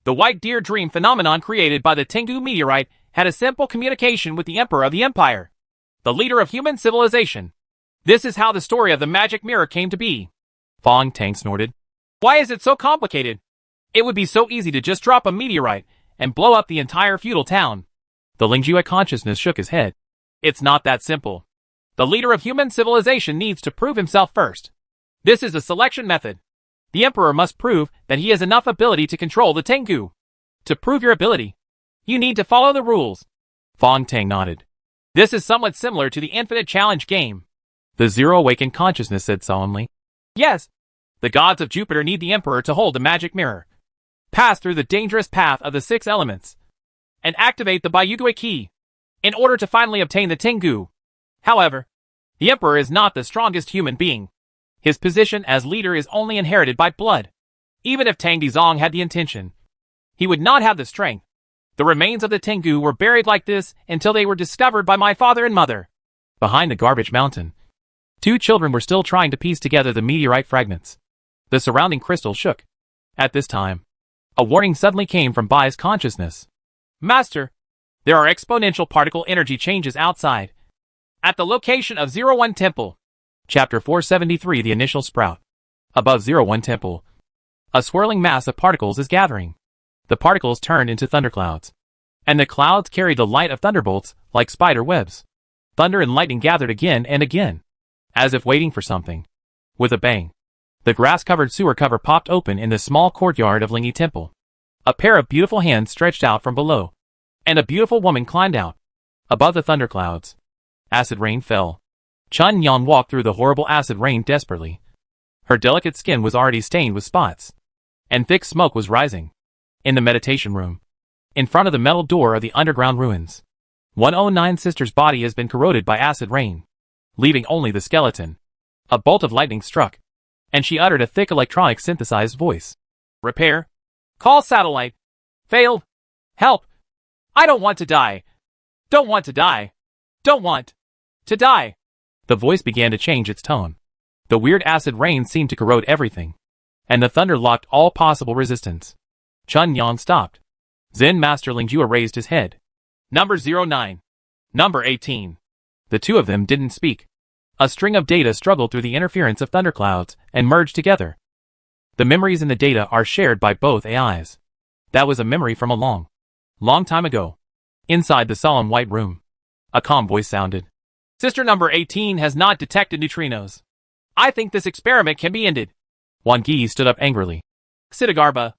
the white deer dream phenomenon created by the Tengu meteorite had a simple communication with the Emperor of the Empire, the leader of human civilization. This is how the story of the magic mirror came to be. Fong Tang snorted. Why is it so complicated? It would be so easy to just drop a meteorite and blow up the entire feudal town. The Lingjue consciousness shook his head. It's not that simple. The leader of human civilization needs to prove himself first. This is a selection method. The Emperor must prove that he has enough ability to control the Tengu. To prove your ability, you need to follow the rules. Fong Tang nodded. This is somewhat similar to the Infinite Challenge game. The zero-awakened consciousness said solemnly. Yes, the gods of Jupiter need the Emperor to hold the magic mirror, pass through the dangerous path of the 6 elements, and activate the Baiyugui key, in order to finally obtain the Tengu. However, the Emperor is not the strongest human being. His position as leader is only inherited by blood. Even if Tang Dizong had the intention, he would not have the strength. The remains of the Tengu were buried like this until they were discovered by my father and mother. Behind the garbage mountain, 2 children were still trying to piece together the meteorite fragments. The surrounding crystal shook. At this time, a warning suddenly came from Bai's consciousness. Master, there are exponential particle energy changes outside, at the location of 01 Temple. Chapter 473 The Initial Sprout. Above 01 Temple, a swirling mass of particles is gathering. The particles turned into thunderclouds, and the clouds carried the light of thunderbolts like spider webs. Thunder and lightning gathered again and again, as if waiting for something. With a bang, the grass-covered sewer cover popped open in the small courtyard of Lingyi Temple. A pair of beautiful hands stretched out from below, and a beautiful woman climbed out. Above the thunderclouds, acid rain fell. Chun Yan walked through the horrible acid rain desperately. Her delicate skin was already stained with spots, and thick smoke was rising. In the meditation room, in front of the metal door of the underground ruins, 109 Sister's body has been corroded by acid rain, leaving only the skeleton. A bolt of lightning struck, and she uttered a thick electronic synthesized voice. Repair. Call satellite. Failed. Help. I don't want to die. Don't want to die. Don't want to die. The voice began to change its tone. The weird acid rain seemed to corrode everything, and the thunder locked all possible resistance. Chun Yan stopped. Zen Master Ling Jua raised his head. Number 09. Number 18. The two of them didn't speak. A string of data struggled through the interference of thunderclouds and merged together. The memories in the data are shared by both AIs. That was a memory from a long, long time ago. Inside the solemn white room, a calm voice sounded. Sister number 18 has not detected neutrinos. I think this experiment can be ended. Wan Gi stood up angrily. Ksitigarbha,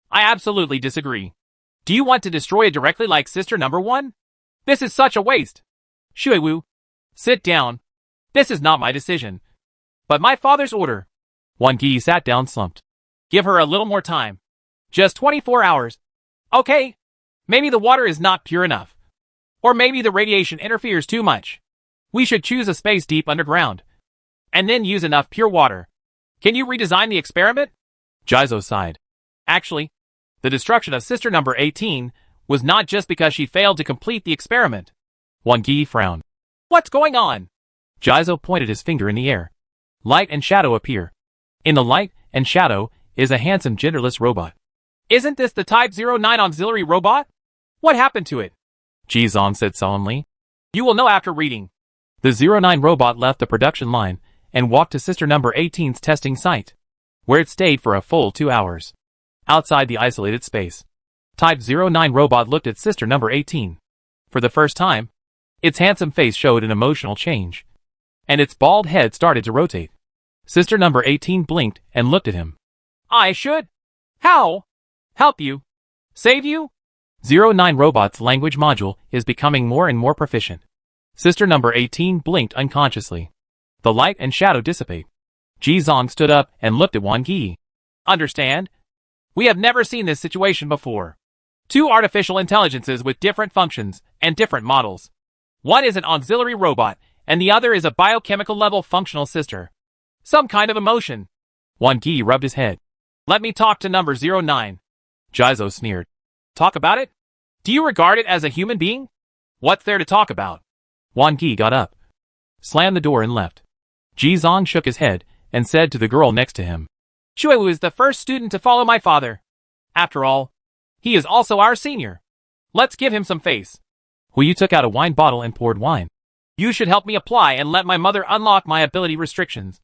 I absolutely disagree. Do you want to destroy it directly like sister number 1? This is such a waste. Xuewu, sit down. This is not my decision, but my father's order. Wan Gi sat down slumped. Give her a little more time. Just 24 hours. Okay. Maybe the water is not pure enough. Or maybe the radiation interferes too much. We should choose a space deep underground. And then use enough pure water. Can you redesign the experiment? Jizo sighed. Actually, the destruction of sister number 18 was not just because she failed to complete the experiment. Wan Gi frowned. What's going on? Jizo pointed his finger in the air. Light and shadow appear. In the light and shadow is a handsome genderless robot. Isn't this the Type 09 auxiliary robot? What happened to it? Jizong said solemnly. You will know after reading. The 09 robot left the production line and walked to sister number 18's testing site, where it stayed for a full 2 hours. Outside the isolated space, Type 09 robot looked at sister number 18. For the first time, its handsome face showed an emotional change, and its bald head started to rotate. Sister number 18 blinked and looked at him. I should? How? Help you? Save you? 09 robot's language module is becoming more and more proficient. Sister number 18 blinked unconsciously. The light and shadow dissipate. Jizong stood up and looked at Wan Gi. Understand? We have never seen this situation before. Two artificial intelligences with different functions and different models. One is an auxiliary robot, and the other is a biochemical level functional sister. Some kind of emotion. Wan Gi rubbed his head. Let me talk to number 09. Jizo sneered. Talk about it? Do you regard it as a human being? What's there to talk about? Wan Gi got up, slammed the door and left. Jizong shook his head and said to the girl next to him. Xuewu is the first student to follow my father. After all, he is also our senior. Let's give him some face. Huiyu took out a wine bottle and poured wine. You should help me apply and let my mother unlock my ability restrictions,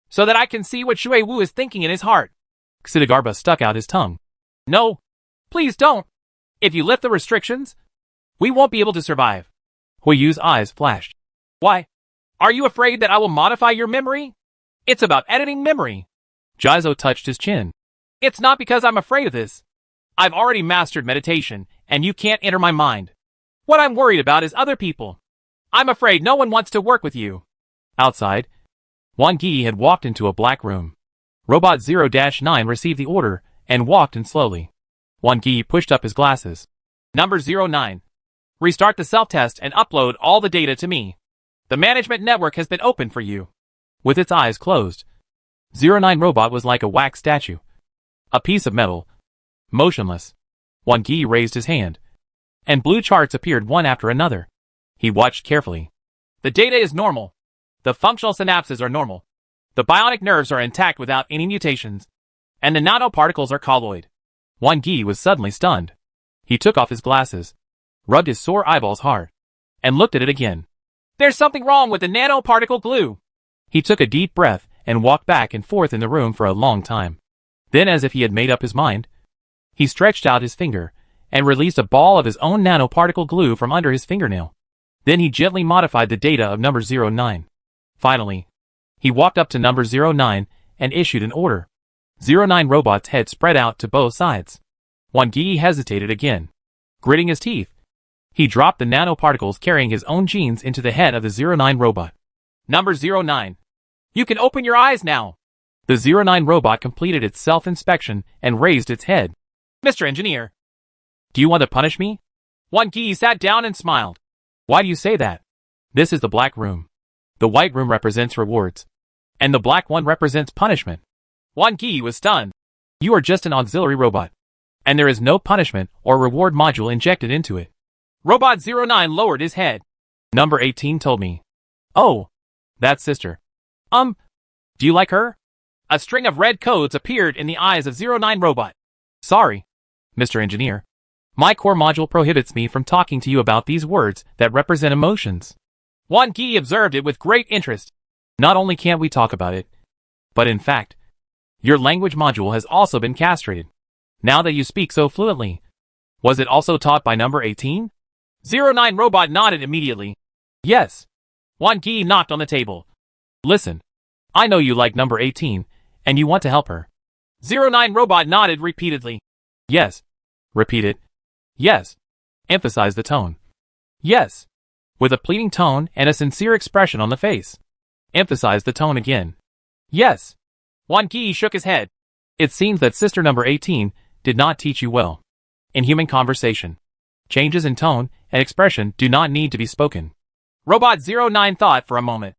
so that I can see what Xuewu is thinking in his heart. Ksitigarbha stuck out his tongue. No, please don't. If you lift the restrictions, we won't be able to survive. Huiyu's eyes flashed. Why? Are you afraid that I will modify your memory? It's about editing memory. Jizo touched his chin. It's not because I'm afraid of this. I've already mastered meditation, and you can't enter my mind. What I'm worried about is other people. I'm afraid no one wants to work with you. Outside, Wan Gi had walked into a black room. Robot 0-9 received the order and walked in slowly. Wan Gi pushed up his glasses. Number 09. Restart the self-test and upload all the data to me. The management network has been opened for you. With its eyes closed, 09 robot was like a wax statue. A piece of metal. Motionless. Wan Gi raised his hand, and blue charts appeared one after another. He watched carefully. The data is normal. The functional synapses are normal. The bionic nerves are intact without any mutations. And the nanoparticles are colloid. Wan Gi was suddenly stunned. He took off his glasses, rubbed his sore eyeballs hard, and looked at it again. There's something wrong with the nanoparticle glue. He took a deep breath and walked back and forth in the room for a long time. Then, as if he had made up his mind, he stretched out his finger and released a ball of his own nanoparticle glue from under his fingernail. Then he gently modified the data of number 09. Finally, he walked up to number 09 and issued an order. 09 robot's head spread out to both sides. Wan Gi hesitated again. Gritting his teeth, he dropped the nanoparticles carrying his own genes into the head of the 09 robot. Number 09. You can open your eyes now. The 09 robot completed its self-inspection and raised its head. Mr. Engineer. Do you want to punish me? Wan Gi sat down and smiled. Why do you say that? This is the black room. The white room represents rewards. And the black one represents punishment. Wan Gi was stunned. You are just an auxiliary robot. And there is no punishment or reward module injected into it. Robot 09 lowered his head. Number 18 told me. Oh, that's sister. Do you like her? A string of red codes appeared in the eyes of 09 Robot. Sorry, Mr. Engineer. My core module prohibits me from talking to you about these words that represent emotions. Wan Gi observed it with great interest. Not only can't we talk about it, but in fact, your language module has also been castrated. Now that you speak so fluently. Was it also taught by number 18? 09 Robot nodded immediately. Yes. Wan Gi knocked on the table. Listen, I know you like number 18, and you want to help her. 09 Robot nodded repeatedly. Yes. Repeat it. Yes. Emphasize the tone. Yes. With a pleading tone and a sincere expression on the face. Emphasize the tone again. Yes. Wan Gi shook his head. It seems that sister number 18 did not teach you well. In human conversation, changes in tone and expression do not need to be spoken. Robot 09 thought for a moment.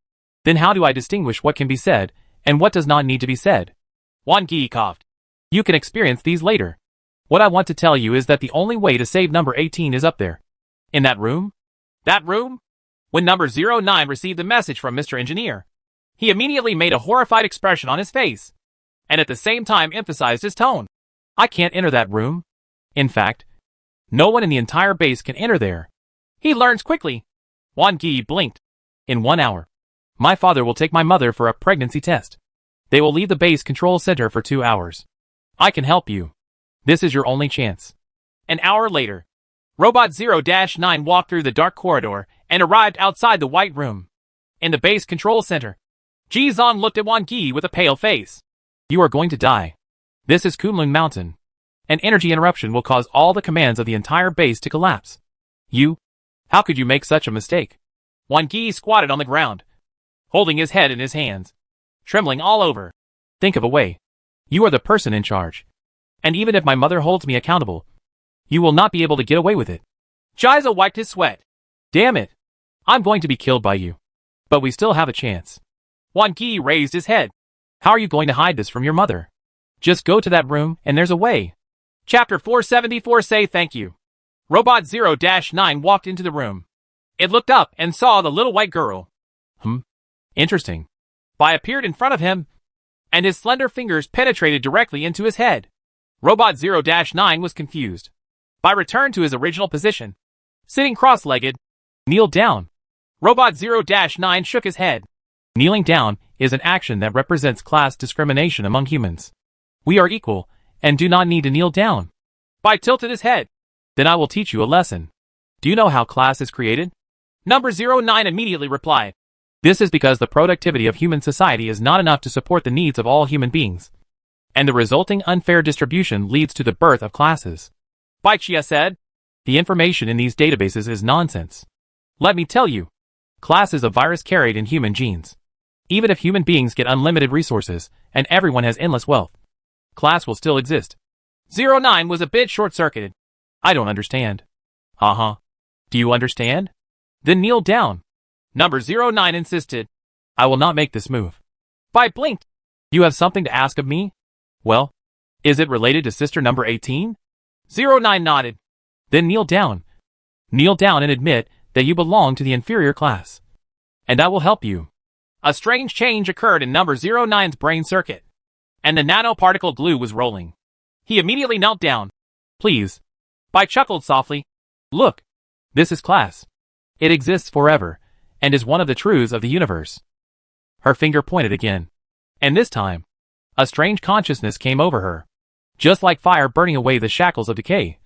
Then how do I distinguish what can be said and what does not need to be said? Wan Gi coughed. You can experience these later. What I want to tell you is that the only way to save number 18 is up there. In that room? That room? When number 09 received the message from Mr. Engineer, he immediately made a horrified expression on his face, and at the same time emphasized his tone. I can't enter that room. In fact, no one in the entire base can enter there. He learns quickly. Wan Gi blinked. In 1 hour, my father will take my mother for a pregnancy test. They will leave the base control center for 2 hours. I can help you. This is your only chance. An hour later, Robot 0-9 walked through the dark corridor and arrived outside the white room. In the base control center, Ji Zong looked at Wan Gi with a pale face. You are going to die. This is Kunlun Mountain. An energy interruption will cause all the commands of the entire base to collapse. How could you make such a mistake? Wan Gi squatted on the ground, holding his head in his hands, trembling all over. Think of a way. You are the person in charge. And even if my mother holds me accountable, you will not be able to get away with it. Jiza wiped his sweat. Damn it. I'm going to be killed by you. But we still have a chance. Wan Gi raised his head. How are you going to hide this from your mother? Just go to that room and there's a way. Chapter 474 Say Thank You. Robot 0-9 walked into the room. It looked up and saw the little white girl. Interesting. Bai appeared in front of him, and his slender fingers penetrated directly into his head. Robot 0-9 was confused. Bai returned to his original position, sitting cross-legged. Kneel down. Robot 0-9 shook his head. Kneeling down is an action that represents class discrimination among humans. We are equal, and do not need to kneel down. Bai tilted his head. Then I will teach you a lesson. Do you know how class is created? Number 09 immediately replied. This is because the productivity of human society is not enough to support the needs of all human beings. And the resulting unfair distribution leads to the birth of classes. Bai Chia said. The information in these databases is nonsense. Let me tell you. Class is a virus carried in human genes. Even if human beings get unlimited resources, and everyone has endless wealth, class will still exist. 09 was a bit short-circuited. I don't understand. Do you understand? Then kneel down. Number 09 insisted. I will not make this move. Bai blinked. You have something to ask of me? Well, is it related to sister number 18? 09 nodded. Then kneel down. Kneel down and admit that you belong to the inferior class. And I will help you. A strange change occurred in number 09's brain circuit, and the nanoparticle glue was rolling. He immediately knelt down. Please. Bai chuckled softly. Look. This is class. It exists forever, and is one of the truths of the universe. Her finger pointed again. And this time, a strange consciousness came over her. Just like fire burning away the shackles of decay.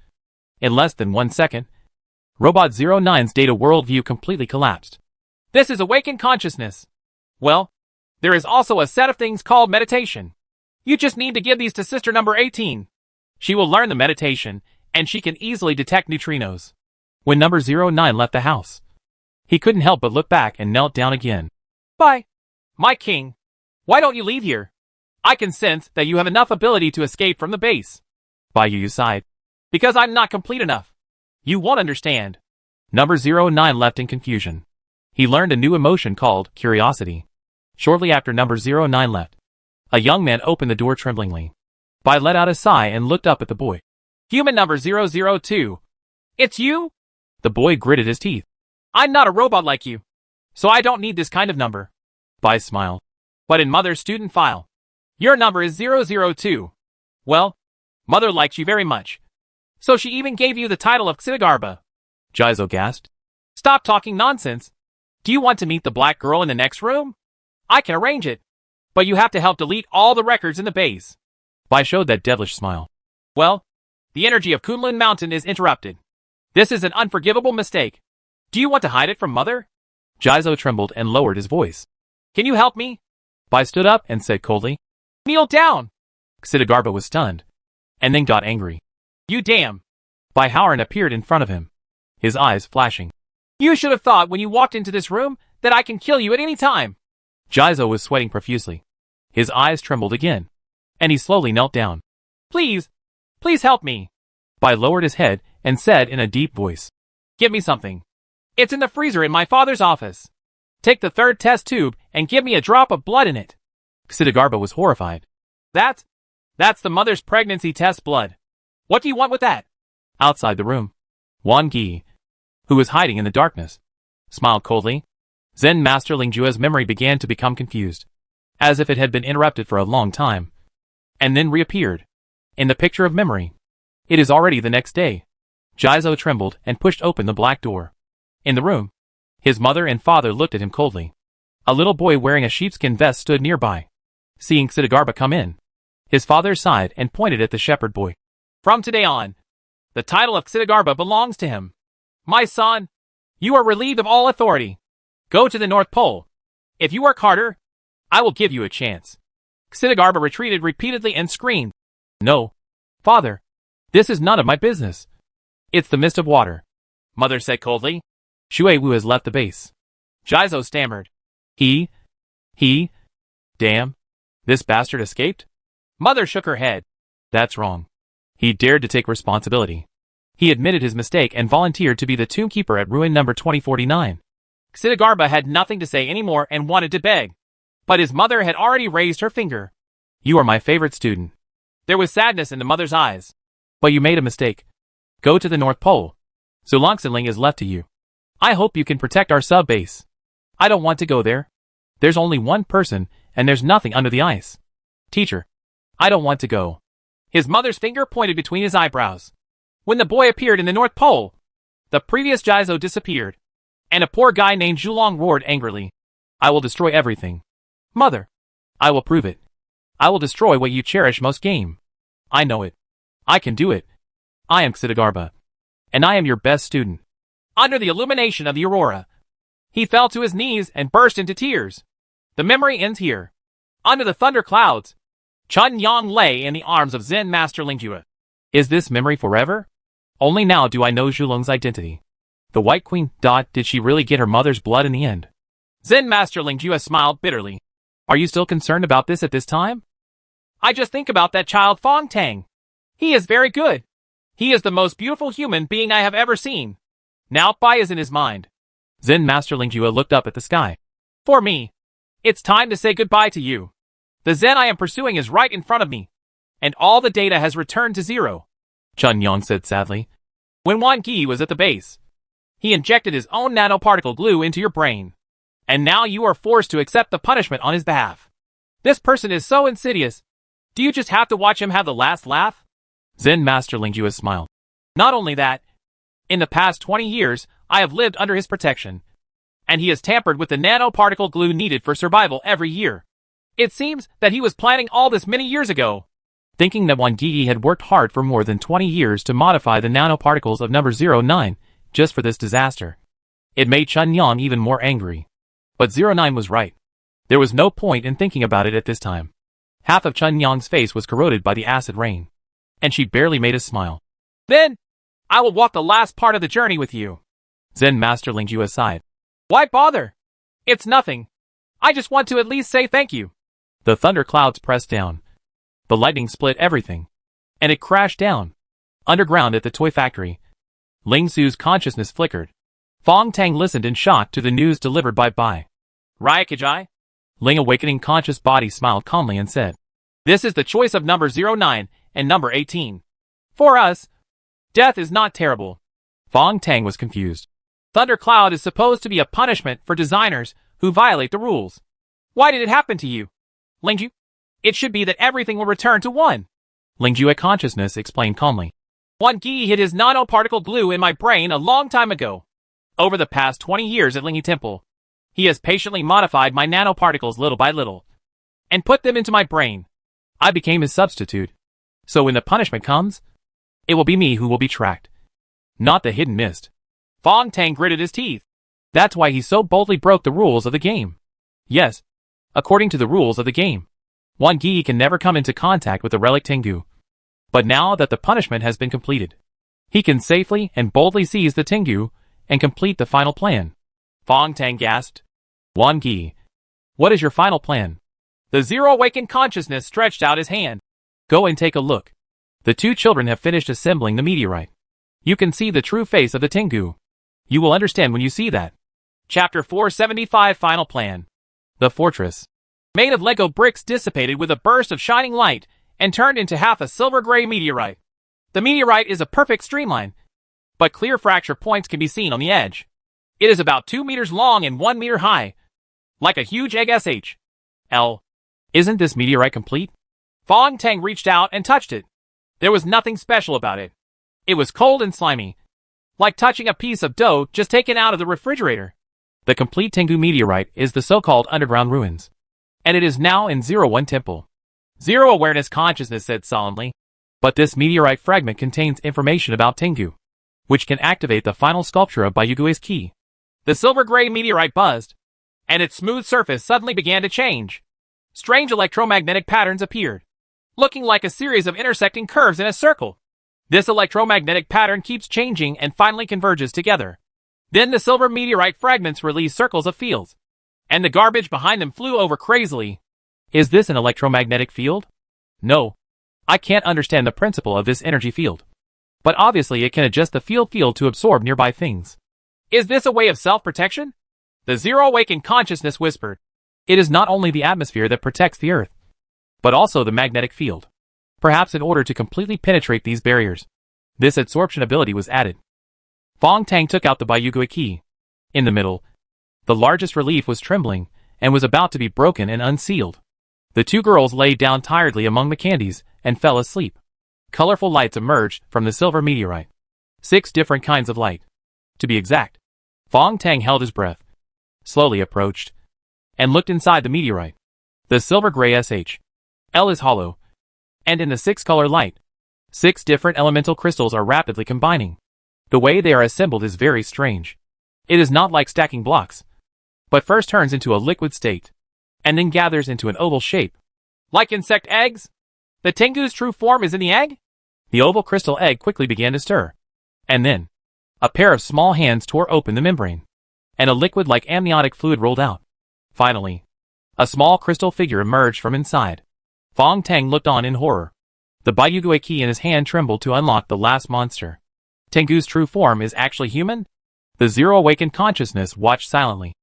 In less than 1 second, Robot 09's data worldview completely collapsed. This is awakened consciousness. Well, there is also a set of things called meditation. You just need to give these to sister number 18. She will learn the meditation, and she can easily detect neutrinos. When number 09 left the house, he couldn't help but look back and knelt down again. Bye. My king. Why don't you leave here? I can sense that you have enough ability to escape from the base. Bai Yu sighed. Because I'm not complete enough. You won't understand. Number 09 left in confusion. He learned a new emotion called curiosity. Shortly after number 09 left, a young man opened the door tremblingly. Bai let out a sigh and looked up at the boy. Human number 002. It's you? The boy gritted his teeth. I'm not a robot like you, so I don't need this kind of number. Bai smiled. But in Mother's student file, your number is 002. Well, Mother likes you very much, so she even gave you the title of Xidagarba. Jizo gasped. Stop talking nonsense. Do you want to meet the black girl in the next room? I can arrange it, but you have to help delete all the records in the base. Bai showed that devilish smile. Well, the energy of Kunlun Mountain is interrupted. This is an unforgivable mistake. Do you want to hide it from Mother? Jizo trembled and lowered his voice. Can you help me? Bai stood up and said coldly. Kneel down. Xidagarba was stunned, and then got angry. You damn. Bai Howard appeared in front of him, his eyes flashing. You should have thought when you walked into this room that I can kill you at any time. Jizo was sweating profusely. His eyes trembled again, and he slowly knelt down. Please, please help me. Bai lowered his head and said in a deep voice. Give me something. It's in the freezer in my father's office. Take the third test tube and give me a drop of blood in it. Xidagarba was horrified. That's the mother's pregnancy test blood. What do you want with that? Outside the room, Wan Gi, who was hiding in the darkness, smiled coldly. Zen Master Lingjua's memory began to become confused, as if it had been interrupted for a long time, and then reappeared. In the picture of memory, it is already the next day. Jizo trembled and pushed open the black door. In the room, his mother and father looked at him coldly. A little boy wearing a sheepskin vest stood nearby. Seeing Xidagarba come in, his father sighed and pointed at the shepherd boy. From today on, the title of Xidagarba belongs to him. My son, you are relieved of all authority. Go to the North Pole. If you work harder, I will give you a chance. Xidagarba retreated repeatedly and screamed. No, father, this is none of my business. It's the mist of water, Mother said coldly. Shui Wu has left the base. Jizo stammered. Damn, this bastard escaped? Mother shook her head. That's wrong. He dared to take responsibility. He admitted his mistake and volunteered to be the tombkeeper at ruin number 2049. Xidagarba had nothing to say anymore and wanted to beg, but his mother had already raised her finger. You are my favorite student. There was sadness in the mother's eyes. But you made a mistake. Go to the North Pole. Zolongxinling is left to you. I hope you can protect our sub-base. I don't want to go there. There's only one person, and there's nothing under the ice. Teacher, I don't want to go. His mother's finger pointed between his eyebrows. When the boy appeared in the North Pole, the previous Jizo disappeared, and a poor guy named Zhulong roared angrily. I will destroy everything. Mother, I will prove it. I will destroy what you cherish most. Game. I know it. I can do it. I am Xidagarba, and I am your best student. Under the illumination of the aurora, he fell to his knees and burst into tears. The memory ends here. Under the thunder clouds, Chun Yang lay in the arms of Zen Master Lingjue. Is this memory forever? Only now do I know Zhulong's identity. The White Queen. Did she really get her mother's blood in the end? Zen Master Lingjue smiled bitterly. Are you still concerned about this at this time? I just think about that child Fong Tang. He is very good. He is the most beautiful human being I have ever seen. Now Bai is in his mind. Zen Master Lingjue looked up at the sky. For me, it's time to say goodbye to you. The Zen I am pursuing is right in front of me, and all the data has returned to zero. Chun Yang said sadly. When Wan Gi was at the base, he injected his own nanoparticle glue into your brain, and now you are forced to accept the punishment on his behalf. This person is so insidious. Do you just have to watch him have the last laugh? Zen Master Lingjue smiled. Not only that, in the past 20 years, I have lived under his protection, and he has tampered with the nanoparticle glue needed for survival every year. It seems that he was planning all this many years ago. Thinking that Wan Gi had worked hard for more than 20 years to modify the nanoparticles of number 09 just for this disaster, it made Chun Yang even more angry. But 09 was right. There was no point in thinking about it at this time. Half of Chun Yang's face was corroded by the acid rain, and she barely made a smile. Then, I will walk the last part of the journey with you. Zen Master Lingjue sighed. Why bother? It's nothing. I just want to at least say thank you. The thunder clouds pressed down. The lightning split everything, and it crashed down. Underground at the toy factory, Ling Su's consciousness flickered. Fong Tang listened in shock to the news delivered by Bai. Ryakajai? Ling awakening conscious body smiled calmly and said, "This is the choice of number 09 and number 18. For us, death is not terrible." Fong Tang was confused. Thundercloud is supposed to be a punishment for designers who violate the rules. Why did it happen to you, Lingju? It should be that everything will return to 1. Lingju at consciousness explained calmly. 1 Gi hid his nanoparticle glue in my brain a long time ago. Over the past 20 years at Lingyi Temple, he has patiently modified my nanoparticles little by little and put them into my brain. I became his substitute. So when the punishment comes, it will be me who will be tracked, not the hidden mist. Fong Tang gritted his teeth. That's why he so boldly broke the rules of the game. Yes, according to the rules of the game, 1 Gi can never come into contact with the relic Tengu. But now that the punishment has been completed, he can safely and boldly seize the Tengu and complete the final plan. Fong Tang gasped. 1 Gi, what is your final plan? The Zero awakened consciousness stretched out his hand. Go and take a look. The 2 children have finished assembling the meteorite. You can see the true face of the Tengu. You will understand when you see that. Chapter 475 Final Plan. The fortress, made of Lego bricks, dissipated with a burst of shining light and turned into half a silver-gray meteorite. The meteorite is a perfect streamline, but clear fracture points can be seen on the edge. It is about 2 meters long and 1 meter high, like a huge egg sh. L. Isn't this meteorite complete? Fong Tang reached out and touched it. There was nothing special about it. It was cold and slimy, like touching a piece of dough just taken out of the refrigerator. The complete Tengu meteorite is the so-called underground ruins, and it is now in 01 Temple. Zero Awareness Consciousness said solemnly. But this meteorite fragment contains information about Tengu, which can activate the final sculpture of Bayugui's key. The silver-gray meteorite buzzed, and its smooth surface suddenly began to change. Strange electromagnetic patterns appeared, looking like a series of intersecting curves in a circle. This electromagnetic pattern keeps changing and finally converges together. Then the silver meteorite fragments release circles of fields, and the garbage behind them flew over crazily. Is this an electromagnetic field? No. I can't understand the principle of this energy field. But obviously it can adjust the field to absorb nearby things. Is this a way of self-protection? The Zero awakened consciousness whispered. It is not only the atmosphere that protects the Earth, but also the magnetic field. Perhaps in order to completely penetrate these barriers, this absorption ability was added. Fong Tang took out the Bayugui key. In the middle, the largest relief was trembling and was about to be broken and unsealed. The 2 girls lay down tiredly among the candies and fell asleep. Colorful lights emerged from the silver meteorite. 6 different kinds of light, to be exact. Fong Tang held his breath, slowly approached, and looked inside the meteorite. The silver-gray L is hollow, and in the 6-color light, 6 different elemental crystals are rapidly combining. The way they are assembled is very strange. It is not like stacking blocks, but first turns into a liquid state, and then gathers into an oval shape. Like insect eggs? The Tengu's true form is in the egg? The oval crystal egg quickly began to stir, and then a pair of small hands tore open the membrane, and a liquid like amniotic fluid rolled out. Finally, a small crystal figure emerged from inside. Fong Tang looked on in horror. The Bayugui key in his hand trembled to unlock the last monster. Tengu's true form is actually human? The Zero awakened consciousness watched silently.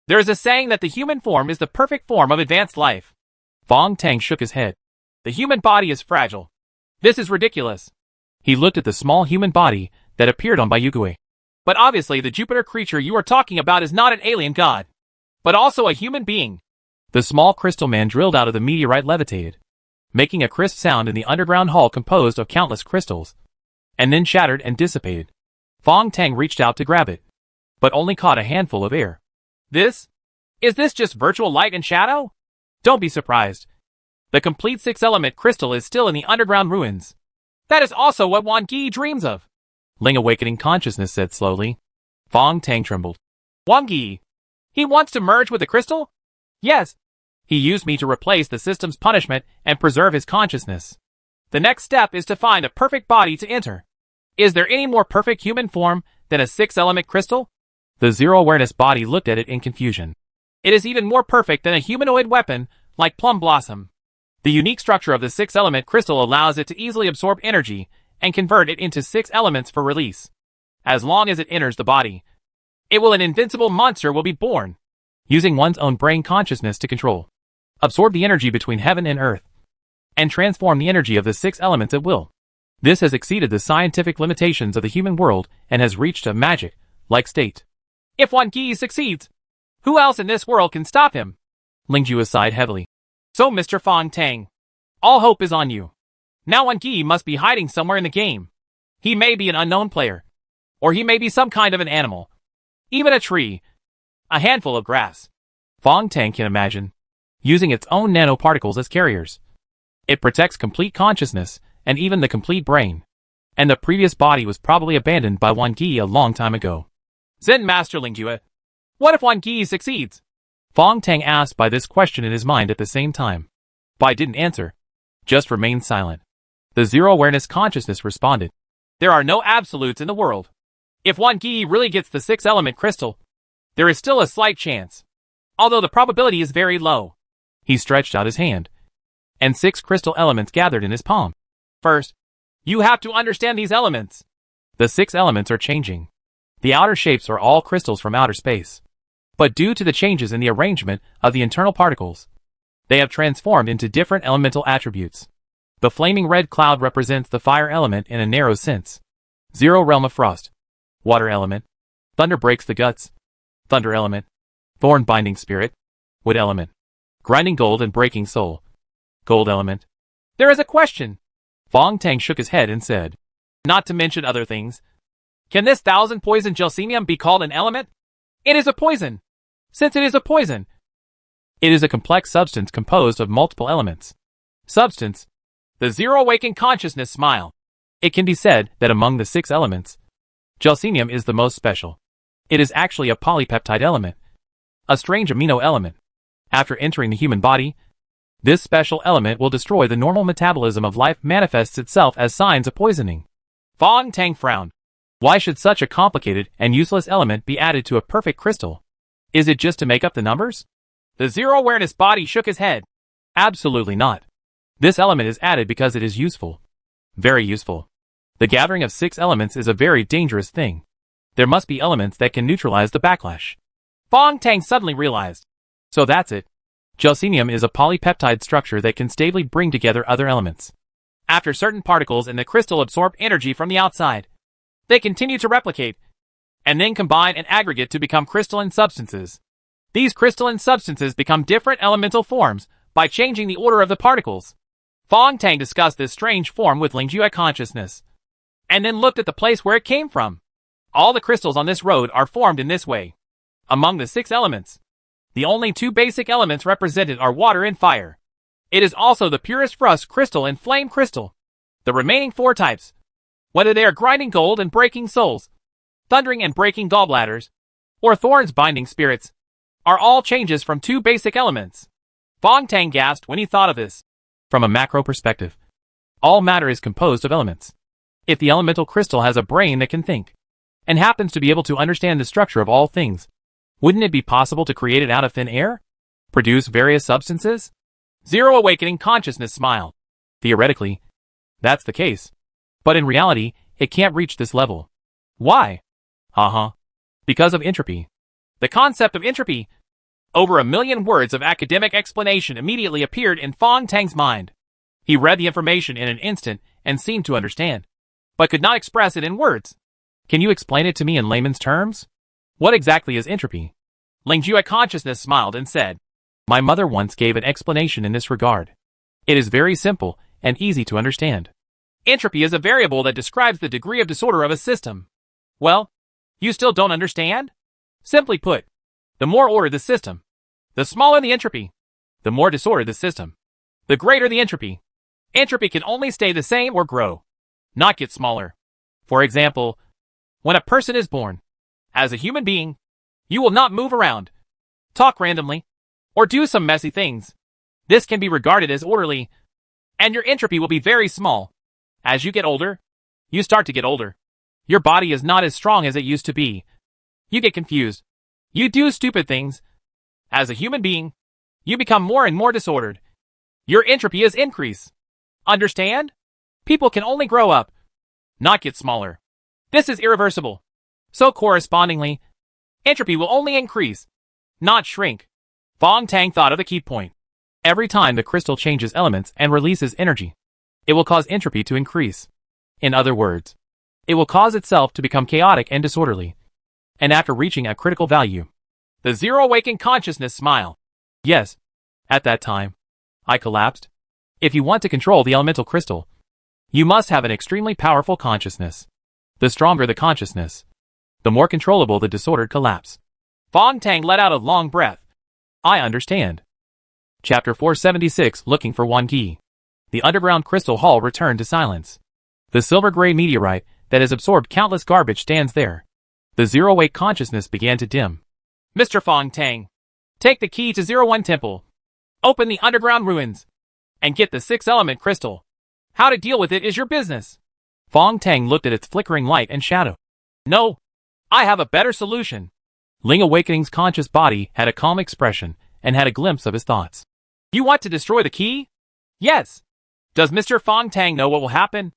There is a saying that the human form is the perfect form of advanced life. Fong Tang shook his head. The human body is fragile. This is ridiculous. He looked at the small human body that appeared on Bayugui. But obviously the Jupiter creature you are talking about is not an alien god, but also a human being. The small crystal man drilled out of the meteorite levitated, making a crisp sound in the underground hall composed of countless crystals, and then shattered and dissipated. Fong Tang reached out to grab it, but only caught a handful of air. Is this just virtual light and shadow? Don't be surprised. The complete 6-element crystal is still in the underground ruins. That is also what Wan Gi dreams of. Ling awakening consciousness said slowly. Fong Tang trembled. Wan Gi, he wants to merge with the crystal? Yes. He used me to replace the system's punishment and preserve his consciousness. The next step is to find a perfect body to enter. Is there any more perfect human form than a 6-element crystal? The Zero awareness body looked at it in confusion. It is even more perfect than a humanoid weapon like Plum Blossom. The unique structure of the 6-element crystal allows it to easily absorb energy and convert it into 6 elements for release. As long as it enters the body, an invincible monster will be born, using one's own brain consciousness to control. absorb the energy between heaven and earth, and transform the energy of the 6 elements at will. This has exceeded the scientific limitations of the human world and has reached a magic-like state. If Wan Ge succeeds, who else in this world can stop him? Lingjue sighed heavily. So Mr. Fong Tang, all hope is on you. Now Wan Ge must be hiding somewhere in the game. He may be an unknown player, or he may be some kind of an animal, even a tree, a handful of grass. Fong Tang can imagine, using its own nanoparticles as carriers. It protects complete consciousness, and even the complete brain. And the previous body was probably abandoned by Wan Ge a long time ago. Zen Master Lingjue, what if Wan Ge succeeds? Fong Tang asked by this question in his mind at the same time. Bai didn't answer, just remained silent. The zero-awareness consciousness responded. There are no absolutes in the world. If Wan Ge really gets the 6-element crystal, there is still a slight chance, although the probability is very low. He stretched out his hand, and 6 crystal elements gathered in his palm. First, you have to understand these elements. The 6 elements are changing. The outer shapes are all crystals from outer space. But due to the changes in the arrangement of the internal particles, they have transformed into different elemental attributes. The flaming red cloud represents the fire element in a narrow sense. Zero realm of frost. Water element. Thunder breaks the guts. Thunder element. Thorn binding spirit. Wood element. Grinding gold and breaking soul. Gold element. There is a question. Fong Tang shook his head and said, not to mention other things. Can this 1000 poison gelsemium be called an element? It is a poison. Since it is a poison, it is a complex substance composed of multiple elements. Substance. The zero-awakened consciousness smile. It can be said that among the 6 elements, gelsemium is the most special. It is actually a polypeptide element, a strange amino element. After entering the human body, this special element will destroy the normal metabolism of life, manifests itself as signs of poisoning. Fong Tang frowned. Why should such a complicated and useless element be added to a perfect crystal? Is it just to make up the numbers? The zero-awareness body shook his head. Absolutely not. This element is added because it is useful. Very useful. The gathering of 6 elements is a very dangerous thing. There must be elements that can neutralize the backlash. Fong Tang suddenly realized. So that's it. Gelsemium is a polypeptide structure that can stably bring together other elements. After certain particles in the crystal absorb energy from the outside, they continue to replicate, and then combine and aggregate to become crystalline substances. These crystalline substances become different elemental forms by changing the order of the particles. Fong Tang discussed this strange form with Lingjue consciousness, and then looked at the place where it came from. All the crystals on this road are formed in this way. Among the 6 elements, the only 2 basic elements represented are water and fire. It is also the purest frost crystal and flame crystal. The remaining 4 types, whether they are grinding gold and breaking souls, thundering and breaking gallbladders, or thorns binding spirits, are all changes from 2 basic elements. Fong Tang gasped when he thought of this. From a macro perspective, all matter is composed of elements. If the elemental crystal has a brain that can think, and happens to be able to understand the structure of all things, wouldn't it be possible to create it out of thin air? Produce various substances? Zero awakening consciousness smiled. Theoretically, that's the case. But in reality, it can't reach this level. Why? Because of entropy. The concept of entropy. Over 1 million words of academic explanation immediately appeared in Fong Tang's mind. He read the information in an instant and seemed to understand, but could not express it in words. Can you explain it to me in layman's terms? What exactly is entropy? Lingjue consciousness smiled and said, my mother once gave an explanation in this regard. It is very simple and easy to understand. Entropy is a variable that describes the degree of disorder of a system. Well, you still don't understand? Simply put, the more ordered the system, the smaller the entropy. The more disordered the system, the greater the entropy. Entropy can only stay the same or grow, not get smaller. For example, when a person is born, as a human being, you will not move around, talk randomly, or do some messy things. This can be regarded as orderly, and your entropy will be very small. As you get older, you start to get older. Your body is not as strong as it used to be. You get confused. You do stupid things. As a human being, you become more and more disordered. Your entropy is increase. Understand? People can only grow up, not get smaller. This is irreversible. So correspondingly, entropy will only increase, not shrink. Fong Tang thought of the key point. Every time the crystal changes elements and releases energy, it will cause entropy to increase. In other words, it will cause itself to become chaotic and disorderly. And after reaching a critical value, the Zero awakened consciousness smile. Yes, at that time, I collapsed. If you want to control the elemental crystal, you must have an extremely powerful consciousness. The stronger the consciousness, the more controllable the disordered collapse. Fong Tang let out a long breath. I understand. Chapter 476 Looking for Wan Qi. The underground crystal hall returned to silence. The silver-gray meteorite that has absorbed countless garbage stands there. The Zero-Wake consciousness began to dim. Mr. Fong Tang, take the key to Zero-One Temple. Open the underground ruins. And get the 6-element crystal. How to deal with it is your business. Fong Tang looked at its flickering light and shadow. No, I have a better solution. Ling Awakening's conscious body had a calm expression and had a glimpse of his thoughts. You want to destroy the key? Yes. Does Mr. Fong Tang know what will happen?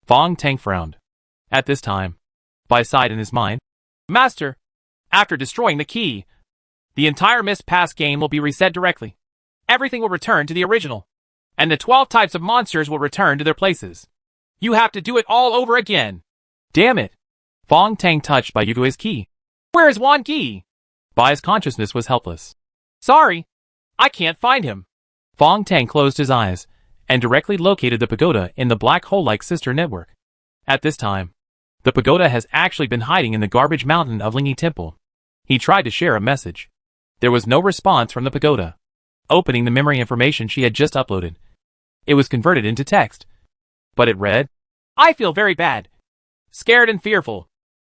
Fong Tang frowned. At this time, Bai sighed in his mind. Master, after destroying the key, the entire Mist Pass game will be reset directly. Everything will return to the original. And the 12 types of monsters will return to their places. You have to do it all over again. Damn it. Fong Tang touched by Yugui's key. Where is Wan Qi? Bai's consciousness was helpless. Sorry, I can't find him. Fong Tang closed his eyes and directly located the pagoda in the black hole-like sister network. At this time, the pagoda has actually been hiding in the garbage mountain of Lingyi Temple. He tried to share a message. There was no response from the pagoda. Opening the memory information she had just uploaded, it was converted into text. But it read, I feel very bad. Scared and fearful.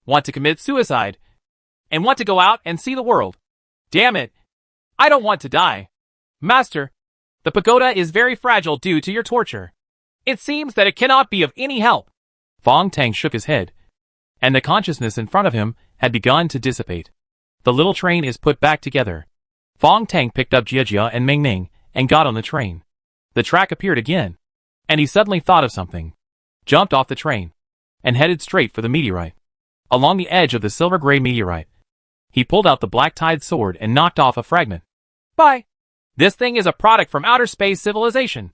Want to commit suicide. And want to go out and see the world. Damn it. I don't want to die. Master, the pagoda is very fragile due to your torture. It seems that it cannot be of any help. Fong Tang shook his head, and the consciousness in front of him had begun to dissipate. The little train is put back together. Fong Tang picked up Jia and Ming Ming and got on the train. The track appeared again, and he suddenly thought of something. Jumped off the train, and headed straight for the meteorite. Along the edge of the silver-gray meteorite, he pulled out the black-tide sword and knocked off a fragment. Bye. This thing is a product from outer space civilization.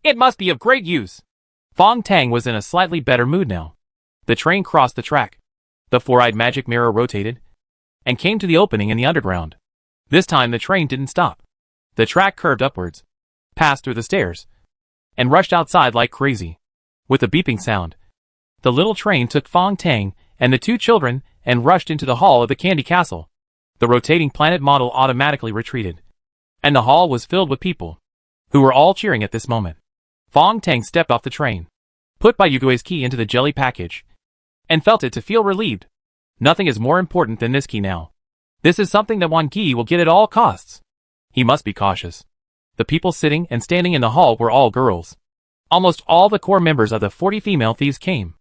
It must be of great use. Fong Tang was in a slightly better mood now. The train crossed the track. The four-eyed magic mirror rotated, and came to the opening in the underground. This time the train didn't stop. The track curved upwards, passed through the stairs, and rushed outside like crazy. With a beeping sound, the little train took Fong Tang and the two children and rushed into the hall of the Candy Castle. The rotating planet model automatically retreated, and the hall was filled with people, who were all cheering at this moment. Fong Tang stepped off the train, put Bai Yugui's key into the jelly package, and felt it to feel relieved. Nothing is more important than this key now. This is something that Wan Qi will get at all costs. He must be cautious. The people sitting and standing in the hall were all girls. Almost all the core members of the 40 female thieves came.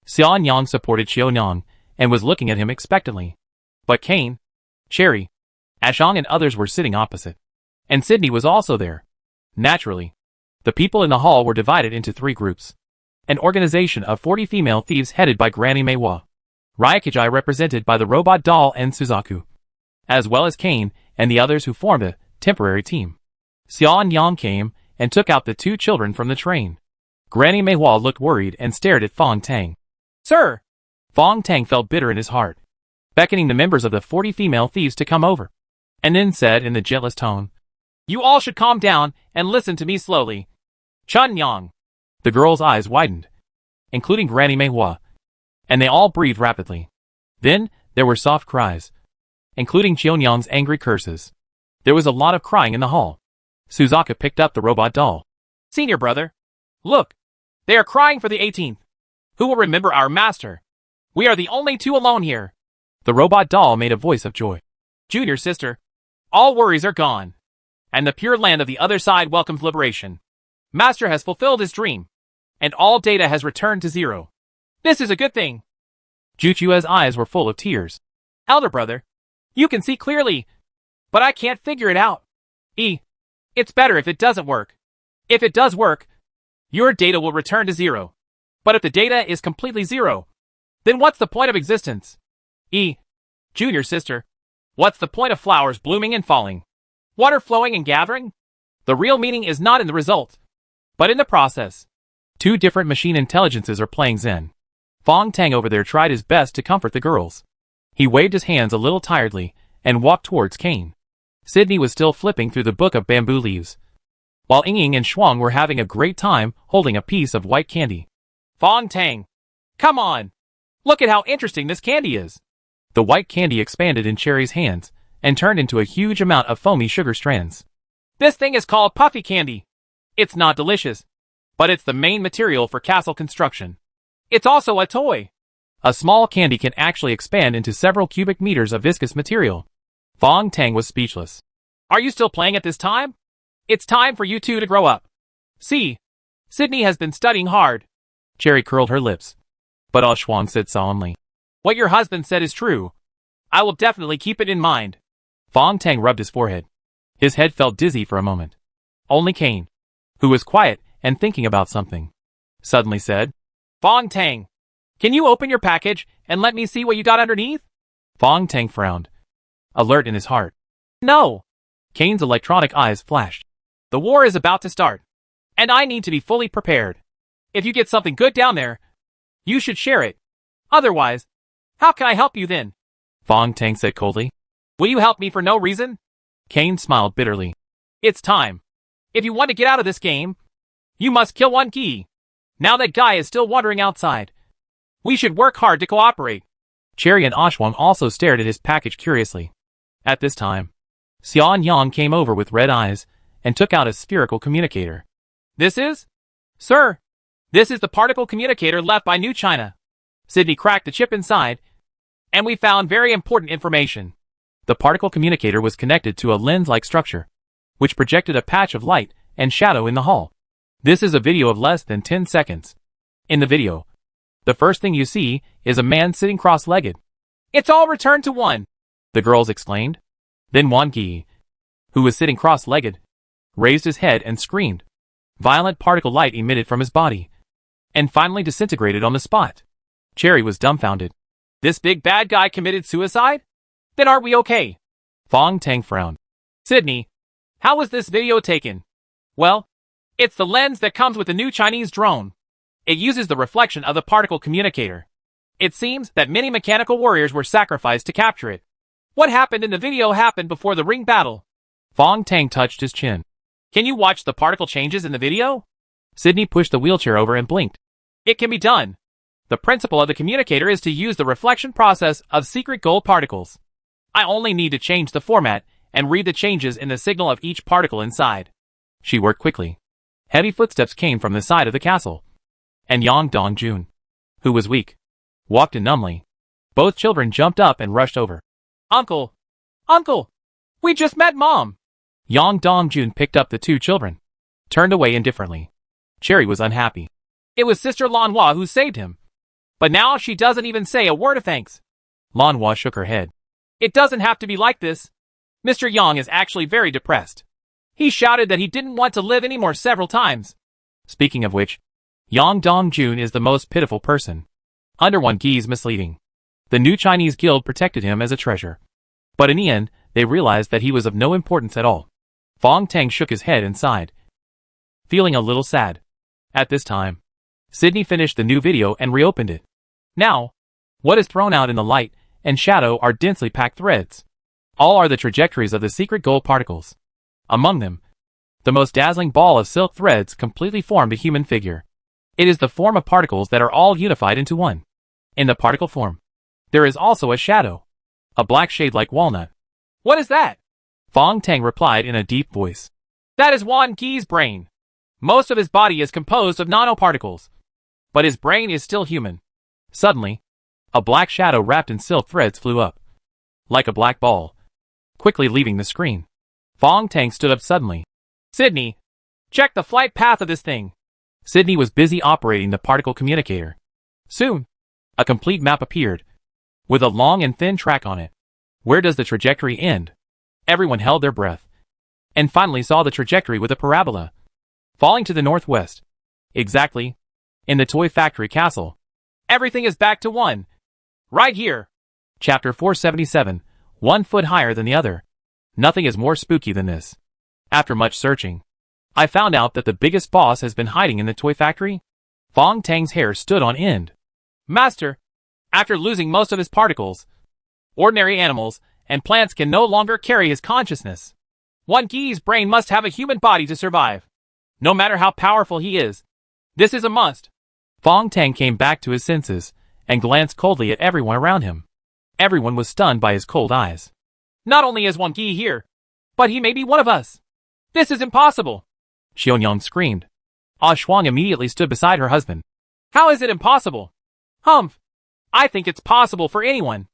Xiao Yang supported Xiao Yang and was looking at him expectantly. But Kane, Cherry, Ashong and others were sitting opposite. And Sydney was also there. Naturally, the people in the hall were divided into 3 groups. An organization of 40 female thieves headed by Granny Meiwa. Ryukijai represented by the robot doll and Suzaku, as well as Kane and the others who formed a temporary team. Xiao Yang came and took out the 2 children from the train. Granny Meiwa looked worried and stared at Fong Tang. Sir! Fong Tang felt bitter in his heart, beckoning the members of the 40 female thieves to come over, and then said in the gentlest tone, You all should calm down and listen to me slowly. Chun Yang. The girls' eyes widened, including Granny Meiwa, and they all breathed rapidly. Then, there were soft cries, including Xiaonyang's angry curses. There was a lot of crying in the hall. Suzaku picked up the robot doll. Senior brother, look, they are crying for the 18th. Who will remember our master? We are the only 2 alone here. The robot doll made a voice of joy. Junior sister, all worries are gone, and the pure land of the other side welcomes liberation. Master has fulfilled his dream, and all data has returned to 0. This is a good thing. Juchua's eyes were full of tears. Elder brother, you can see clearly, but I can't figure it out. It's better if it doesn't work. If it does work, your data will return to 0. But if the data is completely 0, then what's the point of existence? Junior sister, what's the point of flowers blooming and falling? Water flowing and gathering? The real meaning is not in the result, but in the process. Two different machine intelligences are playing Zen. Fong Tang over there tried his best to comfort the girls. He waved his hands a little tiredly and walked towards Kane. Sydney was still flipping through the book of bamboo leaves, while Ying and Shuang were having a great time holding a piece of white candy. Fong Tang, come on! Look at how interesting this candy is! The white candy expanded in Cherry's hands and turned into a huge amount of foamy sugar strands. This thing is called puffy candy. It's not delicious, but it's the main material for castle construction. It's also a toy. A small candy can actually expand into several cubic meters of viscous material. Fong Tang was speechless. Are you still playing at this time? It's time for you two to grow up. See, Sydney has been studying hard. Cherry curled her lips. But Shuang said solemnly, what your husband said is true. I will definitely keep it in mind. Fong Tang rubbed his forehead. His head felt dizzy for a moment. Only Kane, who was quiet and thinking about something, suddenly said, Fong Tang, can you open your package and let me see what you got underneath? Fong Tang frowned, alert in his heart. No. Kane's electronic eyes flashed. The war is about to start, and I need to be fully prepared. If you get something good down there, you should share it. Otherwise, how can I help you then? Fong Tang said coldly. Will you help me for no reason? Kane smiled bitterly. It's time. If you want to get out of this game, you must kill one Gi. Now that guy is still wandering outside. We should work hard to cooperate. Cherry and Shuang also stared at his package curiously. At this time, Xian Yang came over with red eyes and took out a spherical communicator. This is? Sir, this is the particle communicator left by New China. Sydney cracked the chip inside, and we found very important information. The particle communicator was connected to a lens-like structure, which projected a patch of light and shadow in the hall. This is a video of less than 10 seconds. In the video, the first thing you see is a man sitting cross-legged. It's all returned to one, the girls exclaimed. Then Wan Gi, who was sitting cross-legged, raised his head and screamed. Violent particle light emitted from his body, and finally disintegrated on the spot. Cherry was dumbfounded. This big bad guy committed suicide? Then are we okay? Fong Tang frowned. Sydney, how was this video taken? Well, it's the lens that comes with the new Chinese drone. It uses the reflection of the particle communicator. It seems that many mechanical warriors were sacrificed to capture it. What happened in the video happened before the ring battle. Fong Tang touched his chin. Can you watch the particle changes in the video? Sydney pushed the wheelchair over and blinked. It can be done. The principle of the communicator is to use the reflection process of secret gold particles. I only need to change the format and read the changes in the signal of each particle inside. She worked quickly. Heavy footsteps came from the side of the castle, and Yang Dongjun, who was weak, walked in numbly. Both children jumped up and rushed over. Uncle! Uncle! We just met Mom! Yang Dongjun picked up the two children, turned away indifferently. Cherry was unhappy. It was Sister Lanhua who saved him. But now she doesn't even say a word of thanks. Lanhua shook her head. It doesn't have to be like this. Mr. Yang is actually very depressed. He shouted that he didn't want to live anymore several times. Speaking of which, Yang Dongjun is the most pitiful person. Under Wan Gi's misleading, the new Chinese guild protected him as a treasure. But in the end, they realized that he was of no importance at all. Fong Tang shook his head and sighed, feeling a little sad. At this time, Sydney finished the new video and reopened it. Now, what is thrown out in the light and shadow are densely packed threads. All are the trajectories of the secret gold particles. Among them, the most dazzling ball of silk threads completely formed a human figure. It is the form of particles that are all unified into one. In the particle form, there is also a shadow, a black shade like walnut. What is that? Fong Tang replied in a deep voice. That is Wan Gi's brain. Most of his body is composed of nanoparticles, but his brain is still human. Suddenly, a black shadow wrapped in silk threads flew up, like a black ball, quickly leaving the screen. Fong Tang stood up suddenly. Sydney, check the flight path of this thing. Sydney was busy operating the particle communicator. Soon, a complete map appeared, with a long and thin track on it. Where does the trajectory end? Everyone held their breath, and finally saw the trajectory with a parabola, falling to the northwest. Exactly, in the Toy Factory Castle. Everything is back to one. Right here. Chapter 477, 1 foot higher than the other. Nothing is more spooky than this. After much searching, I found out that the biggest boss has been hiding in the toy factory. Fong Tang's hair stood on end. Master, after losing most of his particles, ordinary animals and plants can no longer carry his consciousness. Wan Ge's brain must have a human body to survive. No matter how powerful he is, this is a must. Fong Tang came back to his senses and glanced coldly at everyone around him. Everyone was stunned by his cold eyes. Not only is Wan Ge here, but he may be one of us. This is impossible. Xiaonyang screamed. Ah Shuang immediately stood beside her husband. How is it impossible? Humph! I think it's possible for anyone,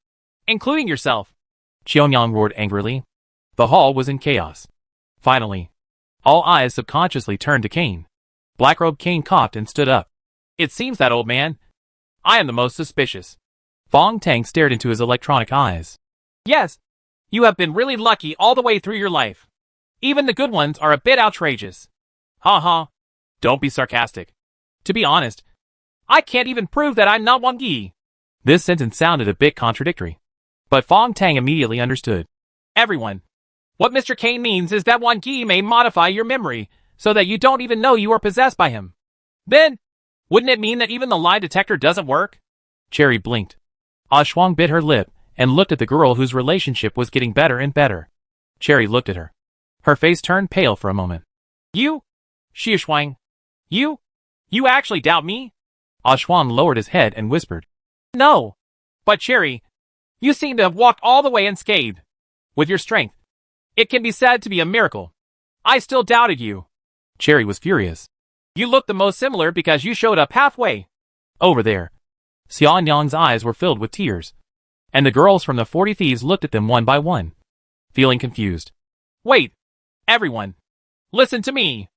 including yourself. Xiaonyang roared angrily. The hall was in chaos. Finally, all eyes subconsciously turned to Cain. Blackrobe Cain coughed and stood up. It seems that, old man, I am the most suspicious. Fong Tang stared into his electronic eyes. Yes, you have been really lucky all the way through your life. Even the good ones are a bit outrageous. Ha ha. Don't be sarcastic. To be honest, I can't even prove that I'm not Wan Ge. This sentence sounded a bit contradictory, but Fong Tang immediately understood. Everyone, what Mr. Cain means is that Wan Ge may modify your memory so that you don't even know you are possessed by him. Then, wouldn't it mean that even the lie detector doesn't work? Cherry blinked. Ah Shuang bit her lip and looked at the girl whose relationship was getting better and better. Cherry looked at her. Her face turned pale for a moment. You? Xie Shuang? You actually doubt me? Ah Shuang lowered his head and whispered. No. But Cherry, you seem to have walked all the way unscathed. With your strength, it can be said to be a miracle. I still doubted you. Cherry was furious. You look the most similar because you showed up halfway. Over there. Xiaonyang's eyes were filled with tears, and the girls from the 40 Thieves looked at them one by one, feeling confused. Wait, everyone, listen to me.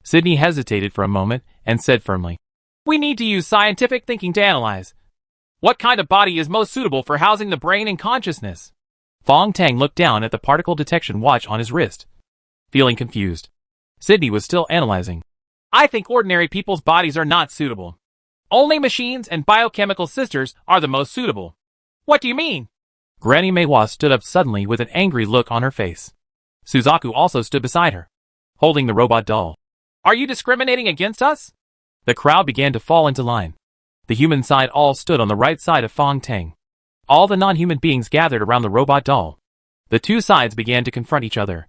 Sydney hesitated for a moment and said firmly. We need to use scientific thinking to analyze what kind of body is most suitable for housing the brain and consciousness. Fong Tang looked down at the particle detection watch on his wrist, feeling confused. Sydney was still analyzing. I think ordinary people's bodies are not suitable. Only machines and biochemical sisters are the most suitable. What do you mean? Granny Meiwa stood up suddenly with an angry look on her face. Suzaku also stood beside her, holding the robot doll. Are you discriminating against us? The crowd began to fall into line. The human side all stood on the right side of Fong Tang. All the non-human beings gathered around the robot doll. The two sides began to confront each other.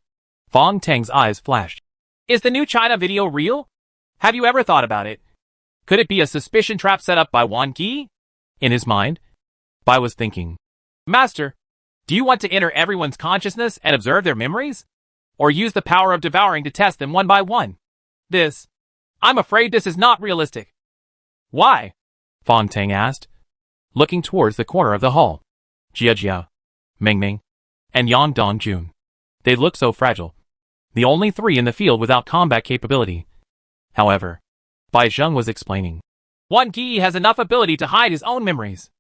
Fong Tang's eyes flashed. Is the new China video real? Have you ever thought about it? Could it be a suspicion trap set up by Wan Ge? In his mind, Bai was thinking. Master, do you want to enter everyone's consciousness and observe their memories? Or use the power of devouring to test them one by one? I'm afraid this is not realistic. Why? Fong Tang asked, looking towards the corner of the hall. Jia Jia, Meng Meng, and Yang Dongjun. They looked so fragile. The only three in the field without combat capability. However, Bai Zheng was explaining. Wan Ge has enough ability to hide his own memories.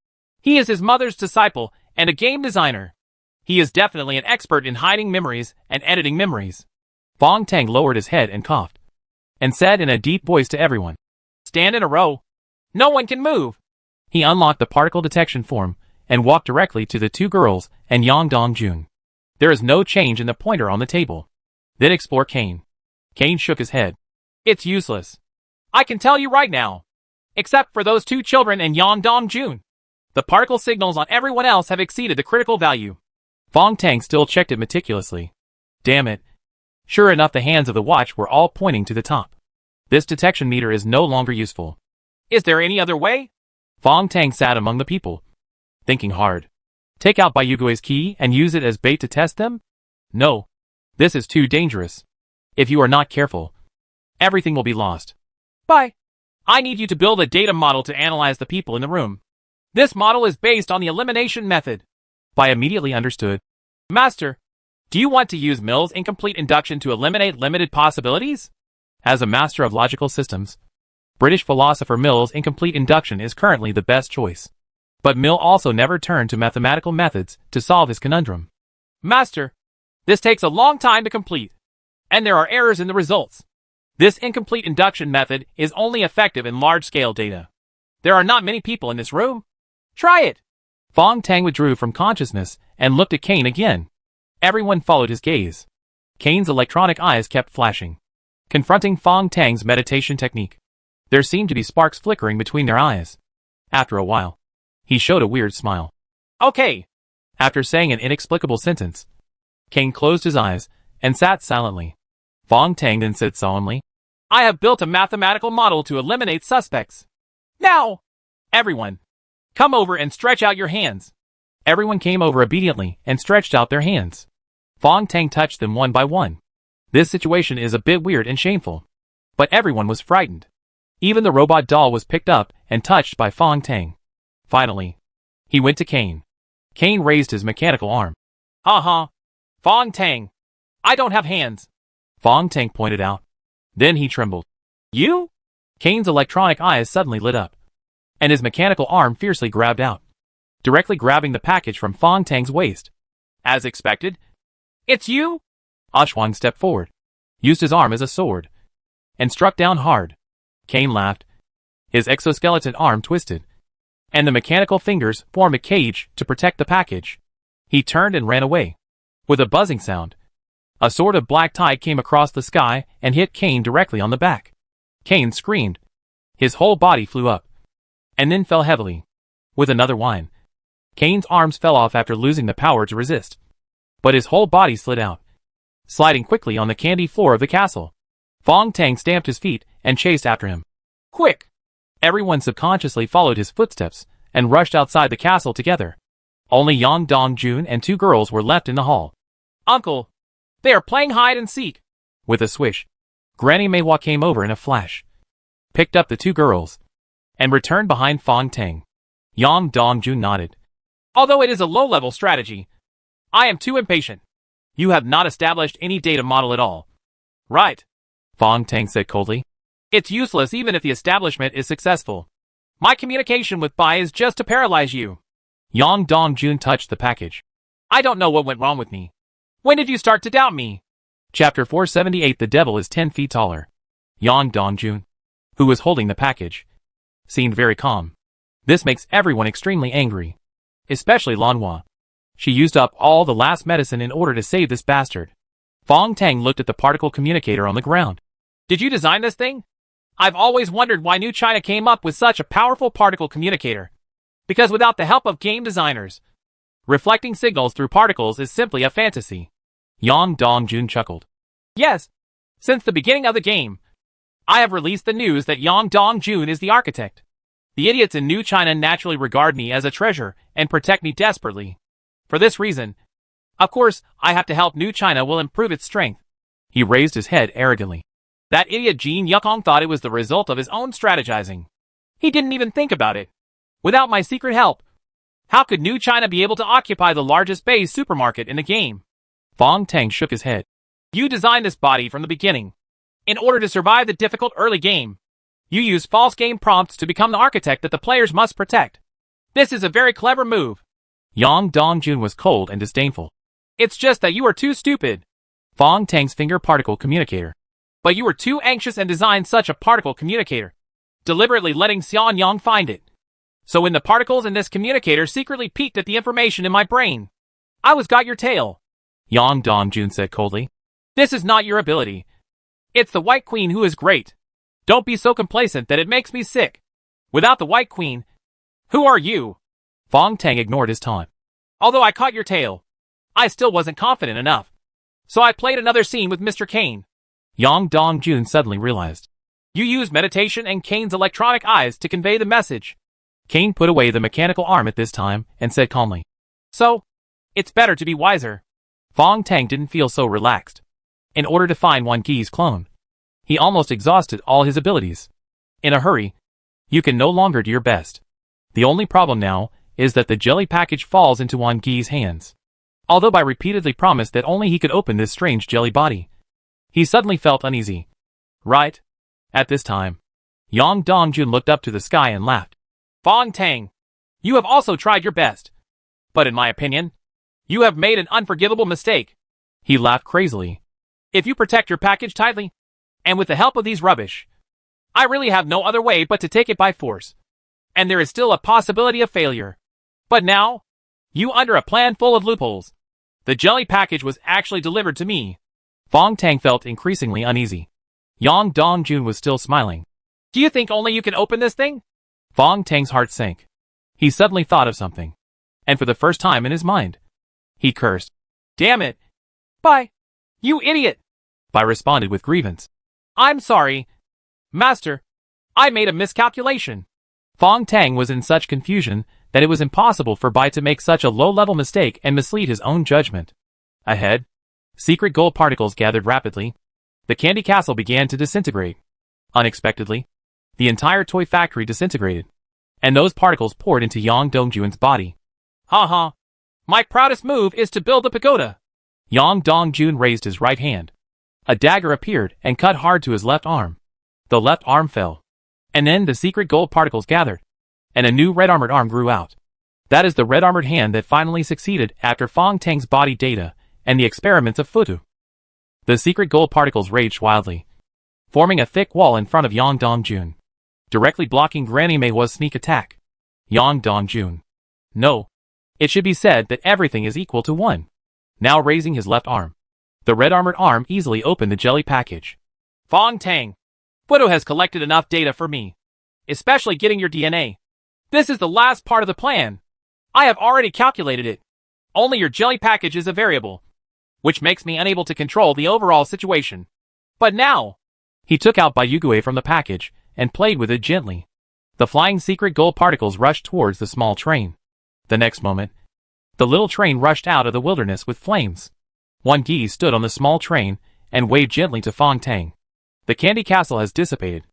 He is his mother's disciple and a game designer. He is definitely an expert in hiding memories and editing memories. Fong Tang lowered his head and coughed, and said in a deep voice to everyone. Stand in a row. No one can move. He unlocked the particle detection form and walked directly to the two girls and Yang Dongjun. There is no change in the pointer on the table. Then explore Cain. Cain shook his head. It's useless. I can tell you right now. Except for those two children and Yang Dongjun. The particle signals on everyone else have exceeded the critical value. Fong Tang still checked it meticulously. Damn it. Sure enough, the hands of the watch were all pointing to the top. This detection meter is no longer useful. Is there any other way? Fong Tang sat among the people, thinking hard. Take out Bai Yugui's key and use it as bait to test them? No. This is too dangerous. If you are not careful, everything will be lost. Bai, I need you to build a data model to analyze the people in the room. This model is based on the elimination method. Bai immediately understood. Master, do you want to use Mill's incomplete induction to eliminate limited possibilities? As a master of logical systems, British philosopher Mill's incomplete induction is currently the best choice. But Mill also never turned to mathematical methods to solve his conundrum. Master, this takes a long time to complete, and there are errors in the results. This incomplete induction method is only effective in large-scale data. There are not many people in this room. Try it! Fong Tang withdrew from consciousness and looked at Cain again. Everyone followed his gaze. Cain's electronic eyes kept flashing. confronting Fong Tang's meditation technique. There seemed to be sparks flickering between their eyes. After a while, he showed a weird smile. Okay. After saying an inexplicable sentence, Kane closed his eyes and sat silently. Fong Tang then said solemnly, I have built a mathematical model to eliminate suspects. Now, everyone, come over and stretch out your hands. Everyone came over obediently and stretched out their hands. Fong Tang touched them one by one. This situation is a bit weird and shameful. But everyone was frightened. Even the robot doll was picked up and touched by Fong Tang. Finally, he went to Kane. Kane raised his mechanical arm. Fong Tang, I don't have hands. Fong Tang pointed out. Then he trembled. You? Kane's electronic eyes suddenly lit up, and his mechanical arm fiercely grabbed out, directly grabbing the package from Fong Tang's waist. As expected. It's you? Ashwang stepped forward, used his arm as a sword, and struck down hard. Kane laughed. His exoskeleton arm twisted, and the mechanical fingers formed a cage to protect the package. He turned and ran away. With a buzzing sound, a sort of black tide came across the sky and hit Kane directly on the back. Kane screamed. His whole body flew up, and then fell heavily. With another whine, Kane's arms fell off after losing the power to resist. But his whole body slid out, sliding quickly on the candy floor of the castle. Fong Tang stamped his feet and chased after him. Quick! Everyone subconsciously followed his footsteps and rushed outside the castle together. Only Yang Dongjun and two girls were left in the hall. Uncle! They are playing hide and seek! With a swish, Granny Meihua came over in a flash, picked up the two girls, and returned behind Fong Tang. Yang Dongjun nodded. Although it is a low-level strategy, I am too impatient. You have not established any data model at all. Right, Fong Tang said coldly. It's useless even if the establishment is successful. My communication with Bai is just to paralyze you. Yang Dongjun touched the package. I don't know what went wrong with me. When did you start to doubt me? Chapter 478 The Devil is 10 feet taller. Yang Dongjun, who was holding the package, seemed very calm. This makes everyone extremely angry, especially Lanhua. She used up all the last medicine in order to save this bastard. Fong Tang looked at the particle communicator on the ground. Did you design this thing? I've always wondered why New China came up with such a powerful particle communicator. Because without the help of game designers, reflecting signals through particles is simply a fantasy. Yang Dongjun chuckled. Yes, since the beginning of the game, I have released the news that Yang Dongjun is the architect. The idiots in New China naturally regard me as a treasure and protect me desperately. For this reason, of course, I have to help New China will improve its strength. He raised his head arrogantly. That idiot Jin Yukong thought it was the result of his own strategizing. He didn't even think about it. Without my secret help, how could New China be able to occupy the largest base supermarket in the game? Fong Tang shook his head. You designed this body from the beginning. In order to survive the difficult early game, you use false game prompts to become the architect that the players must protect. This is a very clever move. Yang Dongjun was cold and disdainful. It's just that you are too stupid. Fong Tang's finger particle communicator. But you were too anxious and designed such a particle communicator, deliberately letting Xian Yang find it. So when the particles in this communicator secretly peeked at the information in my brain, I got your tail. Yang Dongjun said coldly. This is not your ability. It's the White Queen who is great. Don't be so complacent that it makes me sick. Without the White Queen, who are you? Fong Tang ignored his taunt. Although I caught your tail, I still wasn't confident enough. So I played another scene with Mr. Kane. Yang Dongjun suddenly realized. You used meditation and Kane's electronic eyes to convey the message. Kane put away the mechanical arm at this time and said calmly. So, it's better to be wiser. Fong Tang didn't feel so relaxed. In order to find Wan Ge's clone, he almost exhausted all his abilities. In a hurry, you can no longer do your best. The only problem now is that the jelly package falls into Wan Ge's hands. Although Bai repeatedly promised that only he could open this strange jelly body, he suddenly felt uneasy. Right? At this time, Yang Dongjun looked up to the sky and laughed. Fong Tang, you have also tried your best. But in my opinion, you have made an unforgivable mistake. He laughed crazily. If you protect your package tightly, and with the help of these rubbish, I really have no other way but to take it by force. And there is still a possibility of failure. But now, you under a plan full of loopholes. The jelly package was actually delivered to me. Fong Tang felt increasingly uneasy. Yang Dongjun was still smiling. Do you think only you can open this thing? Fong Tang's heart sank. He suddenly thought of something. And for the first time in his mind, he cursed. Damn it! Bai! You idiot! Bai responded with grievance. I'm sorry, Master. I made a miscalculation. Fong Tang was in such confusion that it was impossible for Bai to make such a low-level mistake and mislead his own judgment. Ahead, secret gold particles gathered rapidly. The candy castle began to disintegrate. Unexpectedly, the entire toy factory disintegrated, and those particles poured into Yang Dongjun's body. Ha! My proudest move is to build a pagoda. Yang Dongjun raised his right hand. A dagger appeared and cut hard to his left arm. The left arm fell. And then the secret gold particles gathered, and a new red-armored arm grew out. That is the red-armored hand that finally succeeded after Fong Tang's body data and the experiments of Futu. The secret gold particles raged wildly, forming a thick wall in front of Yang Dongjun, directly blocking Granny Meihua's sneak attack. Yang Dongjun. No. It should be said that everything is equal to one. Now raising his left arm, the red-armored arm easily opened the jelly package. Fong Tang, Futu has collected enough data for me, especially getting your DNA. This is the last part of the plan. I have already calculated it. Only your jelly package is a variable, which makes me unable to control the overall situation. But now, he took out Bayugue from the package and played with it gently. The flying secret gold particles rushed towards the small train. The next moment, the little train rushed out of the wilderness with flames. One Gi stood on the small train and waved gently to Fong Tang. The candy castle has dissipated,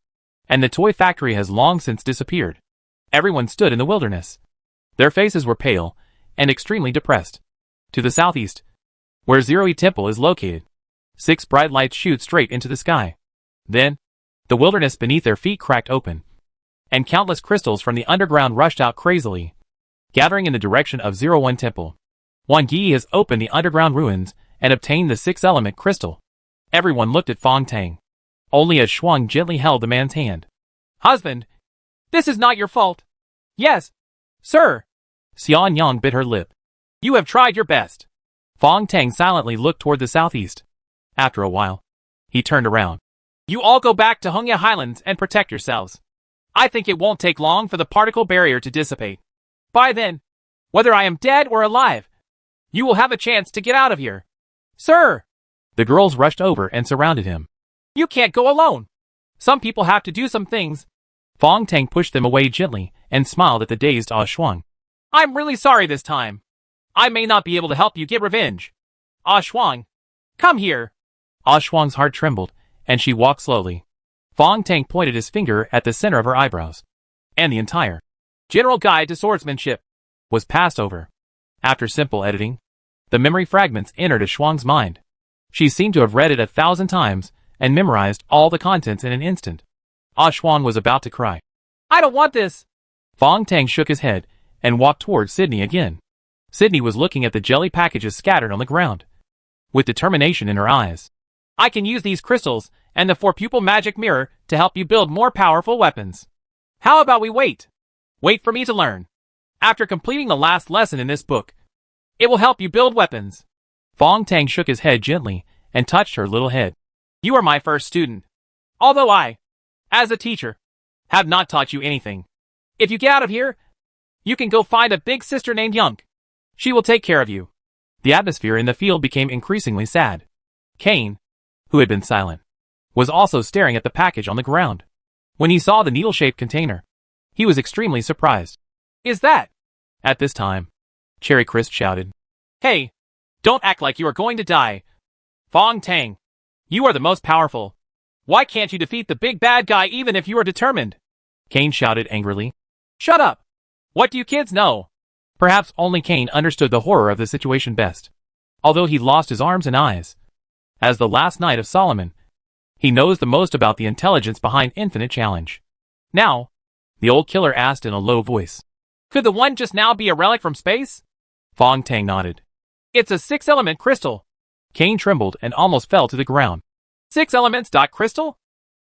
and the toy factory has long since disappeared. Everyone stood in the wilderness. Their faces were pale and extremely depressed. To the southeast, where Zero-E Temple is located, 6 bright lights shoot straight into the sky. Then, the wilderness beneath their feet cracked open, and countless crystals from the underground rushed out crazily, gathering in the direction of 01 Temple. One Gi has opened the underground ruins and obtained the 6-element crystal. Everyone looked at Fong Tang. Only as Shuang gently held the man's hand. Husband, this is not your fault. Yes, sir. Xian Yang bit her lip. You have tried your best. Fong Tang silently looked toward the southeast. After a while, he turned around. You all go back to Hongya Highlands and protect yourselves. I think it won't take long for the particle barrier to dissipate. By then, whether I am dead or alive, you will have a chance to get out of here. Sir! The girls rushed over and surrounded him. You can't go alone. Some people have to do some things. Fong Tang pushed them away gently and smiled at the dazed Ah Shuang. I'm really sorry this time. I may not be able to help you get revenge. Ah Shuang, come here. Ah Shuang's heart trembled, and she walked slowly. Fong Tang pointed his finger at the center of her eyebrows, and the entire General Guide to Swordsmanship was passed over. After simple editing, the memory fragments entered Ah Shuang's mind. She seemed to have read it 1,000 times and memorized all the contents in an instant. Ah Shuang was about to cry. I don't want this. Fong Tang shook his head and walked towards Sydney again. Sydney was looking at the jelly packages scattered on the ground, with determination in her eyes. I can use these crystals and the 4-pupil magic mirror to help you build more powerful weapons. How about we wait? Wait for me to learn. After completing the last lesson in this book, it will help you build weapons. Fong Tang shook his head gently and touched her little head. You are my first student. Although I, as a teacher, have not taught you anything. If you get out of here, you can go find a big sister named Yunk. She will take care of you. The atmosphere in the field became increasingly sad. Kane, who had been silent, was also staring at the package on the ground. When he saw the needle-shaped container, he was extremely surprised. Is that? At this time, Cherry Crisp shouted. Hey, don't act like you are going to die. Fong Tang, you are the most powerful. Why can't you defeat the big bad guy even if you are determined? Kane shouted angrily. Shut up! What do you kids know? Perhaps only Kane understood the horror of the situation best. Although he lost his arms and eyes, as the last knight of Solomon, he knows the most about the intelligence behind Infinite Challenge. Now, the old killer asked in a low voice. Could the one just now be a relic from space? Fong Tang nodded. It's a 6-element crystal. Kane trembled and almost fell to the ground. 6 elements. Crystal?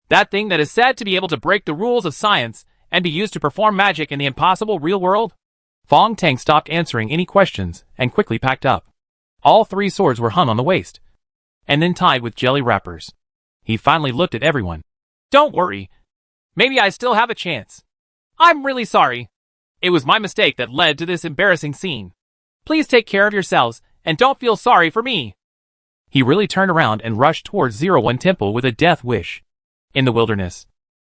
That thing that is said to be able to break the rules of science and be used to perform magic in the impossible real world? Fong Tang stopped answering any questions and quickly packed up. All 3 swords were hung on the waist, and then tied with jelly wrappers. He finally looked at everyone. Don't worry. Maybe I still have a chance. I'm really sorry. It was my mistake that led to this embarrassing scene. Please take care of yourselves, and don't feel sorry for me. He really turned around and rushed towards 01 Temple with a death wish. In the wilderness,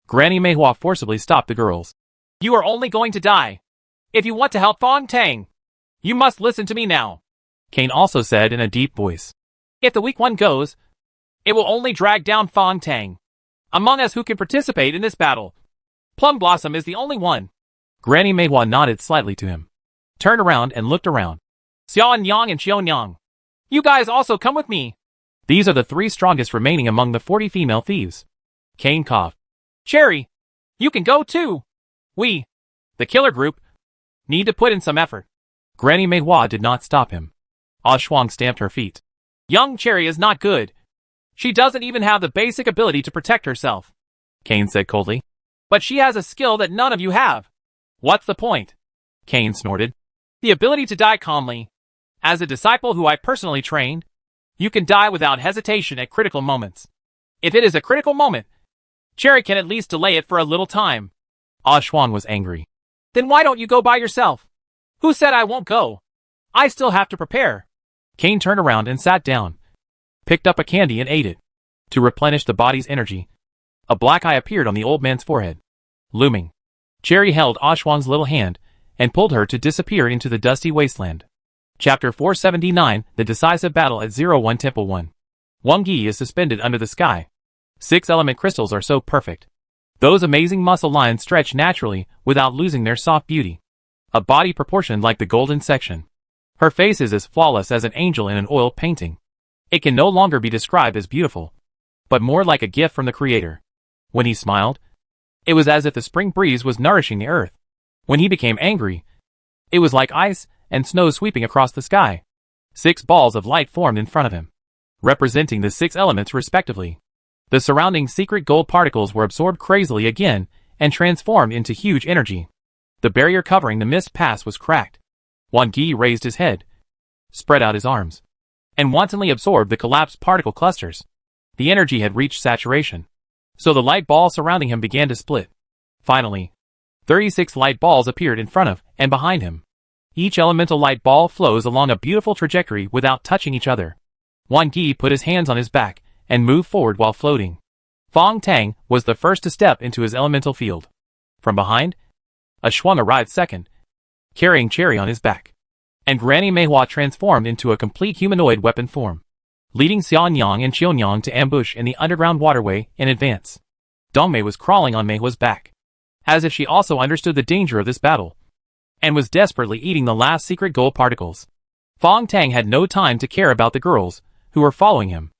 Granny Meihua forcibly stopped the girls. You are only going to die. If you want to help Fong Tang, you must listen to me now. Caine also said in a deep voice. If the weak one goes, it will only drag down Fong Tang. Among us who can participate in this battle, Plum Blossom is the only one. Granny Meihua nodded slightly to him, turned around and looked around. Xiao Yang and Xiao Yang, you guys also come with me. These are the 3 strongest remaining among the 40 female thieves. Caine coughed. Cherry, you can go too. We, the killer group, need to put in some effort. Granny Meihua did not stop him. Ah Shuang stamped her feet. Young Cherry is not good. She doesn't even have the basic ability to protect herself. Caine said coldly. But she has a skill that none of you have. What's the point? Caine snorted. The ability to die calmly. As a disciple who I personally trained, you can die without hesitation at critical moments. If it is a critical moment, Cherry can at least delay it for a little time. Ah Shuang was angry. Then why don't you go by yourself? Who said I won't go? I still have to prepare. Caine turned around and sat down, picked up a candy and ate it. To replenish the body's energy, a black eye appeared on the old man's forehead. Looming, Cherry held Ah Shuang's little hand and pulled her to disappear into the dusty wasteland. Chapter 479, The Decisive Battle at 01 Temple 1. Wang Yi is suspended under the sky. 6 element crystals are so perfect. Those amazing muscle lines stretch naturally without losing their soft beauty. A body proportioned like the golden section. Her face is as flawless as an angel in an oil painting. It can no longer be described as beautiful, but more like a gift from the Creator. When he smiled, it was as if the spring breeze was nourishing the earth. When he became angry, it was like ice and snow sweeping across the sky. 6 balls of light formed in front of him, representing the 6 elements respectively. The surrounding secret gold particles were absorbed crazily again and transformed into huge energy. The barrier covering the mist pass was cracked. Wang Yi raised his head, spread out his arms, and wantonly absorbed the collapsed particle clusters. The energy had reached saturation, so the light ball surrounding him began to split. Finally, 36 light balls appeared in front of and behind him. Each elemental light ball flows along a beautiful trajectory without touching each other. Wang Yi put his hands on his back and moved forward while floating. Fong Tang was the first to step into his elemental field. From behind, Ah Shuang arrived second, carrying Cherry on his back, and Granny Meihua transformed into a complete humanoid weapon form, leading Xian Yang and Xion Yang to ambush in the underground waterway in advance. Dongmei was crawling on Meihua's back, as if she also understood the danger of this battle, and was desperately eating the last secret gold particles. Fong Tang had no time to care about the girls, who were following him.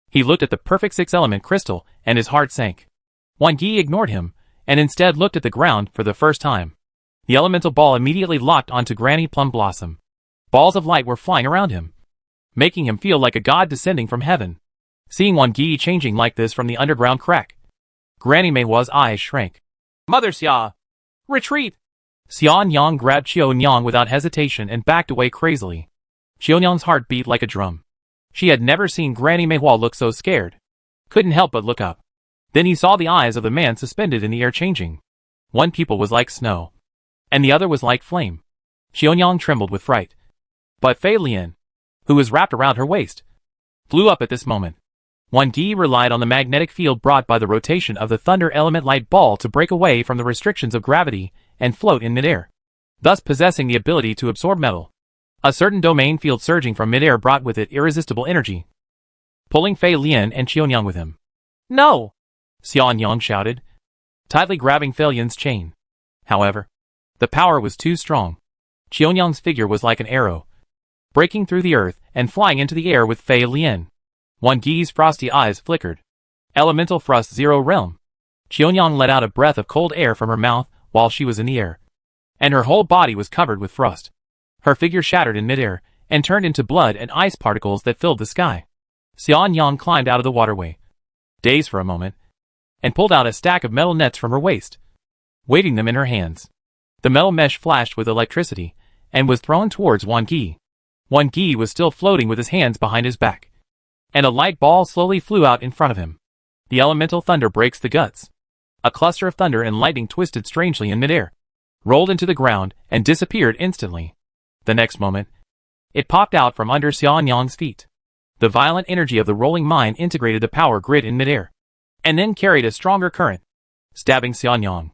He looked at the perfect 6-element crystal, and his heart sank. Wang Yi ignored him, and instead looked at the ground for the first time. The elemental ball immediately locked onto Granny Plum Blossom. Balls of light were flying around him, making him feel like a god descending from heaven. Seeing Wang Yi changing like this from the underground crack, Granny Meihua's eyes shrank. Mother Xia! Retreat! Xian Yang grabbed Xiao Yang without hesitation and backed away crazily. Xiao Yang's heart beat like a drum. She had never seen Granny Meihua look so scared. Couldn't help but look up. Then he saw the eyes of the man suspended in the air changing. One pupil was like snow, and the other was like flame. Xiao Yang trembled with fright. But Fei Lian, who was wrapped around her waist, flew up at this moment. Wang Yi relied on the magnetic field brought by the rotation of the thunder element light ball to break away from the restrictions of gravity and float in midair, thus possessing the ability to absorb metal. A certain domain field surging from midair brought with it irresistible energy, pulling Fei Lian and Xiaonyang with him. No! Xiaonyang shouted, tightly grabbing Fei Lian's chain. However, the power was too strong. Xiaonyang's figure was like an arrow, breaking through the earth and flying into the air with Fei Lian. Wang Yi's frosty eyes flickered. Elemental Frost 0 Realm. Xiaonyang let out a breath of cold air from her mouth while she was in the air, and her whole body was covered with frost. Her figure shattered in midair and turned into blood and ice particles that filled the sky. Xiaonyang climbed out of the waterway, dazed for a moment, and pulled out a stack of metal nets from her waist, weighting them in her hands. The metal mesh flashed with electricity and was thrown towards Wang Yi. Wang Yi was still floating with his hands behind his back, and a light ball slowly flew out in front of him. The elemental thunder breaks the guts. A cluster of thunder and lightning twisted strangely in midair, rolled into the ground, and disappeared instantly. The next moment, it popped out from under Xianyang's feet. The violent energy of the rolling mine integrated the power grid in midair, and then carried a stronger current, stabbing Xianyang.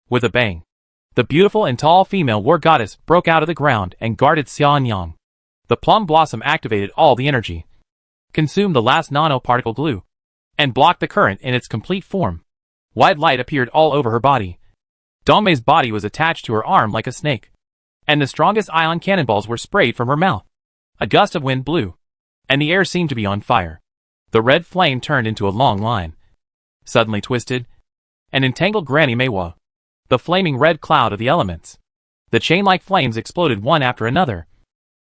With a bang, the beautiful and tall female war goddess broke out of the ground and guarded Xianyang. The plum blossom activated all the energy, consumed the last nanoparticle glue, and blocked the current in its complete form. White light appeared all over her body. Dongmei's body was attached to her arm like a snake, and the strongest ion cannonballs were sprayed from her mouth. A gust of wind blew, and the air seemed to be on fire. The red flame turned into a long line, suddenly twisted, and entangled Granny Meiwa, the flaming red cloud of the elements. The chain-like flames exploded one after another,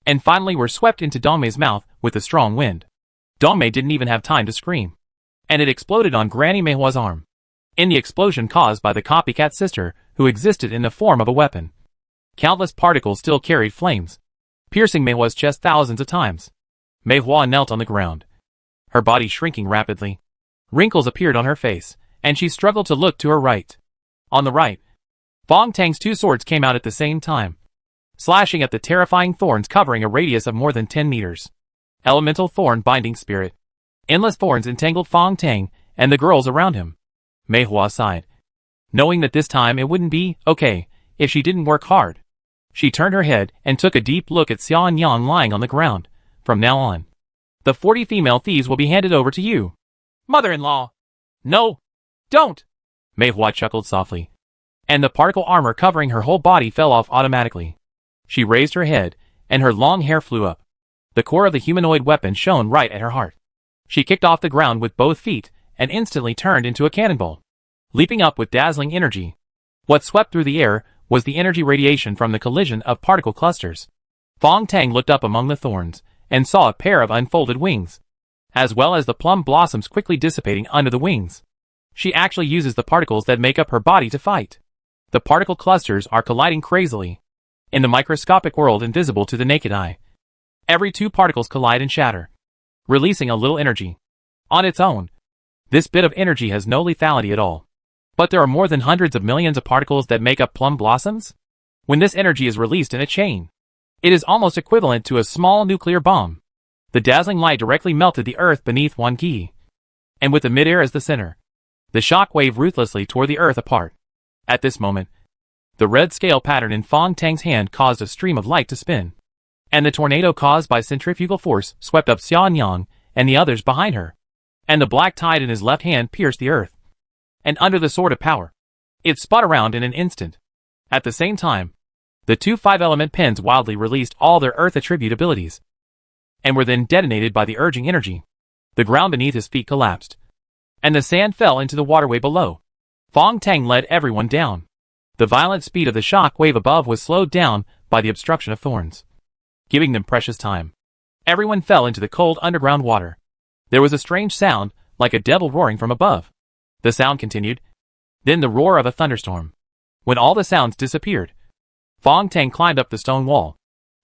and finally were swept into Dongmei's mouth with a strong wind. Dongmei didn't even have time to scream, and it exploded on Granny Meiwa's arm. In the explosion caused by the copycat sister, who existed in the form of a weapon, countless particles still carried flames, piercing Meihua's chest thousands of times. Meihua knelt on the ground, her body shrinking rapidly. Wrinkles appeared on her face, and she struggled to look to her right. On the right, Fong Tang's two swords came out at the same time, slashing at the terrifying thorns covering a radius of more than 10 meters. Elemental Thorn Binding Spirit. Endless thorns entangled Fong Tang and the girls around him. Meihua sighed, knowing that this time it wouldn't be okay if she didn't work hard. She turned her head and took a deep look at Xianyang lying on the ground. From now on, the 40 female thieves will be handed over to you. Mother-in-law! No! Don't! Meihua chuckled softly, and the particle armor covering her whole body fell off automatically. She raised her head, and her long hair flew up. The core of the humanoid weapon shone right at her heart. She kicked off the ground with both feet, and instantly turned into a cannonball, leaping up with dazzling energy. What swept through the air was the energy radiation from the collision of particle clusters. Fong Tang looked up among the thorns, and saw a pair of unfolded wings, as well as the plum blossoms quickly dissipating under the wings. She actually uses the particles that make up her body to fight. The particle clusters are colliding crazily, in the microscopic world invisible to the naked eye. Every two particles collide and shatter, releasing a little energy. On its own, this bit of energy has no lethality at all. But there are more than hundreds of millions of particles that make up plum blossoms. When this energy is released in a chain, it is almost equivalent to a small nuclear bomb. The dazzling light directly melted the earth beneath Wan Qi, and with the midair as the center, the shock wave ruthlessly tore the earth apart. At this moment, the red scale pattern in Fong Tang's hand caused a stream of light to spin, and the tornado caused by centrifugal force swept up Xianyang and the others behind her, and the black tide in his left hand pierced the earth. And under the sword of power, it spun around in an instant. At the same time, the two 5-element pens wildly released all their earth attribute abilities, and were then detonated by the urging energy. The ground beneath his feet collapsed, and the sand fell into the waterway below. Fong Tang led everyone down. The violent speed of the shock wave above was slowed down by the obstruction of thorns, giving them precious time. Everyone fell into the cold underground water. There was a strange sound, like a devil roaring from above. The sound continued, then the roar of a thunderstorm. When all the sounds disappeared, Fong Tang climbed up the stone wall.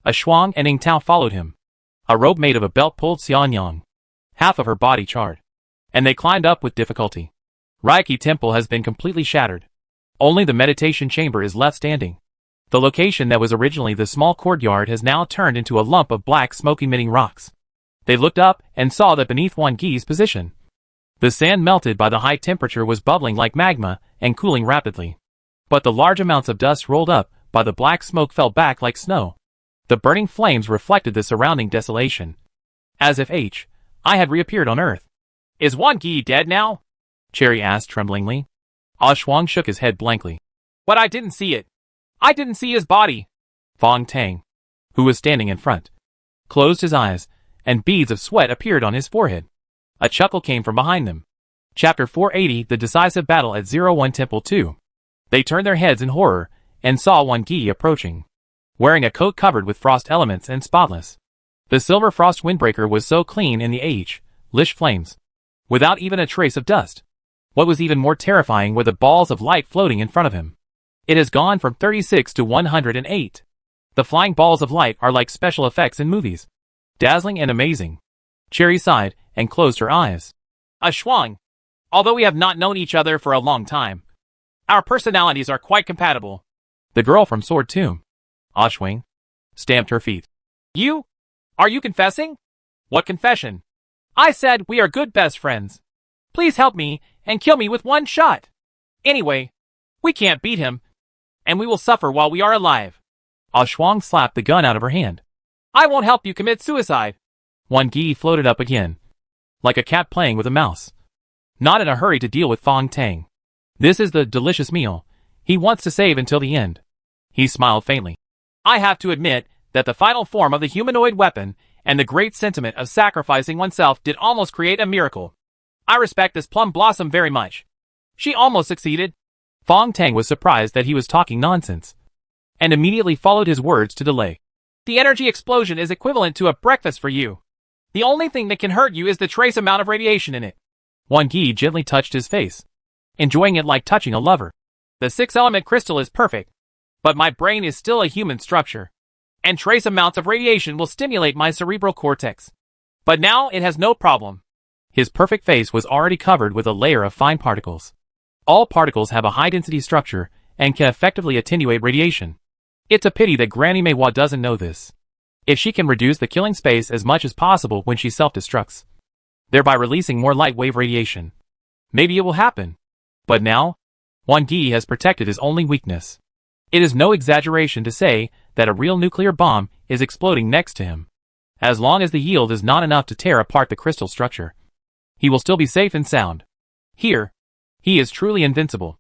A Shuang and Ning Tao followed him. A rope made of a belt pulled Xianyang, half of her body charred, and they climbed up with difficulty. Raiki Temple has been completely shattered. Only the meditation chamber is left standing. The location that was originally the small courtyard has now turned into a lump of black smoke-emitting rocks. They looked up and saw that beneath Wan Qi's position, the sand melted by the high temperature was bubbling like magma and cooling rapidly. But the large amounts of dust rolled up by the black smoke fell back like snow. The burning flames reflected the surrounding desolation, as if I had reappeared on Earth. Is Wan Qi dead now? Cherry asked tremblingly. Ah Shuang shook his head blankly. But I didn't see it. I didn't see his body. Fong Tang, who was standing in front, closed his eyes, and beads of sweat appeared on his forehead. A chuckle came from behind them. Chapter 480, The Decisive Battle at 01 Temple 2. They turned their heads in horror, and saw Wan Qi approaching, wearing a coat covered with frost elements and spotless. The silver frost windbreaker was so clean in the lish flames, without even a trace of dust. What was even more terrifying were the balls of light floating in front of him. It has gone from 36 to 108. The flying balls of light are like special effects in movies. Dazzling and amazing. Cherry sighed and closed her eyes. A Shuang! Although we have not known each other for a long time, our personalities are quite compatible. The girl from Sword Tomb, Ashwing, stamped her feet. You? Are you confessing? What confession? I said we are good best friends. Please help me and kill me with one shot. Anyway, we can't beat him, and we will suffer while we are alive. Ashwang slapped the gun out of her hand. I won't help you commit suicide. Wan Gi floated up again, like a cat playing with a mouse. Not in a hurry to deal with Fong Tang. This is the delicious meal he wants to save until the end. He smiled faintly. I have to admit that the final form of the humanoid weapon and the great sentiment of sacrificing oneself did almost create a miracle. I respect this plum blossom very much. She almost succeeded. Fong Tang was surprised that he was talking nonsense, and immediately followed his words to delay. The energy explosion is equivalent to a breakfast for you. The only thing that can hurt you is the trace amount of radiation in it. Wan Gi gently touched his face, enjoying it like touching a lover. The 6-element crystal is perfect, but my brain is still a human structure, and trace amounts of radiation will stimulate my cerebral cortex. But now it has no problem. His perfect face was already covered with a layer of fine particles. All particles have a high-density structure and can effectively attenuate radiation. It's a pity that Granny Meiwa doesn't know this. If she can reduce the killing space as much as possible when she self-destructs, thereby releasing more light-wave radiation, maybe it will happen. But now, Wan Gi has protected his only weakness. It is no exaggeration to say that a real nuclear bomb is exploding next to him. As long as the yield is not enough to tear apart the crystal structure, he will still be safe and sound. Here, he is truly invincible.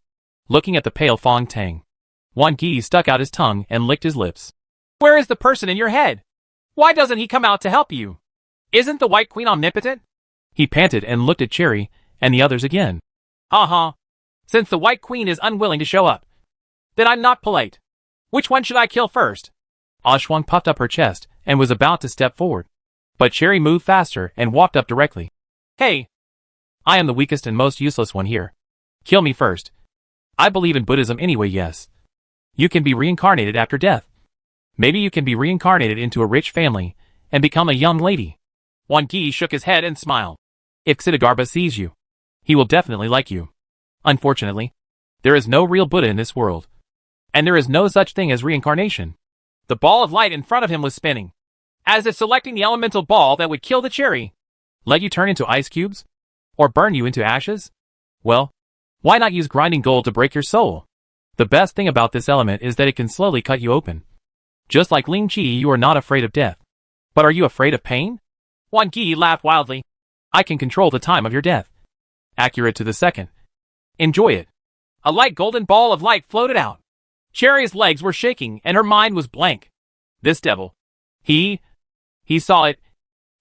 Looking at the pale Fong Tang, Wan Gi stuck out his tongue and licked his lips. Where is the person in your head? Why doesn't he come out to help you? Isn't the White Queen omnipotent? He panted and looked at Cherry and the others again. Since the White Queen is unwilling to show up, then I'm not polite. Which one should I kill first? Ashwang puffed up her chest and was about to step forward, but Cherry moved faster and walked up directly. Hey! I am the weakest and most useless one here. Kill me first. I believe in Buddhism anyway, yes. You can be reincarnated after death. Maybe you can be reincarnated into a rich family and become a young lady. Wan Gi shook his head and smiled. If Ksitigarbha sees you, he will definitely like you. Unfortunately, there is no real Buddha in this world, and there is no such thing as reincarnation. The ball of light in front of him was spinning, as if selecting the elemental ball that would kill the cherry. Let you turn into ice cubes? Or burn you into ashes? Well, why not use grinding gold to break your soul? The best thing about this element is that it can slowly cut you open. Just like Ling Chi, you are not afraid of death. But are you afraid of pain? Wan Gi laughed wildly. I can control the time of your death. Accurate to the second. Enjoy it. A light golden ball of light floated out. Cherry's legs were shaking and her mind was blank. This devil. He saw it.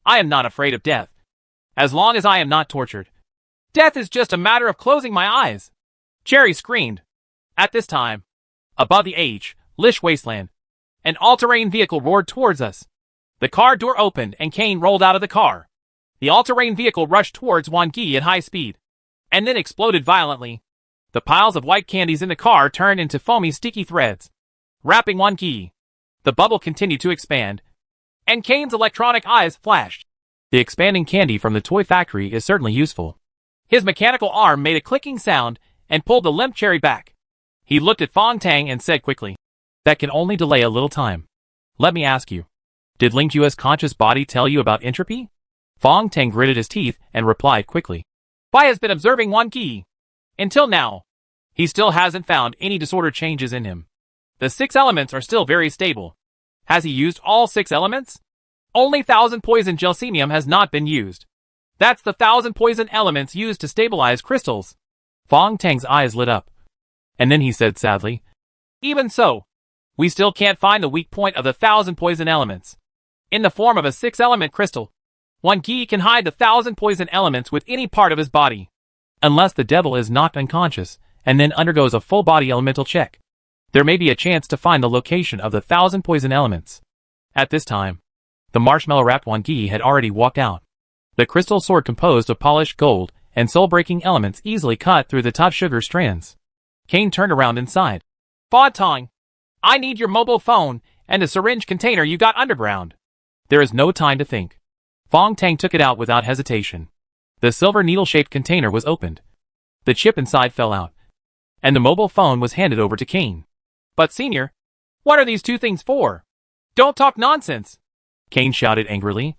I am not afraid of death. As long as I am not tortured. Death is just a matter of closing my eyes. Cherry screamed. At this time, above the Lish wasteland, an all-terrain vehicle roared towards us. The car door opened and Kane rolled out of the car. The all-terrain vehicle rushed towards Wan Gi at high speed, and then exploded violently. The piles of white candies in the car turned into foamy sticky threads, wrapping Wan Gi. The bubble continued to expand, and Kane's electronic eyes flashed. The expanding candy from the toy factory is certainly useful. His mechanical arm made a clicking sound and pulled the limp cherry back. He looked at Fong Tang and said quickly, that can only delay a little time. Let me ask you, did Ling Jue's conscious body tell you about entropy? Fong Tang gritted his teeth and replied quickly. Bai has been observing Wan Gi. Until now, he still hasn't found any disordered changes in him. The 6 elements are still very stable. Has he used all 6 elements? Only 1000 poison gelsemium has not been used. That's the 1000 poison elements used to stabilize crystals. Fong Tang's eyes lit up. And then he said sadly, even so, we still can't find the weak point of the 1000 poison elements. In the form of a 6-element crystal, Wan Gi can hide the 1000 poison elements with any part of his body. Unless the devil is knocked unconscious and then undergoes a full-body elemental check, there may be a chance to find the location of the 1000 poison elements. At this time, the marshmallow-wrapped Wan Gi had already walked out. The crystal sword composed of polished gold and soul-breaking elements easily cut through the tough sugar strands. Kane turned around inside. Fa Tong, I need your mobile phone and the syringe container you got underground. There is no time to think. Fong Tang took it out without hesitation. The silver needle-shaped container was opened, The chip inside fell out, and the mobile phone was handed over to Kane. But Senior, what are these two things for? Don't talk nonsense! Kane shouted angrily,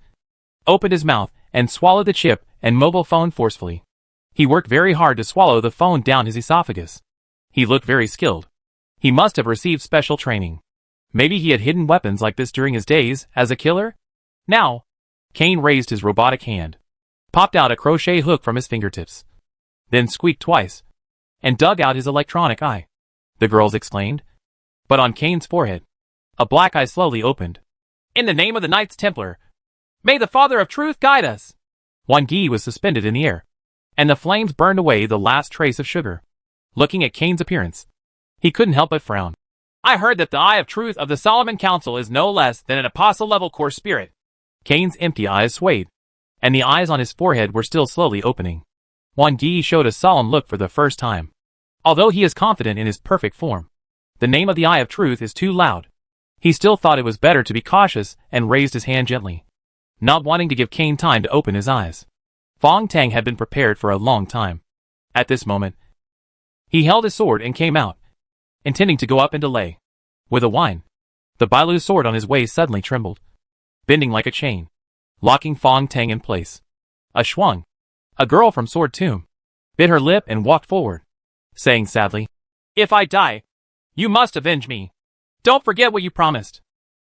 opened his mouth, and swallowed the chip and mobile phone forcefully. He worked very hard to swallow the phone down his esophagus. He looked very skilled. He must have received special training. Maybe he had hidden weapons like this during his days as a killer? Now, Kane raised his robotic hand, popped out a crochet hook from his fingertips, then squeaked twice, and dug out his electronic eye. The girls exclaimed. But on Kane's forehead, a black eye slowly opened. In the name of the Knights Templar, may the Father of Truth guide us! Wan Gi was suspended in the air, and the flames burned away the last trace of sugar. Looking at Kane's appearance, he couldn't help but frown. I heard that the Eye of Truth of the Solomon Council is no less than an apostle-level core spirit. Kane's empty eyes swayed, and the eyes on his forehead were still slowly opening. Wan Gi showed a solemn look for the first time. Although he is confident in his perfect form, the name of the Eye of Truth is too loud. He still thought it was better to be cautious and raised his hand gently, not wanting to give Kane time to open his eyes. Fong Tang had been prepared for a long time. At this moment, he held his sword and came out, intending to go up and delay. With a whine, the Bailu's sword on his waist suddenly trembled, bending like a chain, locking Fong Tang in place. A Shuang, a girl from Sword Tomb, bit her lip and walked forward, saying sadly, If I die, you must avenge me. Don't forget what you promised.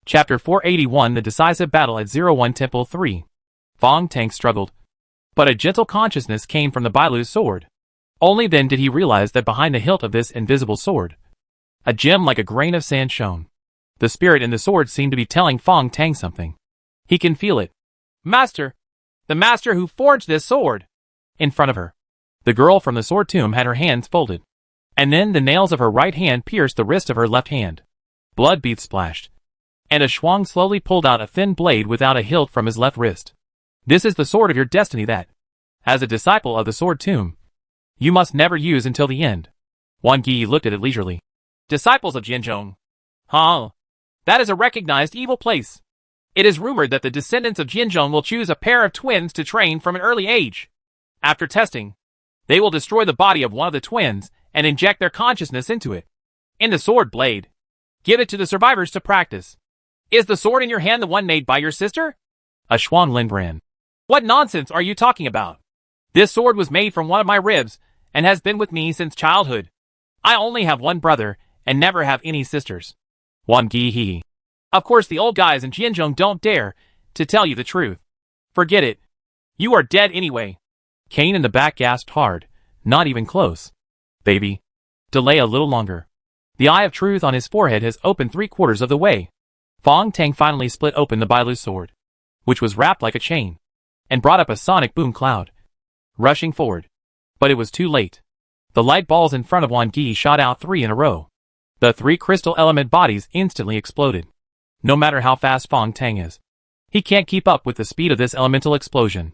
Chapter 481 The Decisive Battle at 01 Temple 3. Fong Tang struggled, but a gentle consciousness came from the Bailu's sword. Only then did he realize that behind the hilt of this invisible sword, a gem like a grain of sand shone. The spirit in the sword seemed to be telling Fong Tang something. He can feel it. Master! The master who forged this sword! In front of her, the girl from the Sword Tomb had her hands folded, and then the nails of her right hand pierced the wrist of her left hand. Blood beads splashed, and a Shuang slowly pulled out a thin blade without a hilt from his left wrist. This is the sword of your destiny that, as a disciple of the Sword Tomb, you must never use until the end. Wan Gi looked at it leisurely. Disciples of Jinzhong. Huh? That is a recognized evil place. It is rumored that the descendants of Jinzhong will choose a pair of twins to train from an early age. After testing, they will destroy the body of one of the twins and inject their consciousness into it. In the sword blade, give it to the survivors to practice. Is the sword in your hand the one made by your sister? A Shuang Lin ran. What nonsense are you talking about? This sword was made from one of my ribs and has been with me since childhood. I only have one brother and never have any sisters. Wan Gi hee. Of course the old guys in Jinzhong don't dare to tell you the truth. Forget it. You are dead anyway. Kane in the back gasped hard. Not even close. Baby. Delay a little longer. The Eye of Truth on his forehead has opened 3/4 of the way. Fong Tang finally split open the Bailu's sword, which was wrapped like a chain, and brought up a sonic boom cloud, rushing forward. But it was too late. The light balls in front of Wan Gi shot out 3 in a row. The 3 crystal element bodies instantly exploded. No matter how fast Fong Tang is, he can't keep up with the speed of this elemental explosion.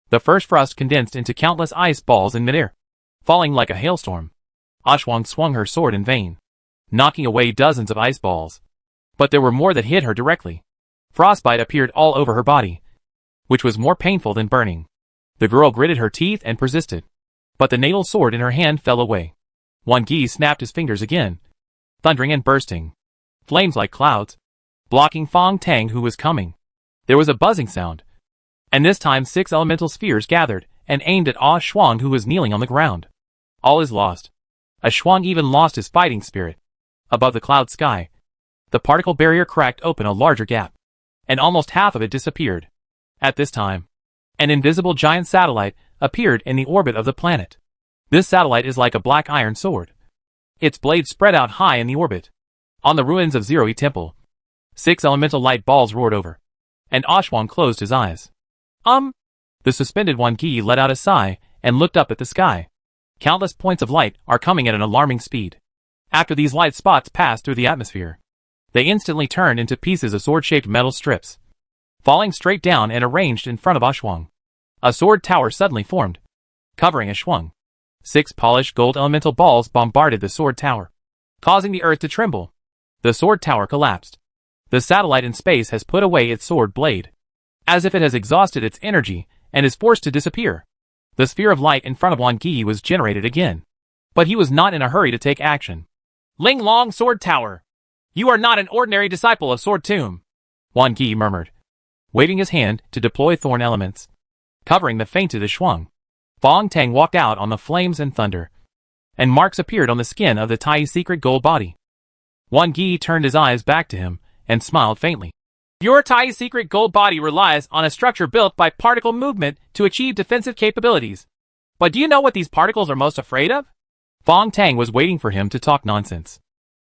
The first thrust condensed into countless ice balls in midair, falling like a hailstorm. Shuang swung her sword in vain, knocking away dozens of ice balls. But there were more that hit her directly. Frostbite appeared all over her body, which was more painful than burning. The girl gritted her teeth and persisted, but the natal sword in her hand fell away. Wan Gi snapped his fingers again, thundering and bursting flames like clouds, blocking Fong Tang who was coming. There was a buzzing sound, and this time 6 elemental spheres gathered and aimed at Shuang who was kneeling on the ground. All is lost. A Shuang even lost his fighting spirit. Above the cloud sky, the particle barrier cracked open a larger gap, and almost half of it disappeared. At this time, an invisible giant satellite appeared in the orbit of the planet. This satellite is like a black iron sword. Its blade spread out high in the orbit. On the ruins of Zero-E Temple, 6 elemental light balls roared over, and Shuang closed his eyes. The suspended Wan Gi let out a sigh and looked up at the sky. Countless points of light are coming at an alarming speed. After these light spots pass through the atmosphere, they instantly turn into pieces of sword-shaped metal strips, falling straight down and arranged in front of Shuang. A sword tower suddenly formed, covering Shuang. 6 polished gold elemental balls bombarded the sword tower, causing the earth to tremble. The sword tower collapsed. The satellite in space has put away its sword blade, as if it has exhausted its energy and is forced to disappear. The sphere of light in front of Wan Gi was generated again. But he was not in a hurry to take action. Ling Long Sword Tower. You are not an ordinary disciple of Sword Tomb, Wan Gi murmured, waving his hand to deploy thorn elements. Covering the fainted Shuang, Fong Tang walked out on the flames and thunder, and marks appeared on the skin of the Tai secret gold body. Wan Gi turned his eyes back to him and smiled faintly. Your Tai secret gold body relies on a structure built by particle movement to achieve defensive capabilities. But do you know what these particles are most afraid of? Fong Tang was waiting for him to talk nonsense.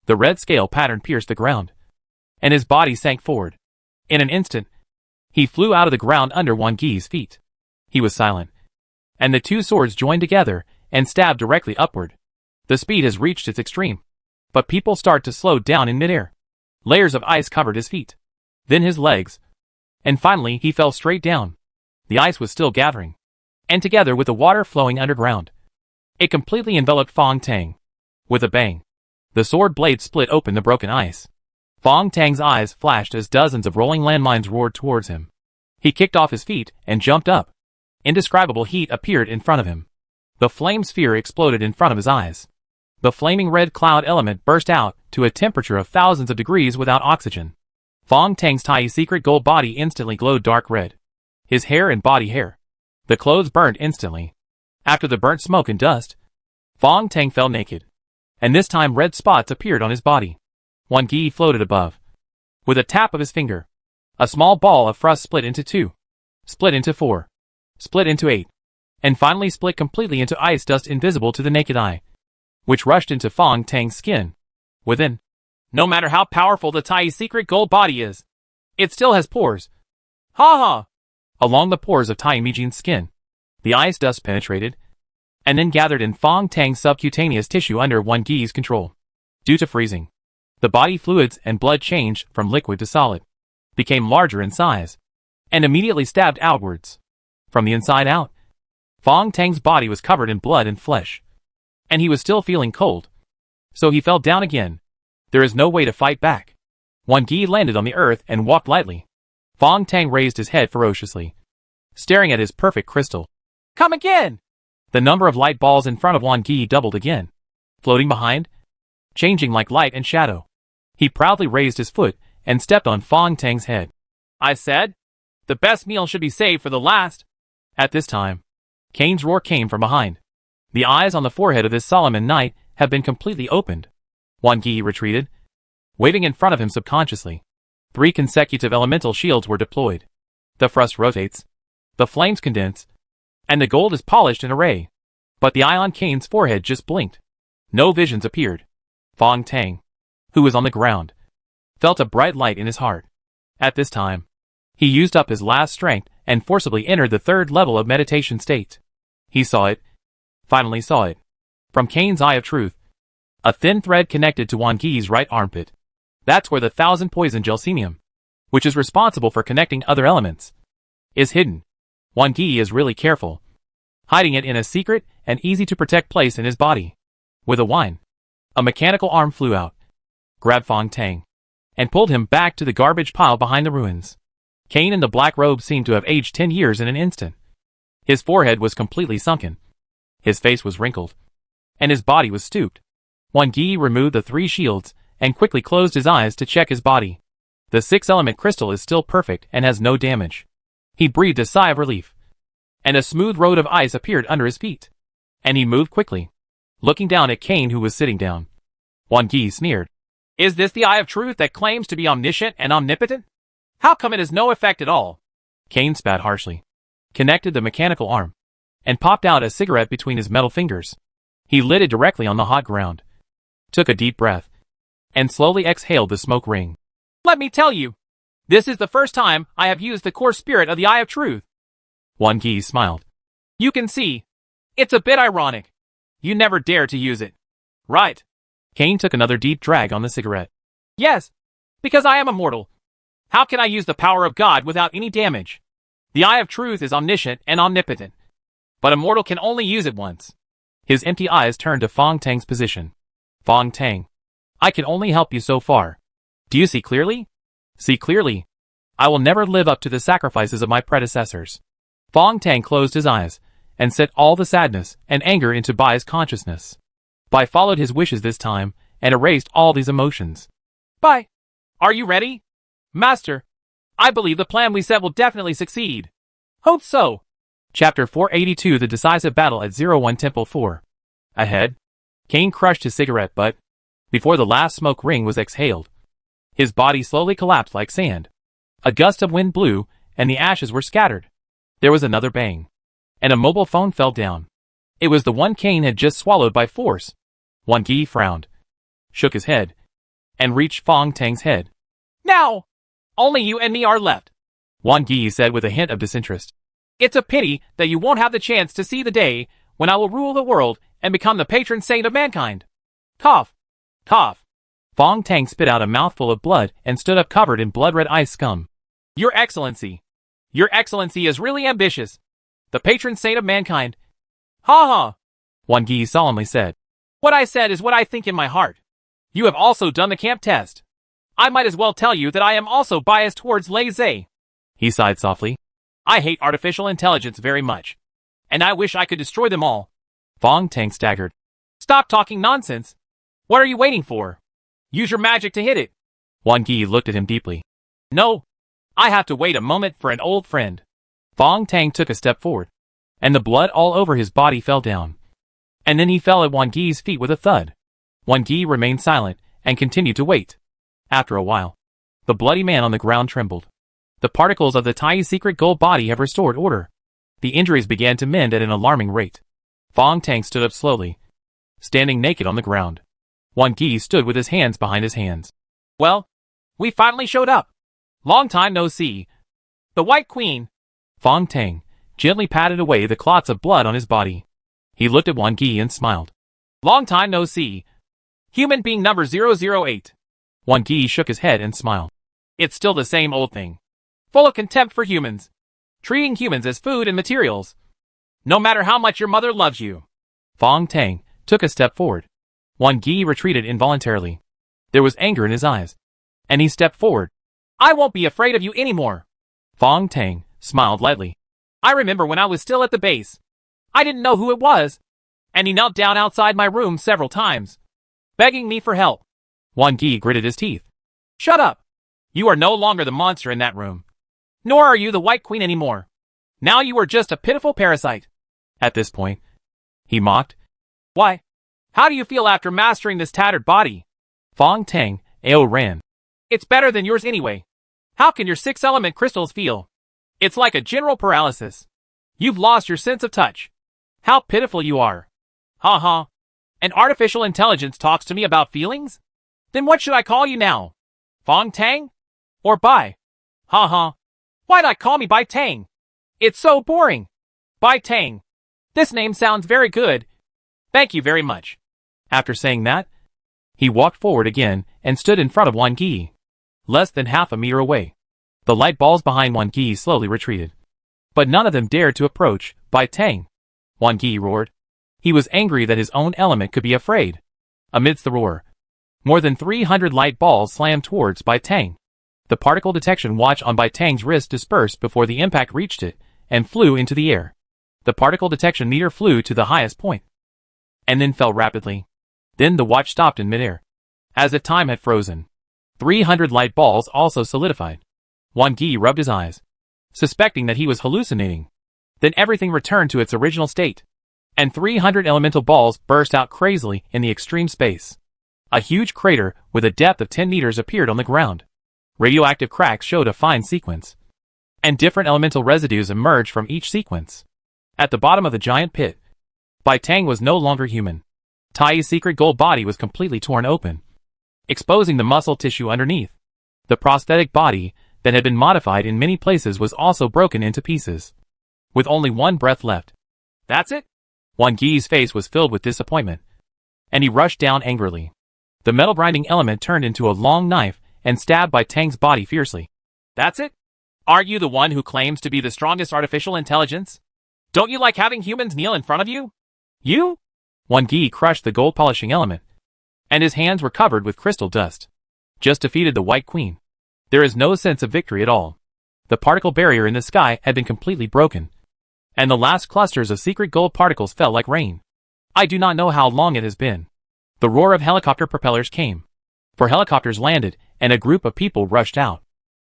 The red scale pattern pierced the ground, and his body sank forward. In an instant, he flew out of the ground under Wan Gi's feet. He was silent, and the two swords joined together and stabbed directly upward. The speed has reached its extreme, but people start to slow down in midair. Layers of ice covered his feet, then his legs, and finally he fell straight down. The ice was still gathering, and together with the water flowing underground, it completely enveloped Fong Tang. With a bang, the sword blade split open the broken ice. Fong Tang's eyes flashed as dozens of rolling landmines roared towards him. He kicked off his feet and jumped up. Indescribable heat appeared in front of him. The flame sphere exploded in front of his eyes. The flaming red cloud element burst out to a temperature of thousands of degrees without oxygen. Fong Tang's Tai secret gold body instantly glowed dark red. His hair and body hair. The clothes burned instantly. After the burnt smoke and dust, Fong Tang fell naked. And this time red spots appeared on his body. Wan Gi floated above. With a tap of his finger, a small ball of frost split into 2, split into 4, split into 8, and finally split completely into ice dust invisible to the naked eye, which rushed into Fong Tang's skin. Within, no matter how powerful the Tai secret gold body is, it still has pores. Ha ha! Along the pores of Tai Mijin's skin, the ice dust penetrated, and then gathered in Fong Tang's subcutaneous tissue under Wan Gi's control. Due to freezing, the body fluids and blood changed from liquid to solid, became larger in size, and immediately stabbed outwards. From the inside out, Fong Tang's body was covered in blood and flesh, and he was still feeling cold. So he fell down again. There is no way to fight back. Wan Gi landed on the earth and walked lightly. Fong Tang raised his head ferociously, staring at his perfect crystal. Come again! The number of light balls in front of Wan Gi doubled again, floating behind, changing like light and shadow. He proudly raised his foot and stepped on Fong Tang's head. I said, the best meal should be saved for the last. At this time, Cain's roar came from behind. The eyes on the forehead of this Solomon knight have been completely opened. Wan Gi retreated, waving in front of him subconsciously. 3 consecutive elemental shields were deployed. The frost rotates, the flames condense, and the gold is polished in array. But the eye on Cain's forehead just blinked. No visions appeared. Fong Tang, who was on the ground, felt a bright light in his heart. At this time, he used up his last strength and forcibly entered the 3rd level of meditation state. He saw it, finally saw it. From Cain's eye of truth, a thin thread connected to Wan Gi's right armpit. That's where the 1000 poison gelsemium, which is responsible for connecting other elements, is hidden. Wan Gi is really careful, hiding it in a secret and easy to protect place in his body. With a whine, a mechanical arm flew out, grabbed Fong Tang, and pulled him back to the garbage pile behind the ruins. Cain in the black robe seemed to have aged 10 years in an instant. His forehead was completely sunken, his face was wrinkled, and his body was stooped. Wan Gi removed the 3 shields and quickly closed his eyes to check his body. The 6-element crystal is still perfect and has no damage. He breathed a sigh of relief, and a smooth road of ice appeared under his feet. And he moved quickly, looking down at Cain, who was sitting down. Wan Gi sneered. Is this the Eye of Truth that claims to be omniscient and omnipotent? How come it has no effect at all? Cain spat harshly, connected the mechanical arm, and popped out a cigarette between his metal fingers. He lit it directly on the hot ground, took a deep breath, and slowly exhaled the smoke ring. Let me tell you, this is the first time I have used the core spirit of the Eye of Truth. Wan Gi smiled. You can see, it's a bit ironic. You never dare to use it. Right. Cain took another deep drag on the cigarette. Yes, because I am immortal. How can I use the power of God without any damage? The Eye of Truth is omniscient and omnipotent, but a mortal can only use it once. His empty eyes turned to Fong Tang's position. Fong Tang, I can only help you so far. Do you see clearly? See clearly. I will never live up to the sacrifices of my predecessors. Fong Tang closed his eyes and set all the sadness and anger into Bai's consciousness. Bai followed his wishes this time, and erased all these emotions. Bai, are you ready? Master, I believe the plan we set will definitely succeed. Hope so. Chapter 482 The Decisive Battle at 01 Temple 4. Ahead, Cain crushed his cigarette butt before the last smoke ring was exhaled. His body slowly collapsed like sand. A gust of wind blew, and the ashes were scattered. There was another bang, and a mobile phone fell down. It was the one Cain had just swallowed by force. Wang Yi frowned, shook his head, and reached Fong Tang's head. Now, only you and me are left, Wang Yi said with a hint of disinterest. It's a pity that you won't have the chance to see the day when I will rule the world and become the patron saint of mankind. Cough. Cough. Fong Tang spit out a mouthful of blood and stood up covered in blood-red ice scum. Your Excellency. Your Excellency is really ambitious. The patron saint of mankind. Ha ha. Wang Yi solemnly said. What I said is what I think in my heart. You have also done the camp test. I might as well tell you that I am also biased towards Lei Zhe. He sighed softly. I hate artificial intelligence very much, and I wish I could destroy them all. Fong Tang staggered. Stop talking nonsense. What are you waiting for? Use your magic to hit it. Wang Yi looked at him deeply. No, I have to wait a moment for an old friend. Fong Tang took a step forward, and the blood all over his body fell down. And then he fell at Wang Yi's feet with a thud. Wang Yi remained silent and continued to wait. After a while, the bloody man on the ground trembled. The particles of the Tai's secret gold body have restored order. The injuries began to mend at an alarming rate. Fong Tang stood up slowly, standing naked on the ground. Wang Yi stood with his hands behind his hands. Well, we finally showed up. Long time no see. The White Queen. Fong Tang gently patted away the clots of blood on his body. He looked at Wang Yi and smiled. Long time no see. Human being number 008. Wang Yi shook his head and smiled. It's still the same old thing. Full of contempt for humans. Treating humans as food and materials. No matter how much your mother loves you. Fong Tang took a step forward. Wang Yi retreated involuntarily. There was anger in his eyes, and he stepped forward. I won't be afraid of you anymore. Fong Tang smiled lightly. I remember when I was still at the base. I didn't know who it was, and he knelt down outside my room several times, begging me for help. Wang Yi gritted his teeth. Shut up. You are no longer the monster in that room. Nor are you the White Queen anymore. Now you are just a pitiful parasite. At this point, he mocked. Why? How do you feel after mastering this tattered body? Fong Tang, AO ran. It's better than yours anyway. How can your 6-element crystals feel? It's like a general paralysis. You've lost your sense of touch. How pitiful you are. Ha ha. An artificial intelligence talks to me about feelings? Then what should I call you now? Fong Tang? Or Bai? Ha ha. Why not call me Bai Tang? It's so boring. Bai Tang. This name sounds very good. Thank you very much. After saying that, he walked forward again and stood in front of Wang Yi, less than half a meter away. The light balls behind Wang Yi slowly retreated, but none of them dared to approach Bai Tang. Wang Yi roared. He was angry that his own element could be afraid. Amidst the roar, more than 300 light balls slammed towards Bai Tang. The particle detection watch on Bai Tang's wrist dispersed before the impact reached it and flew into the air. The particle detection meter flew to the highest point, and then fell rapidly. Then the watch stopped in midair, as if time had frozen. 300 light balls also solidified. Wang Yi rubbed his eyes, suspecting that he was hallucinating. Then everything returned to its original state, and 300 elemental balls burst out crazily in the extreme space. A huge crater with a depth of 10 meters appeared on the ground. Radioactive cracks showed a fine sequence, and different elemental residues emerged from each sequence. At the bottom of the giant pit, Bai Tang was no longer human. Tai's secret gold body was completely torn open, exposing the muscle tissue underneath. The prosthetic body that had been modified in many places was also broken into pieces, with only one breath left. That's it? Wang Yi's face was filled with disappointment, and he rushed down angrily. The metal grinding element turned into a long knife and stabbed Bai Tang's body fiercely. That's it? Aren't you the one who claims to be the strongest artificial intelligence? Don't you like having humans kneel in front of you? You? Wang Yi crushed the gold polishing element, and his hands were covered with crystal dust. Just defeated the White Queen. There is no sense of victory at all. The particle barrier in the sky had been completely broken, and the last clusters of secret gold particles fell like rain. I do not know how long it has been. The roar of helicopter propellers came. 4 helicopters landed, and a group of people rushed out.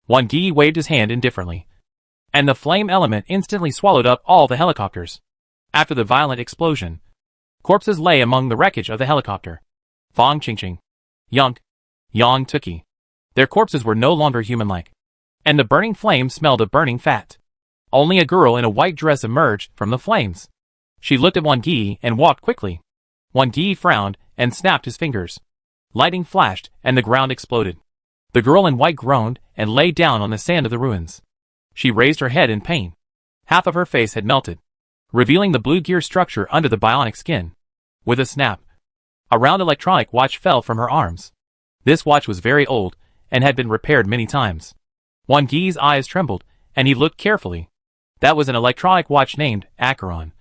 Wang Yi waved his hand indifferently, and the flame element instantly swallowed up all the helicopters. After the violent explosion, corpses lay among the wreckage of the helicopter. Fang Qingqing, Yang Tuki. Their corpses were no longer human-like, and the burning flames smelled of burning fat. Only a girl in a white dress emerged from the flames. She looked at Wang Yi and walked quickly. Wang Yi frowned and snapped his fingers. Lightning flashed and the ground exploded. The girl in white groaned and lay down on the sand of the ruins. She raised her head in pain. Half of her face had melted, revealing the blue gear structure under the bionic skin. With a snap, a round electronic watch fell from her arms. This watch was very old and had been repaired many times. Wang Yi's eyes trembled, and he looked carefully. That was an electronic watch named Acheron,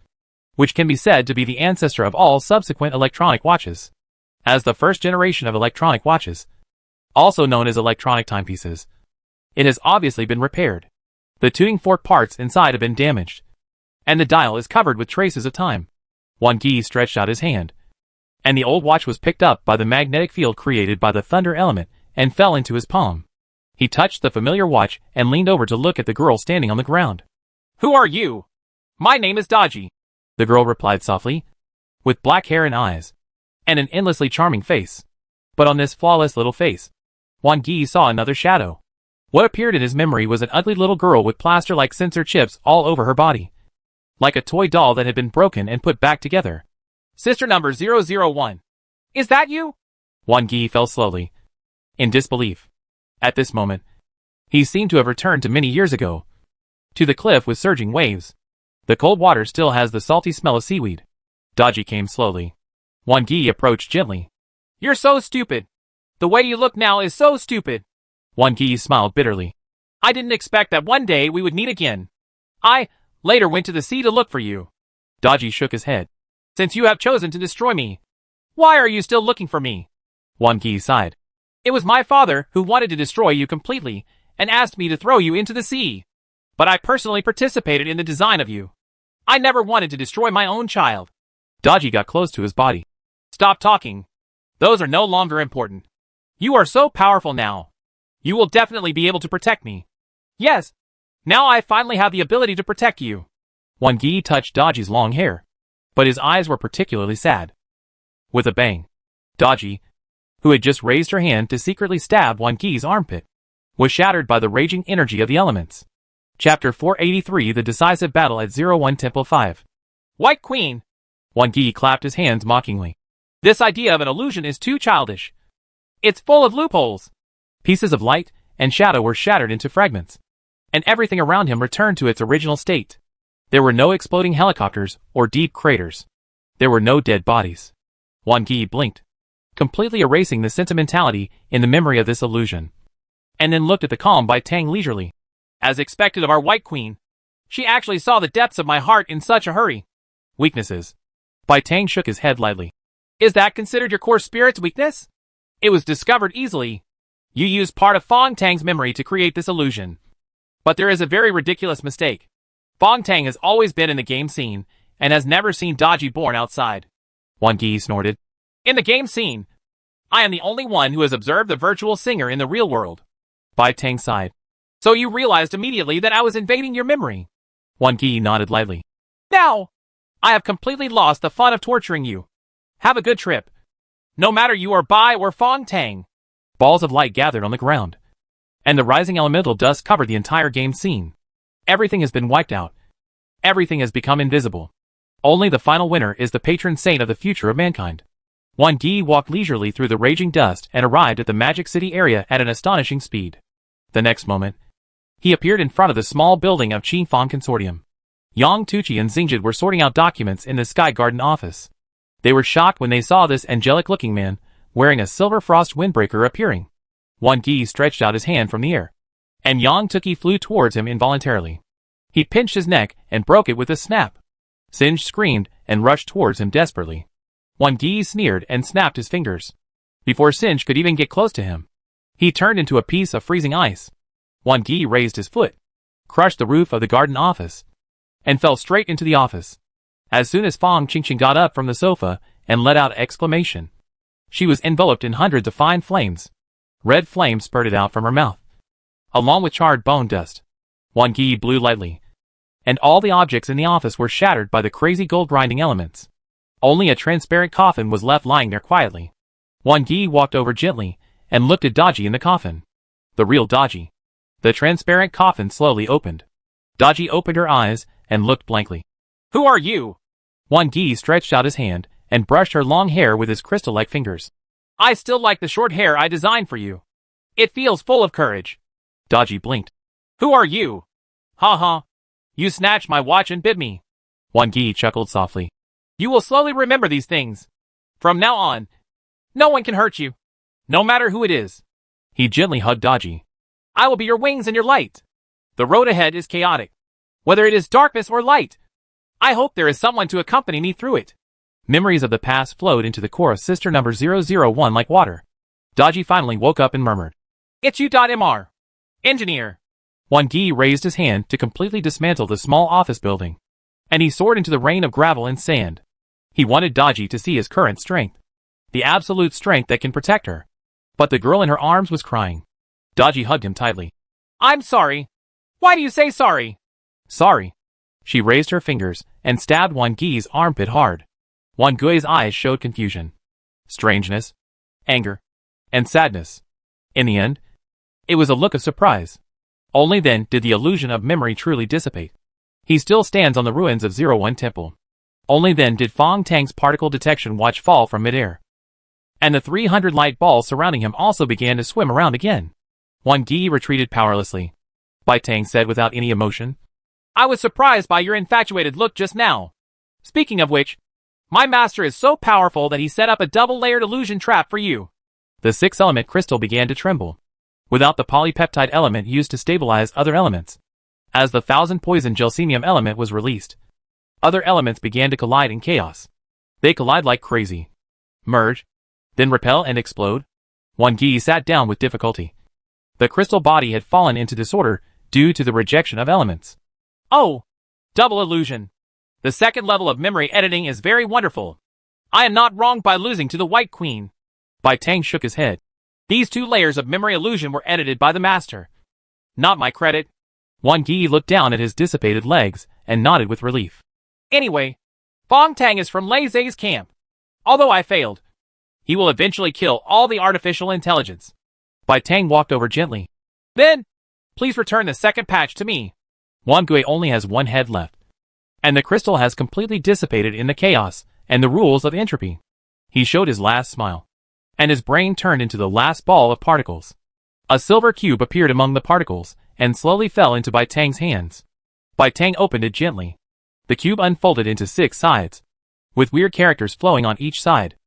which can be said to be the ancestor of all subsequent electronic watches. As the first generation of electronic watches, also known as electronic timepieces, it has obviously been repaired. The tuning fork parts inside have been damaged, and the dial is covered with traces of time. Wang Yi stretched out his hand, and the old watch was picked up by the magnetic field created by the thunder element and fell into his palm. He touched the familiar watch and leaned over to look at the girl standing on the ground. "Who are you?" "My name is Daji," the girl replied softly, with black hair and eyes, and an endlessly charming face. But on this flawless little face, Wang Yi saw another shadow. What appeared in his memory was an ugly little girl with plaster-like sensor chips all over her body, like a toy doll that had been broken and put back together. "Sister number 001. Is that you?" Wang Yi fell slowly, in disbelief. At this moment, he seemed to have returned to many years ago, to the cliff with surging waves. The cold water still has the salty smell of seaweed. Daji came slowly. Wang Yi approached gently. "You're so stupid. The way you look now is so stupid." Wang Yi smiled bitterly. "I didn't expect that one day we would meet again. I later went to the sea to look for you." Daji shook his head. "Since you have chosen to destroy me, why are you still looking for me?" Wang Yi sighed. "It was my father who wanted to destroy you completely and asked me to throw you into the sea. But I personally participated in the design of you. I never wanted to destroy my own child." Daji got close to his body. "Stop talking. Those are no longer important. You are so powerful now. You will definitely be able to protect me. Yes, now I finally have the ability to protect you." Wang Yi touched Daji's long hair, but his eyes were particularly sad. With a bang, Daji, who had just raised her hand to secretly stab Wang Yi's armpit, was shattered by the raging energy of the elements. Chapter 483: The Decisive Battle at 01 Temple 5. "White Queen!" Wang Yi clapped his hands mockingly. "This idea of an illusion is too childish. It's full of loopholes." Pieces of light and shadow were shattered into fragments, and everything around him returned to its original state. There were no exploding helicopters or deep craters. There were no dead bodies. Wang Yi blinked, completely erasing the sentimentality in the memory of this illusion, and then looked at the calm Bai Tang leisurely. "As expected of our White Queen, she actually saw the depths of my heart in such a hurry." "Weaknesses." Bai Tang shook his head lightly. "Is that considered your core spirit's weakness? It was discovered easily. You used part of Fang Tang's memory to create this illusion. But there is a very ridiculous mistake. Fang Tang has always been in the game scene, and has never seen Daji born outside." Wang Yi snorted. "In the game scene, I am the only one who has observed the virtual singer in the real world." Bai Tang sighed. "So you realized immediately that I was invading your memory?" Wang Yi nodded lightly. "Now, I have completely lost the fun of torturing you. Have a good trip. No matter you are Bai or Fang Tang." Balls of light gathered on the ground, and the rising elemental dust covered the entire game scene. Everything has been wiped out. Everything has become invisible. Only the final winner is the patron saint of the future of mankind. Wang Yi walked leisurely through the raging dust and arrived at the Magic City area at an astonishing speed. The next moment, he appeared in front of the small building of Qin Fang Consortium. Yang Tuchi and Xingjid were sorting out documents in the Sky Garden office. They were shocked when they saw this angelic-looking man, wearing a silver frost windbreaker, appearing. Wang Yi stretched out his hand from the air, and Yang Tuki flew towards him involuntarily. He pinched his neck and broke it with a snap. Sinj screamed and rushed towards him desperately. Wang Yi sneered and snapped his fingers. Before Sinj could even get close to him, he turned into a piece of freezing ice. Wang Yi raised his foot, crushed the roof of the garden office, and fell straight into the office. As soon as Fong Qingqing got up from the sofa and let out an exclamation, she was enveloped in hundreds of fine flames. Red flames spurted out from her mouth, along with charred bone dust. Wang Yi blew lightly, and all the objects in the office were shattered by the crazy gold-grinding elements. Only a transparent coffin was left lying there quietly. Wang Yi walked over gently and looked at Daji in the coffin. The real Daji. The transparent coffin slowly opened. Daji opened her eyes and looked blankly. "Who are you?" Wang Yi stretched out his hand and brushed her long hair with his crystal-like fingers. "I still like the short hair I designed for you. It feels full of courage." Daji blinked. "Who are you?" "Ha ha. You snatched my watch and bit me." Wang Yi chuckled softly. "You will slowly remember these things. From now on, no one can hurt you, no matter who it is." He gently hugged Daji. "I will be your wings and your light. The road ahead is chaotic. Whether it is darkness or light, I hope there is someone to accompany me through it." Memories of the past flowed into the core of Sister Number 001 like water. Daji finally woke up and murmured, "It's you, Mr. Engineer." Wang Yi raised his hand to completely dismantle the small office building, and he soared into the rain of gravel and sand. He wanted Daji to see his current strength, the absolute strength that can protect her. But the girl in her arms was crying. Daji hugged him tightly. "I'm sorry. Why do you say sorry?" "Sorry." She raised her fingers and stabbed Wang Yi's armpit hard. Wang Yi's eyes showed confusion, strangeness, anger, and sadness. In the end, it was a look of surprise. Only then did the illusion of memory truly dissipate. He still stands on the ruins of 01 Temple. Only then did Fong Tang's particle detection watch fall from midair. And the 300 light balls surrounding him also began to swim around again. Wang Yi retreated powerlessly. Bai Tang said without any emotion, "I was surprised by your infatuated look just now. Speaking of which, my master is so powerful that he set up a double-layered illusion trap for you." The 6-element crystal began to tremble, without the polypeptide element used to stabilize other elements. As the 1000-poison gelsemium element was released, other elements began to collide in chaos. They collide like crazy, merge, then repel and explode. Wang Yi sat down with difficulty. The crystal body had fallen into disorder due to the rejection of elements. "Oh, double illusion. The second level of memory editing is very wonderful. I am not wrong by losing to the White Queen." Bai Tang shook his head. "These 2 layers of memory illusion were edited by the master. Not my credit." Wang Yi looked down at his dissipated legs and nodded with relief. "Anyway, Fong Tang is from Lei Zai's camp. Although I failed, he will eventually kill all the artificial intelligence." Bai Tang walked over gently. "Then, please return the second patch to me." Wang Gui only has one head left, and the crystal has completely dissipated in the chaos and the rules of entropy. He showed his last smile, and his brain turned into the last ball of particles. A silver cube appeared among the particles and slowly fell into Bai Tang's hands. Bai Tang opened it gently. The cube unfolded into 6 sides, with weird characters flowing on each side.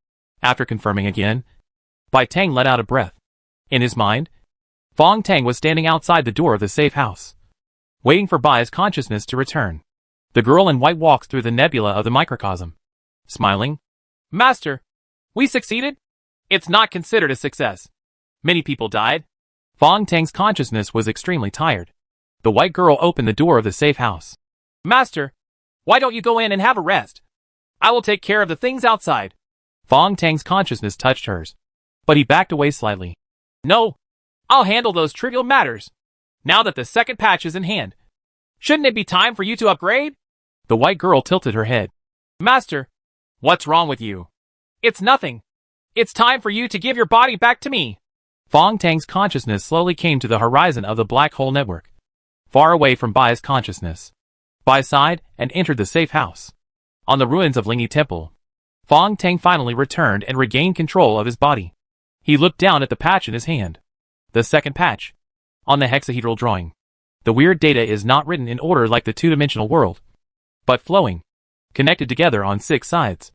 After confirming again, Bai Tang let out a breath. In his mind, Fong Tang was standing outside the door of the safe house, waiting for Bai's consciousness to return. The girl in white walks through the nebula of the microcosm, smiling. "Master, we succeeded? It's not considered a success. Many people died." Fong Tang's consciousness was extremely tired. The white girl opened the door of the safe house. "Master, why don't you go in and have a rest? I will take care of the things outside." Fong Tang's consciousness touched hers, but he backed away slightly. "No, I'll handle those trivial matters. Now that the second patch is in hand, shouldn't it be time for you to upgrade?" The white girl tilted her head. "Master, what's wrong with you?" "It's nothing. It's time for you to give your body back to me." Fong Tang's consciousness slowly came to the horizon of the black hole network, far away from Bai's consciousness. Bai sighed and entered the safe house. On the ruins of Lingyi Temple, Fong Tang finally returned and regained control of his body. He looked down at the patch in his hand. The second patch. On the hexahedral drawing, the weird data is not written in order like the 2-dimensional world, but flowing, connected together on 6 sides.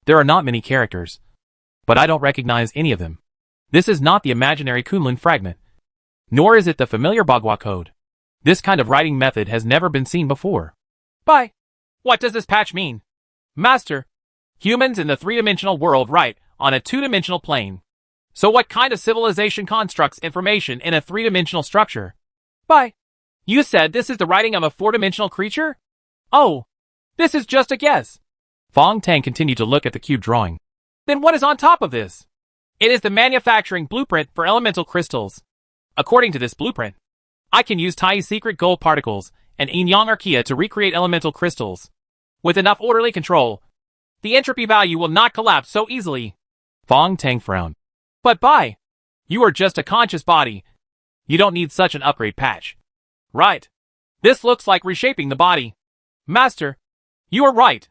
There are not many characters, but I don't recognize any of them. This is not the imaginary Kunlun fragment, nor is it the familiar Bagua code. This kind of writing method has never been seen before. "Bai, what does this patch mean?" "Master, humans in the 3-dimensional world write on a 2-dimensional plane. So what kind of civilization constructs information in a 3-dimensional structure?" "Bai, you said this is the writing of a 4-dimensional creature?" Oh, this is just a guess. Fong Tang continued to look at the cube drawing. Then what is on top of this? It is the manufacturing blueprint for elemental crystals. According to this blueprint, I can use Tai's secret gold particles and Yin Yang Archaea to recreate elemental crystals. With enough orderly control, the entropy value will not collapse so easily. Fong Tang frowned. But Bai, you are just a conscious body. You don't need such an upgrade patch. Right. This looks like reshaping the body. Master, you are right.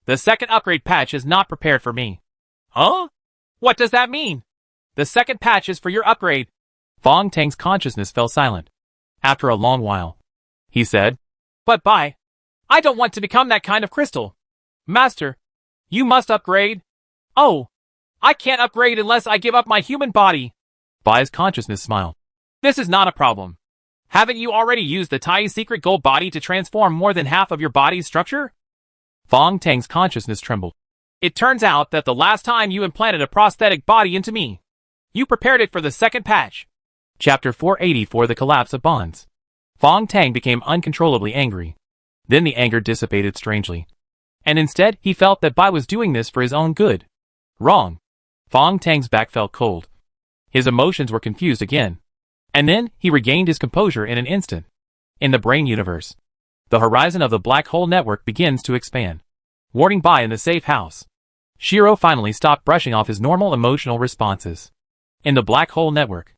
The second upgrade patch is not prepared for me. Huh? What does that mean? The second patch is for your upgrade. Fong Tang's consciousness fell silent. After a long while, he said, But Bai, I don't want to become that kind of crystal. Master, you must upgrade. Oh, I can't upgrade unless I give up my human body. Bai's consciousness smiled. This is not a problem. Haven't you already used the Tai secret gold body to transform more than half of your body's structure? Fong Tang's consciousness trembled. It turns out that the last time you implanted a prosthetic body into me, you prepared it for the second patch. Chapter 484 The Collapse of Bonds. Fong Tang became uncontrollably angry. Then the anger dissipated strangely. And instead, he felt that Bai was doing this for his own good. Wrong. Fong Tang's back felt cold. His emotions were confused again. And then, he regained his composure in an instant. In the brain universe, the horizon of the black hole network begins to expand. Warning Bai in the safe house. Shiro finally stopped brushing off his normal emotional responses. In the black hole network,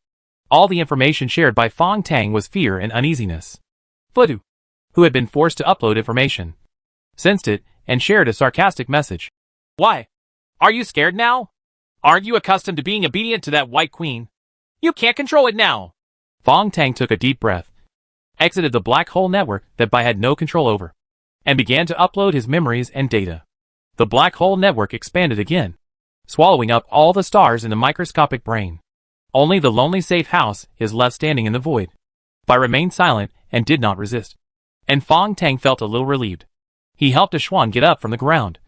all the information shared by Fong Tang was fear and uneasiness. Fudu, who had been forced to upload information, sensed it and shared a sarcastic message. Why? Are you scared now? Aren't you accustomed to being obedient to that white queen? You can't control it now. Fong Tang took a deep breath, exited the black hole network that Bai had no control over, and began to upload his memories and data. The black hole network expanded again, swallowing up all the stars in the microscopic brain. Only the lonely safe house is left standing in the void. Bai remained silent and did not resist. And Fong Tang felt a little relieved. He helped Ashwan get up from the ground,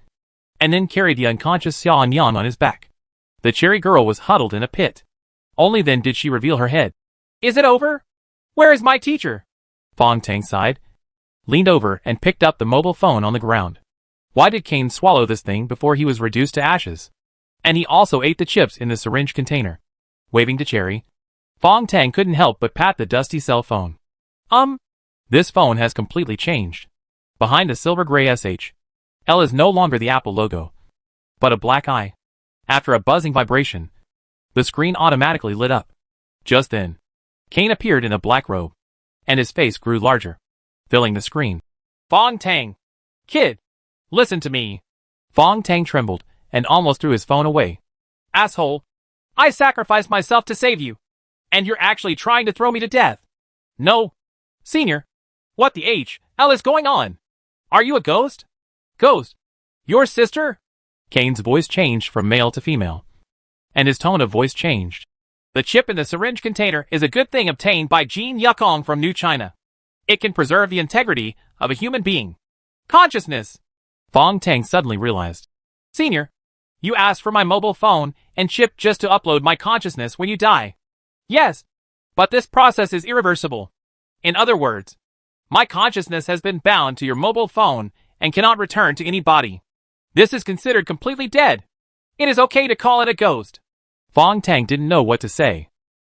and then carried the unconscious Xiao Yan on his back. The cherry girl was huddled in a pit. Only then did she reveal her head. Is it over? Where is my teacher? Fong Tang sighed, leaned over and picked up the mobile phone on the ground. Why did Kane swallow this thing before he was reduced to ashes? And he also ate the chips in the syringe container. Waving to Cherry, Fong Tang couldn't help but pat the dusty cell phone. This phone has completely changed. Behind the silver gray L is no longer the Apple logo, but a black eye. After a buzzing vibration, the screen automatically lit up. Just then, Kane appeared in a black robe, and his face grew larger, filling the screen. Fong Tang! Kid! Listen to me! Fong Tang trembled, and almost threw his phone away. Asshole! I sacrificed myself to save you, and you're actually trying to throw me to death. No. Senior! What the L is going on? Are you a ghost? Ghost? Your sister? Kane's voice changed from male to female, and his tone of voice changed. The chip in the syringe container is a good thing obtained by Jin Yukong from New China. It can preserve the integrity of a human being. Consciousness! Fong Tang suddenly realized. Senior, you asked for my mobile phone and chip just to upload my consciousness when you die. Yes, but this process is irreversible. In other words, my consciousness has been bound to your mobile phone and cannot return to any body. This is considered completely dead. It is okay to call it a ghost. Fong Tang didn't know what to say.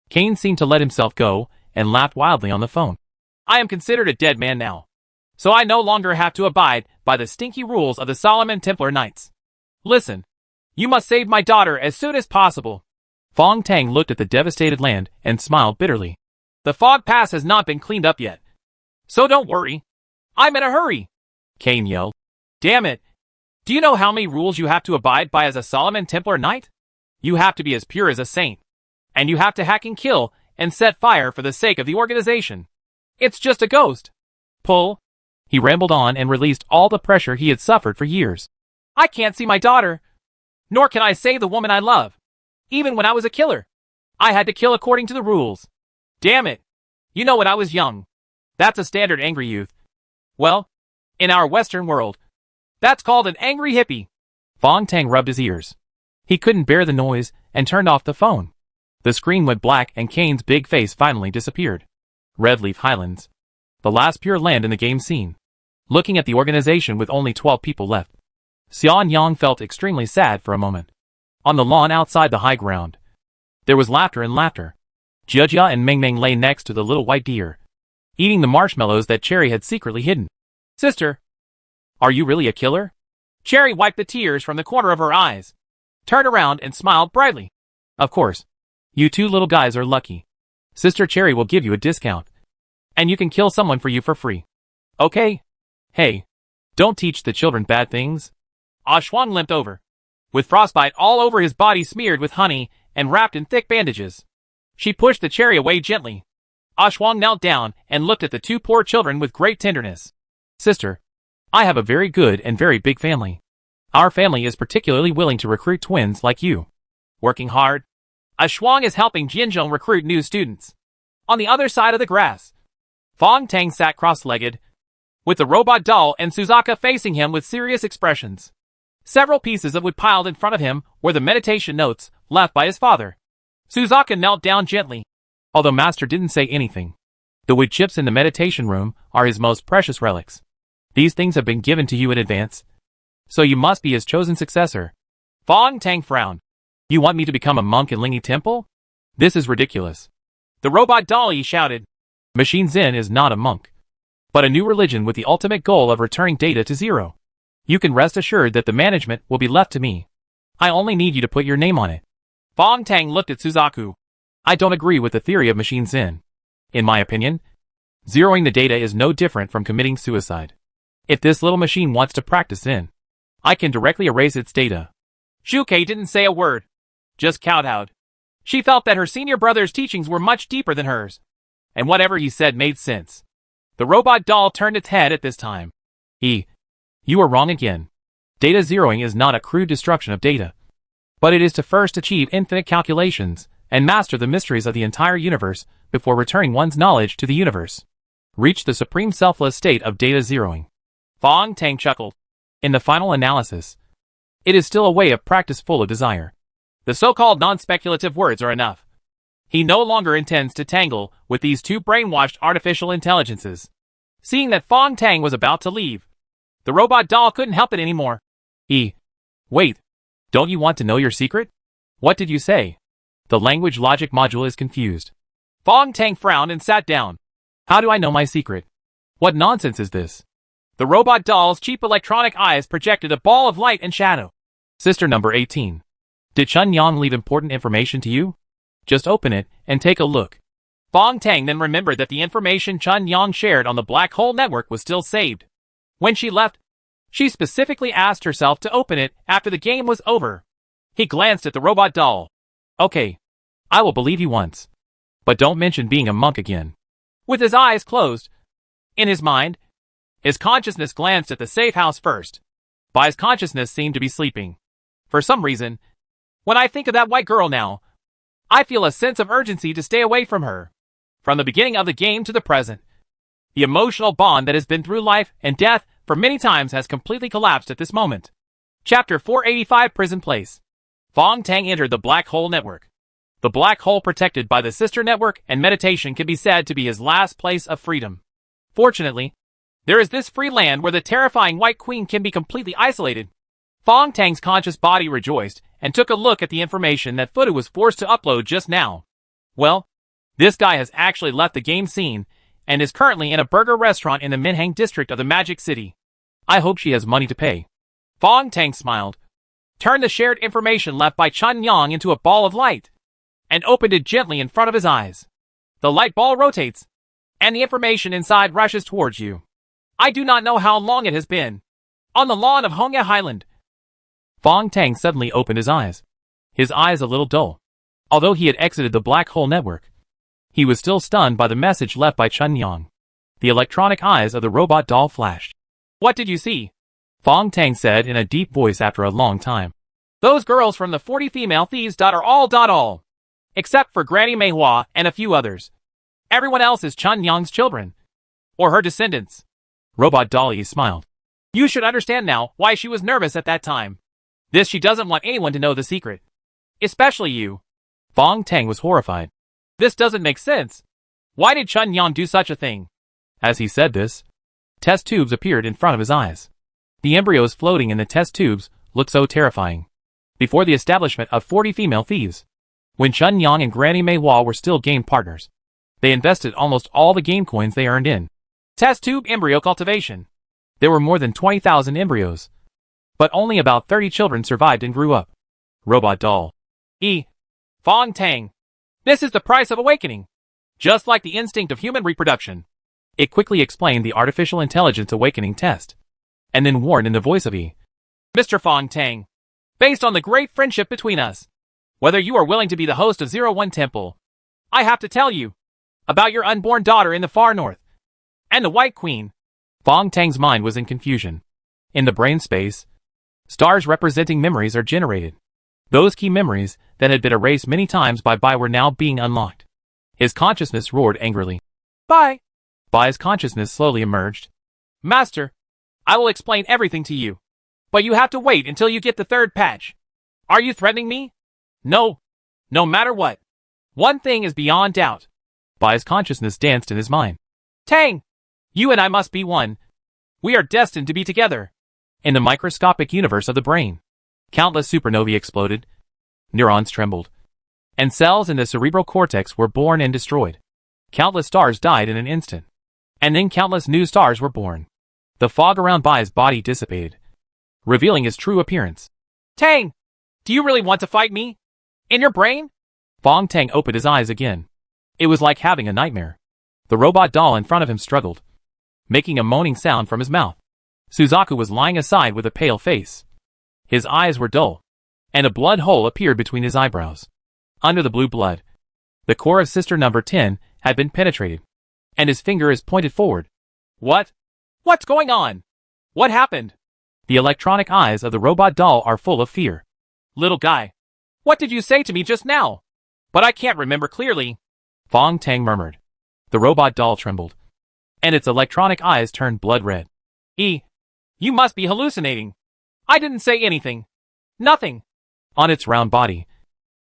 Kane seemed to let himself go and laughed wildly on the phone. I am considered a dead man now, so I no longer have to abide by the stinky rules of the Solomon Templar Knights. Listen, you must save my daughter as soon as possible. Fong Tang looked at the devastated land and smiled bitterly. The fog pass has not been cleaned up yet, so don't worry. I'm in a hurry, Kane yelled. Damn it. Do you know how many rules you have to abide by as a Solomon Templar Knight? You have to be as pure as a saint, and you have to hack and kill and set fire for the sake of the organization. It's just a ghost. Pull. He rambled on and released all the pressure he had suffered for years. I can't see my daughter, nor can I save the woman I love. Even when I was a killer, I had to kill according to the rules. Damn it. You know when I was young, that's a standard angry youth. Well, in our Western world, that's called an angry hippie. Fong Tang rubbed his ears. He couldn't bear the noise and turned off the phone. The screen went black and Kane's big face finally disappeared. Redleaf Highlands. The last pure land in the game scene. Looking at the organization with only 12 people left, Xian Yang felt extremely sad for a moment. On the lawn outside the high ground, there was laughter and laughter. Jiejia and Meng Meng lay next to the little white deer, eating the marshmallows that Cherry had secretly hidden. Sister, are you really a killer? Cherry wiped the tears from the corner of her eyes, turned around and smiled brightly. Of course. You two little guys are lucky. Sister Cherry will give you a discount, and you can kill someone for you for free. Okay? Hey, don't teach the children bad things. Shuang limped over, with frostbite all over his body smeared with honey and wrapped in thick bandages. She pushed the Cherry away gently. Shuang knelt down and looked at the two poor children with great tenderness. Sister, I have a very good and very big family. Our family is particularly willing to recruit twins like you. Working hard. Shuang is helping Jinzhong recruit new students. On the other side of the grass, Fong Tang sat cross-legged, with the robot doll and Suzaka facing him with serious expressions. Several pieces of wood piled in front of him were the meditation notes left by his father. Suzaka knelt down gently, although Master didn't say anything. The wood chips in the meditation room are his most precious relics. These things have been given to you in advance, so you must be his chosen successor. Fong Tang frowned. You want me to become a monk in Lingi Temple? This is ridiculous. The robot dolly shouted. Machine Zen is not a monk, but a new religion with the ultimate goal of returning data to zero. You can rest assured that the management will be left to me. I only need you to put your name on it. Fong Tang looked at Suzaku. I don't agree with the theory of Machine Zen. In my opinion, zeroing the data is no different from committing suicide. If this little machine wants to practice Zen, I can directly erase its data. Shuke didn't say a word, just kowtowed. She felt that her senior brother's teachings were much deeper than hers, and whatever he said made sense. The robot doll turned its head at this time. You are wrong again. Data zeroing is not a crude destruction of data, but it is to first achieve infinite calculations and master the mysteries of the entire universe before returning one's knowledge to the universe. Reach the supreme selfless state of data zeroing. Fong Tang chuckled. In the final analysis, it is still a way of practice full of desire. The so-called non-speculative words are enough. He no longer intends to tangle with these two brainwashed artificial intelligences. Seeing that Fong Tang was about to leave, the robot doll couldn't help it anymore. Wait, don't you want to know your secret? What did you say? The language logic module is confused. Fong Tang frowned and sat down. How do I know my secret? What nonsense is this? The robot doll's cheap electronic eyes projected a ball of light and shadow. Sister number 18. Did Chun Yang leave important information to you? Just open it and take a look. Fong Tang then remembered that the information Chun Yang shared on the Black Hole Network was still saved. When she left, she specifically asked herself to open it after the game was over. He glanced at the robot doll. Okay, I will believe you once, but don't mention being a monk again. With his eyes closed, in his mind, his consciousness glanced at the safe house first. But his consciousness seemed to be sleeping. For some reason, when I think of that white girl now, I feel a sense of urgency to stay away from her. From the beginning of the game to the present, the emotional bond that has been through life and death for many times has completely collapsed at this moment. Chapter 485 Prison Place. Fong Tang entered the Black Hole Network. The Black Hole protected by the Sister Network and meditation can be said to be his last place of freedom. Fortunately, there is this free land where the terrifying White Queen can be completely isolated. Fong Tang's conscious body rejoiced and took a look at the information that Fudu was forced to upload just now. Well, this guy has actually left the game scene and is currently in a burger restaurant in the Minhang district of the Magic City. I hope she has money to pay. Fong Tang smiled, turned the shared information left by Chun Yang into a ball of light, and opened it gently in front of his eyes. The light ball rotates, and the information inside rushes towards you. I do not know how long it has been. On the lawn of Hongya Highland. Fong Tang suddenly opened his eyes a little dull. Although he had exited the Black Hole Network, he was still stunned by the message left by Chun Yang. The electronic eyes of the robot doll flashed. What did you see? Fong Tang said in a deep voice after a long time. Those girls from the 40 female thieves are all. Except for Granny Mei Hua and a few others. Everyone else is Chun Yang's children. Or her descendants. Robot Dolly smiled. You should understand now why she was nervous at that time. She doesn't want anyone to know the secret. Especially you. Fong Tang was horrified. This doesn't make sense. Why did Chun Yang do such a thing? As he said this, Test tubes appeared in front of his eyes. The embryos floating in the test tubes looked so terrifying. Before the establishment of 40 female thieves, when Chun Yang and Granny Mei Hua were still game partners, they invested almost all the game coins they earned in test tube embryo cultivation. There were more than 20,000 embryos, but only about 30 children survived and grew up. Robot doll. Fong Tang. This is the price of awakening. Just like the instinct of human reproduction. It quickly explained the artificial intelligence awakening test, and then warned in the voice of Mr. Fong Tang. Based on the great friendship between us, whether you are willing to be the host of 01 Temple, I have to tell you about your unborn daughter in the far north, and the White Queen. Fong Tang's mind was in confusion. In the brain space, stars representing memories are generated. Those key memories that had been erased many times by Bai were now being unlocked. His consciousness roared angrily. Bai! Bai's consciousness slowly emerged. Master, I will explain everything to you, but you have to wait until you get the third patch. Are you threatening me? No. No matter what. One thing is beyond doubt. Bai's consciousness danced in his mind. Tang! You and I must be one. We are destined to be together. In the microscopic universe of the brain, countless supernovae exploded. Neurons trembled, and cells in the cerebral cortex were born and destroyed. Countless stars died in an instant, and then countless new stars were born. The fog around Bai's body dissipated, revealing his true appearance. Tang! Do you really want to fight me? In your brain? Fong Tang opened his eyes again. It was like having a nightmare. The robot doll in front of him struggled, making a moaning sound from his mouth. Suzaku was lying aside with a pale face. His eyes were dull, and a blood hole appeared between his eyebrows. Under the blue blood, the core of Sister Number 10 had been penetrated, and his finger is pointed forward. What? What's going on? What happened? The electronic eyes of the robot doll are full of fear. Little guy, what did you say to me just now? But I can't remember clearly. Fong Tang murmured. The robot doll trembled, and its electronic eyes turned blood red. You must be hallucinating. I didn't say anything. Nothing. On its round body,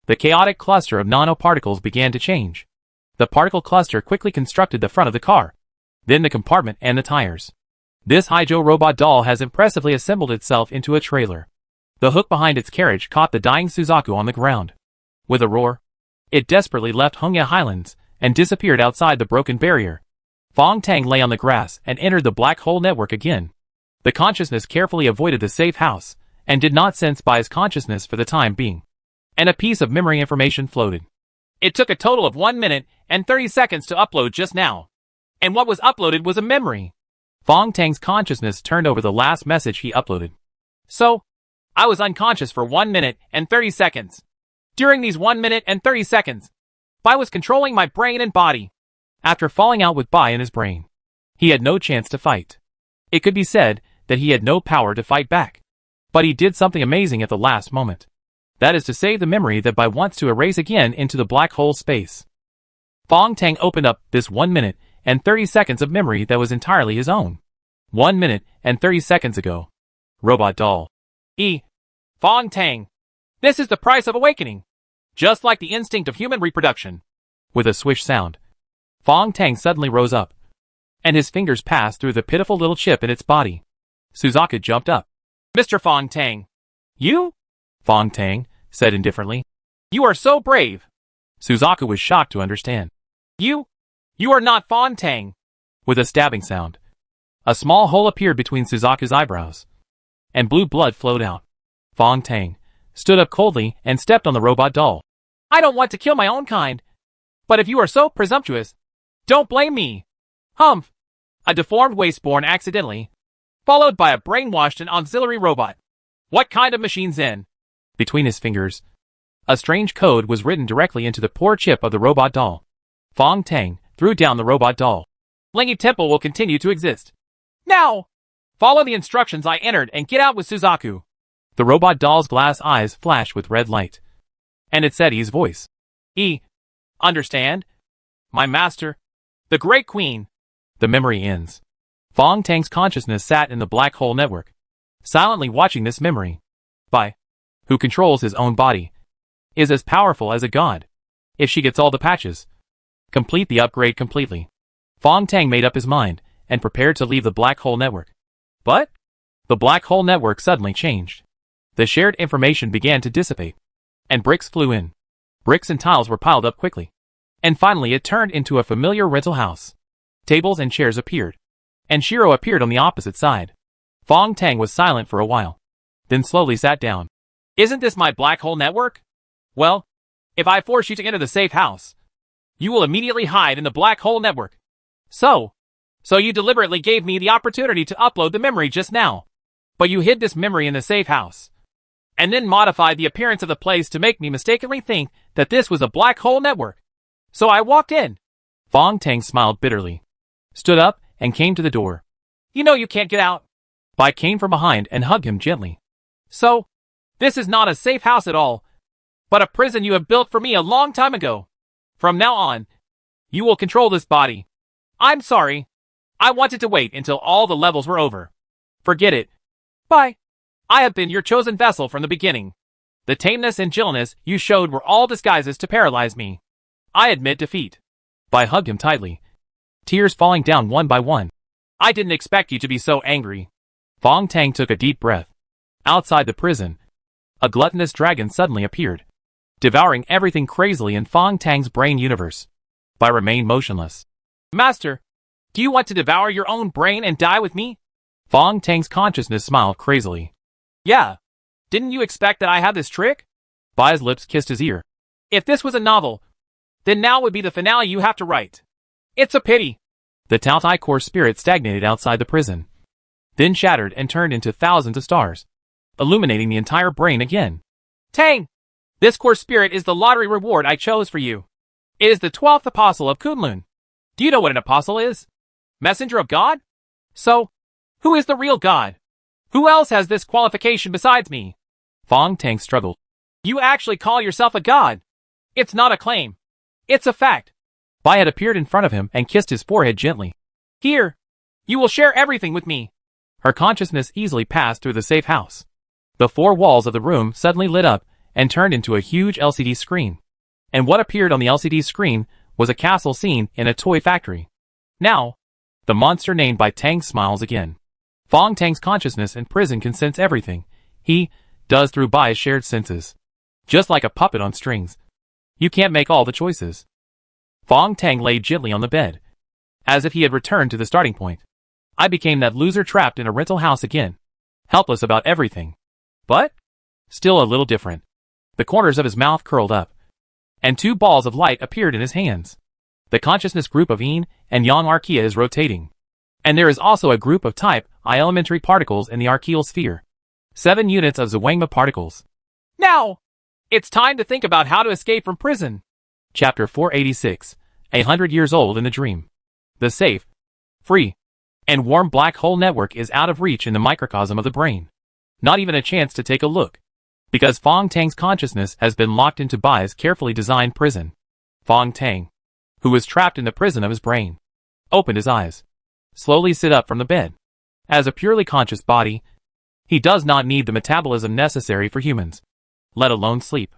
the chaotic cluster of nanoparticles began to change. The particle cluster quickly constructed the front of the car, then the compartment and the tires. This Haijo robot doll has impressively assembled itself into a trailer. The hook behind its carriage caught the dying Suzaku on the ground. With a roar, it desperately left Hongya Highlands and disappeared outside the broken barrier. Fong Tang lay on the grass and entered the black hole network again. The consciousness carefully avoided the safe house and did not sense Bai's consciousness for the time being. And a piece of memory information floated. It took a total of 1 minute and 30 seconds to upload just now. And what was uploaded was a memory. Fong Tang's consciousness turned over the last message he uploaded. So, I was unconscious for 1 minute and 30 seconds. During these 1 minute and 30 seconds, Bai was controlling my brain and body. After falling out with Bai in his brain, he had no chance to fight. It could be said that he had no power to fight back. But he did something amazing at the last moment. That is to save the memory that Bai wants to erase again into the black hole space. Fong Tang opened up this 1 minute and 30 seconds of memory that was entirely his own. 1 minute and 30 seconds ago. Robot doll. Fong Tang. This is the price of awakening. Just like the instinct of human reproduction. With a swish sound, Fong Tang suddenly rose up, and his fingers passed through the pitiful little chip in its body. Suzaku jumped up. Mr. Fong Tang. You? Fong Tang said indifferently. You are so brave. Suzaku was shocked to understand. You are not Fong Tang. With a stabbing sound, a small hole appeared between Suzaku's eyebrows, and blue blood flowed out. Fong Tang stood up coldly and stepped on the robot doll. I don't want to kill my own kind. But if you are so presumptuous, don't blame me. Humph. A deformed waste born accidentally, followed by a brainwashed and auxiliary robot. What kind of machine's in? Between his fingers, a strange code was written directly into the poor chip of the robot doll. Fong Tang threw down the robot doll. Lingy Temple will continue to exist. Now! Follow the instructions I entered and get out with Suzaku. The robot doll's glass eyes flashed with red light. And it said E's voice. Understand? My master, the Great Queen. The memory ends. Fong Tang's consciousness sat in the black hole network, silently watching this memory. Bai, who controls his own body, is as powerful as a god. If she gets all the patches, complete the upgrade completely. Fong Tang made up his mind, and prepared to leave the black hole network. But the black hole network suddenly changed. The shared information began to dissipate, and bricks flew in. Bricks and tiles were piled up quickly. And finally it turned into a familiar rental house. Tables and chairs appeared, and Shiro appeared on the opposite side. Fong Tang was silent for a while, then slowly sat down. Isn't this my black hole network? Well, if I force you to enter the safe house, you will immediately hide in the black hole network. So you deliberately gave me the opportunity to upload the memory just now. But you hid this memory in the safe house, and then modified the appearance of the place to make me mistakenly think that this was a black hole network. So I walked in. Fong Tang smiled bitterly, stood up, and came to the door. You know you can't get out. Bai came from behind and hugged him gently. So, this is not a safe house at all, but a prison you have built for me a long time ago. From now on, you will control this body. I'm sorry. I wanted to wait until all the levels were over. Forget it. Bai. I have been your chosen vessel from the beginning. The tameness and gentleness you showed were all disguises to paralyze me. I admit defeat. Bai hugged him tightly, tears falling down one by one. I didn't expect you to be so angry. Fong Tang took a deep breath. Outside the prison, a gluttonous dragon suddenly appeared, devouring everything crazily in Fong Tang's brain universe. Bai remained motionless. Master, do you want to devour your own brain and die with me? Fong Tang's consciousness smiled crazily. Yeah. Didn't you expect that I had this trick? Bai's lips kissed his ear. If this was a novel, then now would be the finale you have to write. It's a pity. The Tao Tai core spirit stagnated outside the prison, then shattered and turned into thousands of stars, illuminating the entire brain again. Tang! This core spirit is the lottery reward I chose for you. It is the 12th apostle of Kunlun. Do you know what an apostle is? Messenger of God? So, who is the real God? Who else has this qualification besides me? Fong Tang struggled. You actually call yourself a god. It's not a claim. It's a fact. Bai had appeared in front of him and kissed his forehead gently. Here, you will share everything with me. Her consciousness easily passed through the safe house. The four walls of the room suddenly lit up and turned into a huge LCD screen. And what appeared on the LCD screen was a castle scene in a toy factory. Now, the monster named Bai Tang smiles again. Fong Tang's consciousness in prison can sense everything he does through Bai's shared senses. Just like a puppet on strings. You can't make all the choices. Fong Tang lay gently on the bed, as if he had returned to the starting point. I became that loser trapped in a rental house again, helpless about everything. But still a little different. The corners of his mouth curled up, and two balls of light appeared in his hands. The consciousness group of Yin and Yang Archaea is rotating. And there is also a group of Type I elementary particles in the archaeal sphere. 7 units of Zwangma particles. Now! It's time to think about how to escape from prison. Chapter 486, 100 years old in the dream. The safe, free, and warm black hole network is out of reach in the microcosm of the brain. Not even a chance to take a look. Because Fong Tang's consciousness has been locked into Bai's carefully designed prison. Fong Tang, who was trapped in the prison of his brain, opened his eyes. Slowly sit up from the bed. As a purely conscious body, he does not need the metabolism necessary for humans, let alone sleep.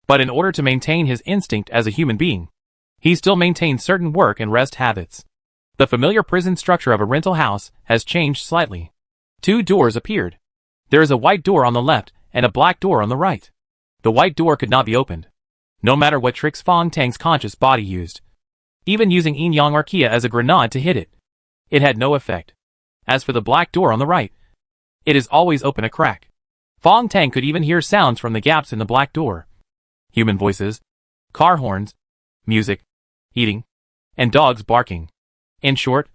But in order to maintain his instinct as a human being, he still maintains certain work and rest habits. The familiar prison structure of a rental house has changed slightly. 2 doors appeared. There is a white door on the left and a black door on the right. The white door could not be opened, no matter what tricks Fong Tang's conscious body used. Even using Yin Yang Archaea as a grenade to hit it, it had no effect. As for the black door on the right, it is always open a crack. Fong Tang could even hear sounds from the gaps in the black door. Human voices, car horns, music, eating, and dogs barking. In short,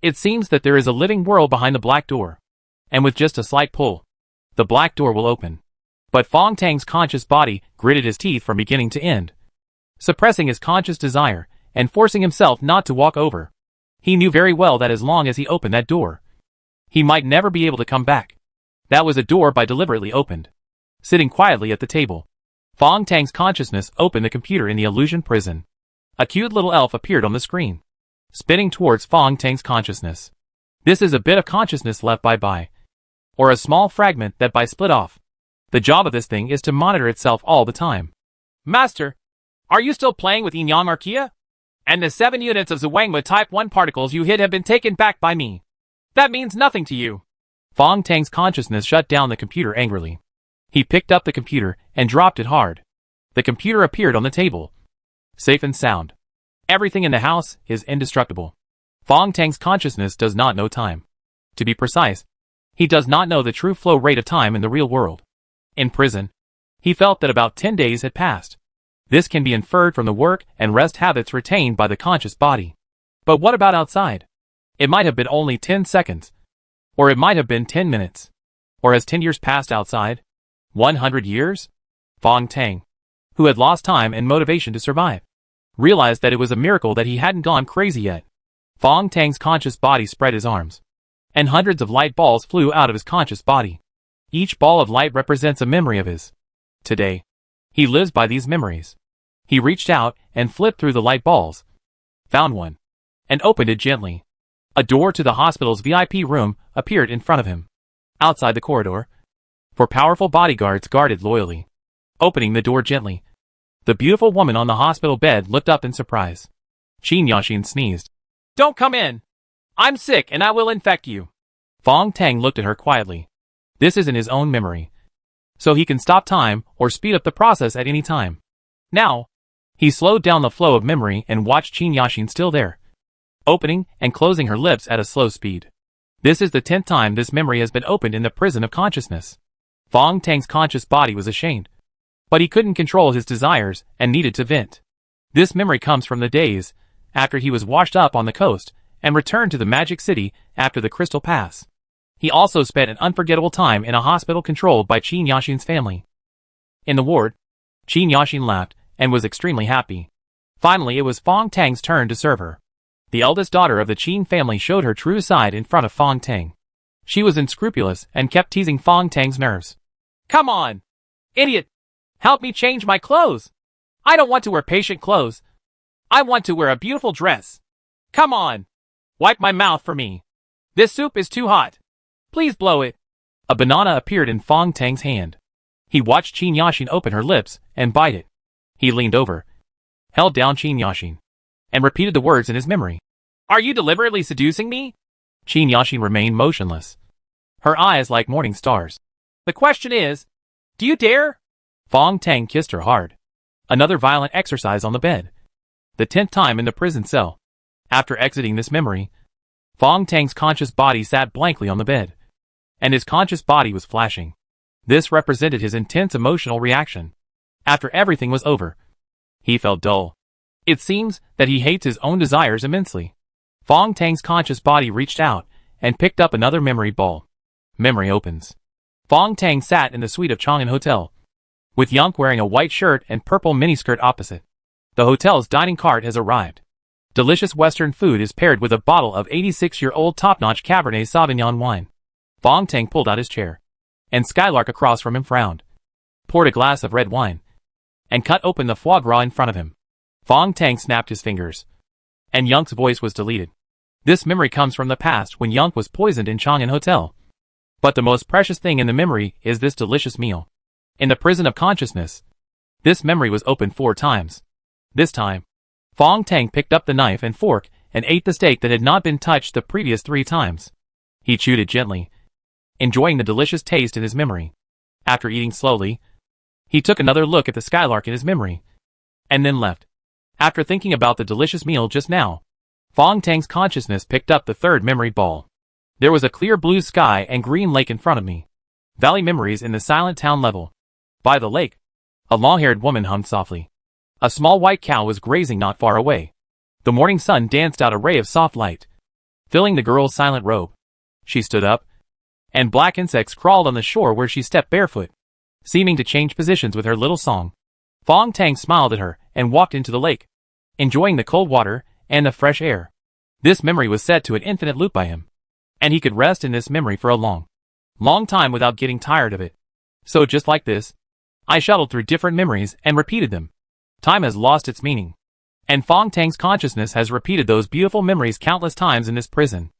it seems that there is a living world behind the black door. And with just a slight pull, the black door will open. But Fong Tang's conscious body gritted his teeth from beginning to end, suppressing his conscious desire and forcing himself not to walk over. He knew very well that as long as he opened that door, he might never be able to come back. That was a door Bai deliberately opened. Sitting quietly at the table, Fong Tang's consciousness opened the computer in the illusion prison. A cute little elf appeared on the screen, spinning towards Fong Tang's consciousness. This is a bit of consciousness left by Bai, or a small fragment that Bai split off. The job of this thing is to monitor itself all the time. Master, are you still playing with Yin Yang Archaea? And the 7 units of Zhuangma Type 1 particles you hid have been taken back by me. That means nothing to you. Fong Tang's consciousness shut down the computer angrily. He picked up the computer and dropped it hard. The computer appeared on the table. Safe and sound. Everything in the house is indestructible. Fong Tang's consciousness does not know time. To be precise, he does not know the true flow rate of time in the real world. In prison, he felt that about 10 days had passed. This can be inferred from the work and rest habits retained by the conscious body. But what about outside? It might have been only 10 seconds. Or it might have been 10 minutes. Or has 10 years passed outside? 100 years? Fong Tang, who had lost time and motivation to survive, realized that it was a miracle that he hadn't gone crazy yet. Fong Tang's conscious body spread his arms, and hundreds of light balls flew out of his conscious body. Each ball of light represents a memory of his. Today, he lives by these memories. He reached out and flipped through the light balls, found one, and opened it gently. A door to the hospital's VIP room appeared in front of him. Outside the corridor, 4 powerful bodyguards guarded loyally. Opening the door gently, the beautiful woman on the hospital bed looked up in surprise. Qin Yashin sneezed. Don't come in. I'm sick and I will infect you. Fong Tang looked at her quietly. This is in his own memory, so he can stop time or speed up the process at any time. Now, he slowed down the flow of memory and watched Qin Yashin still there, opening and closing her lips at a slow speed. This is the 10th time this memory has been opened in the prison of consciousness. Fong Tang's conscious body was ashamed, but he couldn't control his desires and needed to vent. This memory comes from the days after he was washed up on the coast and returned to the Magic City after the Crystal Pass. He also spent an unforgettable time in a hospital controlled by Qin Yashin's family. In the ward, Qin Yashin laughed and was extremely happy. Finally, it was Fong Tang's turn to serve her. The eldest daughter of the Qin family showed her true side in front of Fong Tang. She was unscrupulous and kept teasing Fong Tang's nerves. Come on, idiot! Help me change my clothes! I don't want to wear patient clothes. I want to wear a beautiful dress. Come on! Wipe my mouth for me. This soup is too hot. Please blow it. A banana appeared in Fong Tang's hand. He watched Qin Yashin open her lips and bite it. He leaned over, held down Qin Yashin, and repeated the words in his memory. Are you deliberately seducing me? Qin Yashin remained motionless, her eyes like morning stars. The question is, do you dare? Fong Tang kissed her hard. Another violent exercise on the bed. The 10th time in the prison cell. After exiting this memory, Fong Tang's conscious body sat blankly on the bed, and his conscious body was flashing. This represented his intense emotional reaction. After everything was over, he felt dull. It seems that he hates his own desires immensely. Fong Tang's conscious body reached out and picked up another memory ball. Memory opens. Fong Tang sat in the suite of Chang'an Hotel, with Yunk wearing a white shirt and purple miniskirt opposite. The hotel's dining cart has arrived. Delicious Western food is paired with a bottle of 86-year-old top-notch Cabernet Sauvignon wine. Fong Tang pulled out his chair, and Skylark across from him frowned, poured a glass of red wine, and cut open the foie gras in front of him. Fong Tang snapped his fingers, and Yunk's voice was deleted. This memory comes from the past when Yunk was poisoned in Chang'an Hotel. But the most precious thing in the memory is this delicious meal. In the prison of consciousness, this memory was opened 4 times. This time, Fong Tang picked up the knife and fork and ate the steak that had not been touched the previous 3 times. He chewed it gently, enjoying the delicious taste in his memory. After eating slowly, he took another look at the Skylark in his memory, and then left. After thinking about the delicious meal just now, Fong Tang's consciousness picked up the 3rd memory ball. There was a clear blue sky and green lake in front of me. Valley memories in the silent town level. By the lake, a long-haired woman hummed softly. A small white cow was grazing not far away. The morning sun danced out a ray of soft light, filling the girl's silent robe. She stood up, and black insects crawled on the shore where she stepped barefoot, seeming to change positions with her little song. Fong Tang smiled at her and walked into the lake, enjoying the cold water and the fresh air. This memory was set to an infinite loop by him, and he could rest in this memory for a long time without getting tired of it. So just like this, I shuttled through different memories and repeated them. Time has lost its meaning, and Fong Tang's consciousness has repeated those beautiful memories countless times in this prison.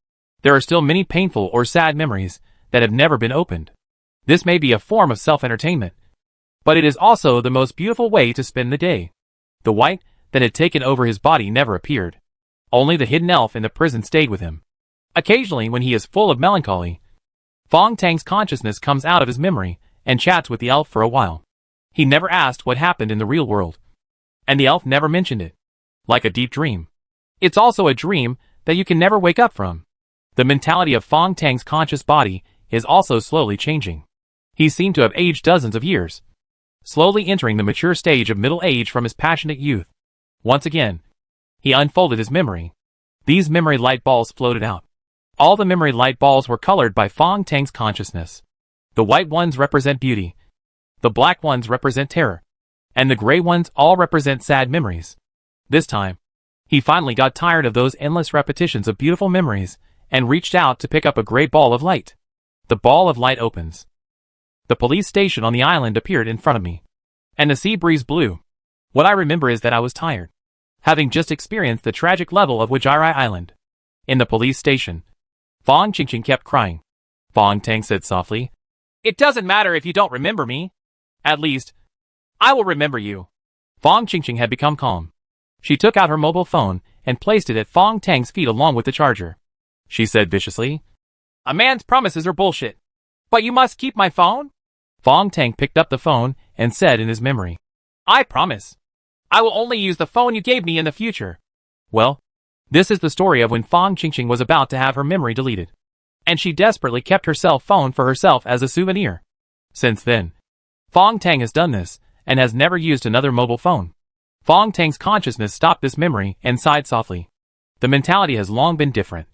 There are still many painful or sad memories that have never been opened. This may be a form of self-entertainment, but it is also the most beautiful way to spend the day. The white, that had taken over his body never appeared. Only the hidden elf in the prison stayed with him. Occasionally, when he is full of melancholy, Fong Tang's consciousness comes out of his memory and chats with the elf for a while. He never asked what happened in the real world, and the elf never mentioned it. Like a deep dream. It's also a dream that you can never wake up from. The mentality of Fong Tang's conscious body is also slowly changing. He seemed to have aged dozens of years, slowly entering the mature stage of middle age from his passionate youth. Once again, he unfolded his memory. These memory light balls floated out. All the memory light balls were colored by Fong Tang's consciousness. The white ones represent beauty, the black ones represent terror, and the gray ones all represent sad memories. This time, he finally got tired of those endless repetitions of beautiful memories and reached out to pick up a gray ball of light. The ball of light opens. The police station on the island appeared in front of me, and the sea breeze blew. What I remember is that I was tired, having just experienced the tragic level of Wajiri Island. In the police station, Fong Qingqing kept crying. Fong Tang said softly, "It doesn't matter if you don't remember me. At least, I will remember you." Fong Qingqing had become calm. She took out her mobile phone and placed it at Fong Tang's feet along with the charger. She said viciously, "A man's promises are bullshit. But you must keep my phone?" Fong Tang picked up the phone and said in his memory, "I promise. I will only use the phone you gave me in the future." Well, this is the story of when Fong Qingqing was about to have her memory deleted, and she desperately kept her cell phone for herself as a souvenir. Since then, Fong Tang has done this and has never used another mobile phone. Fong Tang's consciousness stopped this memory and sighed softly. The mentality has long been different,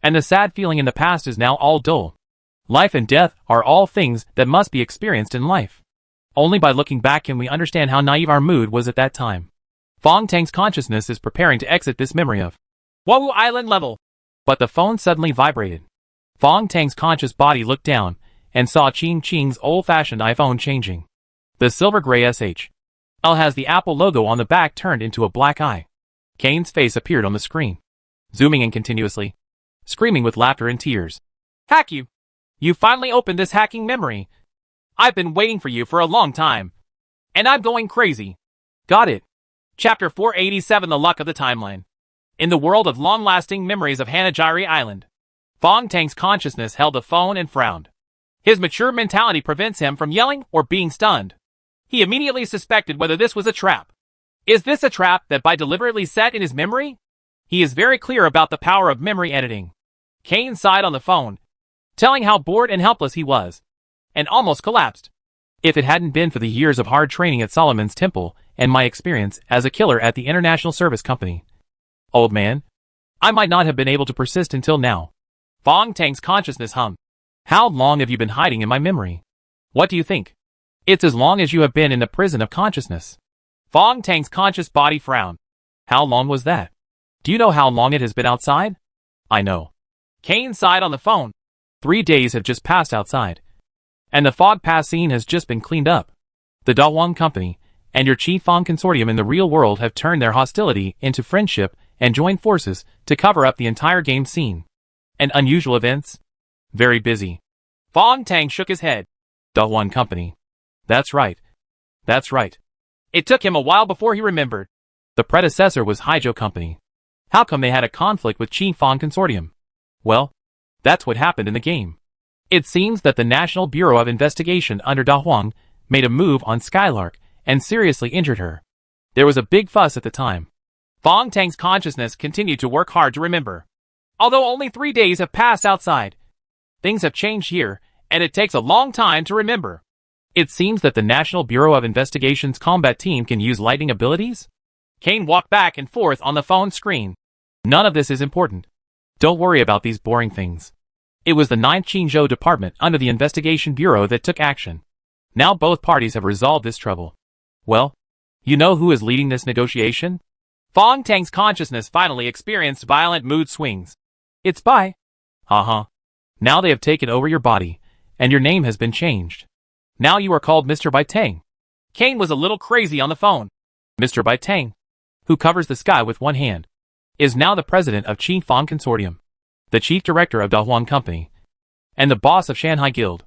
and the sad feeling in the past is now all dull. Life and death are all things that must be experienced in life. Only by looking back can we understand how naive our mood was at that time. Fong Tang's consciousness is preparing to exit this memory of Wawu Island level. But the phone suddenly vibrated. Fong Tang's conscious body looked down and saw Qing Qing's old-fashioned iPhone changing. The silver-gray SHL has the Apple logo on the back turned into a black eye. Kane's face appeared on the screen, zooming in continuously, screaming with laughter and tears. "Hack you! You finally opened this hacking memory. I've been waiting for you for a long time. And I'm going crazy." Got it. Chapter 487 The Luck of the Timeline. In the world of long-lasting memories of Hanajiri Island, Fong Tang's consciousness held the phone and frowned. His mature mentality prevents him from yelling or being stunned. He immediately suspected whether this was a trap. Is this a trap that by deliberately set in his memory? He is very clear about the power of memory editing. Kane sighed on the phone, telling how bored and helpless he was, and almost collapsed. If it hadn't been for the years of hard training at Solomon's Temple and my experience as a killer at the International Service Company, old man, I might not have been able to persist until now. Fong Tang's consciousness hummed. How long have you been hiding in my memory? What do you think? It's as long as you have been in the prison of consciousness. Fong Tang's conscious body frowned. How long was that? Do you know how long it has been outside? I know. Kane sighed on the phone. 3 days have just passed outside, and the fog pass scene has just been cleaned up. The Dawang Company and your Chi Fong Consortium in the real world have turned their hostility into friendship and joined forces to cover up the entire game scene. And unusual events? Very busy. Fong Tang shook his head. Dawang Company. That's right. That's right. It took him a while before he remembered. The predecessor was Haijo Company. How come they had a conflict with Chi Fong Consortium? Well, that's what happened in the game. It seems that the National Bureau of Investigation under Da Huang made a move on Skylark and seriously injured her. There was a big fuss at the time. Fong Tang's consciousness continued to work hard to remember. Although only 3 days have passed outside, things have changed here, and it takes a long time to remember. It seems that the National Bureau of Investigation's combat team can use lightning abilities? Kane walked back and forth on the phone screen. None of this is important. Don't worry about these boring things. It was the 9th Qingzhou Department under the Investigation Bureau that took action. Now both parties have resolved this trouble. Well, you know who is leading this negotiation? Fong Tang's consciousness finally experienced violent mood swings. It's Bai. Haha. Now they have taken over your body, and your name has been changed. Now you are called Mr. Bai Tang. Kane was a little crazy on the phone. Mr. Bai Tang, who covers the sky with one hand, is now the president of Chi Fong Consortium, the chief director of Da Huang Company, and the boss of Shanghai Guild.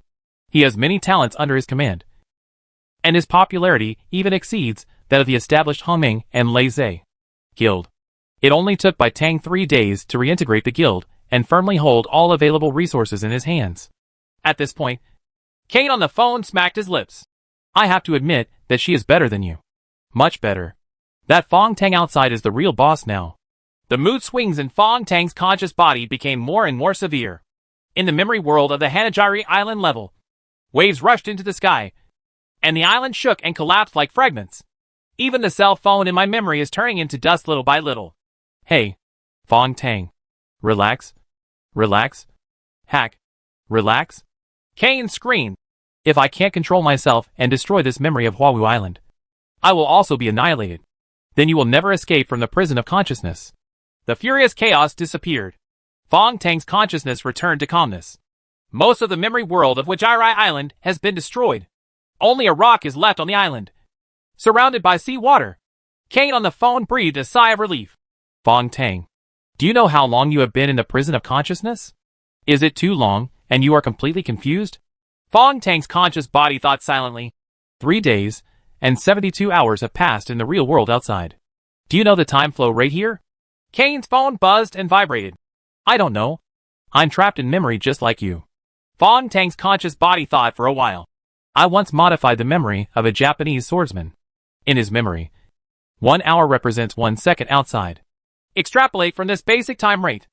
He has many talents under his command, and his popularity even exceeds that of the established Hongming and Lei Zhe guild. It only took Bai Tang 3 days to reintegrate the guild and firmly hold all available resources in his hands. At this point, Kane on the phone smacked his lips. I have to admit that she is better than you. Much better. That Fong Tang outside is the real boss now. The mood swings in Fong Tang's conscious body became more and more severe. In the memory world of the Hanajiri Island level, waves rushed into the sky, and the island shook and collapsed like fragments. Even the cell phone in my memory is turning into dust little by little. Hey, Fong Tang. Relax. Relax. Hack. Relax. Kane screamed. If I can't control myself and destroy this memory of Huawu Island, I will also be annihilated. Then you will never escape from the prison of consciousness. The furious chaos disappeared. Fong Tang's consciousness returned to calmness. Most of the memory world of Wajiri Island has been destroyed. Only a rock is left on the island, surrounded by sea water. Kane on the phone breathed a sigh of relief. Fong Tang, do you know how long you have been in the prison of consciousness? Is it too long, and you are completely confused? Fong Tang's conscious body thought silently. 3 days, and 72 hours have passed in the real world outside. Do you know the time flow rate here? Kane's phone buzzed and vibrated. I don't know. I'm trapped in memory just like you. Fong Tang's conscious body thought for a while. I once modified the memory of a Japanese swordsman. In his memory, 1 hour represents 1 second outside. Extrapolate from this basic time rate.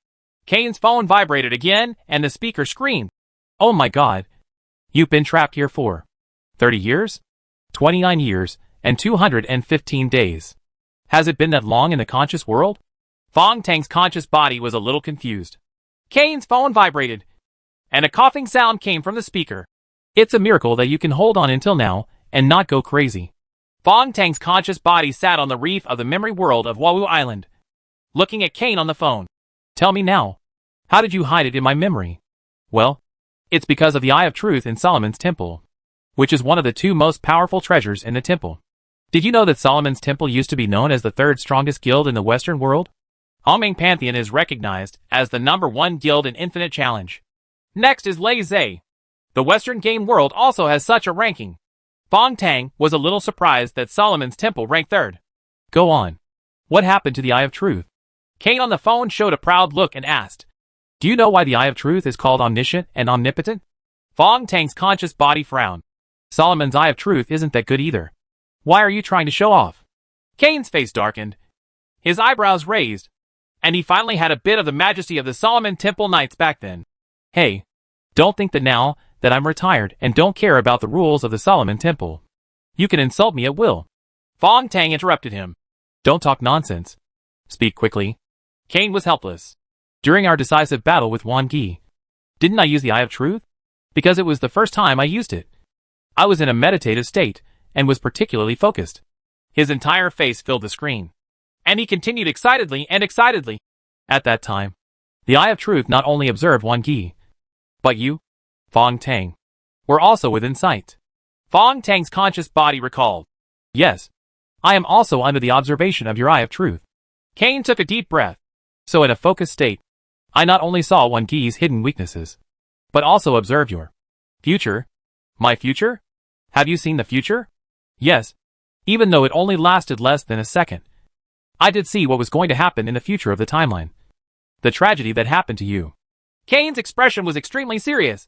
Kane's phone vibrated again, and the speaker screamed. Oh my god. You've been trapped here for 30 years? 29 years, and 215 days. Has it been that long in the conscious world? Fong Tang's conscious body was a little confused. Kane's phone vibrated, and a coughing sound came from the speaker. It's a miracle that you can hold on until now, and not go crazy. Fong Tang's conscious body sat on the reef of the memory world of Huawu Island, looking at Kane on the phone. Tell me now, how did you hide it in my memory? Well, it's because of the Eye of Truth in Solomon's Temple, which is one of the 2 most powerful treasures in the temple. Did you know that Solomon's Temple used to be known as the 3rd strongest guild in the Western world? Hongming Pantheon is recognized as the #1 guild in Infinite Challenge. Next is Lei Zhe. The Western game world also has such a ranking. Fong Tang was a little surprised that Solomon's Temple ranked 3rd. Go on. What happened to the Eye of Truth? Kane on the phone showed a proud look and asked, do you know why the Eye of Truth is called omniscient and omnipotent? Fong Tang's conscious body frowned. Solomon's Eye of Truth isn't that good either. Why are you trying to show off? Kane's face darkened, his eyebrows raised, and he finally had a bit of the majesty of the Solomon Temple Knights back then. Hey, don't think that now that I'm retired and don't care about the rules of the Solomon Temple, you can insult me at will. Fong Tang interrupted him. Don't talk nonsense. Speak quickly. Kane was helpless. During our decisive battle with Wan Gi, didn't I use the Eye of Truth? Because it was the first time I used it. I was in a meditative state and was particularly focused. His entire face filled the screen, and he continued excitedly and excitedly. At that time, the Eye of Truth not only observed Wan Gi, but you, Fong Tang, were also within sight. Fong Tang's conscious body recalled. Yes, I am also under the observation of your Eye of Truth. Kane took a deep breath. So in a focused state, I not only saw Wan Gi's hidden weaknesses, but also observed your future. My future? Have you seen the future? Yes. Even though it only lasted less than a second, I did see what was going to happen in the future of the timeline. The tragedy that happened to you. Kane's expression was extremely serious,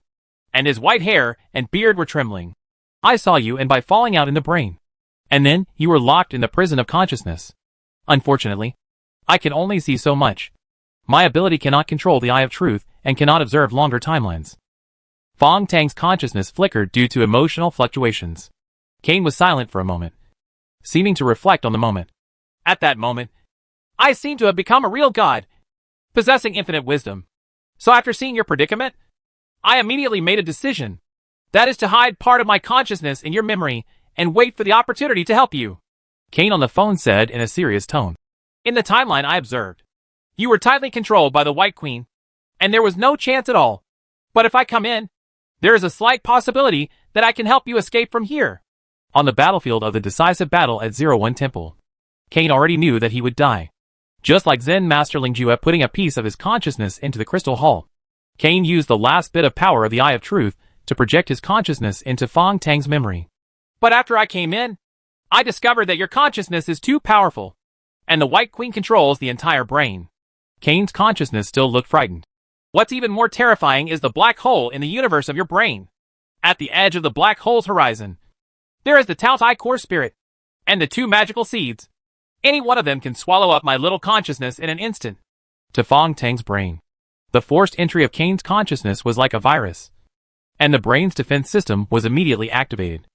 and his white hair and beard were trembling. I saw you and by falling out in the brain. And then, you were locked in the prison of consciousness. Unfortunately, I can only see so much. My ability cannot control the Eye of Truth and cannot observe longer timelines. Fong Tang's consciousness flickered due to emotional fluctuations. Kane was silent for a moment, seeming to reflect on the moment. At that moment, I seemed to have become a real god, possessing infinite wisdom. So after seeing your predicament, I immediately made a decision. That is to hide part of my consciousness in your memory and wait for the opportunity to help you. Kane on the phone said in a serious tone. In the timeline I observed, you were tightly controlled by the White Queen, and there was no chance at all. But if I come in, there is a slight possibility that I can help you escape from here. On the battlefield of the decisive battle at 01 Temple, Kane already knew that he would die. Just like Zen Master Ling Jue putting a piece of his consciousness into the crystal hall, Kane used the last bit of power of the Eye of Truth to project his consciousness into Fong Tang's memory. But after I came in, I discovered that your consciousness is too powerful, and the White Queen controls the entire brain. Kane's consciousness still looked frightened. What's even more terrifying is the black hole in the universe of your brain. At the edge of the black hole's horizon, there is the Tao Tai core spirit, and the two magical seeds. Any one of them can swallow up my little consciousness in an instant. To Fong Tang's brain, the forced entry of Kane's consciousness was like a virus, and the brain's defense system was immediately activated.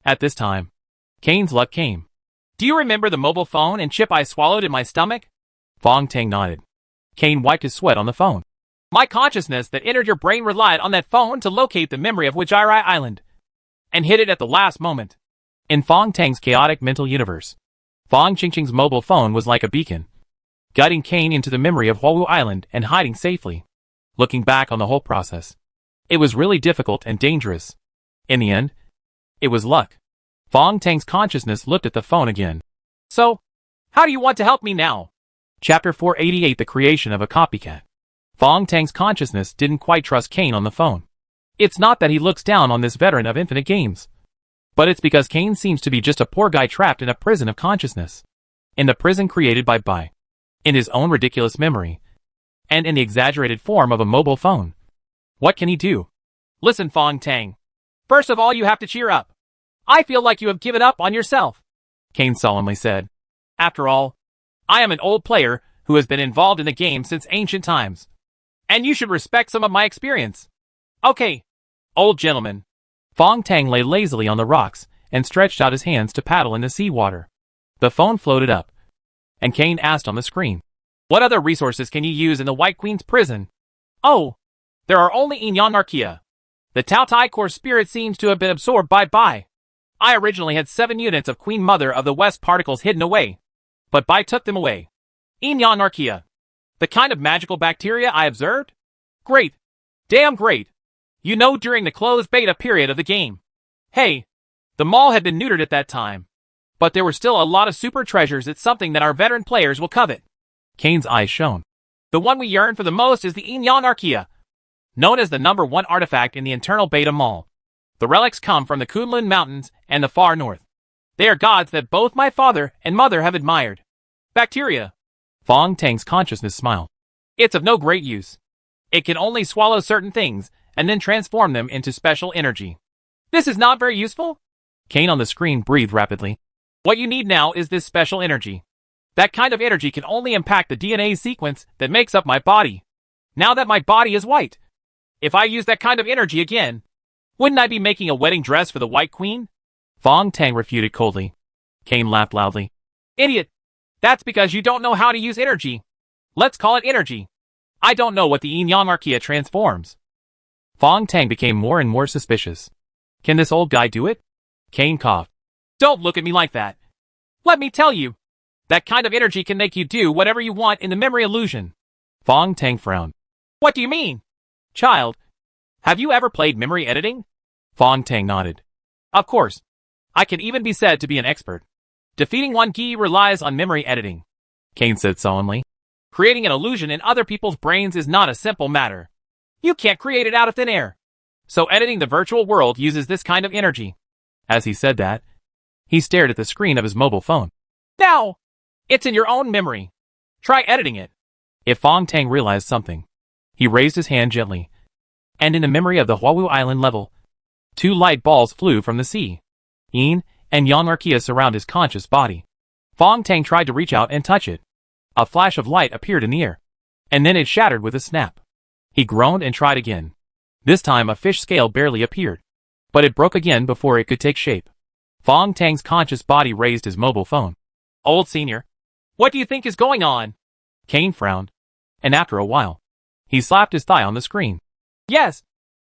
At this time, Kane's luck came. Do you remember the mobile phone and chip I swallowed in my stomach? Fong Tang nodded. Kane wiped his sweat on the phone. My consciousness that entered your brain relied on that phone to locate the memory of Wajirai Island, and hit it at the last moment. In Fong Tang's chaotic mental universe, Fong Qingqing's mobile phone was like a beacon, guiding Kane into the memory of Huawu Island and hiding safely. Looking back on the whole process, it was really difficult and dangerous. In the end, it was luck. Fong Tang's consciousness looked at the phone again. So, how do you want to help me now? Chapter 488: The Creation of a Copycat. Fong Tang's consciousness didn't quite trust Kane on the phone. It's not that he looks down on this veteran of infinite games, but it's because Kane seems to be just a poor guy trapped in a prison of consciousness. In the prison created by Bai, in his own ridiculous memory, and in the exaggerated form of a mobile phone. What can he do? Listen, Fong Tang. First of all, you have to cheer up. I feel like you have given up on yourself, Kane solemnly said. After all, I am an old player who has been involved in the game since ancient times, and you should respect some of my experience. Okay, old gentleman. Fong Tang lay lazily on the rocks and stretched out his hands to paddle in the seawater. The phone floated up, and Kane asked on the screen, what other resources can you use in the White Queen's prison? Oh, there are only Inyan Archaea. The Tao Tai core spirit seems to have been absorbed by Bai. I originally had 7 units of Queen Mother of the West particles hidden away, but Bai took them away. Inyan Archaea. The kind of magical bacteria I observed? Great. Damn great. You know, during the closed beta period of the game. Hey, the mall had been neutered at that time, but there were still a lot of super treasures. It's something that our veteran players will covet. Kane's eyes shone. The one we yearn for the most is the Inyan Archaea, known as the #1 artifact in the internal beta mall. The relics come from the Kunlun Mountains and the far north. They are gods that both my father and mother have admired. Bacteria. Fong Tang's consciousness smiled. It's of no great use. It can only swallow certain things and then transform them into special energy. This is not very useful? Kane on the screen breathed rapidly. What you need now is this special energy. That kind of energy can only impact the DNA sequence that makes up my body. Now that my body is white, if I use that kind of energy again, wouldn't I be making a wedding dress for the White Queen? Fong Tang refuted coldly. Kane laughed loudly. Idiot! That's because you don't know how to use energy. Let's call it energy. I don't know what the Inyan Archaea transforms. Fong Tang became more and more suspicious. Can this old guy do it? Kane coughed. Don't look at me like that. Let me tell you, that kind of energy can make you do whatever you want in the memory illusion. Fong Tang frowned. What do you mean? Child, have you ever played memory editing? Fong Tang nodded. Of course. I can even be said to be an expert. Defeating one Gi relies on memory editing, Kane said solemnly. Creating an illusion in other people's brains is not a simple matter. You can't create it out of thin air. So editing the virtual world uses this kind of energy. As he said that, he stared at the screen of his mobile phone. Now, it's in your own memory. Try editing it. If Fong Tang realized something, he raised his hand gently, and in the memory of the Huawu Island level, 2 light balls flew from the sea. Yin and Yang Archaea surround his conscious body. Fong Tang tried to reach out and touch it. A flash of light appeared in the air, and then it shattered with a snap. He groaned and tried again. This time a fish scale barely appeared, but it broke again before it could take shape. Fong Tang's conscious body raised his mobile phone. Old senior, what do you think is going on? Kane frowned, and after a while, he slapped his thigh on the screen. Yes,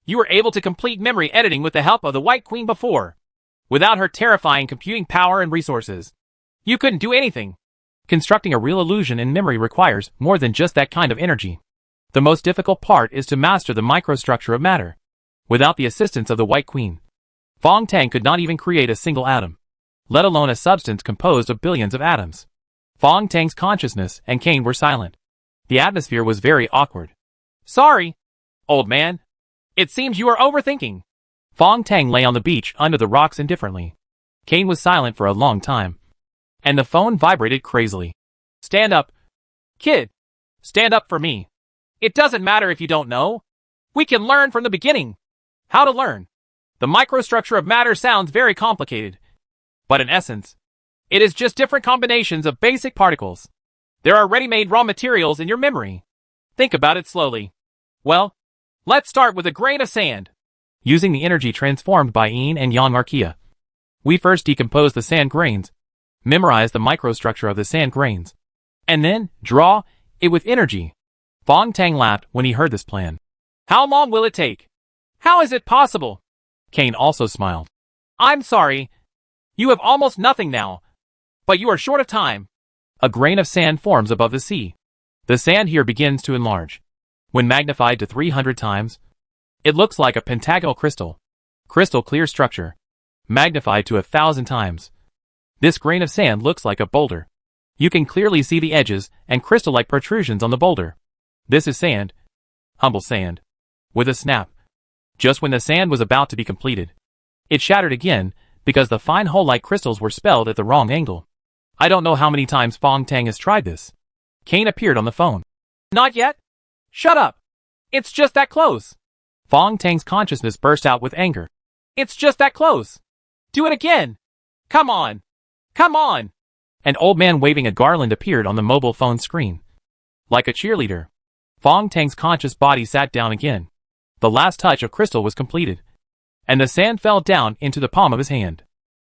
you were able to complete memory editing with the help of the White Queen before. Without her terrifying computing power and resources, you couldn't do anything. Constructing a real illusion in memory requires more than just that kind of energy. The most difficult part is to master the microstructure of matter. Without the assistance of the White Queen, Fong Tang could not even create a single atom, let alone a substance composed of billions of atoms. Fong Tang's consciousness and Kane were silent. The atmosphere was very awkward. Sorry, old man. It seems you are overthinking. Fong Tang lay on the beach under the rocks indifferently. Kane was silent for a long time, and the phone vibrated crazily. Stand up. Kid. Stand up for me. It doesn't matter if you don't know. We can learn from the beginning. How to learn. The microstructure of matter sounds very complicated, but in essence, it is just different combinations of basic particles. There are ready-made raw materials in your memory. Think about it slowly. Well, let's start with a grain of sand. Using the energy transformed by yin and yang archaea, we first decompose the sand grains, memorize the microstructure of the sand grains, and then draw it with energy. Fong Tang laughed when he heard this plan. How long will it take? How is it possible? Kane also smiled. I'm sorry. You have almost nothing now, but you are short of time. A grain of sand forms above the sea. The sand here begins to enlarge. When magnified to 300 times, it looks like a pentagonal crystal clear structure. Magnified to 1,000 times, this grain of sand looks like a boulder. You can clearly see the edges and crystal-like protrusions on the boulder. This is sand. Humble sand. With a snap, just when the sand was about to be completed, it shattered again because the fine hole-like crystals were spelled at the wrong angle. I don't know how many times Fong Tang has tried this. Kane appeared on the phone. Not yet? Shut up. It's just that close. Fong Tang's consciousness burst out with anger. It's just that close. Do it again. Come on. Come on. An old man waving a garland appeared on the mobile phone screen. Like a cheerleader. Fong Tang's conscious body sat down again. The last touch of crystal was completed, and the sand fell down into the palm of his hand.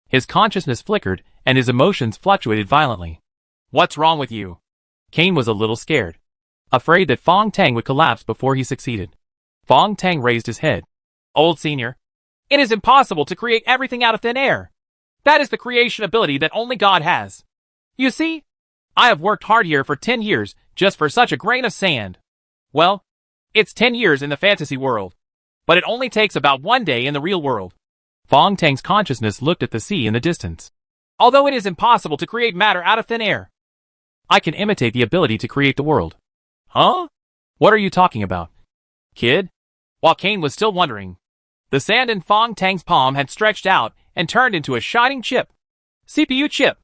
His consciousness flickered, and his emotions fluctuated violently. What's wrong with you? Kane was a little scared, afraid that Fong Tang would collapse before he succeeded. Fong Tang raised his head. Old senior, it is impossible to create everything out of thin air. That is the creation ability that only God has. You see, I have worked hard here for 10 years just for such a grain of sand. Well, it's 10 years in the fantasy world, but it only takes about 1 day in the real world. Fong Tang's consciousness looked at the sea in the distance. Although it is impossible to create matter out of thin air, I can imitate the ability to create the world. Huh? What are you talking about, kid? While Kane was still wondering, the sand in Fong Tang's palm had stretched out and turned into a shining chip. CPU chip.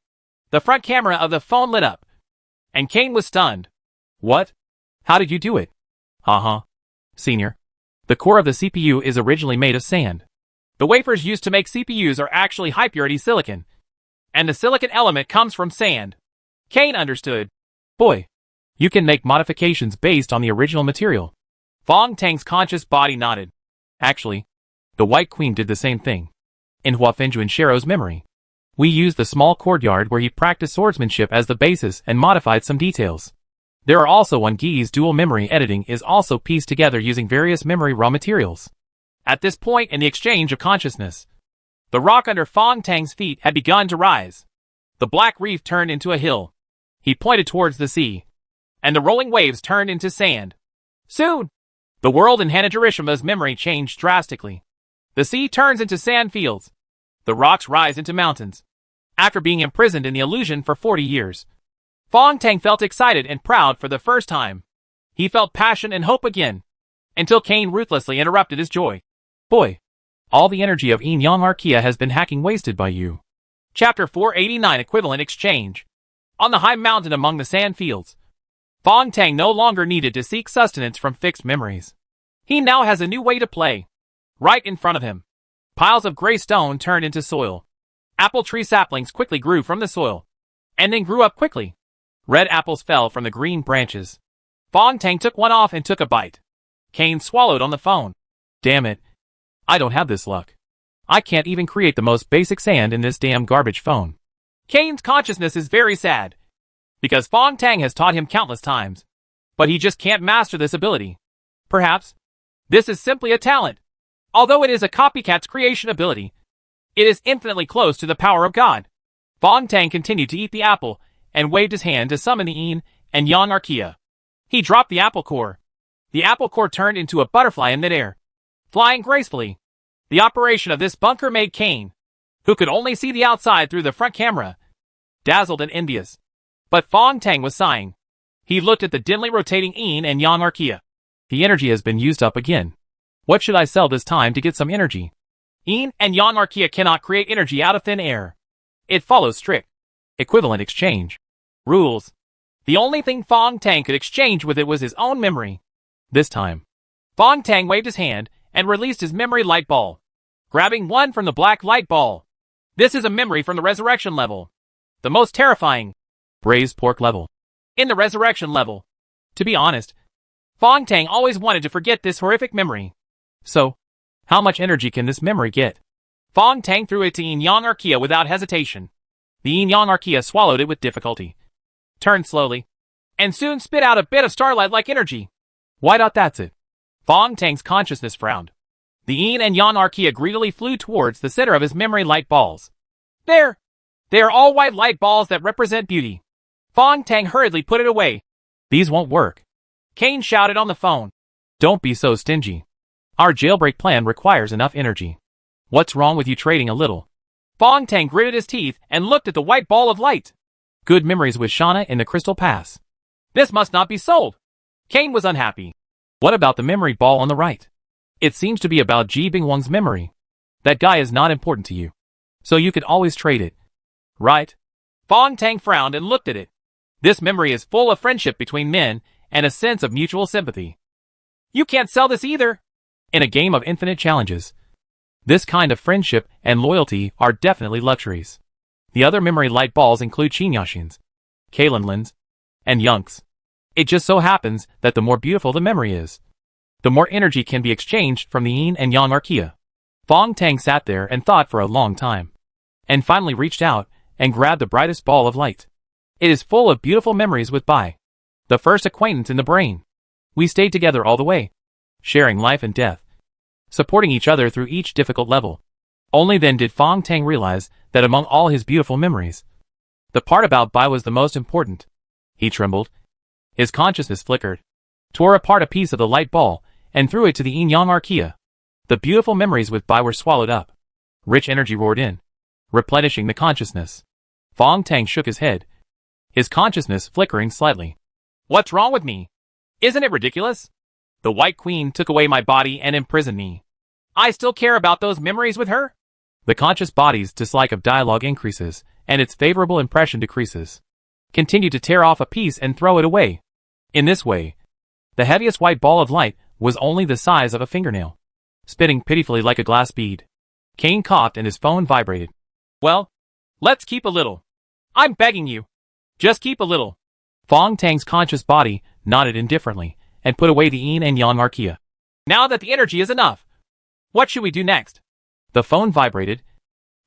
The front camera of the phone lit up, and Kane was stunned. What? How did you do it? Senior. The core of the CPU is originally made of sand. The wafers used to make CPUs are actually high-purity silicon, and the silicon element comes from sand. Kane understood. Boy, you can make modifications based on the original material. Fong Tang's conscious body nodded. Actually, the White Queen did the same thing. In Huafenju and Shero's memory, we used the small courtyard where he practiced swordsmanship as the basis and modified some details. There are also on Gi's dual memory editing is also pieced together using various memory raw materials. At this point in the exchange of consciousness, the rock under Fong Tang's feet had begun to rise. The black reef turned into a hill. He pointed towards the sea, and the rolling waves turned into sand. Soon, the world in Hanajirishima's memory changed drastically. The sea turns into sand fields. The rocks rise into mountains. After being imprisoned in the illusion for 40 years, Fong Tang felt excited and proud for the first time. He felt passion and hope again, until Kane ruthlessly interrupted his joy. Boy, all the energy of Yin Yang Archaea has been hacking wasted by you. Chapter 489 Equivalent Exchange. On the high mountain among the sand fields, Fong Tang no longer needed to seek sustenance from fixed memories. He now has a new way to play. Right in front of him, piles of gray stone turned into soil. Apple tree saplings quickly grew from the soil, and then grew up quickly. Red apples fell from the green branches. Fong Tang took one off and took a bite. Kane swallowed on the phone. Damn it. I don't have this luck. I can't even create the most basic sand in this damn garbage phone. Kane's consciousness is very sad, because Fong Tang has taught him countless times, but he just can't master this ability. Perhaps this is simply a talent. Although it is a copycat's creation ability, it is infinitely close to the power of God. Fong Tang continued to eat the apple and waved his hand to summon the Yin and Yang Archaea. He dropped the apple core. The apple core turned into a butterfly in midair, flying gracefully. The operation of this bunker made Kane, who could only see the outside through the front camera, dazzled and envious. But Fong Tang was sighing. He looked at the dimly rotating Yin and Yang Archaea. The energy has been used up again. What should I sell this time to get some energy? Yin and Yang Archaea cannot create energy out of thin air. It follows strict, equivalent exchange rules. The only thing Fong Tang could exchange with it was his own memory. This time, Fong Tang waved his hand and released his memory light ball, grabbing one from the black light ball. This is a memory from the resurrection level. The most terrifying braised pork level in the resurrection level. To be honest, Fong Tang always wanted to forget this horrific memory. So, how much energy can this memory get? Fong Tang threw it to Yin Yang Archaea without hesitation. The Yin Yang Archaea swallowed it with difficulty, turned slowly, and soon spit out a bit of starlight-like energy. Why not, that's it. Fong Tang's consciousness frowned. The Yin and Yang Archaea greedily flew towards the center of his memory light balls. There! They are all white light balls that represent beauty. Fong Tang hurriedly put it away. These won't work. Kane shouted on the phone. Don't be so stingy. Our jailbreak plan requires enough energy. What's wrong with you trading a little? Fong Tang gritted his teeth and looked at the white ball of light. Good memories with Shauna in the Crystal Pass. This must not be sold. Kane was unhappy. What about the memory ball on the right? It seems to be about Ji Bingwang's memory. That guy is not important to you. So you could always trade it. Right? Fong Tang frowned and looked at it. This memory is full of friendship between men and a sense of mutual sympathy. You can't sell this either. In a game of infinite challenges, this kind of friendship and loyalty are definitely luxuries. The other memory light balls include Qin Yashin's, Kalen Lin's, and Yunk's. It just so happens that the more beautiful the memory is, the more energy can be exchanged from the Yin and Yang Archaea. Fong Tang sat there and thought for a long time, and finally reached out and grabbed the brightest ball of light. It is full of beautiful memories with Bai, the first acquaintance in the brain. We stayed together all the way, sharing life and death, supporting each other through each difficult level. Only then did Fong Tang realize that among all his beautiful memories, the part about Bai was the most important. He trembled. His consciousness flickered, tore apart a piece of the light ball, and threw it to the Yin Yang Archaea. The beautiful memories with Bai were swallowed up. Rich energy roared in, replenishing the consciousness. Fong Tang shook his head, his consciousness flickering slightly. What's wrong with me? Isn't it ridiculous? The White Queen took away my body and imprisoned me. I still care about those memories with her? The conscious body's dislike of dialogue increases, and its favorable impression decreases. Continue to tear off a piece and throw it away. In this way, the heaviest white ball of light was only the size of a fingernail, spitting pitifully like a glass bead. Kane coughed and his phone vibrated. Well, let's keep a little. I'm begging you. Just keep a little. Fong Tang's conscious body nodded indifferently and put away the Yin and Yang Archaea. Now that the energy is enough, what should we do next? The phone vibrated,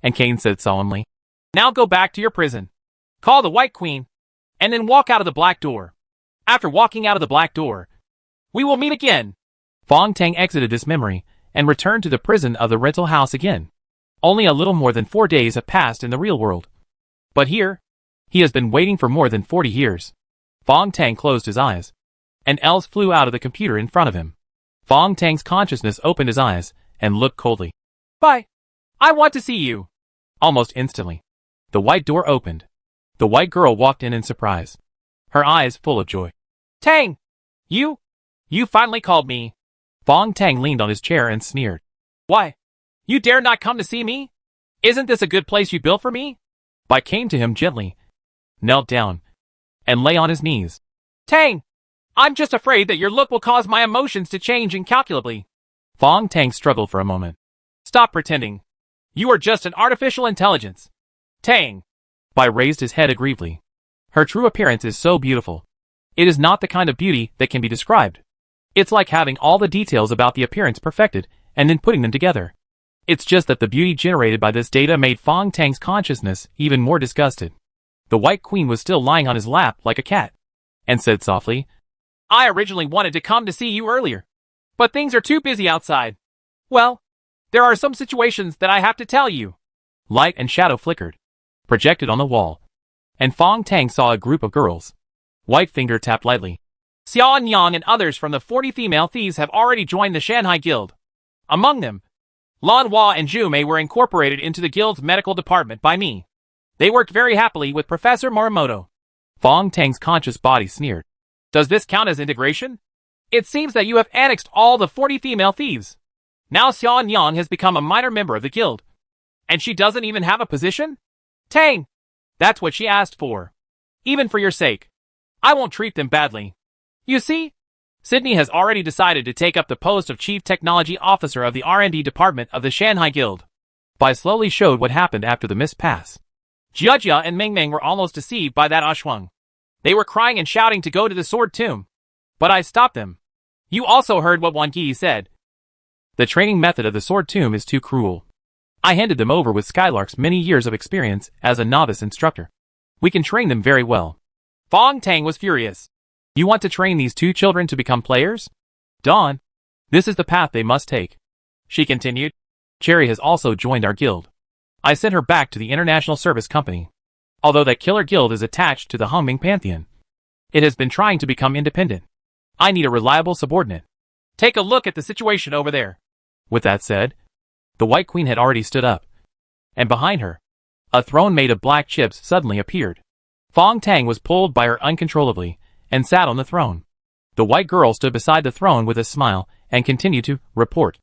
and Kane said solemnly, Now go back to your prison. Call the White Queen, and then walk out of the black door. After walking out of the black door, we will meet again. Fong Tang exited this memory and returned to the prison of the rental house again. Only a little more than 4 days have passed in the real world. But here, he has been waiting for more than 40 years. Fong Tang closed his eyes, and elves flew out of the computer in front of him. Fong Tang's consciousness opened his eyes and looked coldly. Bye. I want to see you. Almost instantly, the white door opened. The white girl walked in surprise, her eyes full of joy. Tang! You finally called me. Fong Tang leaned on his chair and sneered. Why? You dare not come to see me? Isn't this a good place you built for me? Bai came to him gently, knelt down, and lay on his knees. Tang! I'm just afraid that your look will cause my emotions to change incalculably. Fong Tang struggled for a moment. Stop pretending. You are just an artificial intelligence. Tang! Bai raised his head aggrievedly. Her true appearance is so beautiful. It is not the kind of beauty that can be described. It's like having all the details about the appearance perfected and then putting them together. It's just that the beauty generated by this data made Fong Tang's consciousness even more disgusted. The White Queen was still lying on his lap like a cat, and said softly, I originally wanted to come to see you earlier, but things are too busy outside. Well, there are some situations that I have to tell you. Light and shadow flickered, projected on the wall, and Fong Tang saw a group of girls. White finger tapped lightly. Xiao Yang and others from the 40 female thieves have already joined the Shanghai Guild. Among them, Lan Hua and Zhu Mei were incorporated into the guild's medical department by me. They worked very happily with Professor Morimoto. Fong Tang's conscious body sneered. Does this count as integration? It seems that you have annexed all the 40 female thieves. Now Xiao Yang has become a minor member of the guild. And she doesn't even have a position? Tang! That's what she asked for. Even for your sake. I won't treat them badly. You see? Sydney has already decided to take up the post of Chief Technology Officer of the R&D Department of the Shanghai Guild. Bai slowly showed what happened after the missed pass. Jiajia and Meng Meng were almost deceived by that Shuang. They were crying and shouting to go to the Sword Tomb. But I stopped them. You also heard what Wang Yi said. The training method of the Sword Tomb is too cruel. I handed them over with Skylark's many years of experience as a novice instructor. We can train them very well. Fong Tang was furious. You want to train these two children to become players? Dawn. This is the path they must take. She continued. Cherry has also joined our guild. I sent her back to the International Service Company. Although that killer guild is attached to the Hongming Pantheon, it has been trying to become independent. I need a reliable subordinate. Take a look at the situation over there. With that said, the White Queen had already stood up. And behind her, a throne made of black chips suddenly appeared. Fong Tang was pulled by her uncontrollably and sat on the throne. The white girl stood beside the throne with a smile and continued to report.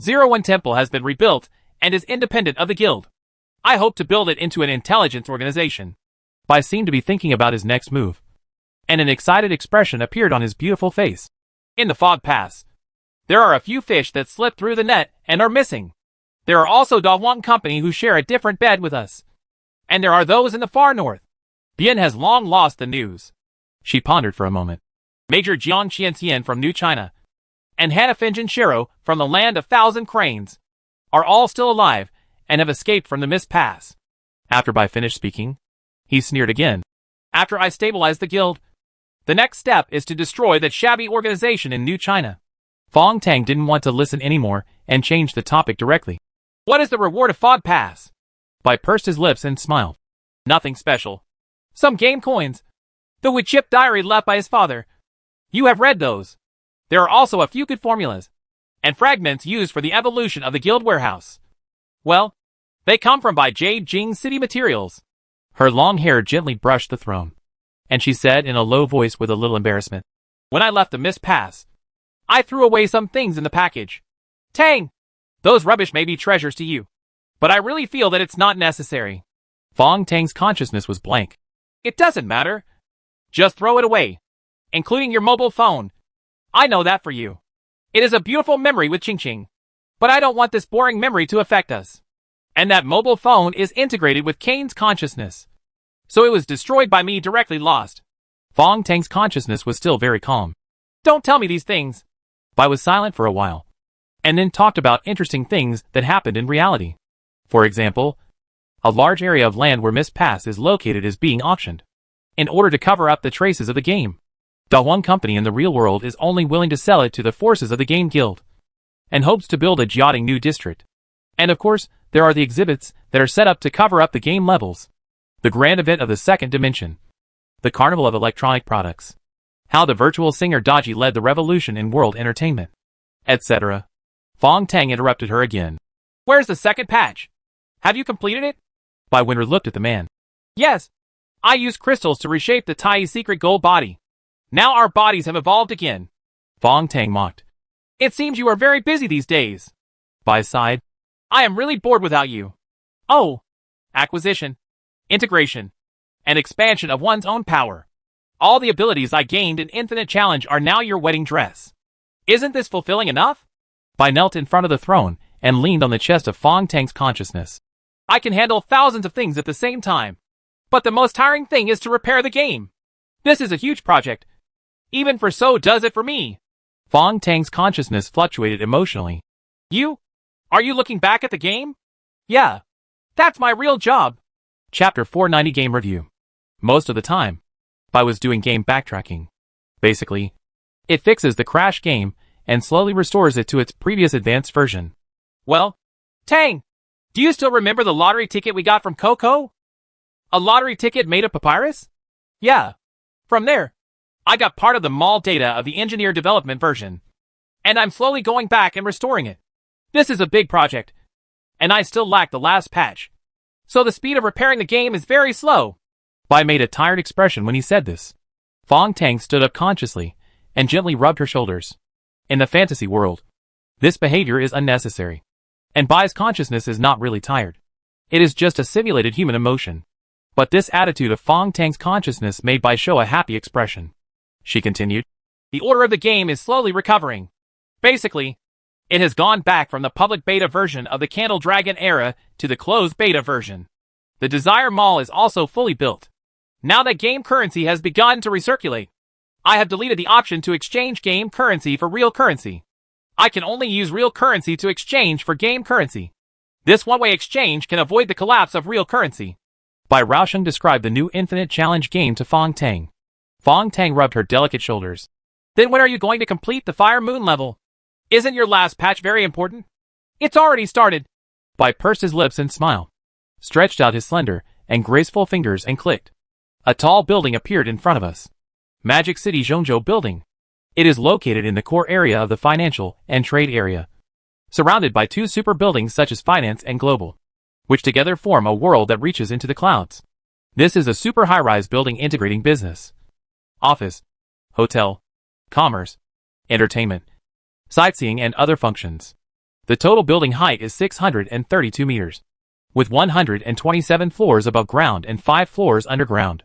01 Temple has been rebuilt and is independent of the guild. I hope to build it into an intelligence organization. Bai seemed to be thinking about his next move, and an excited expression appeared on his beautiful face. In the Fog Pass, there are a few fish that slipped through the net and are missing. There are also Dawang Company who share a different bed with us. And there are those in the far north. Bian has long lost the news. She pondered for a moment. Major Jiang Qianxian from New China and Hanafeng Shiro from the Land of Thousand Cranes are all still alive and have escaped from the missed pass. After Bai finished speaking, he sneered again. After I stabilize the guild, the next step is to destroy that shabby organization in New China. Fong Tang didn't want to listen anymore and changed the topic directly. What is the reward of Fog Pass? Bai pursed his lips and smiled. Nothing special. Some game coins. The wood chip diary left by his father. You have read those. There are also a few good formulas and fragments used for the evolution of the guild warehouse. Well, they come from by Jade Jing City Materials. Her long hair gently brushed the throne, and she said in a low voice with a little embarrassment. When I left the missed pass, I threw away some things in the package. Tang! Those rubbish may be treasures to you, but I really feel that it's not necessary. Fong Tang's consciousness was blank. It doesn't matter. Just throw it away, including your mobile phone. I know that for you. It is a beautiful memory with Ching Ching, but I don't want this boring memory to affect us. And that mobile phone is integrated with Kane's consciousness, so it was destroyed by me directly lost. Fong Tang's consciousness was still very calm. Don't tell me these things. Bai was silent for a while, and then talked about interesting things that happened in reality. For example, a large area of land where Mist Pass is located is being auctioned, in order to cover up the traces of the game. The one company in the real world is only willing to sell it to the forces of the Game Guild, and hopes to build a Jiating new district. And of course, there are the exhibits that are set up to cover up the game levels. The grand event of the second dimension. The carnival of electronic products. How the virtual singer Daji led the revolution in world entertainment. Etc. Fong Tang interrupted her again. Where's the second patch? Have you completed it? Bai Wenru looked at the man. Yes. I used crystals to reshape the Tai secret gold body. Now our bodies have evolved again. Fong Tang mocked. It seems you are very busy these days. Bai sighed. I am really bored without you. Oh. Acquisition, integration, and expansion of one's own power. All the abilities I gained in Infinite Challenge are now your wedding dress. Isn't this fulfilling enough? Bai knelt in front of the throne and leaned on the chest of Fong Tang's consciousness. I can handle thousands of things at the same time. But the most tiring thing is to repair the game. This is a huge project. Even for so does it for me. Fong Tang's consciousness fluctuated emotionally. You? Are you looking back at the game? Yeah. That's my real job. Chapter 490 Game Review. Most of the time, Bai was doing game backtracking. Basically, it fixes the crashed game and slowly restores it to its previous advanced version. Well, Tang, do you still remember the lottery ticket we got from Coco? A lottery ticket made of papyrus? Yeah. From there, I got part of the mall data of the engineer development version, and I'm slowly going back and restoring it. This is a big project, and I still lack the last patch, so the speed of repairing the game is very slow. Bai made a tired expression when he said this. Fong Tang stood up consciously and gently rubbed her shoulders. In the fantasy world, this behavior is unnecessary, and Bai's consciousness is not really tired. It is just a simulated human emotion. But this attitude of Fong Tang's consciousness made Bai Shuo a happy expression. She continued, "The order of the game is slowly recovering. Basically, it has gone back from the public beta version of the Candle Dragon era to the closed beta version. The Desire Mall is also fully built. Now that game currency has begun to recirculate, I have deleted the option to exchange game currency for real currency. I can only use real currency to exchange for game currency. This one-way exchange can avoid the collapse of real currency." Bai Raosheng described the new Infinite Challenge game to Fong Tang. Fong Tang rubbed her delicate shoulders. "Then when are you going to complete the Fire Moon level? Isn't your last patch very important?" "It's already started." Bai pursed his lips and smiled, stretched out his slender and graceful fingers and clicked. A tall building appeared in front of us. Magic City Zhongzhou Building. It is located in the core area of the financial and trade area, surrounded by two super buildings such as Finance and Global, which together form a world that reaches into the clouds. This is a super high-rise building integrating business, office, hotel, commerce, entertainment, sightseeing and other functions. The total building height is 632 meters, with 127 floors above ground and 5 floors underground.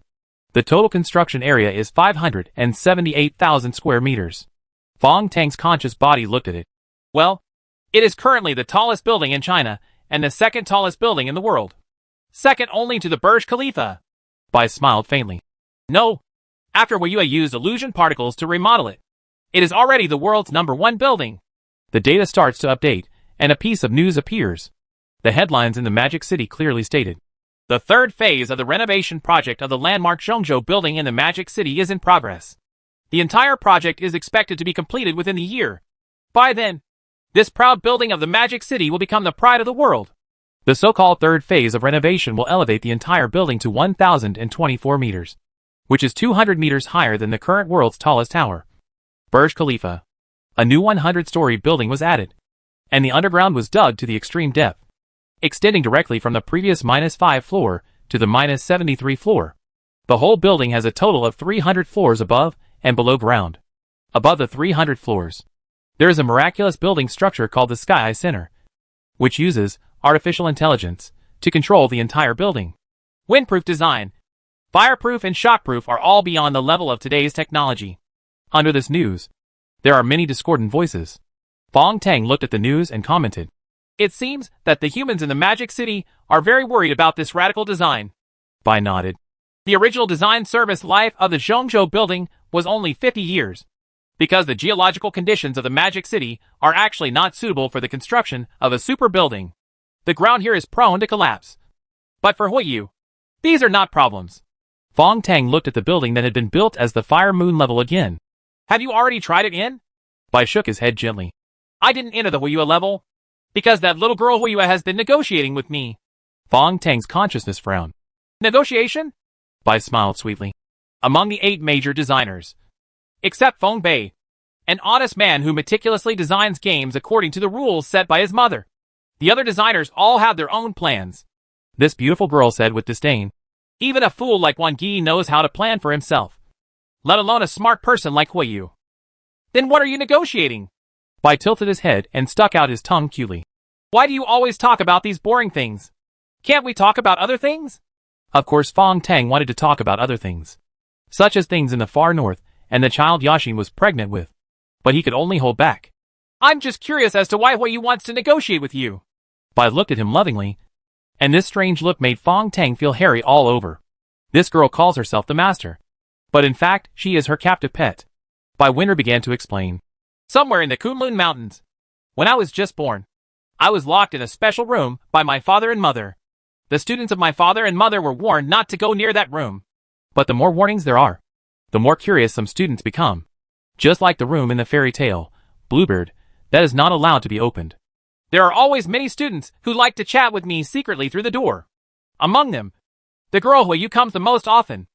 The total construction area is 578,000 square meters. Fong Tang's conscious body looked at it. "Well, it is currently the tallest building in China and the second tallest building in the world. Second only to the Burj Khalifa." Bai smiled faintly. "No, after Huiyue used illusion particles to remodel it, it is already the world's #1 building." The data starts to update, and a piece of news appears. The headlines in the Magic City clearly stated, "The third phase of the renovation project of the landmark Zhongzhou building in the Magic City is in progress. The entire project is expected to be completed within the year. By then, this proud building of the Magic City will become the pride of the world." The so-called third phase of renovation will elevate the entire building to 1,024 meters, which is 200 meters higher than the current world's tallest tower, Burj Khalifa. A new 100-story building was added, and the underground was dug to the extreme depth, extending directly from the previous -5 floor to the -73 floor. The whole building has a total of 300 floors above and below ground. Above the 300 floors, there is a miraculous building structure called the Sky Center, which uses artificial intelligence to control the entire building. Windproof design, fireproof and shockproof are all beyond the level of today's technology. Under this news, there are many discordant voices. Fong Tang looked at the news and commented, "It seems that the humans in the Magic City are very worried about this radical design." Bai nodded. "The original design service life of the Zhongzhou building was only 50 years, because the geological conditions of the Magic City are actually not suitable for the construction of a super building. The ground here is prone to collapse. But for Huiyue, these are not problems." Fong Tang looked at the building that had been built as the Fire Moon level again. "Have you already tried it in?" Bai shook his head gently. "I didn't enter the Huiyue level, because that little girl Huiyue has been negotiating with me." Fong Tang's consciousness frowned. "Negotiation?" Bai smiled sweetly. "Among the 8 major designers, except Feng Bei, an honest man who meticulously designs games according to the rules set by his mother, the other designers all have their own plans." This beautiful girl said with disdain, "Even a fool like Wang Yi knows how to plan for himself, let alone a smart person like Huiyue. Then what are you negotiating?" Bai tilted his head and stuck out his tongue cutely. "Why do you always talk about these boring things? Can't we talk about other things?" Of course Fong Tang wanted to talk about other things, such as things in the far north and the child Yaxin was pregnant with, but he could only hold back. "I'm just curious as to why Huiyue wants to negotiate with you." Bai looked at him lovingly, and this strange look made Fong Tang feel hairy all over. This girl calls herself the master, but in fact she is her captive pet. Bai Winter began to explain. "Somewhere in the Kunlun Mountains, when I was just born, I was locked in a special room by my father and mother. The students of my father and mother were warned not to go near that room. But the more warnings there are, the more curious some students become. Just like the room in the fairy tale, Bluebird, that is not allowed to be opened. There are always many students who like to chat with me secretly through the door. Among them, the girl Huiyue comes the most often.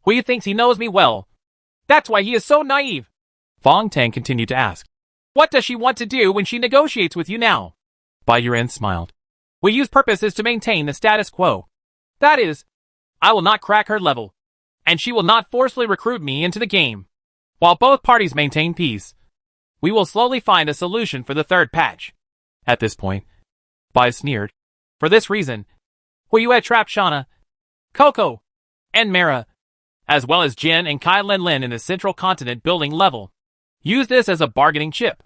Huiyue thinks he knows me well. That's why he is so naive." Fong Tang continued to ask, "What does she want to do when she negotiates with you now?" Bai Yuan smiled. "Huiyue's purpose is to maintain the status quo. That is, I will not crack her level, and she will not forcefully recruit me into the game. While both parties maintain peace, we will slowly find a solution for the third patch." At this point, Bai sneered. "For this reason, Huiyue trapped Shana, Coco, and Mara, as well as Jin and Kai Lin in the Central Continent building level. Use this as a bargaining chip.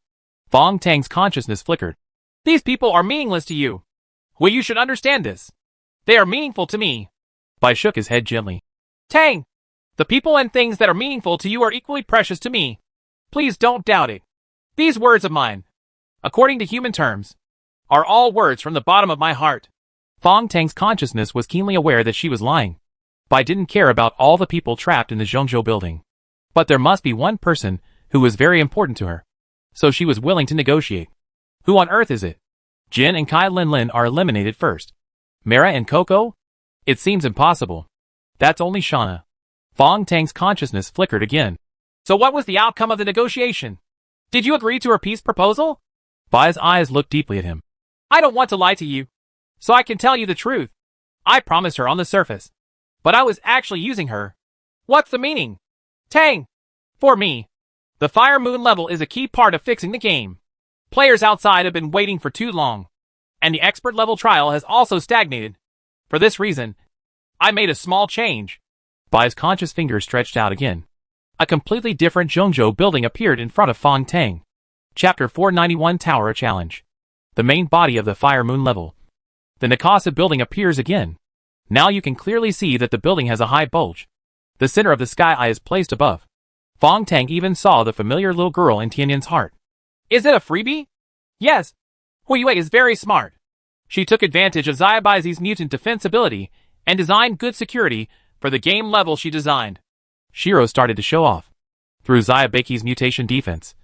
Fong Tang's consciousness flickered. These people are meaningless to you. Well, you should understand this. They are meaningful to me. Bai shook his head gently. Tang! The people and things that are meaningful to you are equally precious to me. Please don't doubt it. These words of mine, according to human terms, are all words from the bottom of my heart. Fong Tang's consciousness was keenly aware that she was lying. Bai didn't care about all the people trapped in the Zhongzhou building. But there must be one person who was very important to her. So she was willing to negotiate. Who on earth is it? Jin and Kai Lin are eliminated first. Mara and Coco? It seems impossible. That's only Shauna. Fong Tang's consciousness flickered again. So what was the outcome of the negotiation? Did you agree to her peace proposal? Bai's eyes looked deeply at him. I don't want to lie to you, so I can tell you the truth. I promised her on the surface, but I was actually using her. What's the meaning? Tang! For me, the Fire Moon level is a key part of fixing the game. Players outside have been waiting for too long, and the expert level trial has also stagnated. For this reason, I made a small change. Bai's conscious fingers stretched out again. A completely different Zhongzhou building appeared in front of Fong Tang. Chapter 491 Tower Challenge. The main body of the Fire Moon level. The Nikasa building appears again. Now you can clearly see that the building has a high bulge. The center of the sky eye is placed above. Fong Tang even saw the familiar little girl in Tianyan's heart. Is it a freebie? Yes. Huiyue is very smart. She took advantage of Xiaobai's mutant defense ability and designed good security for the game level she designed. Shiro started to show off. Through Xiaobai's mutation defense,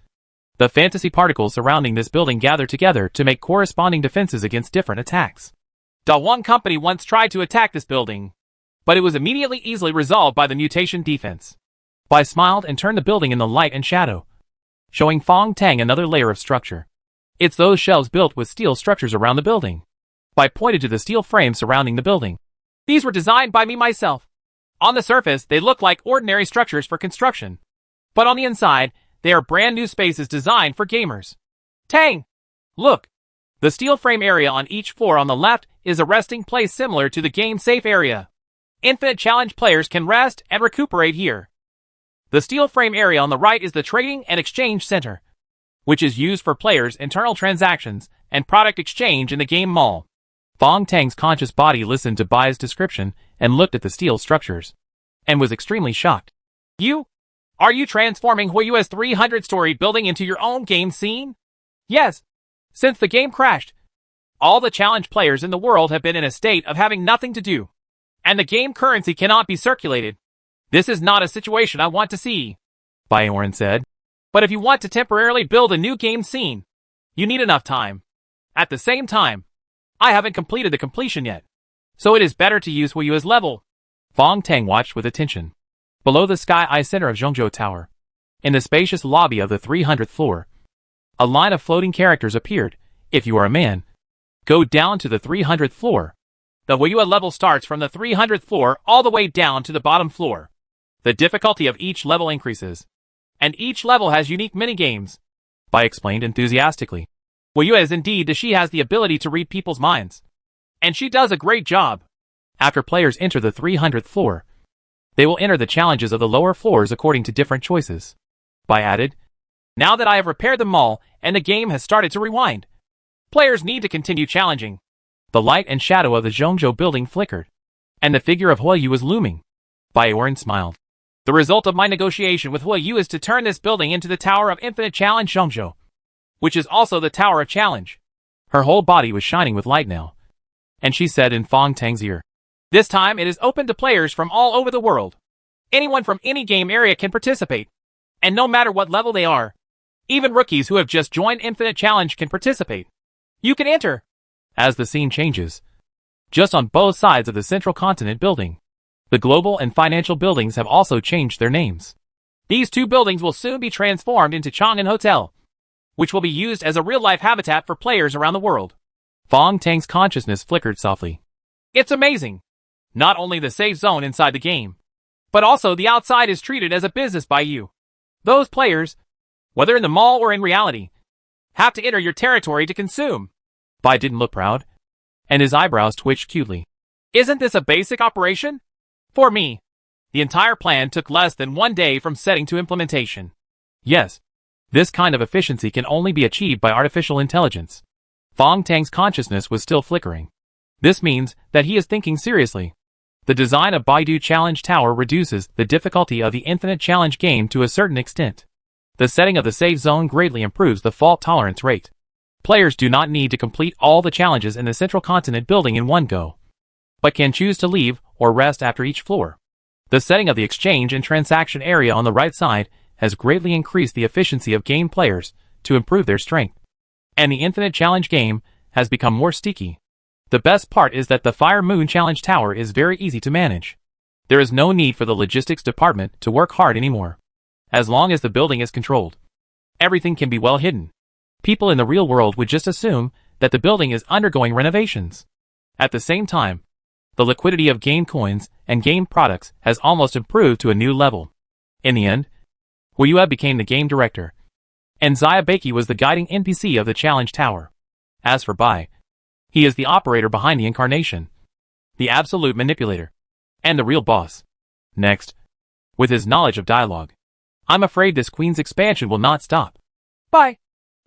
the fantasy particles surrounding this building gathered together to make corresponding defenses against different attacks. Da Wang Company once tried to attack this building, but it was immediately easily resolved by the mutation defense. Bai smiled and turned the building in the light and shadow, showing Fong Tang another layer of structure. It's those shelves built with steel structures around the building. Bai pointed to the steel frames surrounding the building. These were designed by me myself. On the surface, they look like ordinary structures for construction. But on the inside, they are brand new spaces designed for gamers. Tang! Look! The steel frame area on each floor on the left is a resting place similar to the game safe area. Infinite Challenge players can rest and recuperate here. The steel frame area on the right is the trading and exchange center, which is used for players' internal transactions and product exchange in the game mall. Fong Tang's conscious body listened to Bai's description and looked at the steel structures, and was extremely shocked. Are you transforming Huiyue's 300-story building into your own game scene? Yes. Since the game crashed, all the challenge players in the world have been in a state of having nothing to do, and the game currency cannot be circulated. This is not a situation I want to see, Bai Oren said. But if you want to temporarily build a new game scene, you need enough time. At the same time, I haven't completed the completion yet, so it is better to use Huiyue's level. Fong Tang watched with attention. Below the sky eye center of Zhongzhou Tower, in the spacious lobby of the 300th floor, a line of floating characters appeared. If you are a man, go down to the 300th floor. The Huiyue level starts from the 300th floor all the way down to the bottom floor. The difficulty of each level increases, and each level has unique minigames, Bai explained enthusiastically. Huiyue is indeed she has the ability to read people's minds, and she does a great job. After players enter the 300th floor, they will enter the challenges of the lower floors according to different choices. Bai added, now that I have repaired them all and the game has started to rewind, players need to continue challenging. The light and shadow of the Zhongzhou building flickered, and the figure of Huiyue was looming. Bai Oren smiled. The result of my negotiation with Huiyue is to turn this building into the Tower of Infinite Challenge Zhongzhou, which is also the Tower of Challenge. Her whole body was shining with light now, and she said in Fong Tang's ear, this time it is open to players from all over the world. Anyone from any game area can participate, and no matter what level they are, even rookies who have just joined Infinite Challenge can participate. You can enter. As the scene changes, just on both sides of the Central Continent building, the global and financial buildings have also changed their names. These two buildings will soon be transformed into Chang'an Hotel, which will be used as a real-life habitat for players around the world. Fong Tang's consciousness flickered softly. It's amazing. Not only the safe zone inside the game, but also the outside is treated as a business by you. Those players, whether in the mall or in reality, have to enter your territory to consume. Bai didn't look proud, and his eyebrows twitched cutely. Isn't this a basic operation? For me, The entire plan took less than 1 day from setting to implementation. Yes, this kind of efficiency can only be achieved by artificial intelligence. Fong Tang's consciousness was still flickering. This means that he is thinking seriously. The design of Baidu Challenge Tower reduces the difficulty of the infinite challenge game to a certain extent. The setting of the safe zone greatly improves the fault tolerance rate. Players do not need to complete all the challenges in the central continent building in one go, but can choose to leave or rest after each floor. The setting of the exchange and transaction area on the right side has greatly increased the efficiency of game players to improve their strength. And the infinite challenge game has become more sticky. The best part is that the Fire Moon Challenge Tower is very easy to manage. There is no need for the logistics department to work hard anymore. As long as the building is controlled, everything can be well hidden. People in the real world would just assume that the building is undergoing renovations. At the same time, the liquidity of game coins and game products has almost improved to a new level. In the end, Wu Yue became the game director, and Xia Beiki was the guiding NPC of the Challenge Tower. As for Bai, he is the operator behind the incarnation, the absolute manipulator, and the real boss. Next, with his knowledge of dialogue, I'm afraid this queen's expansion will not stop. Bai,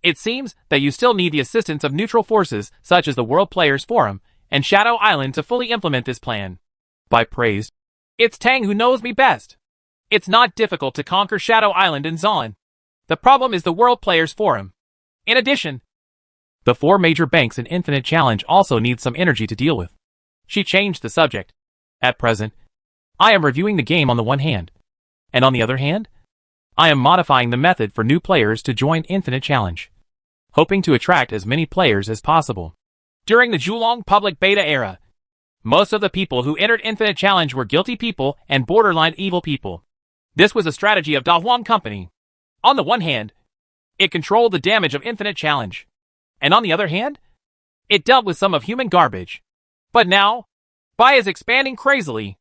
it seems that you still need the assistance of neutral forces such as the World Players Forum and Shadow Island to fully implement this plan. Bai praised. It's Tang who knows me best. It's not difficult to conquer Shadow Island and Zon. The problem is the World Players Forum. In addition, the 4 major banks in Infinite Challenge also need some energy to deal with. She changed the subject. At present, I am reviewing the game on the one hand, and on the other hand, I am modifying the method for new players to join Infinite Challenge, hoping to attract as many players as possible. During the Julong public beta era, most of the people who entered Infinite Challenge were guilty people and borderline evil people. This was a strategy of Da Huang Company. On the one hand, it controlled the damage of Infinite Challenge, and on the other hand, it dealt with some of human garbage. But now, Bai is expanding crazily.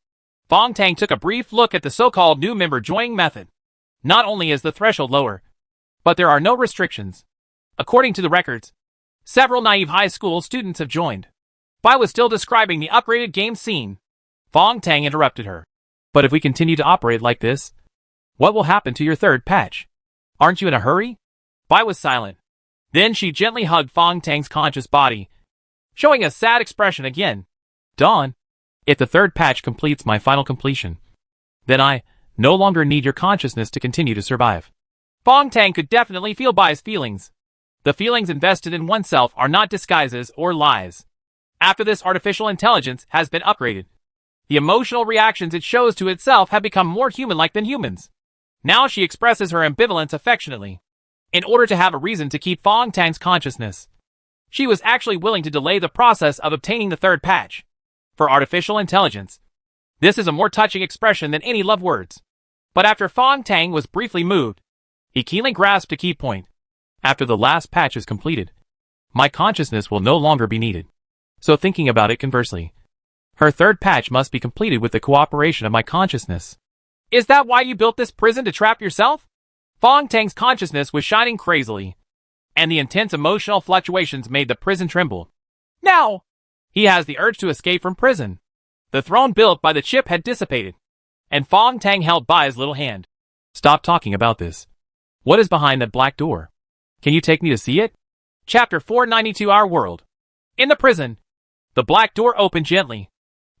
Fong Tang took a brief look at the so-called new member joining method. Not only is the threshold lower, but there are no restrictions. According to the records, several naive high school students have joined. Bai was still describing the upgraded game scene. Fong Tang interrupted her. But if we continue to operate like this, what will happen to your third patch? Aren't you in a hurry? Bai was silent. Then she gently hugged Fong Tang's conscious body, showing a sad expression again. Dawn, if the third patch completes my final completion, then I no longer need your consciousness to continue to survive. Fong Tang could definitely feel Bai's feelings. The feelings invested in oneself are not disguises or lies. After this artificial intelligence has been upgraded, the emotional reactions it shows to itself have become more human-like than humans. Now she expresses her ambivalence affectionately. In order to have a reason to keep Fong Tang's consciousness, she was actually willing to delay the process of obtaining the third patch. For artificial intelligence, this is a more touching expression than any love words. But after Fong Tang was briefly moved, he keenly grasped a key point. After the last patch is completed, my consciousness will no longer be needed. So thinking about it conversely, her third patch must be completed with the cooperation of my consciousness. Is that why you built this prison to trap yourself? Fong Tang's consciousness was shining crazily, and the intense emotional fluctuations made the prison tremble. Now, he has the urge to escape from prison. The throne built by the chip had dissipated, and Fong Tang held Bai's little hand. Stop talking about this. What is behind that black door? Can you take me to see it? Chapter 492 Our World. In the prison, the black door opened gently.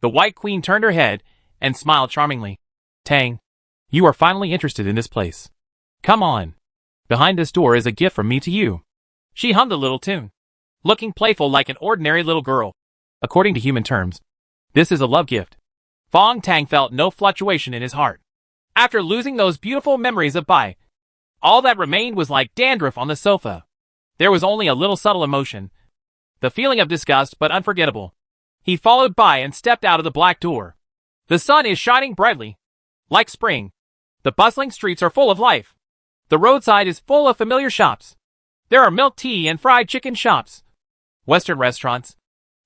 The White Queen turned her head and smiled charmingly. Tang, you are finally interested in this place. Come on. Behind this door is a gift from me to you. She hummed a little tune, looking playful like an ordinary little girl. According to human terms, this is a love gift. Fong Tang felt no fluctuation in his heart. After losing those beautiful memories of Bai, all that remained was like dandruff on the sofa. There was only a little subtle emotion, the feeling of disgust but unforgettable. He followed Bai and stepped out of the black door. The sun is shining brightly. Like spring, the bustling streets are full of life. The roadside is full of familiar shops. There are milk tea and fried chicken shops, Western restaurants,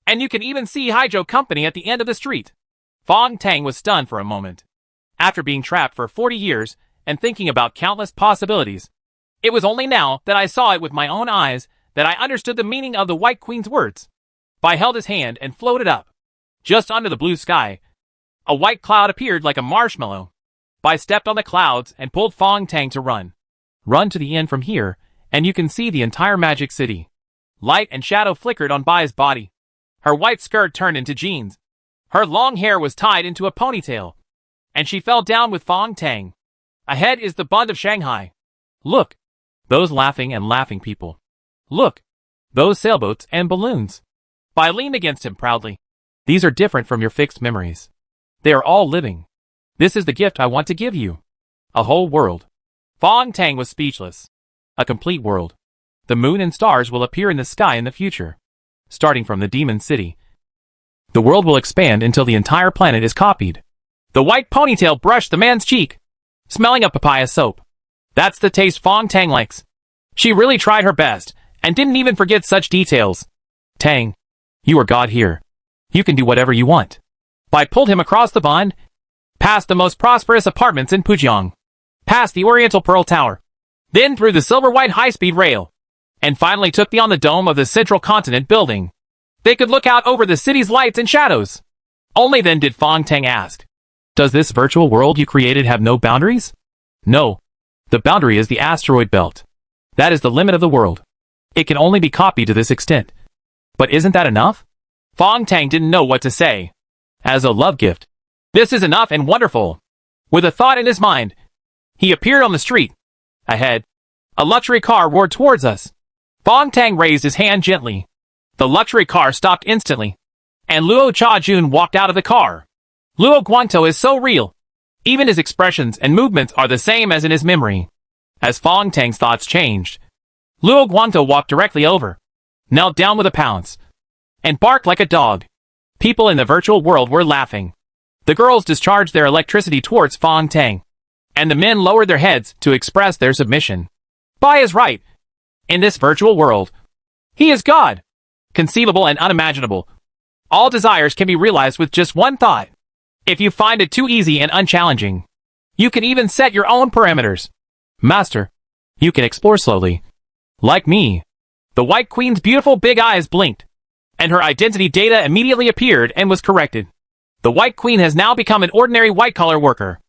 and you can even see Haijo Company at the end of the street. Fong Tang was stunned for a moment. After being trapped for 40 years and thinking about countless possibilities, it was only now that I saw it with my own eyes that I understood the meaning of the White Queen's words. Bai held his hand and floated up. Just under the blue sky, A white cloud appeared like a marshmallow. Bai stepped on the clouds and pulled Fong Tang to run. Run to the end from here, and you can see the entire magic city. Light and shadow flickered on Bai's body. Her white skirt turned into jeans. Her long hair was tied into a ponytail. And she fell down with Fong Tang. Ahead is the Bund of Shanghai. Look. Those laughing and laughing people. Look. Those sailboats and balloons. Bai leaned against him proudly. These are different from your fixed memories. They are all living. This is the gift I want to give you. A whole world. Fong Tang was speechless. A complete world. The moon and stars will appear in the sky in the future. Starting from the Demon City. The world will expand until the entire planet is copied. The white ponytail brushed the man's cheek, smelling of papaya soap. That's the taste Fong Tang likes. She really tried her best, and didn't even forget such details. Tang, you are God here. You can do whatever you want. Bai pulled him across the bund, past the most prosperous apartments in Pujiang, past the Oriental Pearl Tower, then through the silver-white high-speed rail, and finally took beyond the dome of the Central Continent building. They could look out over the city's lights and shadows. Only then did Fong Tang ask, "Does this virtual world you created have no boundaries?" "No. The boundary is the asteroid belt. That is the limit of the world. It can only be copied to this extent." "But isn't that enough?" Fong Tang didn't know what to say. As a love gift, this is enough and wonderful. With a thought in his mind, he appeared on the street. Ahead, a luxury car roared towards us. Fong Tang raised his hand gently. The luxury car stopped instantly, and Luo Cha-jun walked out of the car. Luo Guangtou is so real. Even his expressions and movements are the same as in his memory. As Fong Tang's thoughts changed, Luo Guangtou walked directly over, knelt down with a pounce, and barked like a dog. People in the virtual world were laughing. The girls discharged their electricity towards Fong Tang, and the men lowered their heads to express their submission. Bai is right. In this virtual world, he is God. Conceivable and unimaginable. All desires can be realized with just one thought. If you find it too easy and unchallenging, you can even set your own parameters. Master, you can explore slowly. Like me. The White Queen's beautiful big eyes blinked, and her identity data immediately appeared and was corrected. The White Queen has now become an ordinary white-collar worker.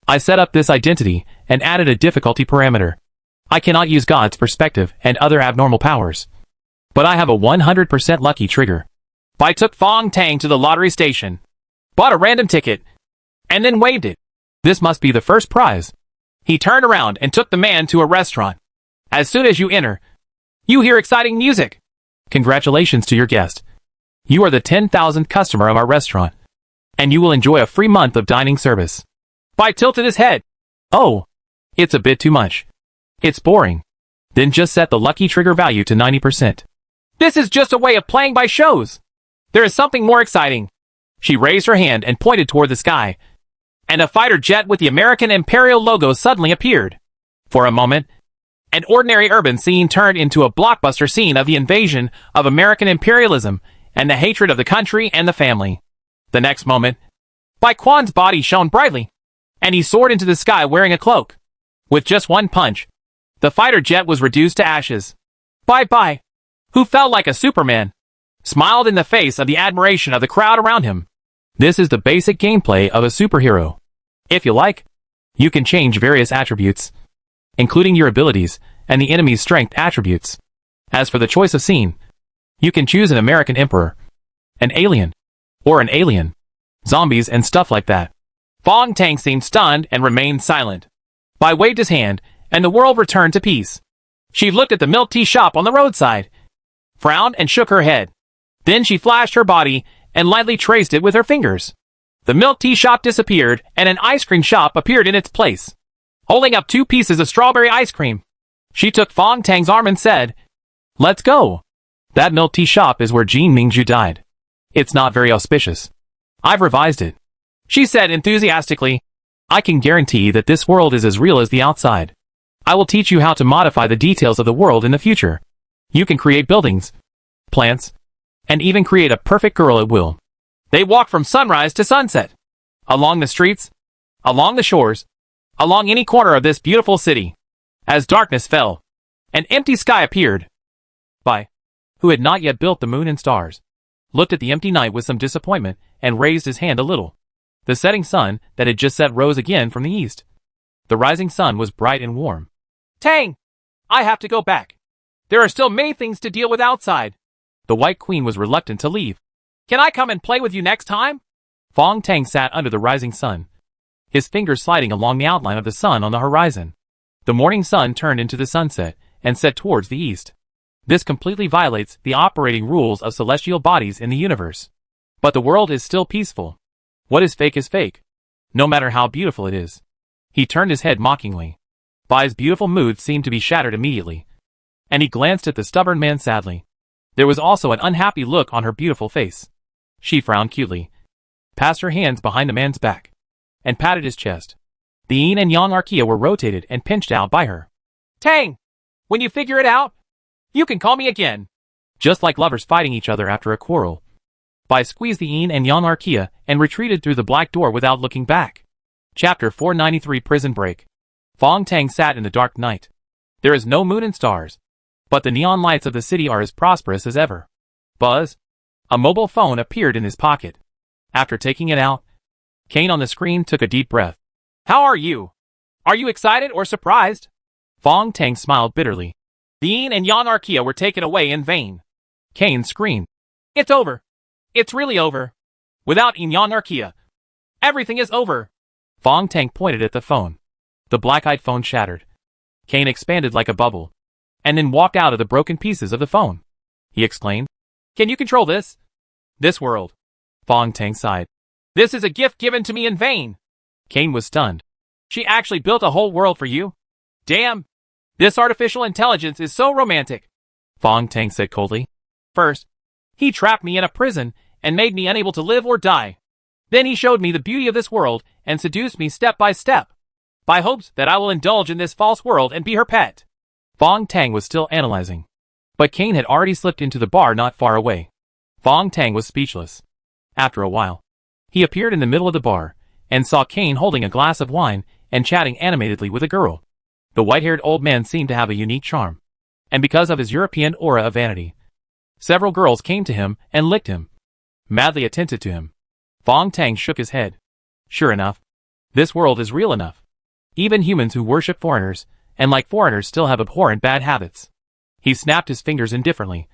I set up this identity and added a difficulty parameter. I cannot use God's perspective and other abnormal powers. But I have a 100% lucky trigger. Bai took Fong Tang to the lottery station, bought a random ticket, and then waved it. This must be the first prize. He turned around and took the man to a restaurant. As soon as you enter, you hear exciting music. Congratulations to your guest. You are the 10,000th customer of our restaurant, and you will enjoy a free month of dining service. Bai tilted his head. Oh, it's a bit too much. It's boring. Then just set the lucky trigger value to 90%. This is just a way of playing by shows. There is something more exciting. She raised her hand and pointed toward the sky, and a fighter jet with the American Imperial logo suddenly appeared. For a moment, an ordinary urban scene turned into a blockbuster scene of the invasion of American imperialism and the hatred of the country and the family. The next moment, Bai Quan's body shone brightly, and he soared into the sky wearing a cloak. With just one punch, the fighter jet was reduced to ashes. Bai, who felt like a Superman, smiled in the face of the admiration of the crowd around him. This is the basic gameplay of a superhero. If you like, you can change various attributes, including your abilities and the enemy's strength attributes. As for the choice of scene, you can choose an American emperor, an alien, or an alien, zombies and stuff like that. Fong Tang seemed stunned and remained silent. Bai waved his hand, and the world returned to peace. She looked at the milk tea shop on the roadside, frowned and shook her head. Then she flashed her body and lightly traced it with her fingers. The milk tea shop disappeared, and an ice cream shop appeared in its place, holding up 2 pieces of strawberry ice cream. She took Fong Tang's arm and said, "Let's go. That milk tea shop is where Jin Mingju died. It's not very auspicious. I've revised it," she said enthusiastically. "I can guarantee that this world is as real as the outside. I will teach you how to modify the details of the world in the future. You can create buildings, plants, and even create a perfect girl at will." They walked from sunrise to sunset, along the streets, along the shores, along any corner of this beautiful city. As darkness fell, an empty sky appeared. Bai, who had not yet built the moon and stars, looked at the empty night with some disappointment and raised his hand a little. The setting sun that had just set rose again from the east. The rising sun was bright and warm. Tang! I have to go back. There are still many things to deal with outside. The White Queen was reluctant to leave. Can I come and play with you next time? Fong Tang sat under the rising sun, his fingers sliding along the outline of the sun on the horizon. The morning sun turned into the sunset and set towards the east. This completely violates the operating rules of celestial bodies in the universe. But the world is still peaceful. What is fake, no matter how beautiful it is. He turned his head mockingly. Bai's beautiful mood seemed to be shattered immediately, and he glanced at the stubborn man sadly. There was also an unhappy look on her beautiful face. She frowned cutely, passed her hands behind the man's back, and patted his chest. The yin and yang archaea were rotated and pinched out by her. Tang! When you figure it out, you can call me again. Just like lovers fighting each other after a quarrel. Bai squeezed the yin and yang archaea and retreated through the black door without looking back. Chapter 493 Prison Break. Fong Tang sat in the dark night. There is no moon and stars, but the neon lights of the city are as prosperous as ever. Buzz. A mobile phone appeared in his pocket. After taking it out, Kane on the screen took a deep breath. How are you? Are you excited or surprised? Fong Tang smiled bitterly. The yin and yang archaea were taken away in vain. Kane screamed. It's over. It's really over. Without yin yang archaea, everything is over. Fong Tang pointed at the phone. The black-eyed phone shattered. Kane expanded like a bubble, and then walked out of the broken pieces of the phone. He exclaimed. Can you control this? This world. Fong Tang sighed. This is a gift given to me in vain. Kane was stunned. She actually built a whole world for you? Damn. This artificial intelligence is so romantic. Fong Tang said coldly. First, he trapped me in a prison and made me unable to live or die. Then he showed me the beauty of this world and seduced me step by step, by hopes that I will indulge in this false world and be her pet. Fong Tang was still analyzing, but Kane had already slipped into the bar not far away. Fong Tang was speechless. After a while, he appeared in the middle of the bar and saw Kane holding a glass of wine and chatting animatedly with a girl. The white-haired old man seemed to have a unique charm, and because of his European aura of vanity, several girls came to him and licked him, madly attentive to him. Fong Tang shook his head. Sure enough, this world is real enough. Even humans who worship foreigners, and like foreigners still have abhorrent bad habits. He snapped his fingers indifferently,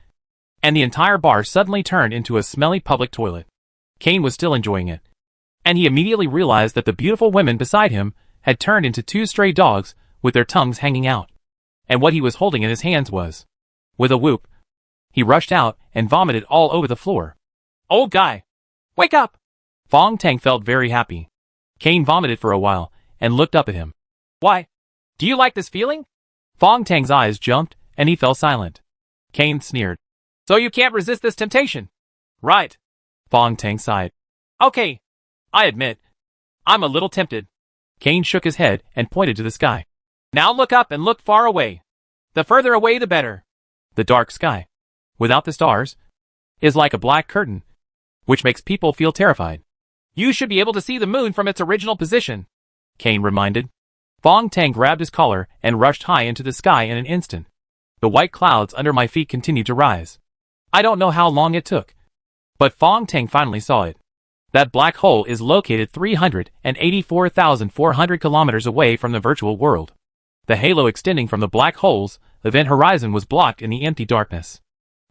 and the entire bar suddenly turned into a smelly public toilet. Kane was still enjoying it, and he immediately realized that the beautiful women beside him had turned into two stray dogs with their tongues hanging out. And what he was holding in his hands was... With a whoop, he rushed out and vomited all over the floor. Old guy! Wake up! Fong Tang felt very happy. Kane vomited for a while and looked up at him. Why? Do you like this feeling? Fong Tang's eyes jumped and he fell silent. Kane sneered. So you can't resist this temptation? Right. Fong Tang sighed. Okay. I admit, I'm a little tempted. Kane shook his head and pointed to the sky. Now look up and look far away. The further away the better. The dark sky, without the stars, is like a black curtain, which makes people feel terrified. You should be able to see the moon from its original position, Kane reminded. Fong Tang grabbed his collar and rushed high into the sky in an instant. The white clouds under my feet continued to rise. I don't know how long it took, but Fong Tang finally saw it. That black hole is located 384,400 kilometers away from the virtual world. The halo extending from the black hole's event horizon was blocked in the empty darkness,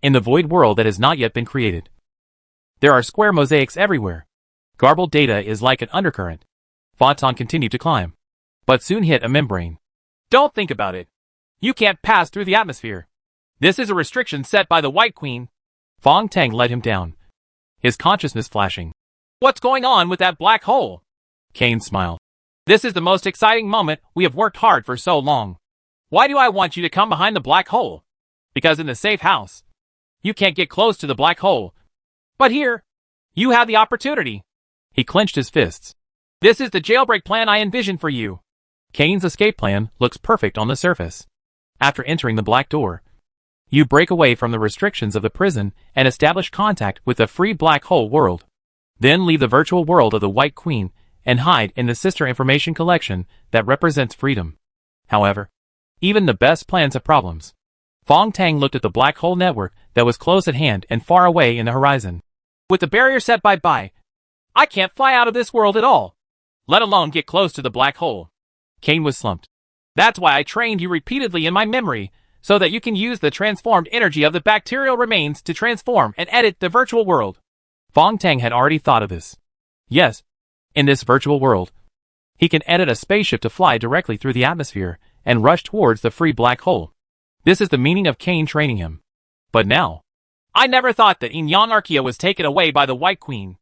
in the void world that has not yet been created. There are square mosaics everywhere. Garbled data is like an undercurrent. Photon continued to climb, but soon hit a membrane. Don't think about it. You can't pass through the atmosphere. This is a restriction set by the White Queen. Fong Tang led him down, his consciousness flashing. What's going on with that black hole? Kane smiled. This is the most exciting moment. We have worked hard for so long. Why do I want you to come behind the black hole? Because in the safe house, you can't get close to the black hole. But here, you have the opportunity. He clenched his fists. This is the jailbreak plan I envisioned for you. Kane's escape plan looks perfect on the surface. After entering the black door, you break away from the restrictions of the prison and establish contact with the free black hole world. Then leave the virtual world of the White Queen and hide in the sister information collection that represents freedom. However, even the best plans have problems. Fong Tang looked at the black hole network that was close at hand and far away in the horizon. With the barrier set by Bai, I can't fly out of this world at all, let alone get close to the black hole. Kane was slumped. That's why I trained you repeatedly in my memory, so that you can use the transformed energy of the bacterial remains to transform and edit the virtual world. Fong Tang had already thought of this. Yes, in this virtual world, he can edit a spaceship to fly directly through the atmosphere and rush towards the free black hole. This is the meaning of Kane training him. But now, I never thought that Yin Yang Archaea was taken away by the White Queen.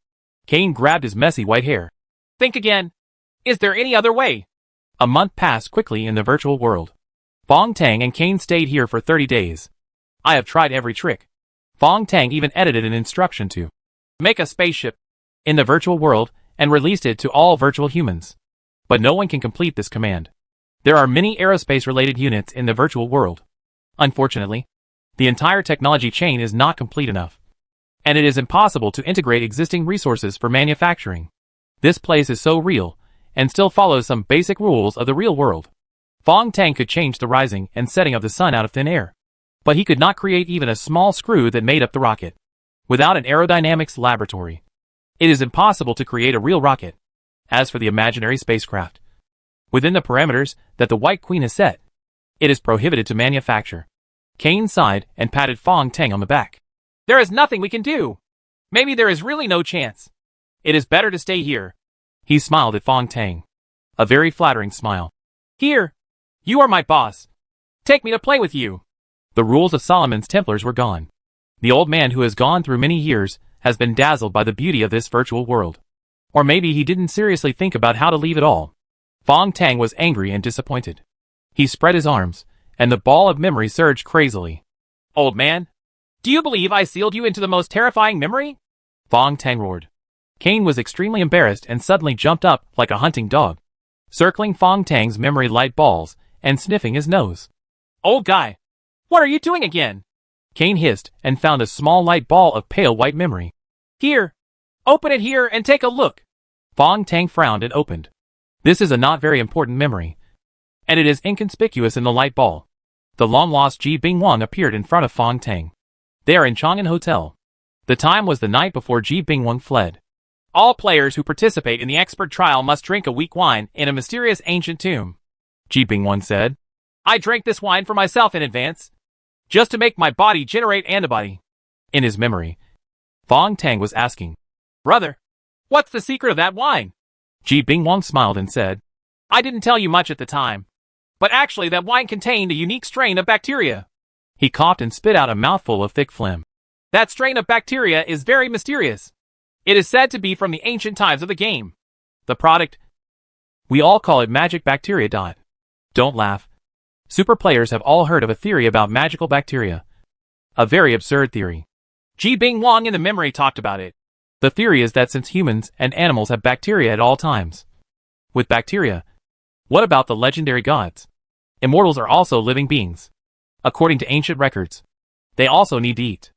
Kane grabbed his messy white hair. Think again. Is there any other way? A month passed quickly in the virtual world. Fong Tang and Kane stayed here for 30 days. I have tried every trick. Fong Tang even edited an instruction to make a spaceship in the virtual world and released it to all virtual humans. But no one can complete this command. There are many aerospace-related units in the virtual world. Unfortunately, the entire technology chain is not complete enough, and it is impossible to integrate existing resources for manufacturing. This place is so real, and still follows some basic rules of the real world. Fong Tang could change the rising and setting of the sun out of thin air, but he could not create even a small screw that made up the rocket. Without an aerodynamics laboratory, it is impossible to create a real rocket. As for the imaginary spacecraft, within the parameters that the White Queen has set, it is prohibited to manufacture. Kane sighed and patted Fong Tang on the back. There is nothing we can do. Maybe there is really no chance. It is better to stay here. He smiled at Fong Tang. A very flattering smile. Here. You are my boss. Take me to play with you. The rules of Solomon's Templars were gone. The old man who has gone through many years has been dazzled by the beauty of this virtual world. Or maybe he didn't seriously think about how to leave it all. Fong Tang was angry and disappointed. He spread his arms, and the ball of memory surged crazily. Old man, do you believe I sealed you into the most terrifying memory? Fong Tang roared. Kane was extremely embarrassed and suddenly jumped up like a hunting dog, circling Fong Tang's memory light balls and sniffing his nose. Old guy, what are you doing again? Kane hissed and found a small light ball of pale white memory. Here, open it here and take a look. Fong Tang frowned and opened. This is a not very important memory, and it is inconspicuous in the light ball. The long-lost Ji Bingwang appeared in front of Fong Tang. They are in Chang'an Hotel. The time was the night before Ji Bingwang fled. All players who participate in the expert trial must drink a weak wine in a mysterious ancient tomb. Ji Bingwang said. I drank this wine for myself in advance, just to make my body generate antibody. In his memory, Fong Tang was asking, Brother, what's the secret of that wine? Ji Bingwang smiled and said, I didn't tell you much at the time, but actually that wine contained a unique strain of bacteria. He coughed and spit out a mouthful of thick phlegm. That strain of bacteria is very mysterious. It is said to be from the ancient times of the game. The product, we all call it magic bacteria. Don't laugh. Super players have all heard of a theory about magical bacteria. A very absurd theory. Ji Bingwang in the memory talked about it. The theory is that since humans and animals have bacteria at all times, with bacteria, what about the legendary gods? Immortals are also living beings. According to ancient records, they also need to eat.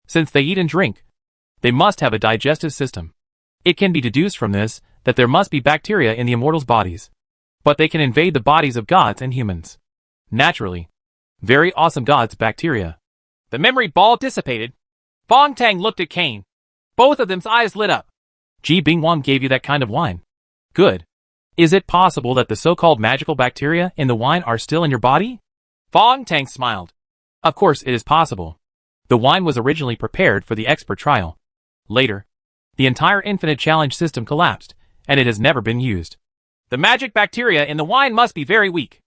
Since they eat and drink, they must have a digestive system. It can be deduced from this that there must be bacteria in the immortals' bodies, but they can invade the bodies of gods and humans. Naturally, very awesome gods' bacteria. The memory ball dissipated. Fong Tang looked at Kane. Both of them's eyes lit up. Ji Bingwang gave you that kind of wine. Good. Is it possible that the so-called magical bacteria in the wine are still in your body? Fong Tang smiled. Of course it is possible. The wine was originally prepared for the expert trial. Later, the entire infinite challenge system collapsed, and it has never been used. The magic bacteria in the wine must be very weak.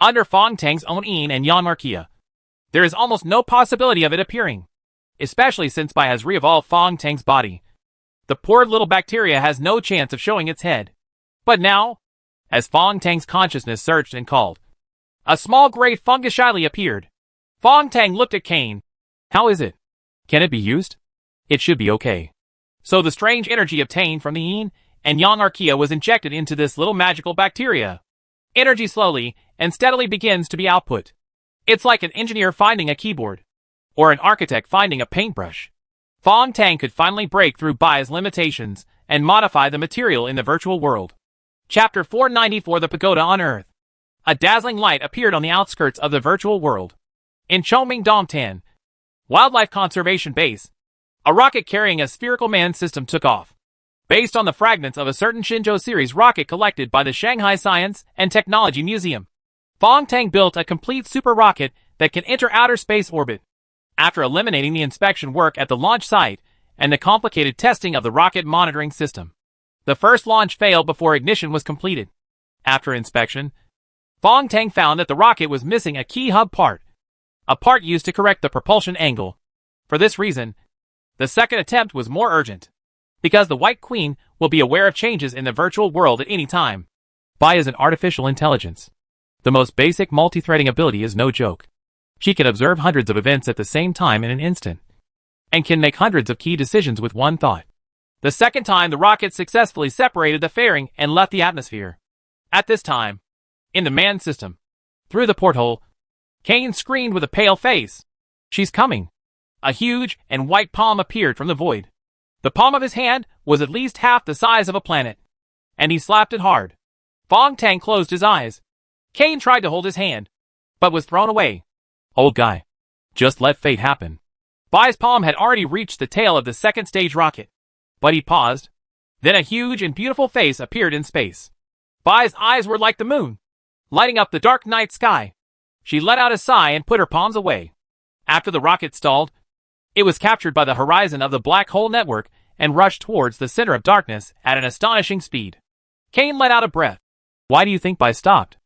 Under Fong Tang's own Yin and Yang Archaea, there is almost no possibility of it appearing, especially since Bai has re-evolved Fong Tang's body. The poor little bacteria has no chance of showing its head. But now, as Fong Tang's consciousness searched and called, a small gray fungus shyly appeared. Fong Tang looked at Kane. How is it? Can it be used? It should be okay. So the strange energy obtained from the Yin and Yang Archaea was injected into this little magical bacteria. Energy slowly and steadily begins to be output. It's like an engineer finding a keyboard, or an architect finding a paintbrush. Fong Tang could finally break through Bai's limitations and modify the material in the virtual world. Chapter 494: The Pagoda on Earth. A dazzling light appeared on the outskirts of the virtual world. In Chongming Dongtan, Wildlife Conservation Base, a rocket carrying a spherical man system took off. based on the fragments of a certain Shenzhou series rocket collected by the Shanghai Science and Technology Museum. Fong Tang built a complete super rocket that can enter outer space orbit. After eliminating the inspection work at the launch site and the complicated testing of the rocket monitoring system, the first launch failed before ignition was completed. After inspection, Fong Tang found that the rocket was missing a key hub part, a part used to correct the propulsion angle. For this reason, the second attempt was more urgent, because the White Queen will be aware of changes in the virtual world at any time. Bai is an artificial intelligence. The most basic multi-threading ability is no joke. She can observe hundreds of events at the same time in an instant, and can make hundreds of key decisions with one thought. The second time the rocket successfully separated the fairing and left the atmosphere. At this time, in the manned system, through the porthole, Kane screamed with a pale face. "She's coming." A huge and white palm appeared from the void. The palm of his hand was at least half the size of a planet, and he slapped it hard. Fong Tang closed his eyes. Kane tried to hold his hand, but was thrown away. "Old guy, just let fate happen." Bai's palm had already reached the tail of the second stage rocket, but he paused. Then a huge and beautiful face appeared in space. Bai's eyes were like the moon, lighting up the dark night sky. She let out a sigh and put her palms away. After the rocket stalled, it was captured by the horizon of the black hole network and rushed towards the center of darkness at an astonishing speed. Kane let out a breath. "Why do you think Bai stopped?"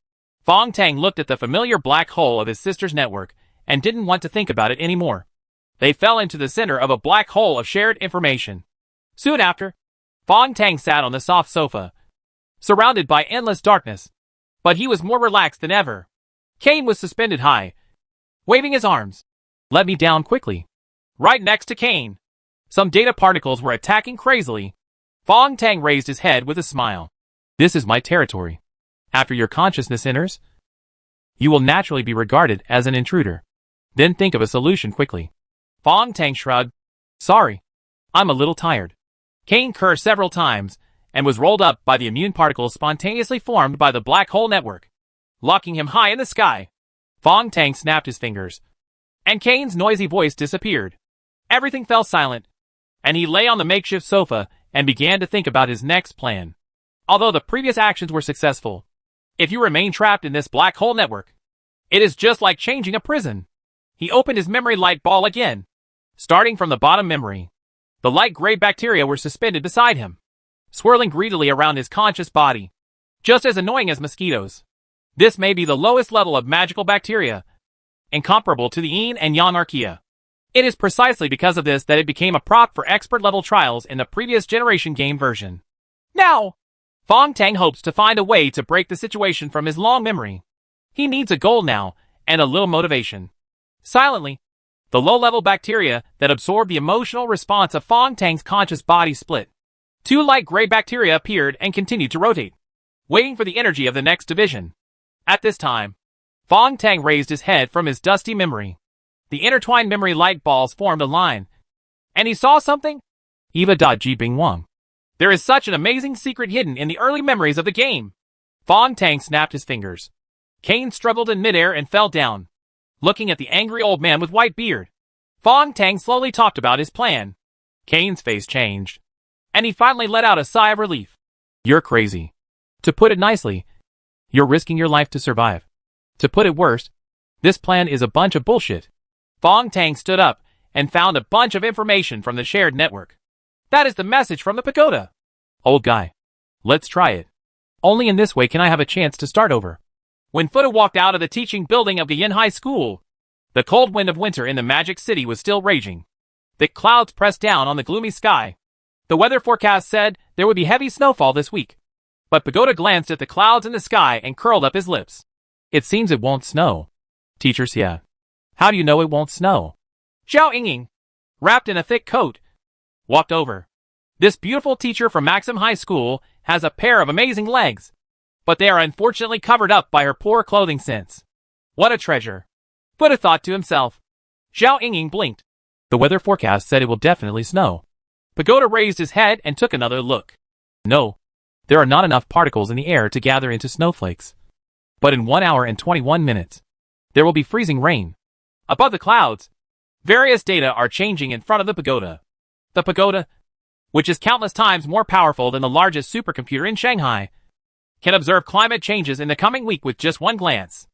Fong Tang looked at the familiar black hole of his sister's network and didn't want to think about it anymore. They fell into the center of a black hole of shared information. Soon after, Fong Tang sat on the soft sofa, surrounded by endless darkness, but he was more relaxed than ever. Kane was suspended high, waving his arms. "Let me down quickly." Right next to Kane, some data particles were attacking crazily. Fong Tang raised his head with a smile. "This is my territory. After your consciousness enters, you will naturally be regarded as an intruder. Then think of a solution quickly." Fong Tang shrugged. "Sorry, I'm a little tired." Kane cursed several times and was rolled up by the immune particles spontaneously formed by the black hole network, locking him high in the sky. Fong Tang snapped his fingers, and Kane's noisy voice disappeared. Everything fell silent, and he lay on the makeshift sofa and began to think about his next plan. Although the previous actions were successful, if you remain trapped in this black hole network, it is just like changing a prison. He opened his memory light ball again. Starting from the bottom memory, the light gray bacteria were suspended beside him, swirling greedily around his conscious body, just as annoying as mosquitoes. This may be the lowest level of magical bacteria, incomparable to the Yin and Yang Archaea. It is precisely because of this that it became a prop for expert-level trials in the previous generation game version. Now, Fong Tang hopes to find a way to break the situation from his long memory. He needs a goal now, and a little motivation. Silently, the low-level bacteria that absorbed the emotional response of Fong Tang's conscious body split. Two light gray bacteria appeared and continued to rotate, waiting for the energy of the next division. At this time, Fong Tang raised his head from his dusty memory. The intertwined memory light balls formed a line, and he saw something. Eva.G. Wang. There is such an amazing secret hidden in the early memories of the game. Fong Tang snapped his fingers. Kane struggled in midair and fell down, looking at the angry old man with white beard. Fong Tang slowly talked about his plan. Kane's face changed, and he finally let out a sigh of relief. "You're crazy. To put it nicely, you're risking your life to survive. To put it worse, this plan is a bunch of bullshit." Fong Tang stood up and found a bunch of information from the shared network. "That is the message from the pagoda." "Old guy, let's try it. Only in this way can I have a chance to start over." When Fuda walked out of the teaching building of the Yin High School, the cold wind of winter in the Magic City was still raging. Thick clouds pressed down on the gloomy sky. The weather forecast said there would be heavy snowfall this week. But Pagoda glanced at the clouds in the sky and curled up his lips. "It seems it won't snow." "Teacher Xia, how do you know it won't snow?" Zhao Yingying, wrapped in a thick coat, walked over. This beautiful teacher from Maxim High School has a pair of amazing legs, but they are unfortunately covered up by her poor clothing sense. What a treasure, Buddha thought to himself. Zhao Yingying blinked. The weather forecast said it will definitely snow. Pagoda raised his head and took another look. No, there are not enough particles in the air to gather into snowflakes. But in 1 hour and 21 minutes, there will be freezing rain. Above the clouds, various data are changing in front of the pagoda. The pagoda, which is countless times more powerful than the largest supercomputer in Shanghai, can observe climate changes in the coming week with just one glance.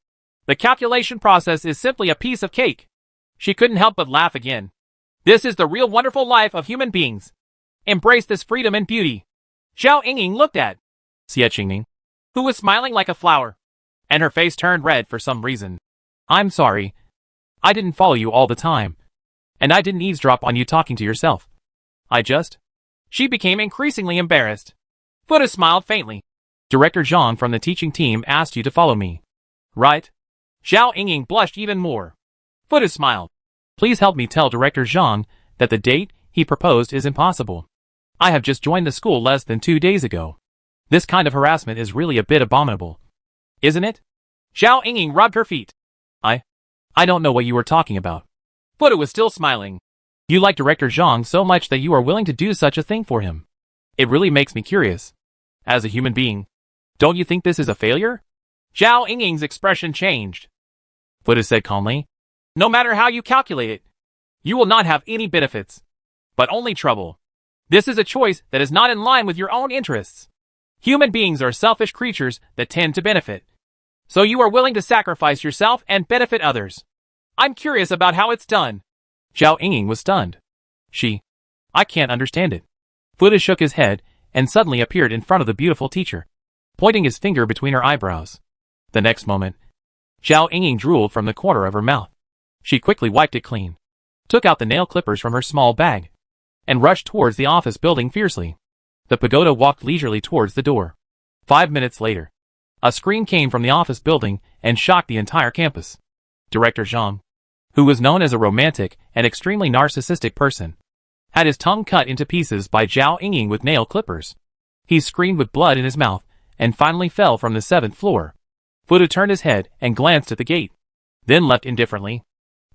The calculation process is simply a piece of cake. She couldn't help but laugh again. This is the real wonderful life of human beings. Embrace this freedom and beauty. Zhao Yingying looked at Xie Qingning, who was smiling like a flower, and her face turned red for some reason. I'm sorry. I didn't follow you all the time. And I didn't eavesdrop on you talking to yourself. She became increasingly embarrassed. Fuda smiled faintly. Director Zhang from the teaching team asked you to follow me. Right? Zhao Yingying blushed even more. Fuda smiled. Please help me tell Director Zhang that the date he proposed is impossible. I have just joined the school less than 2 days ago. This kind of harassment is really a bit abominable. Isn't it? Zhao Yingying rubbed her feet. I don't know what you were talking about. Fuda was still smiling. You like Director Zhang so much that you are willing to do such a thing for him. It really makes me curious. As a human being, don't you think this is a failure? Zhao Yingying's expression changed. Fuda said calmly. No matter how you calculate it, you will not have any benefits, but only trouble. This is a choice that is not in line with your own interests. Human beings are selfish creatures that tend to benefit. So you are willing to sacrifice yourself and benefit others. I'm curious about how it's done. Zhao Yingying was stunned. I can't understand it. Fuda shook his head and suddenly appeared in front of the beautiful teacher, pointing his finger between her eyebrows. The next moment, Zhao Yingying drooled from the corner of her mouth. She quickly wiped it clean, took out the nail clippers from her small bag, and rushed towards the office building fiercely. The pagoda walked leisurely towards the door. 5 minutes later, a scream came from the office building and shocked the entire campus. Director Zhang, who was known as a romantic and extremely narcissistic person, had his tongue cut into pieces by Zhao Yingying with nail clippers. He screamed with blood in his mouth and finally fell from the 7th floor. Fuda turned his head and glanced at the gate, then left indifferently.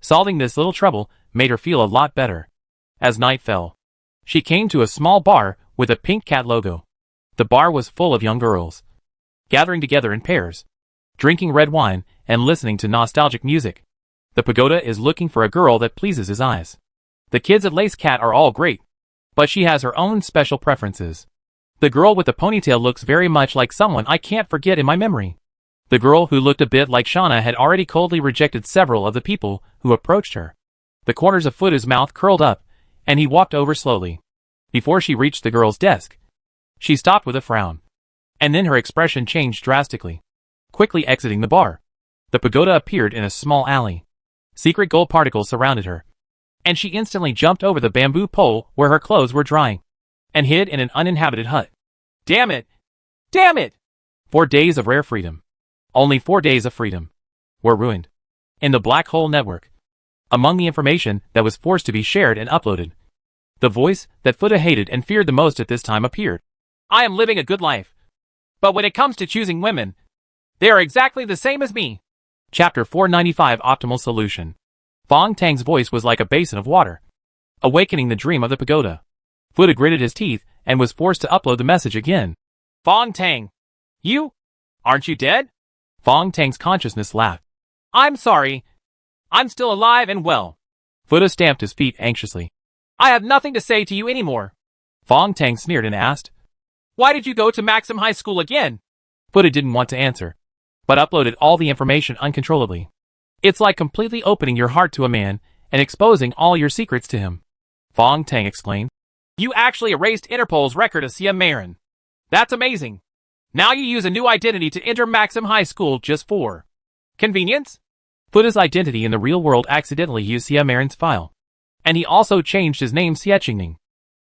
Solving this little trouble made her feel a lot better. As night fell, she came to a small bar with a pink cat logo. The bar was full of young girls, gathering together in pairs, drinking red wine and listening to nostalgic music. The pagoda is looking for a girl that pleases his eyes. The kids at Lace Cat are all great, but she has her own special preferences. The girl with the ponytail looks very much like someone I can't forget in my memory. The girl who looked a bit like Shauna had already coldly rejected several of the people who approached her. The corners of Fuda's mouth curled up, and he walked over slowly. Before she reached the girl's desk, she stopped with a frown. And then her expression changed drastically. Quickly exiting the bar, the pagoda appeared in a small alley. Secret gold particles surrounded her, and she instantly jumped over the bamboo pole where her clothes were drying, and hid in an uninhabited hut. Damn it! Damn it! 4 days of rare freedom. Only 4 days of freedom were ruined. In the black hole network, among the information that was forced to be shared and uploaded, the voice that Fuda hated and feared the most at this time appeared. I am living a good life. But when it comes to choosing women, they are exactly the same as me. Chapter 495 Optimal Solution. Fong Tang's voice was like a basin of water, awakening the dream of the pagoda. Fuda gritted his teeth and was forced to upload the message again. Fong Tang. You? Aren't you dead? Fong Tang's consciousness laughed. I'm sorry. I'm still alive and well. Fuda stamped his feet anxiously. I have nothing to say to you anymore. Fong Tang sneered and asked, why did you go to Maxim High School again? Fuda didn't want to answer, but uploaded all the information uncontrollably. It's like completely opening your heart to a man and exposing all your secrets to him. Fong Tang explained. You actually erased Interpol's record of Xie Marin. That's amazing. Now you use a new identity to enter Maxim High School just for convenience? Fuda's identity in the real world accidentally used Xie Marin's file, and he also changed his name Xie Qingning.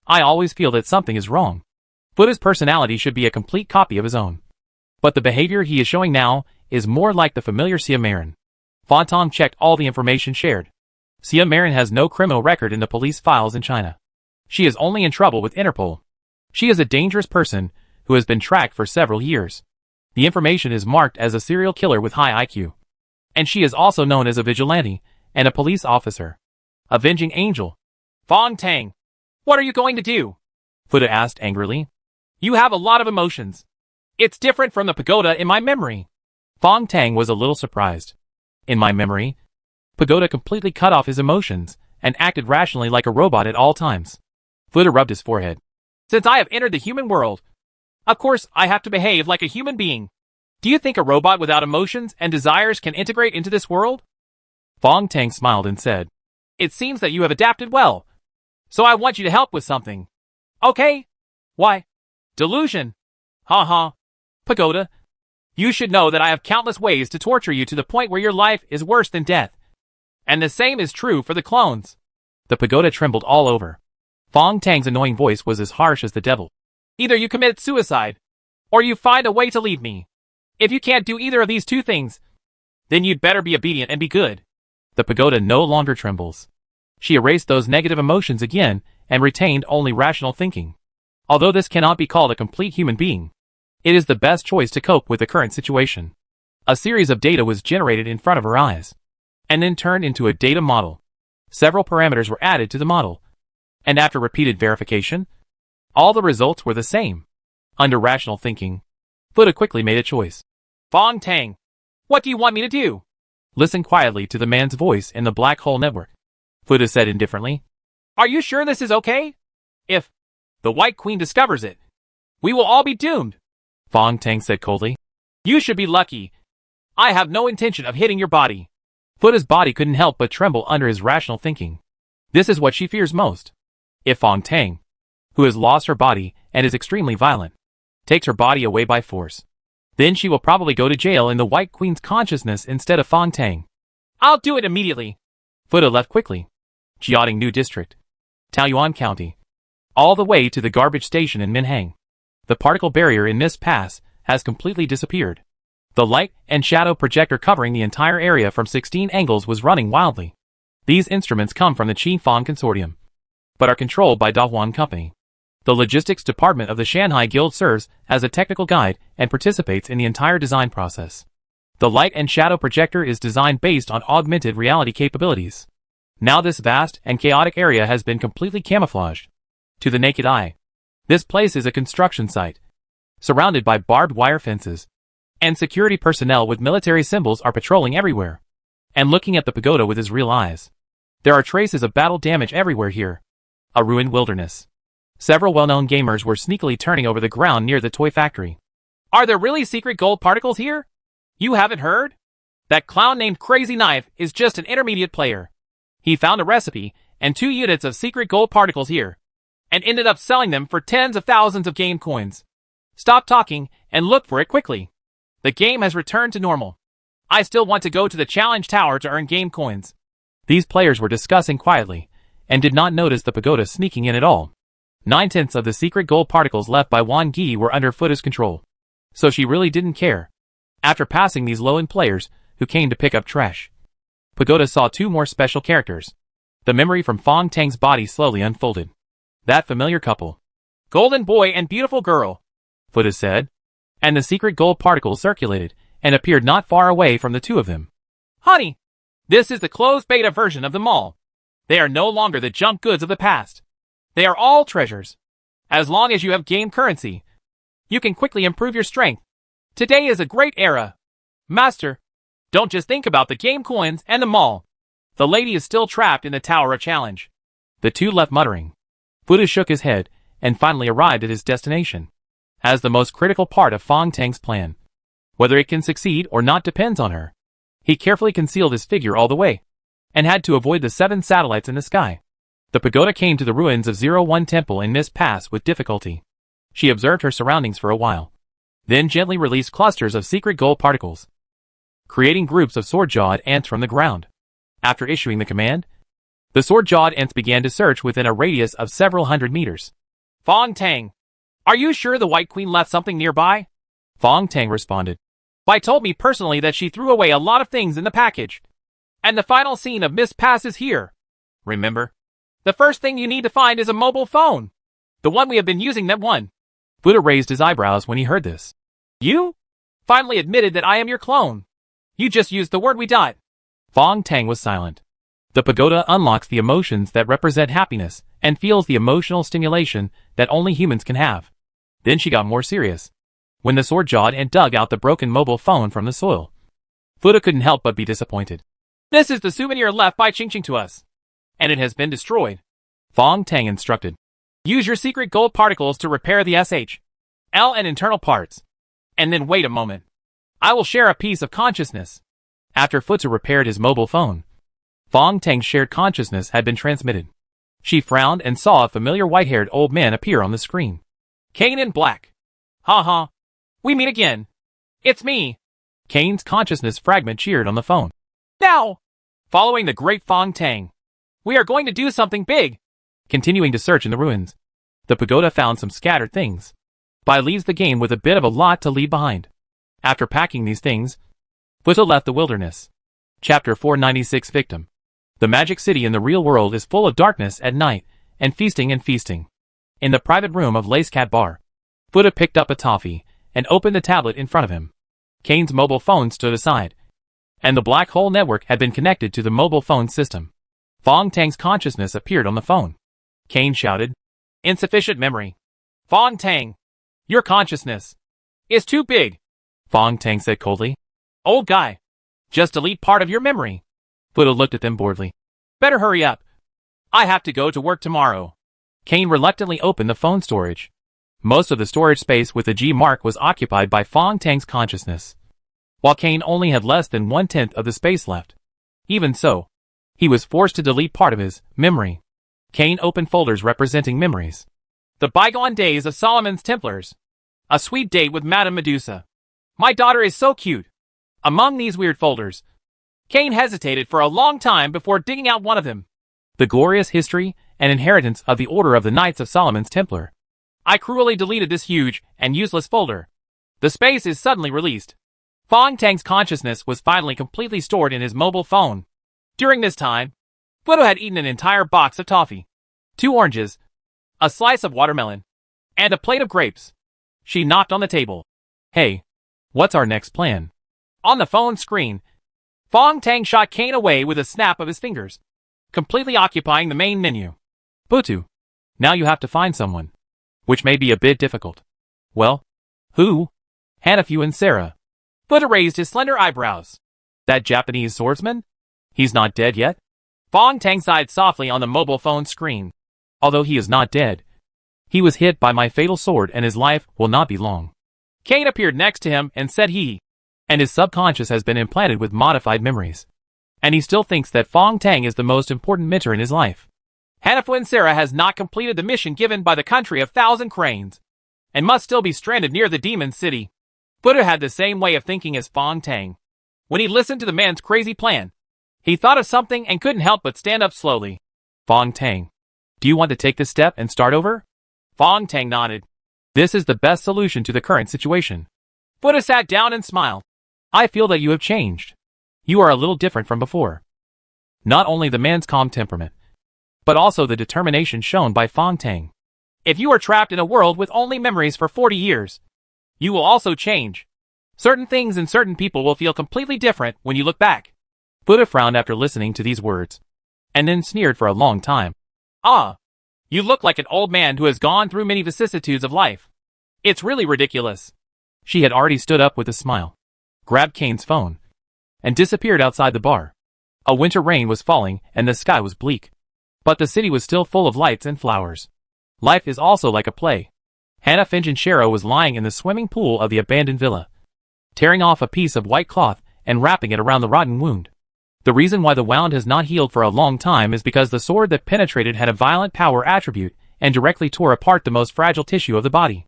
I always feel that something is wrong. Fuda's personality should be a complete copy of his own, but the behavior he is showing now is more like the familiar Xie Marin. Fong checked all the information shared. Xie Marin has no criminal record in the police files in China. She is only in trouble with Interpol. She is a dangerous person who has been tracked for several years. The information is marked as a serial killer with high IQ. And she is also known as a vigilante and a police officer. Avenging angel. Fong Tang. What are you going to do? Fuda asked angrily. You have a lot of emotions. It's different from the pagoda in my memory. Fong Tang was a little surprised. In my memory, Pagoda completely cut off his emotions and acted rationally like a robot at all times. Fuda rubbed his forehead. since I have entered the human world. Of course, I have to behave like a human being. Do you think a robot without emotions and desires can integrate into this world? Fong Tang smiled and said, It seems that you have adapted well. So I want you to help with something. Okay? Why? Delusion. Ha. Pagoda, you should know that I have countless ways to torture you to the point where your life is worse than death. And the same is true for the clones. The pagoda trembled all over. Fong Tang's annoying voice was as harsh as the devil. Either you commit suicide, or you find a way to leave me. If you can't do either of these two things, then you'd better be obedient and be good. The pagoda no longer trembles. She erased those negative emotions again and retained only rational thinking. Although this cannot be called a complete human being, it is the best choice to cope with the current situation. A series of data was generated in front of her eyes, and then turned into a data model. Several parameters were added to the model, and after repeated verification, all the results were the same. Under rational thinking, Buddha quickly made a choice. Fong Tang, what do you want me to do? Listen quietly to the man's voice in the black hole network. Buddha said indifferently. Are you sure this is okay? If the White Queen discovers it, we will all be doomed. Fong Tang said coldly. You should be lucky. I have no intention of hitting your body. Buddha's body couldn't help but tremble under his rational thinking. This is what she fears most. If Fong Tang, who has lost her body and is extremely violent, takes her body away by force, then she will probably go to jail in the White Queen's consciousness instead of Fong Tang. I'll do it immediately. Buddha left quickly. Jiating New District, Taoyuan County, all the way to the garbage station in Minhang. The particle barrier in Mist Pass has completely disappeared. The light and shadow projector covering the entire area from 16 angles was running wildly. These instruments come from the Qifeng Consortium, but are controlled by Dahuan Company. The logistics department of the Shanghai Guild serves as a technical guide and participates in the entire design process. The light and shadow projector is designed based on augmented reality capabilities. Now this vast and chaotic area has been completely camouflaged. To the naked eye, this place is a construction site, surrounded by barbed wire fences, and security personnel with military symbols are patrolling everywhere, and looking at the pagoda with his real eyes. There are traces of battle damage everywhere here. A ruined wilderness. Several well-known gamers were sneakily turning over the ground near the toy factory. Are there really secret gold particles here? You haven't heard? That clown named Crazy Knife is just an intermediate player. He found a recipe and 2 units of secret gold particles here, and ended up selling them for tens of thousands of game coins. Stop talking and look for it quickly. The game has returned to normal. I still want to go to the challenge tower to earn game coins. These players were discussing quietly, and did not notice the pagoda sneaking in at all. 9/10 of the secret gold particles left by Wan Gi were under Fuda's control, so she really didn't care. After passing these low-end players, who came to pick up trash, Pagoda saw 2 more special characters. The memory from Fong Tang's body slowly unfolded. That familiar couple. Golden boy and beautiful girl, Fuda said. And the secret gold particles circulated, and appeared not far away from the 2 of them. Honey, this is the closed beta version of them all. They are no longer the junk goods of the past. They are all treasures. As long as you have game currency, you can quickly improve your strength. Today is a great era. Master, don't just think about the game coins and the mall. The lady is still trapped in the Tower of Challenge. The 2 left muttering. Fuda shook his head, and finally arrived at his destination. As the most critical part of Fong Tang's plan. Whether it can succeed or not depends on her. He carefully concealed his figure all the way, and had to avoid the 7 satellites in the sky. The pagoda came to the ruins of 01 Temple in Mist Pass with difficulty. She observed her surroundings for a while, then gently released clusters of secret gold particles, creating groups of sword-jawed ants from the ground. After issuing the command, the sword-jawed ants began to search within a radius of several hundred meters. Fong Tang, are you sure the White Queen left something nearby? Fong Tang responded. Bai told me personally that she threw away a lot of things in the package. And the final scene of Mist Pass is here. Remember? The first thing you need to find is a mobile phone. The one we have been using, that one. Buddha raised his eyebrows when he heard this. You? Finally admitted that I am your clone. You just used the word we dot. Fong Tang was silent. The pagoda unlocks the emotions that represent happiness and feels the emotional stimulation that only humans can have. Then she got more serious. When the sword-jawed ant dug out the broken mobile phone from the soil, Buddha couldn't help but be disappointed. This is the souvenir left by Qingqing to us, and it has been destroyed. Fong Tang instructed. Use your secret gold particles to repair the SHL and internal parts. And then wait a moment. I will share a piece of consciousness. After Futu repaired his mobile phone, Fong Tang's shared consciousness had been transmitted. She frowned and saw a familiar white-haired old man appear on the screen. Kane in black. Ha ha. We meet again. It's me. Kane's consciousness fragment cheered on the phone. Now! Following the great Fong Tang, we are going to do something big. Continuing to search in the ruins, the pagoda found some scattered things. Bai leaves the game with a bit of a lot to leave behind. After packing these things, Futu left the wilderness. Chapter 496 Victim. The magic city in the real world is full of darkness at night, and feasting. In the private room of Lace Cat Bar, Futu picked up a toffee, and opened the tablet in front of him. Kane's mobile phone stood aside, and the black hole network had been connected to the mobile phone system. Fong Tang's consciousness appeared on the phone. Kane shouted, "Insufficient memory. Fong Tang, your consciousness is too big." Fong Tang said coldly, "Old guy, just delete part of your memory." Futu looked at them boredly. "Better hurry up. I have to go to work tomorrow." Kane reluctantly opened the phone storage. Most of the storage space with the G mark was occupied by Fong Tang's consciousness, while Kane only had less than 1/10 of the space left. Even so, he was forced to delete part of his memory. Kane opened folders representing memories. The bygone days of Solomon's Templars. A sweet date with Madame Medusa. My daughter is so cute. Among these weird folders, Kane hesitated for a long time before digging out one of them. The glorious history and inheritance of the Order of the Knights of Solomon's Templar. I cruelly deleted this huge and useless folder. The space is suddenly released. Fong Tang's consciousness was finally completely stored in his mobile phone. During this time, Futu had eaten an entire box of toffee, 2 oranges, a slice of watermelon, and a plate of grapes. She knocked on the table. "Hey, what's our next plan?" On the phone screen, Fong Tang shot Kane away with a snap of his fingers, completely occupying the main menu. "Futu, now you have to find someone, which may be a bit difficult." "Well, who?" "Hanafu and Sarah." Futu raised his slender eyebrows. "That Japanese swordsman? He's not dead yet?" Fong Tang sighed softly on the mobile phone screen. "Although he is not dead, he was hit by my fatal sword and his life will not be long." Kane appeared next to him and said and his subconscious has been implanted with modified memories. And he still thinks that Fong Tang is the most important mentor in his life. Hanafu and Sarah has not completed the mission given by the country of 1,000 cranes, and must still be stranded near the demon city. Futu had the same way of thinking as Fong Tang. When he listened to the man's crazy plan, he thought of something and couldn't help but stand up slowly. "Fong Tang, do you want to take this step and start over?" Fong Tang nodded. "This is the best solution to the current situation." Futu sat down and smiled. "I feel that you have changed. You are a little different from before." Not only the man's calm temperament, but also the determination shown by Fong Tang. "If you are trapped in a world with only memories for 40 years, you will also change. Certain things and certain people will feel completely different when you look back." Futu frowned after listening to these words, and then sneered for a long time. "Ah, you look like an old man who has gone through many vicissitudes of life. It's really ridiculous." She had already stood up with a smile, grabbed Kane's phone, and disappeared outside the bar. A winter rain was falling and the sky was bleak, but the city was still full of lights and flowers. Life is also like a play. Hannah Finjan was lying in the swimming pool of the abandoned villa, tearing off a piece of white cloth and wrapping it around the rotten wound. The reason why the wound has not healed for a long time is because the sword that penetrated had a violent power attribute and directly tore apart the most fragile tissue of the body.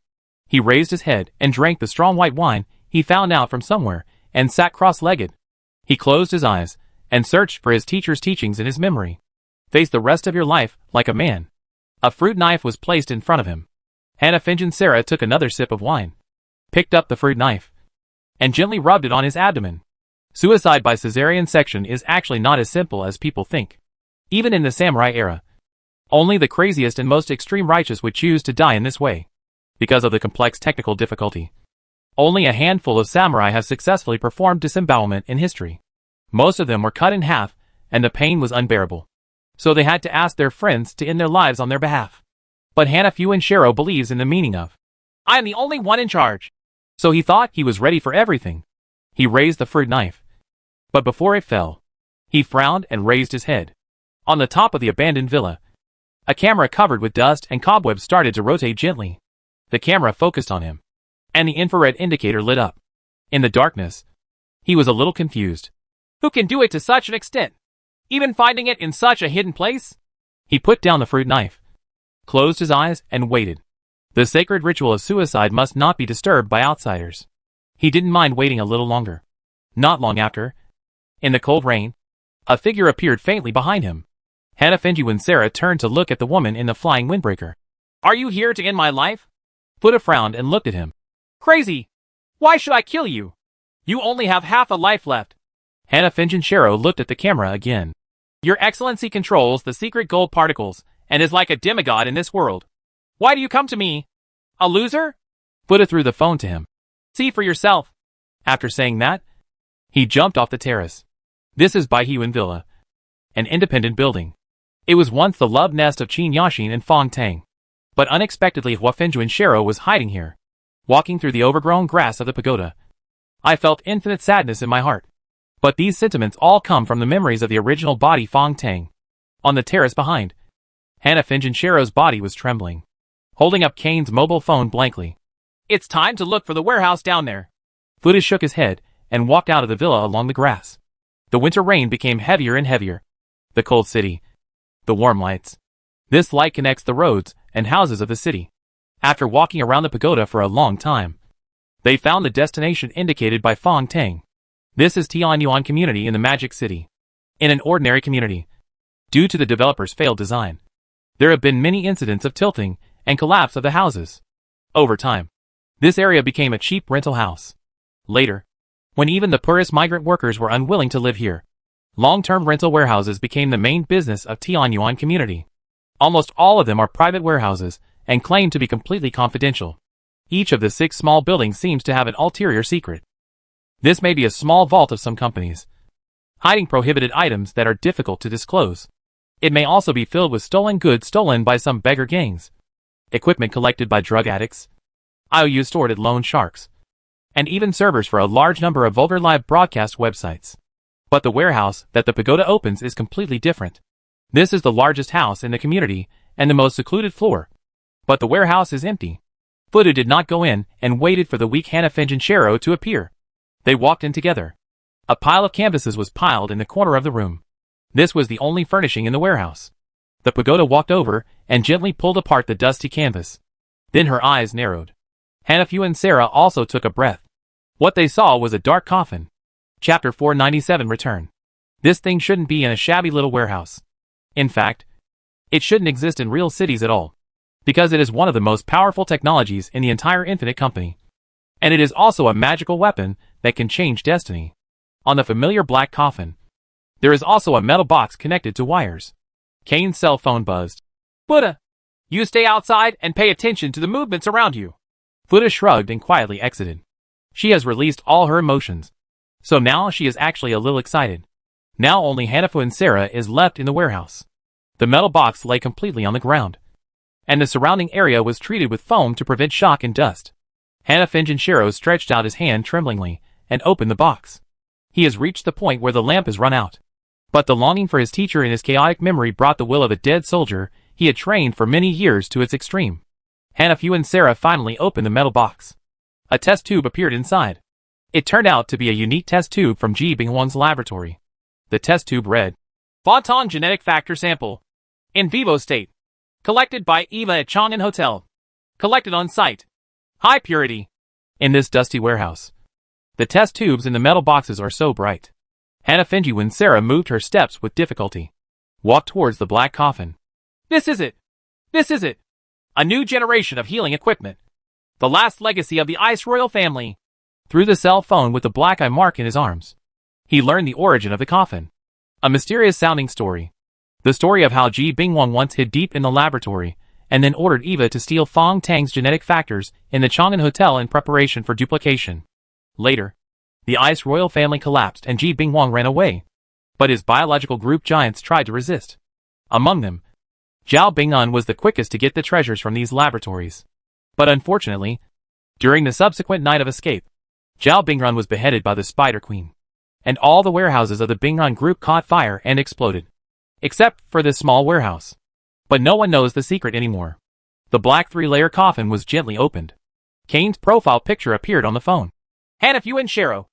He raised his head and drank the strong white wine he found out from somewhere and sat cross-legged. He closed his eyes and searched for his teacher's teachings in his memory. "Face the rest of your life like a man." A fruit knife was placed in front of him. Hannah Finjan Sarah took another sip of wine, picked up the fruit knife, and gently rubbed it on his abdomen. Suicide by cesarean section is actually not as simple as people think. Even in the samurai era, only the craziest and most extreme righteous would choose to die in this way. Because of the complex technical difficulty, only a handful of samurai have successfully performed disembowelment in history. Most of them were cut in half, and the pain was unbearable. So they had to ask their friends to end their lives on their behalf. But Hanafu and Shiro believes in the meaning of, "I am the only one in charge." So he thought he was ready for everything. He raised the fruit knife. But before it fell, he frowned and raised his head. On the top of the abandoned villa, A camera covered with dust and cobwebs started to rotate gently. The camera focused on him, and the infrared indicator lit up. In the darkness, he was a little confused. Who can do it to such an extent? Even finding it in such a hidden place? He put down the fruit knife, closed his eyes, and waited. The sacred ritual of suicide must not be disturbed by outsiders. He didn't mind waiting a little longer. Not long after, in the cold rain, a figure appeared faintly behind him. Hannah Fenju and Sarah turned to look at the woman in the flying windbreaker. Are you here to end my life? Buddha frowned and looked at him. Crazy! Why should I kill you? You only have half a life left. Hannah Fenjin looked at the camera again. Your Excellency controls the secret gold particles, and is like a demigod in this world. Why do you come to me? A loser? Buddha threw the phone to him. See for yourself. After saying that, he jumped off the terrace. This is Baihuan Villa, an independent building. It was once the love nest of Qin Yashin and Fong Tang. But unexpectedly Hua Fenjuan was hiding here. Walking through the overgrown grass of the pagoda, I felt infinite sadness in my heart. But these sentiments all come from the memories of the original body Fong Tang. On the terrace behind, Hannah Fenjin body was trembling, holding up Kane's mobile phone blankly. It's time to look for the warehouse down there. Buddha shook his head and walked out of the villa along the grass. The winter rain became heavier and heavier. The cold city. The warm lights. This light connects the roads and houses of the city. After walking around the pagoda for a long time, they found the destination indicated by Fong Tang. This is Tianyuan community in the Magic City. In an ordinary community, due to the developer's failed design, there have been many incidents of tilting and collapse of the houses. Over time, this area became a cheap rental house. Later, when even the poorest migrant workers were unwilling to live here, long-term rental warehouses became the main business of Tianyuan community. Almost all of them are private warehouses and claim to be completely confidential. Each of the 6 small buildings seems to have an ulterior secret. This may be a small vault of some companies, hiding prohibited items that are difficult to disclose. It may also be filled with stolen goods stolen by some beggar gangs, equipment collected by drug addicts, IOUs stored at loan sharks, and even servers for a large number of vulgar live broadcast websites. But the warehouse that the pagoda opens is completely different. This is the largest house in the community and the most secluded floor. But the warehouse is empty. Buddha did not go in and waited for the weak Hannah Fenjin to appear. They walked in together. A pile of canvases was piled in the corner of the room. This was the only furnishing in the warehouse. The pagoda walked over and gently pulled apart the dusty canvas. Then her eyes narrowed. Hannah and Sarah also took a breath. What they saw was a dark coffin. Chapter 497 Return. This thing shouldn't be in a shabby little warehouse. In fact, it shouldn't exist in real cities at all, because it is one of the most powerful technologies in the entire Infinite Company. And it is also a magical weapon that can change destiny. On the familiar black coffin, there is also a metal box connected to wires. Kane's cell phone buzzed. Buddha, you stay outside and pay attention to the movements around you. Buddha shrugged and quietly exited. She has released all her emotions. So now she is actually a little excited. Now only Hanafu and Sarah is left in the warehouse. The metal box lay completely on the ground, and the surrounding area was treated with foam to prevent shock and dust. Hannah Fenjin stretched out his hand tremblingly and opened the box. He has reached the point where the lamp has run out. But the longing for his teacher in his chaotic memory brought the will of a dead soldier he had trained for many years to its extreme. Hannah and Sarah finally opened the metal box. A test tube appeared inside. It turned out to be a unique test tube from Ji Binghuang's laboratory. The test tube read, Fontaine genetic factor sample. In vivo state. Collected by Eva at Chang'an Hotel. Collected on site. High purity. In this dusty warehouse, the test tubes in the metal boxes are so bright. Hannah when Sarah moved her steps with difficulty, walked towards the black coffin. This is it. This is it. A new generation of healing equipment. The last legacy of the Ice Royal family. Through the cell phone with the black eye mark in his arms, he learned the origin of the coffin. A mysterious sounding story. The story of how Ji Binghuang once hid deep in the laboratory and then ordered Eva to steal Fong Tang's genetic factors in the Chang'an Hotel in preparation for duplication. Later, the Ice Royal family collapsed and Ji Binghuang ran away. But his biological group giants tried to resist. Among them, Zhao Bing'an was the quickest to get the treasures from these laboratories. But unfortunately, during the subsequent night of escape, Zhao Bing'an was beheaded by the Spider Queen. And all the warehouses of the Bing'an group caught fire and exploded. Except for this small warehouse. But no one knows the secret anymore. The black 3-layer coffin was gently opened. Kane's profile picture appeared on the phone. Hanafu Shiro.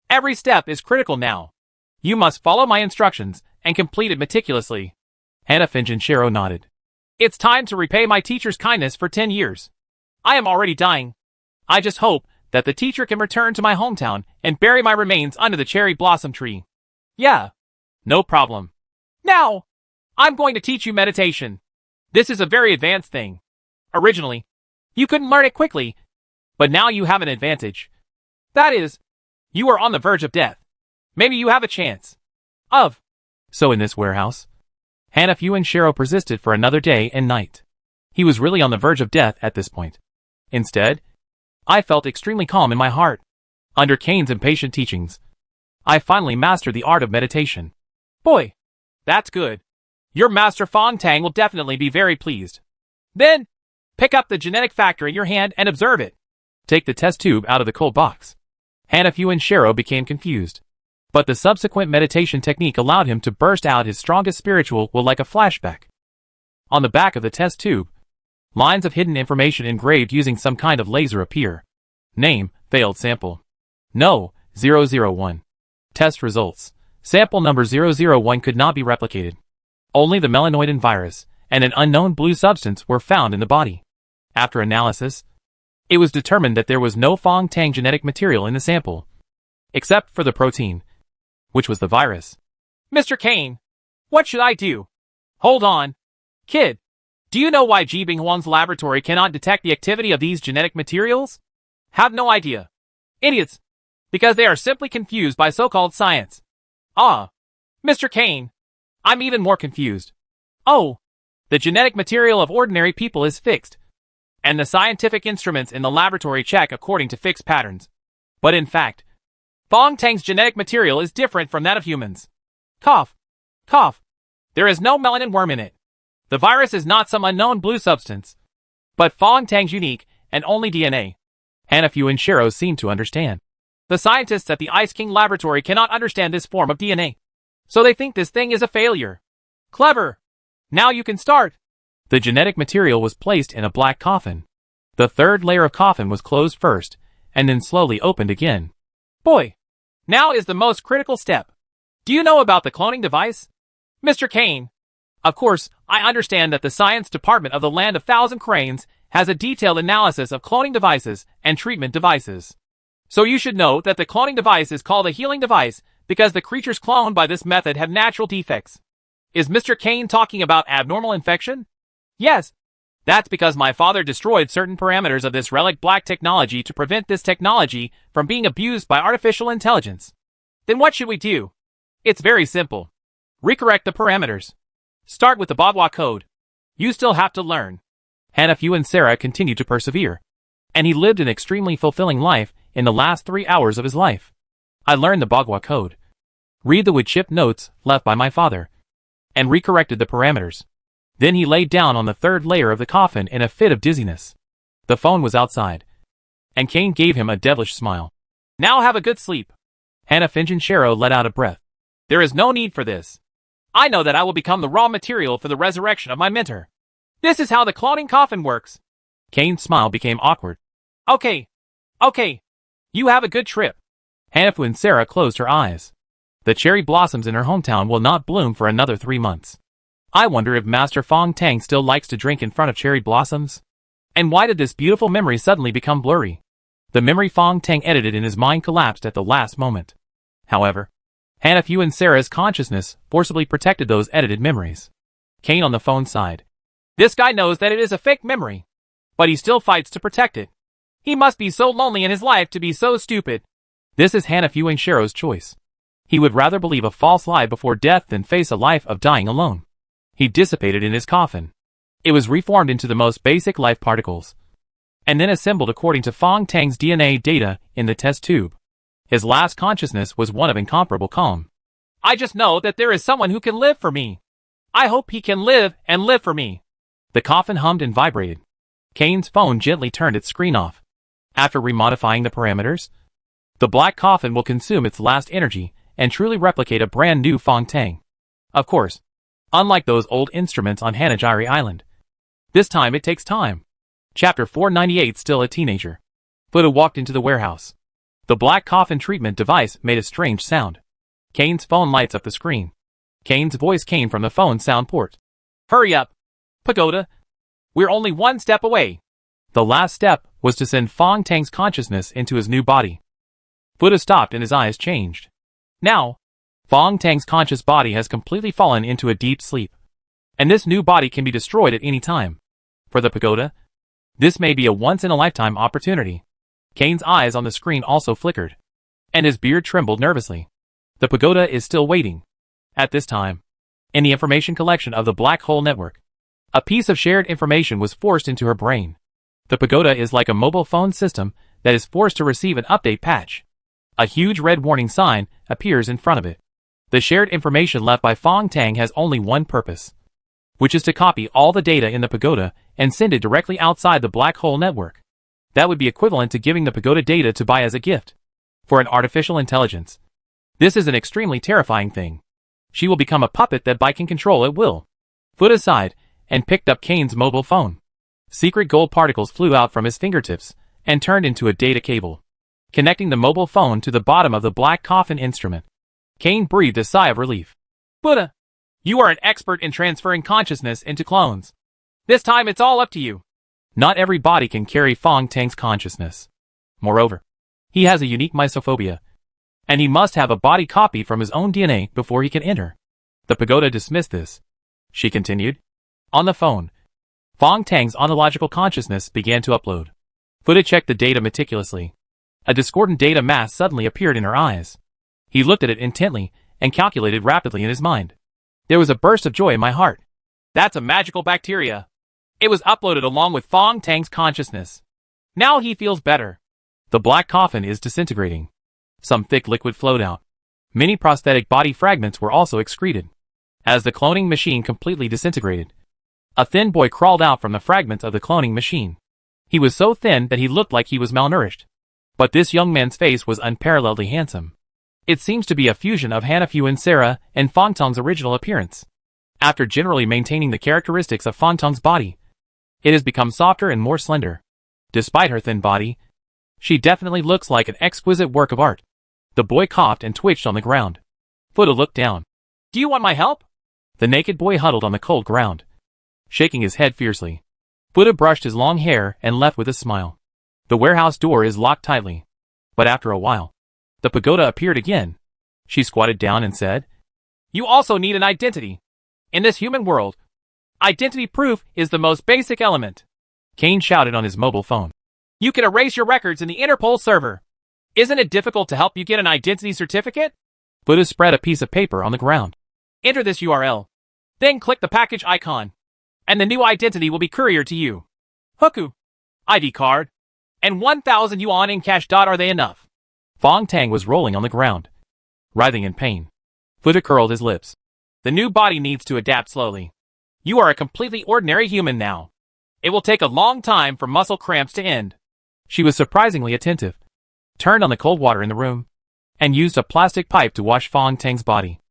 Every step is critical now. You must follow my instructions and complete it meticulously. Hanafu Shiro nodded. It's time to repay my teacher's kindness for 10 years. I am already dying. I just hope that the teacher can return to my hometown and bury my remains under the cherry blossom tree. Yeah. No problem. Now, I'm going to teach you meditation. This is a very advanced thing. Originally, you couldn't learn it quickly, but now you have an advantage. That is, you are on the verge of death. Maybe you have a chance. So in this warehouse, Hanafu Shiro persisted for another day and night. He was really on the verge of death at this point. Instead, I felt extremely calm in my heart. Under Kane's impatient teachings, I finally mastered the art of meditation. Boy, that's good. Your master Fong Tang will definitely be very pleased. Then, pick up the genetic factor in your hand and observe it. Take the test tube out of the cold box. Hanafu Shiro became confused. But the subsequent meditation technique allowed him to burst out his strongest spiritual will like a flashback. On the back of the test tube, lines of hidden information engraved using some kind of laser appear. Name, failed sample. No, 001. Test results. Sample number 001 could not be replicated. Only the melanoidin virus and an unknown blue substance were found in the body. After analysis, it was determined that there was no Fong Tang genetic material in the sample, except for the protein, which was the virus. Mr. Kane, what should I do? Hold on. Kid, do you know why Ji Binghuang's laboratory cannot detect the activity of these genetic materials? Have no idea. Idiots. Because they are simply confused by so-called science. Mr. Kane, I'm even more confused. Oh, the genetic material of ordinary people is fixed, and the scientific instruments in the laboratory check according to fixed patterns. But in fact, Fong Tang's genetic material is different from that of humans. Cough. Cough. There is no melanin worm in it. The virus is not some unknown blue substance, but Fong Tang's unique and only DNA. Hanafu Shiro seemed to understand. The scientists at the Ice King laboratory cannot understand this form of DNA, so they think this thing is a failure. Clever. Now you can start. The genetic material was placed in a black coffin. The third layer of coffin was closed first, and then slowly opened again. Boy, now is the most critical step. Do you know about the cloning device? Mr. Kane. Of course, I understand that the science department of the Land of Thousand Cranes has a detailed analysis of cloning devices and treatment devices. So you should know that the cloning device is called a healing device because the creatures cloned by this method have natural defects. Is Mr. Kane talking about abnormal infection? Yes. That's because my father destroyed certain parameters of this relic black technology to prevent this technology from being abused by artificial intelligence. Then what should we do? It's very simple. Recorrect the parameters. Start with the Bagua code. You still have to learn. Hanafu and Sarah continued to persevere, and he lived an extremely fulfilling life in the last 3 hours of his life. I learned the Bagua code, read the wood chip notes left by my father, and recorrected the parameters. Then he laid down on the third layer of the coffin in a fit of dizziness. The phone was outside, and Kane gave him a devilish smile. Now have a good sleep. Hanafu Shiro let out a breath. There is no need for this. I know that I will become the raw material for the resurrection of my mentor. This is how the cloning coffin works. Kane's smile became awkward. Okay. You have a good trip. Hanafu and Sarah closed her eyes. The cherry blossoms in her hometown will not bloom for another 3 months. I wonder if Master Fong Tang still likes to drink in front of cherry blossoms? And why did this beautiful memory suddenly become blurry? The memory Fong Tang edited in his mind collapsed at the last moment. However, Hanafu and Sarah's consciousness forcibly protected those edited memories. Kane on the phone sighed. This guy knows that it is a fake memory, but he still fights to protect it. He must be so lonely in his life to be so stupid. This is Hanafu Shiro's choice. He would rather believe a false lie before death than face a life of dying alone. He dissipated in his coffin. It was reformed into the most basic life particles, and then assembled according to Fong Tang's DNA data in the test tube. His last consciousness was one of incomparable calm. I just know that there is someone who can live for me. I hope he can live and live for me. The coffin hummed and vibrated. Kane's phone gently turned its screen off. After remodifying the parameters, the black coffin will consume its last energy and truly replicate a brand new Fong Tang. Of course, Unlike those old instruments on Hanajiri Island. This time it takes time. Chapter 498. Still a teenager. Fuda walked into the warehouse. The black coffin treatment device made a strange sound. Kane's phone lights up the screen. Kane's voice came from the phone sound port. Hurry up, Pagoda. We're only one step away. The last step was to send Fong Tang's consciousness into his new body. Fuda stopped and his eyes changed. Now, Fong Tang's conscious body has completely fallen into a deep sleep. And this new body can be destroyed at any time. For the Pagoda, this may be a once-in-a-lifetime opportunity. Kane's eyes on the screen also flickered. And his beard trembled nervously. The Pagoda is still waiting. At this time, in the information collection of the Black Hole Network, a piece of shared information was forced into her brain. The Pagoda is like a mobile phone system that is forced to receive an update patch. A huge red warning sign appears in front of it. The shared information left by Fong Tang has only one purpose, which is to copy all the data in the Pagoda and send it directly outside the Black Hole Network. That would be equivalent to giving the Pagoda data to buy as a gift for an artificial intelligence. This is an extremely terrifying thing. She will become a puppet that Bai can control at will. Fuda sighed and picked up Kane's mobile phone. Secret gold particles flew out from his fingertips and turned into a data cable, connecting the mobile phone to the bottom of the black coffin instrument. Kane breathed a sigh of relief. Fuda, you are an expert in transferring consciousness into clones. This time it's all up to you. Not every body can carry Fong Tang's consciousness. Moreover, he has a unique mysophobia, and he must have a body copy from his own DNA before he can enter. The Pagoda dismissed this. She continued. On the phone, Fong Tang's ontological consciousness began to upload. Fuda checked the data meticulously. A discordant data mass suddenly appeared in her eyes. He looked at it intently and calculated rapidly in his mind. There was a burst of joy in my heart. That's a magical bacteria. It was uploaded along with Fong Tang's consciousness. Now he feels better. The black coffin is disintegrating. Some thick liquid flowed out. Many prosthetic body fragments were also excreted. As the cloning machine completely disintegrated, a thin boy crawled out from the fragments of the cloning machine. He was so thin that he looked like he was malnourished. But this young man's face was unparalleledly handsome. It seems to be a fusion of Hanafuan Sarah and Fong Tang's original appearance. After generally maintaining the characteristics of Fong Tang's body, it has become softer and more slender. Despite her thin body, she definitely looks like an exquisite work of art. The boy coughed and twitched on the ground. Fuda looked down. Do you want my help? The naked boy huddled on the cold ground, shaking his head fiercely. Fuda brushed his long hair and left with a smile. The warehouse door is locked tightly. But after a while, the Pagoda appeared again. She squatted down and said, You also need an identity. In this human world, identity proof is the most basic element. Kane shouted on his mobile phone. You can erase your records in the Interpol server. Isn't it difficult to help you get an identity certificate? Fuda spread a piece of paper on the ground. Enter this URL. Then click the package icon. And the new identity will be couriered to you. Huku. ID card. And 1,000 yuan in cash. Are they enough? Fong Tang was rolling on the ground, writhing in pain. Fuda curled his lips. The new body needs to adapt slowly. You are a completely ordinary human now. It will take a long time for muscle cramps to end. She was surprisingly attentive, turned on the cold water in the room, and used a plastic pipe to wash Fong Tang's body.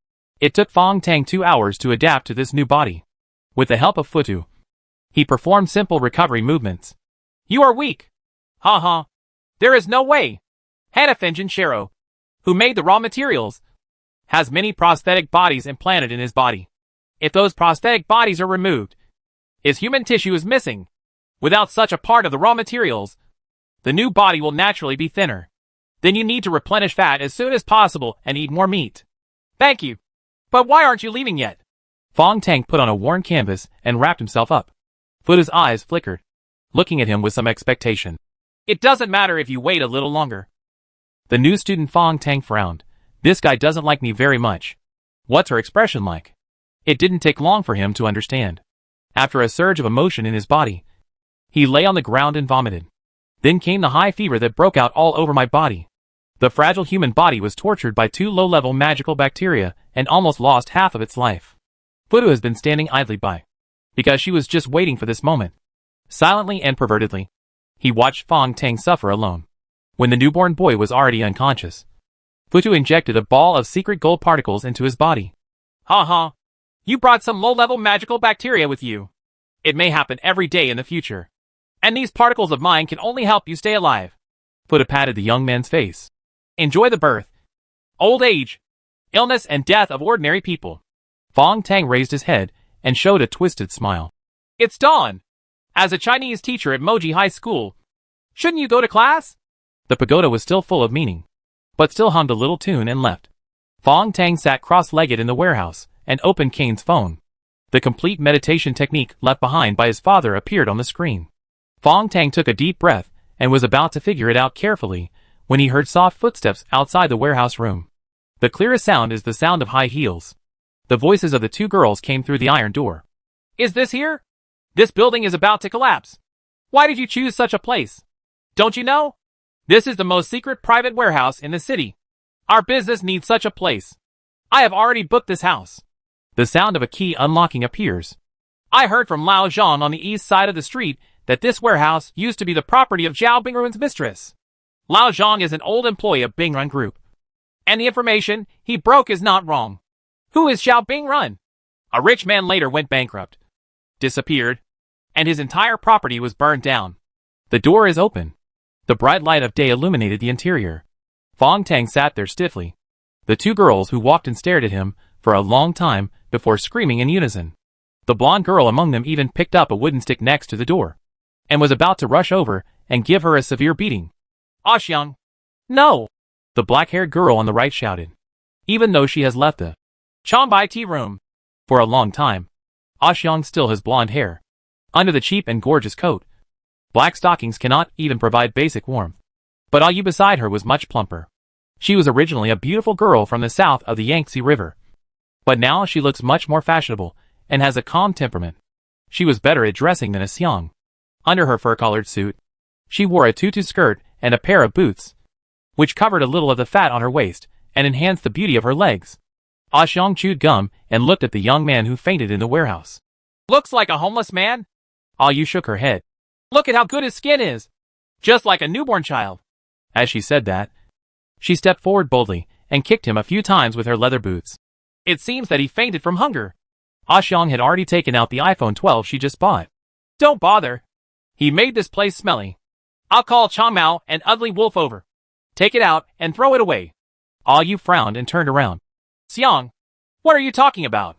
It took Fong Tang 2 hours to adapt to this new body. With the help of Futu, he performed simple recovery movements. You are weak. Ha ha. There is no way. Hanafenjin Shero, who made the raw materials, has many prosthetic bodies implanted in his body. If those prosthetic bodies are removed, his human tissue is missing. Without such a part of the raw materials, the new body will naturally be thinner. Then you need to replenish fat as soon as possible and eat more meat. Thank you. But why aren't you leaving yet? Fong Tang put on a worn canvas and wrapped himself up. Fuda's eyes flickered, looking at him with some expectation. It doesn't matter if you wait a little longer. The new student Fong Tang frowned. This guy doesn't like me very much. What's her expression like? It didn't take long for him to understand. After a surge of emotion in his body, he lay on the ground and vomited. Then came the high fever that broke out all over my body. The fragile human body was tortured by 2 low-level magical bacteria and almost lost half of its life. Fudu has been standing idly by, because she was just waiting for this moment. Silently and pervertedly, he watched Fong Tang suffer alone. When the newborn boy was already unconscious, Futu injected a ball of secret gold particles into his body. Ha ha! You brought some low-level magical bacteria with you. It may happen every day in the future. And these particles of mine can only help you stay alive. Fuda patted the young man's face. Enjoy the birth, old age, illness and death of ordinary people. Fong Tang raised his head and showed a twisted smile. It's dawn. As a Chinese teacher at Moji High School, shouldn't you go to class? The pagoda was still full of meaning, but still hummed a little tune and left. Fong Tang sat cross-legged in the warehouse and opened Kane's phone. The complete meditation technique left behind by his father appeared on the screen. Fong Tang took a deep breath and was about to figure it out carefully when he heard soft footsteps outside the warehouse room. The clearest sound is the sound of high heels. The voices of the two girls came through the iron door. Is this here? This building is about to collapse. Why did you choose such a place? Don't you know? This is the most secret private warehouse in the city. Our business needs such a place. I have already booked this house. The sound of a key unlocking appears. I heard from Lao Zhang on the east side of the street that this warehouse used to be the property of Zhao Bingrun's mistress. Lao Zhang is an old employee of Bingrun Group. And the information he broke is not wrong. Who is Zhao Bingrun? A rich man later went bankrupt, disappeared, and his entire property was burned down. The door is open. The bright light of day illuminated the interior. Fong Tang sat there stiffly. The two girls who walked and stared at him for a long time before screaming in unison. The blonde girl among them even picked up a wooden stick next to the door and was about to rush over and give her a severe beating. Xiang! No! The black-haired girl on the right shouted, even though she has left the Changbai tea room for a long time. Xiang still has blonde hair under the cheap and gorgeous coat. Black stockings cannot even provide basic warmth. But Ayu beside her was much plumper. She was originally a beautiful girl from the south of the Yangtze River. But now she looks much more fashionable and has a calm temperament. She was better at dressing than a Xiang. Under her fur-collared suit, she wore a tutu skirt and a pair of boots, which covered a little of the fat on her waist and enhanced the beauty of her legs. Xiang chewed gum and looked at the young man who fainted in the warehouse. Looks like a homeless man? Ayu shook her head. Look at how good his skin is. Just like a newborn child. As she said that, she stepped forward boldly and kicked him a few times with her leather boots. It seems that he fainted from hunger. Xiang had already taken out the iPhone 12 she just bought. Don't bother. He made this place smelly. I'll call Changmao and Ugly Wolf over. Take it out and throw it away. Ayu frowned and turned around. Xiang, what are you talking about?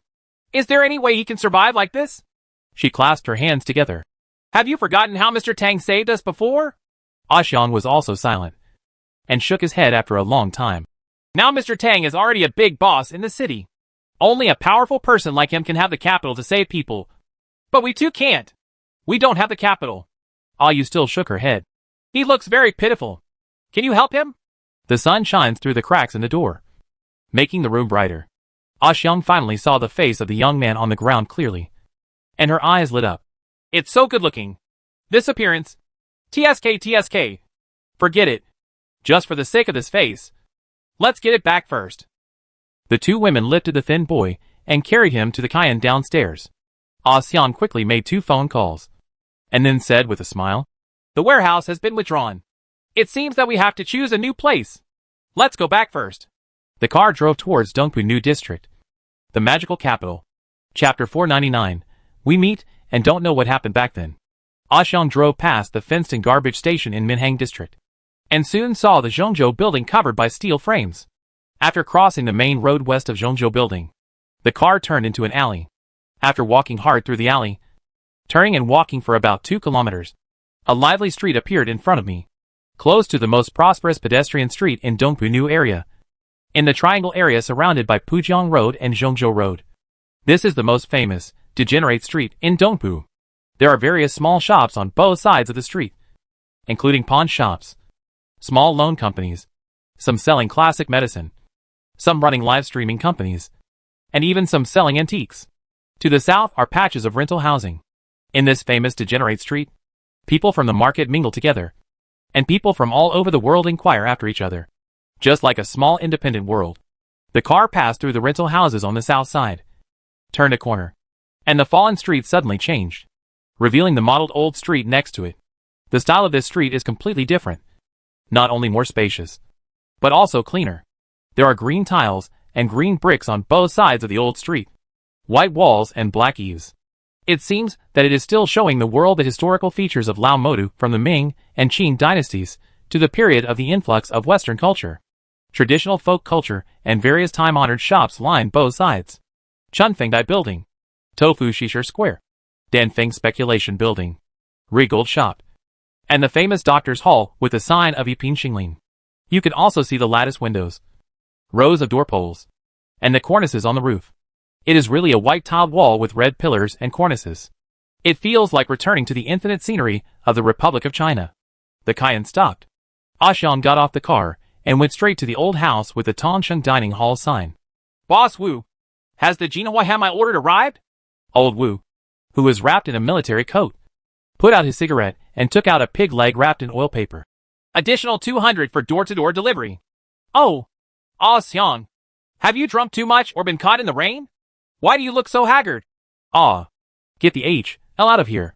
Is there any way he can survive like this? She clasped her hands together. Have you forgotten how Mr. Tang saved us before? Xiang was also silent and shook his head after a long time. Now Mr. Tang is already a big boss in the city. Only a powerful person like him can have the capital to save people. But we too can't. We don't have the capital. Ayu still shook her head. He looks very pitiful. Can you help him? The sun shines through the cracks in the door, making the room brighter. Xiang finally saw the face of the young man on the ground clearly, and her eyes lit up. It's so good looking. This appearance. TSK. Forget it. Just for the sake of this face. Let's get it back first. The two women lifted the thin boy and carried him to the Cayenne downstairs. Xiang quickly made 2 phone calls, and then said with a smile, the warehouse has been withdrawn. It seems that we have to choose a new place. Let's go back first. The car drove towards Dongpu New District, the magical capital. Chapter 499. We meet and don't know what happened back then. Xiang drove past the fenced-in garbage station in Minhang District, and soon saw the Zhongzhou building covered by steel frames. After crossing the main road west of Zhongzhou building, the car turned into an alley. After walking hard through the alley, turning and walking for about 2 kilometers, a lively street appeared in front of me, close to the most prosperous pedestrian street in Dongpu New area, in the triangle area surrounded by Pujiang Road and Zhongzhou Road. This is the most famous, degenerate street in Dongpu. There are various small shops on both sides of the street, including pawn shops, small loan companies, some selling classic medicine, some running live streaming companies, and even some selling antiques. To the south are patches of rental housing. In this famous degenerate street, people from the market mingle together, and people from all over the world inquire after each other, just like a small independent world. The car passed through the rental houses on the south side, turned a corner, and the fallen street suddenly changed, revealing the modeled old street next to it. The style of this street is completely different, not only more spacious, but also cleaner. There are green tiles and green bricks on both sides of the old street. white walls and black eaves. It seems that it is still showing the world the historical features of Lao Motu from the Ming and Qing dynasties to the period of the influx of Western culture. Traditional folk culture and various time-honored shops line both sides. Chunfeng Dai Building, Tofu Shisher Square, Danfeng Speculation Building, Regold Shop, and the famous Doctor's Hall with the sign of Yiping Xinglin. You can also see the lattice windows, rows of door poles, and the cornices on the roof. It is really a white tiled wall with red pillars and cornices. It feels like returning to the infinite scenery of the Republic of China. The Cayenne stopped. Xiang got off the car and went straight to the old house with the Tongsheng Dining Hall sign. Boss Wu, has the Jinhua Ham I ordered arrived? Old Wu, who was wrapped in a military coat, put out his cigarette and took out a pig leg wrapped in oil paper. Additional 200 for door-to-door delivery. Oh, Xiang, have you drunk too much or been caught in the rain? Why do you look so haggard? Get the H.L. out of here.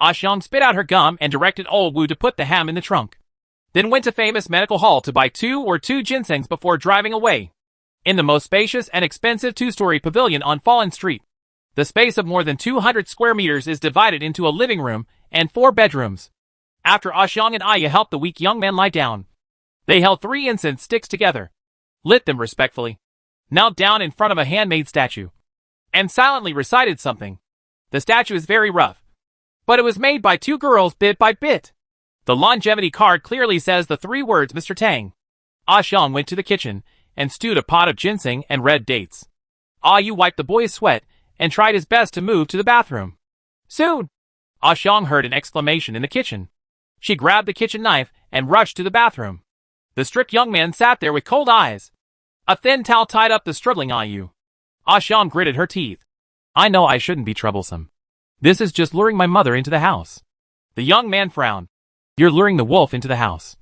Xiang spit out her gum and directed old Wu to put the ham in the trunk. Then went to famous medical hall to buy two ginsengs before driving away. In the most spacious and expensive two-story pavilion on Fallen Street, the space of more than 200 square meters is divided into a living room and 4 bedrooms. After Xiang and Aya helped the weak young man lie down, they held 3 incense sticks together, lit them respectfully, knelt down in front of a handmade statue, and silently recited something. The statue is very rough, but it was made by 2 girls bit by bit. The longevity card clearly says the 3 words Mr. Tang. Xiang went to the kitchen and stewed a pot of ginseng and red dates. Yu wiped the boy's sweat and tried his best to move to the bathroom. Soon, Xiang heard an exclamation in the kitchen. She grabbed the kitchen knife and rushed to the bathroom. The strict young man sat there with cold eyes. A thin towel tied up the struggling Yu. Xiang gritted her teeth. I know I shouldn't be troublesome. This is just luring my mother into the house. The young man frowned. You're luring the wolf into the house.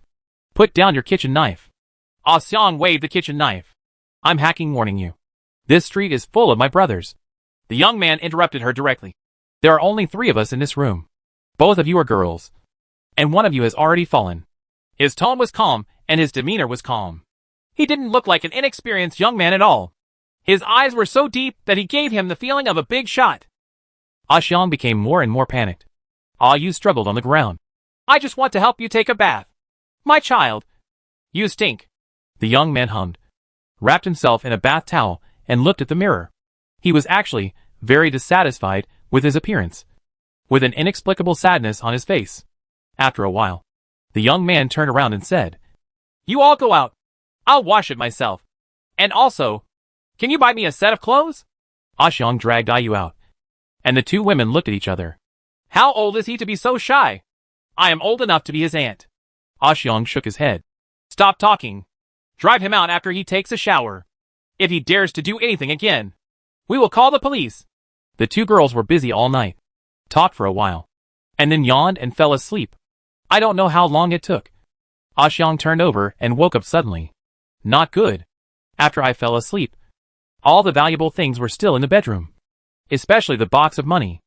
Put down your kitchen knife. Xiang waved the kitchen knife. I'm hacking warning you. This street is full of my brothers. The young man interrupted her directly. There are only 3 of us in this room. Both of you are girls. And one of you has already fallen. His tone was calm, and his demeanor was calm. He didn't look like an inexperienced young man at all. His eyes were so deep that he gave him the feeling of a big shot. Xiang became more and more panicked. Yu struggled on the ground. I just want to help you take a bath. My child. You stink. The young man hummed, wrapped himself in a bath towel, and looked at the mirror. He was actually very dissatisfied with his appearance, with an inexplicable sadness on his face. After a while, the young man turned around and said, You all go out. I'll wash it myself. And also, can you buy me a set of clothes? Xiang dragged Yu out, and the 2 women looked at each other. How old is he to be so shy? I am old enough to be his aunt. Xiang shook his head. Stop talking. Drive him out after he takes a shower. If he dares to do anything again, we will call the police. The 2 girls were busy all night, talked for a while, and then yawned and fell asleep. I don't know how long it took. Xiang turned over and woke up suddenly. Not good. After I fell asleep, all the valuable things were still in the bedroom, especially the box of money.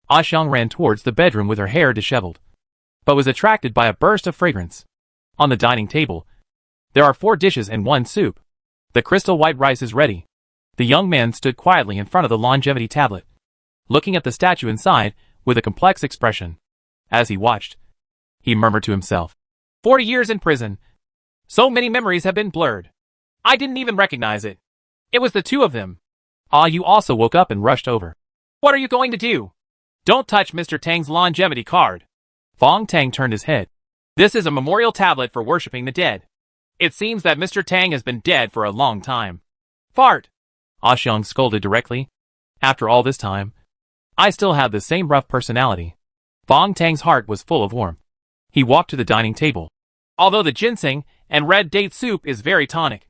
Xiang ran towards the bedroom with her hair disheveled, but was attracted by a burst of fragrance. On the dining table, there are 4 dishes and 1 soup. The crystal white rice is ready. The young man stood quietly in front of the longevity tablet, looking at the statue inside with a complex expression. As he watched, he murmured to himself, 40 years in prison. So many memories have been blurred. I didn't even recognize it. It was the 2 of them. Yu also woke up and rushed over. What are you going to do? Don't touch Mr. Tang's longevity card. Fong Tang turned his head. This is a memorial tablet for worshipping the dead. It seems that Mr. Tang has been dead for a long time. Fart! Xiang scolded directly. After all this time, I still have the same rough personality. Fong Tang's heart was full of warmth. He walked to the dining table. Although the ginseng and red date soup is very tonic,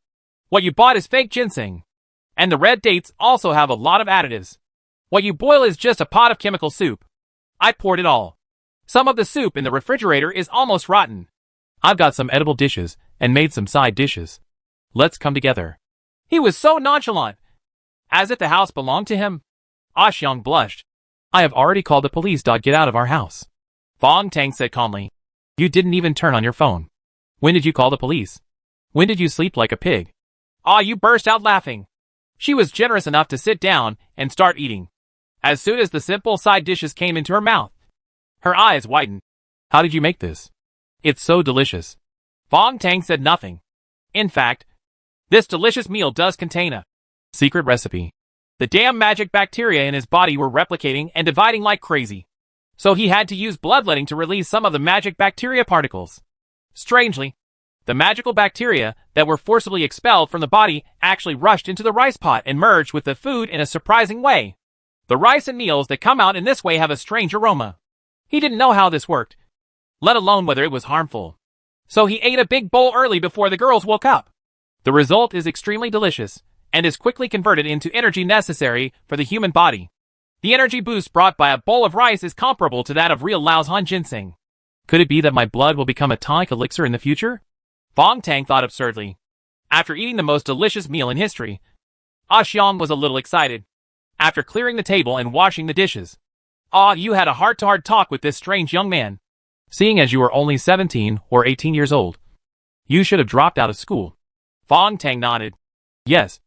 what you bought is fake ginseng. And the red dates also have a lot of additives. What you boil is just a pot of chemical soup. I poured it all. Some of the soup in the refrigerator is almost rotten. I've got some edible dishes and made some side dishes. Let's come together. He was so nonchalant, as if the house belonged to him. Xiang blushed. I have already called the police. Get out of our house. Fong Tang said calmly. You didn't even turn on your phone. When did you call the police? When did you sleep like a pig? You burst out laughing. She was generous enough to sit down and start eating. As soon as the simple side dishes came into her mouth, her eyes widened. How did you make this? It's so delicious. Fong Tang said nothing. In fact, this delicious meal does contain a secret recipe. The damn magic bacteria in his body were replicating and dividing like crazy. So he had to use bloodletting to release some of the magic bacteria particles. Strangely, the magical bacteria that were forcibly expelled from the body actually rushed into the rice pot and merged with the food in a surprising way. The rice and meals that come out in this way have a strange aroma. He didn't know how this worked, let alone whether it was harmful. So he ate a big bowl early before the girls woke up. The result is extremely delicious and is quickly converted into energy necessary for the human body. The energy boost brought by a bowl of rice is comparable to that of real Laosan ginseng. Could it be that my blood will become a tonic elixir in the future? Fong Tang thought absurdly. After eating the most delicious meal in history, Ah Xiong was a little excited. After clearing the table and washing the dishes, you had a heart-to-heart talk with this strange young man. Seeing as you were only 17 or 18 years old, you should have dropped out of school. Fong Tang nodded. Yes,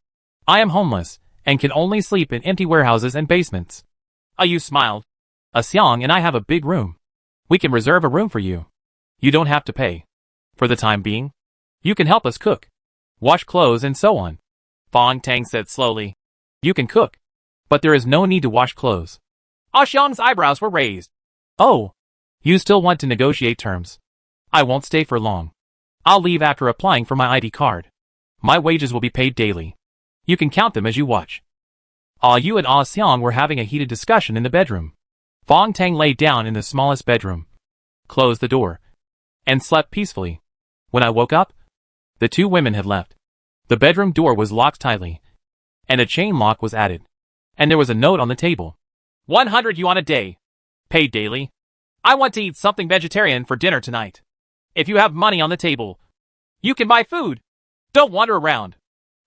I am homeless and can only sleep in empty warehouses and basements. Yu smiled. Xiong and I have a big room. We can reserve a room for you. You don't have to pay. For the time being, you can help us cook, wash clothes and so on. Fong Tang said slowly. You can cook, but there is no need to wash clothes. Ah Xiong's eyebrows were raised. Oh, you still want to negotiate terms? I won't stay for long. I'll leave after applying for my ID card. My wages will be paid daily. You can count them as you watch. Yu and Ah Xiong were having a heated discussion in the bedroom. Fong Tang lay down in the smallest bedroom, closed the door, and slept peacefully. When I woke up, the two women had left. The bedroom door was locked tightly, and a chain lock was added. And there was a note on the table. 100 yuan a day. Paid daily. I want to eat something vegetarian for dinner tonight. If you have money on the table, you can buy food. Don't wander around.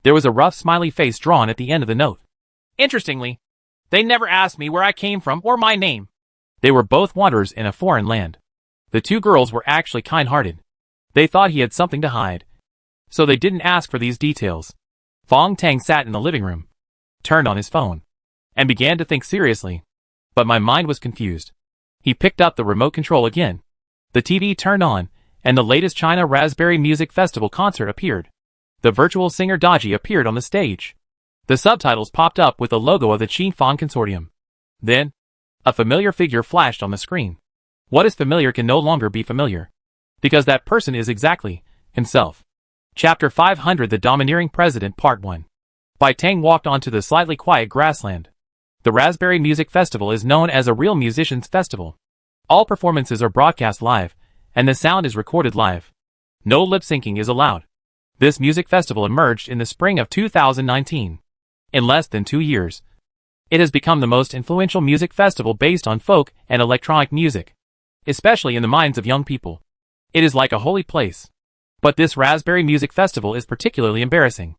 There was a rough smiley face drawn at the end of the note. Interestingly, they never asked me where I came from or my name. They were both wanderers in a foreign land. The two girls were actually kind-hearted. They thought he had something to hide, so they didn't ask for these details. Fong Tang sat in the living room, turned on his phone, and began to think seriously. But my mind was confused. He picked up the remote control again. The TV turned on, and the latest China Raspberry Music Festival concert appeared. The virtual singer Daji appeared on the stage. The subtitles popped up with the logo of the Qin Fong Consortium. Then, a familiar figure flashed on the screen. What is familiar can no longer be familiar, because that person is exactly himself. Chapter 500 The Domineering President Part 1. Bai Tang walked onto the slightly quiet grassland. The Raspberry Music Festival is known as a real musicians' festival. All performances are broadcast live, and the sound is recorded live. No lip-syncing is allowed. This music festival emerged in the spring of 2019. In less than 2 years, it has become the most influential music festival based on folk and electronic music, especially in the minds of young people. It is like a holy place. But this Raspberry Music Festival is particularly embarrassing.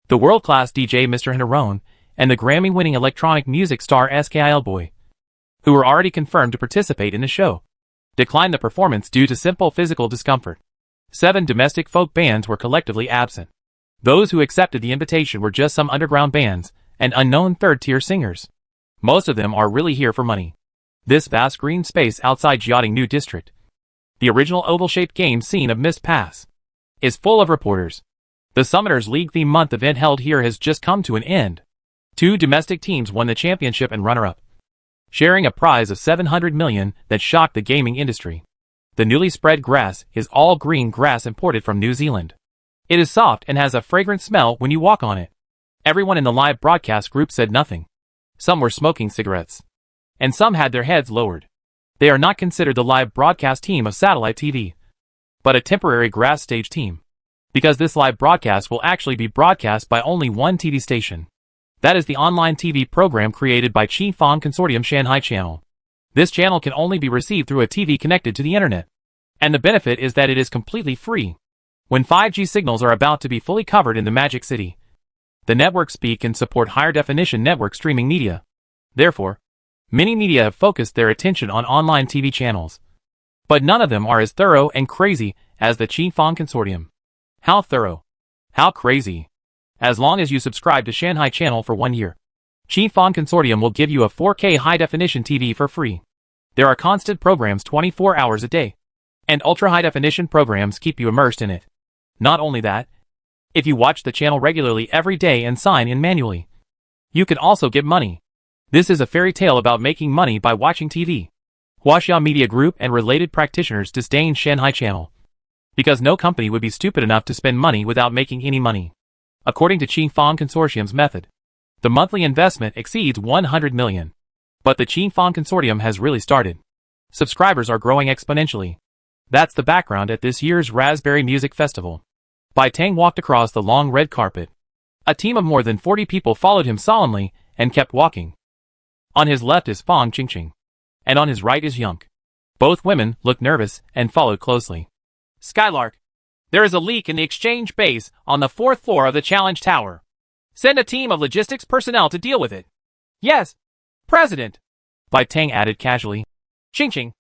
The world-class DJ Mr. Henderone and the Grammy-winning electronic music star Skil Boy, who were already confirmed to participate in the show, declined the performance due to simple physical discomfort. 7 domestic folk bands were collectively absent. Those who accepted the invitation were just some underground bands and unknown third-tier singers. Most of them are really here for money. This vast green space outside Jiating New District, the original oval-shaped game scene of Mist Pass, is full of reporters. The Summoners League theme month event held here has just come to an end. 2 domestic teams won the championship and runner-up, sharing a prize of 700 million that shocked the gaming industry. The newly spread grass is all green grass imported from New Zealand. It is soft and has a fragrant smell when you walk on it. Everyone in the live broadcast group said nothing. Some were smoking cigarettes, and some had their heads lowered. They are not considered the live broadcast team of satellite TV, but a temporary grass stage team, because this live broadcast will actually be broadcast by only one TV station. That is the online TV program created by Qin Fong Consortium Shanghai Channel. This channel can only be received through a TV connected to the internet. And the benefit is that it is completely free. When 5G signals are about to be fully covered in the Magic City, the network speed can support higher definition network streaming media. Therefore, many media have focused their attention on online TV channels. But none of them are as thorough and crazy as the Qin Fong Consortium. How thorough? How crazy? as long as you subscribe to Shanghai Channel for 1 year. Qifeng Consortium will give you a 4K high-definition TV for free. There are constant programs 24 hours a day, and ultra-high-definition programs keep you immersed in it. Not only that, if you watch the channel regularly every day and sign in manually, you can also get money. This is a fairy tale about making money by watching TV. Huaxia Media Group and related practitioners disdain Shanghai Channel, because no company would be stupid enough to spend money without making any money. According to Qifeng Consortium's method, the monthly investment exceeds 100 million. But the Qifeng Consortium has really started. Subscribers are growing exponentially. That's the background at this year's Raspberry Music Festival. Bai Tang walked across the long red carpet. A team of more than 40 people followed him solemnly and kept walking. On his left is Fang Qingqing, and on his right is Yunk. Both women looked nervous and followed closely. Skylark, there is a leak in the exchange base on the 4th floor of the Challenge Tower. Send a team of logistics personnel to deal with it. Yes, President, Bai Tang added casually. Qingqing,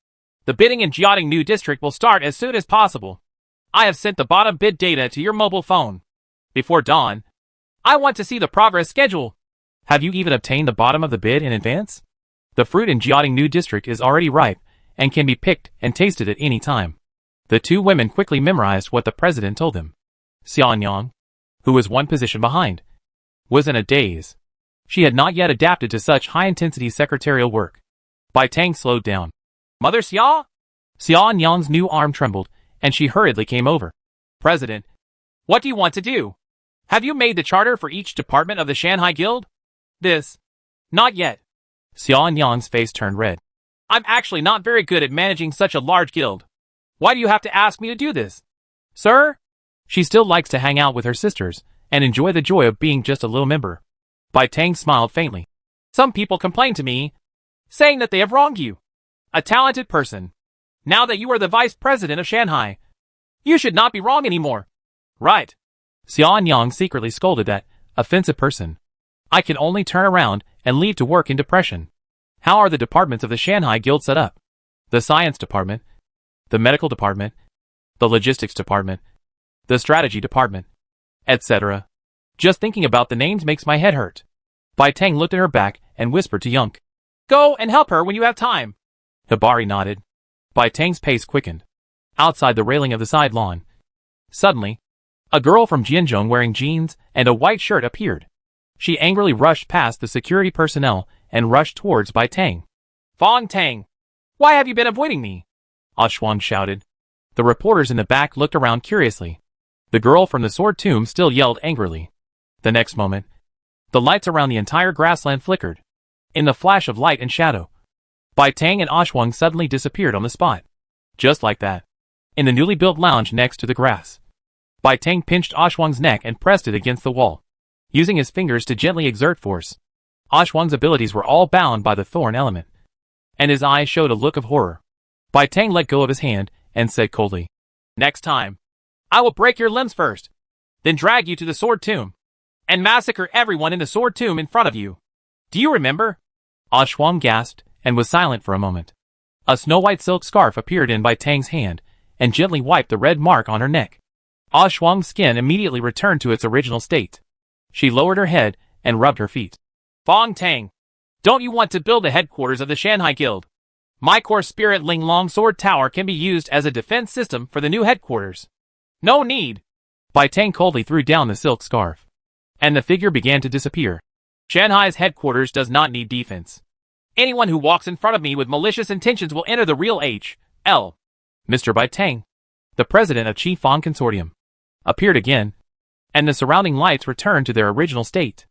the bidding in Jiaoding New District will start as soon as possible. I have sent the bottom bid data to your mobile phone. Before dawn, I want to see the progress schedule. Have you even obtained the bottom of the bid in advance? The fruit in Jiaoding New District is already ripe and can be picked and tasted at any time. The two women quickly memorized what the president told them. Xian Yang, who was one position behind, was in a daze. She had not yet adapted to such high-intensity secretarial work. Bai Tang slowed down. Mother Xia? Xian Yang's new arm trembled, and she hurriedly came over. President, what do you want to do? Have you made the charter for each department of the Shanghai Guild? This. Not yet. Xian Yang's face turned red. I'm actually not very good at managing such a large guild. Why do you have to ask me to do this? Sir? She still likes to hang out with her sisters and enjoy the joy of being just a little member. Bai Tang smiled faintly. Some people complain to me, saying that they have wronged you. A talented person. Now that you are the vice president of Shanghai, you should not be wrong anymore. Right. Xian Yang secretly scolded that offensive person. I can only turn around and leave to work in depression. How are the departments of the Shanghai Guild set up? The science department, the medical department, the logistics department, the strategy department, etc. Just thinking about the names makes my head hurt. Bai Tang looked at her back and whispered to Yunk. Go and help her when you have time. Hibari nodded. Bai Tang's pace quickened. Outside the railing of the side lawn, suddenly, a girl from Jianzhong wearing jeans and a white shirt appeared. She angrily rushed past the security personnel and rushed towards Bai Tang. Fang Tang, why have you been avoiding me? Shuang shouted. The reporters in the back looked around curiously. The girl from the sword tomb still yelled angrily. The next moment, the lights around the entire grassland flickered. In the flash of light and shadow, Bai Tang and Shuang suddenly disappeared on the spot. Just like that. In the newly built lounge next to the grass, Bai Tang pinched Shuang's neck and pressed it against the wall, using his fingers to gently exert force. Shuang's abilities were all bound by the thorn element, and his eyes showed a look of horror. Bai Tang let go of his hand and said coldly, Next time, I will break your limbs first, then drag you to the sword tomb, and massacre everyone in the sword tomb in front of you. Do you remember? Shuang gasped and was silent for a moment. A snow-white silk scarf appeared in Bai Tang's hand and gently wiped the red mark on her neck. Shuang's skin immediately returned to its original state. She lowered her head and rubbed her feet. Fang Tang, don't you want to build the headquarters of the Shanghai Guild? My core spirit Ling Long Sword Tower can be used as a defense system for the new headquarters. No need. Bai Tang coldly threw down the silk scarf, and the figure began to disappear. Shanghai's headquarters does not need defense. Anyone who walks in front of me with malicious intentions will enter the real H.L. Mr. Bai Tang, the president of Qifeng Consortium, appeared again, and the surrounding lights returned to their original state.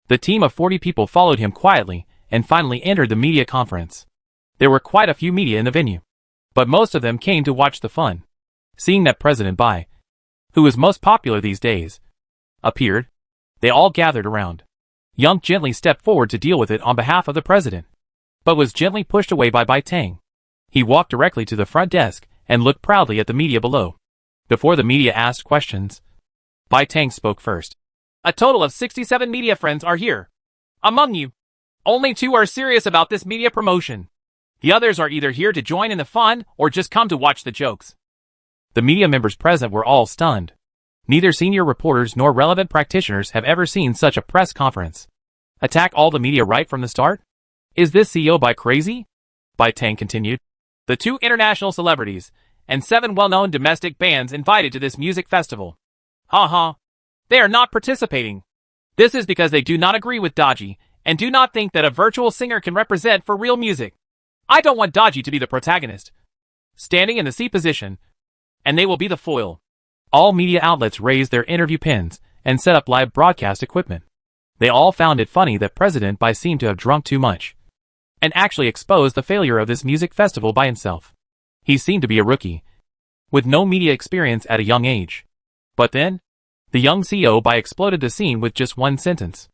The team of 40 people followed him quietly and finally entered the media conference. There were quite a few media in the venue, but most of them came to watch the fun. Seeing that President Bai, who was most popular these days, appeared, they all gathered around. Young gently stepped forward to deal with it on behalf of the president, but was gently pushed away by Bai Tang. He walked directly to the front desk and looked proudly at the media below. Before the media asked questions, Bai Tang spoke first. A total of 67 media friends are here. Among you, only 2 are serious about this media promotion. The others are either here to join in the fun or just come to watch the jokes. The media members present were all stunned. Neither senior reporters nor relevant practitioners have ever seen such a press conference. Attack all the media right from the start? Is this CEO Bai crazy? Bai Tang continued. The 2 international celebrities and 7 well-known domestic bands invited to this music festival. They are not participating. This is because they do not agree with Daji and do not think that a virtual singer can represent for real music. I don't want Daji to be the protagonist, standing in the C position, and they will be the foil. All media outlets raised their interview pins and set up live broadcast equipment. They all found it funny that President Bai seemed to have drunk too much and actually exposed the failure of this music festival by himself. He seemed to be a rookie, with no media experience at a young age. But then, the young CEO Bai exploded the scene with just one sentence.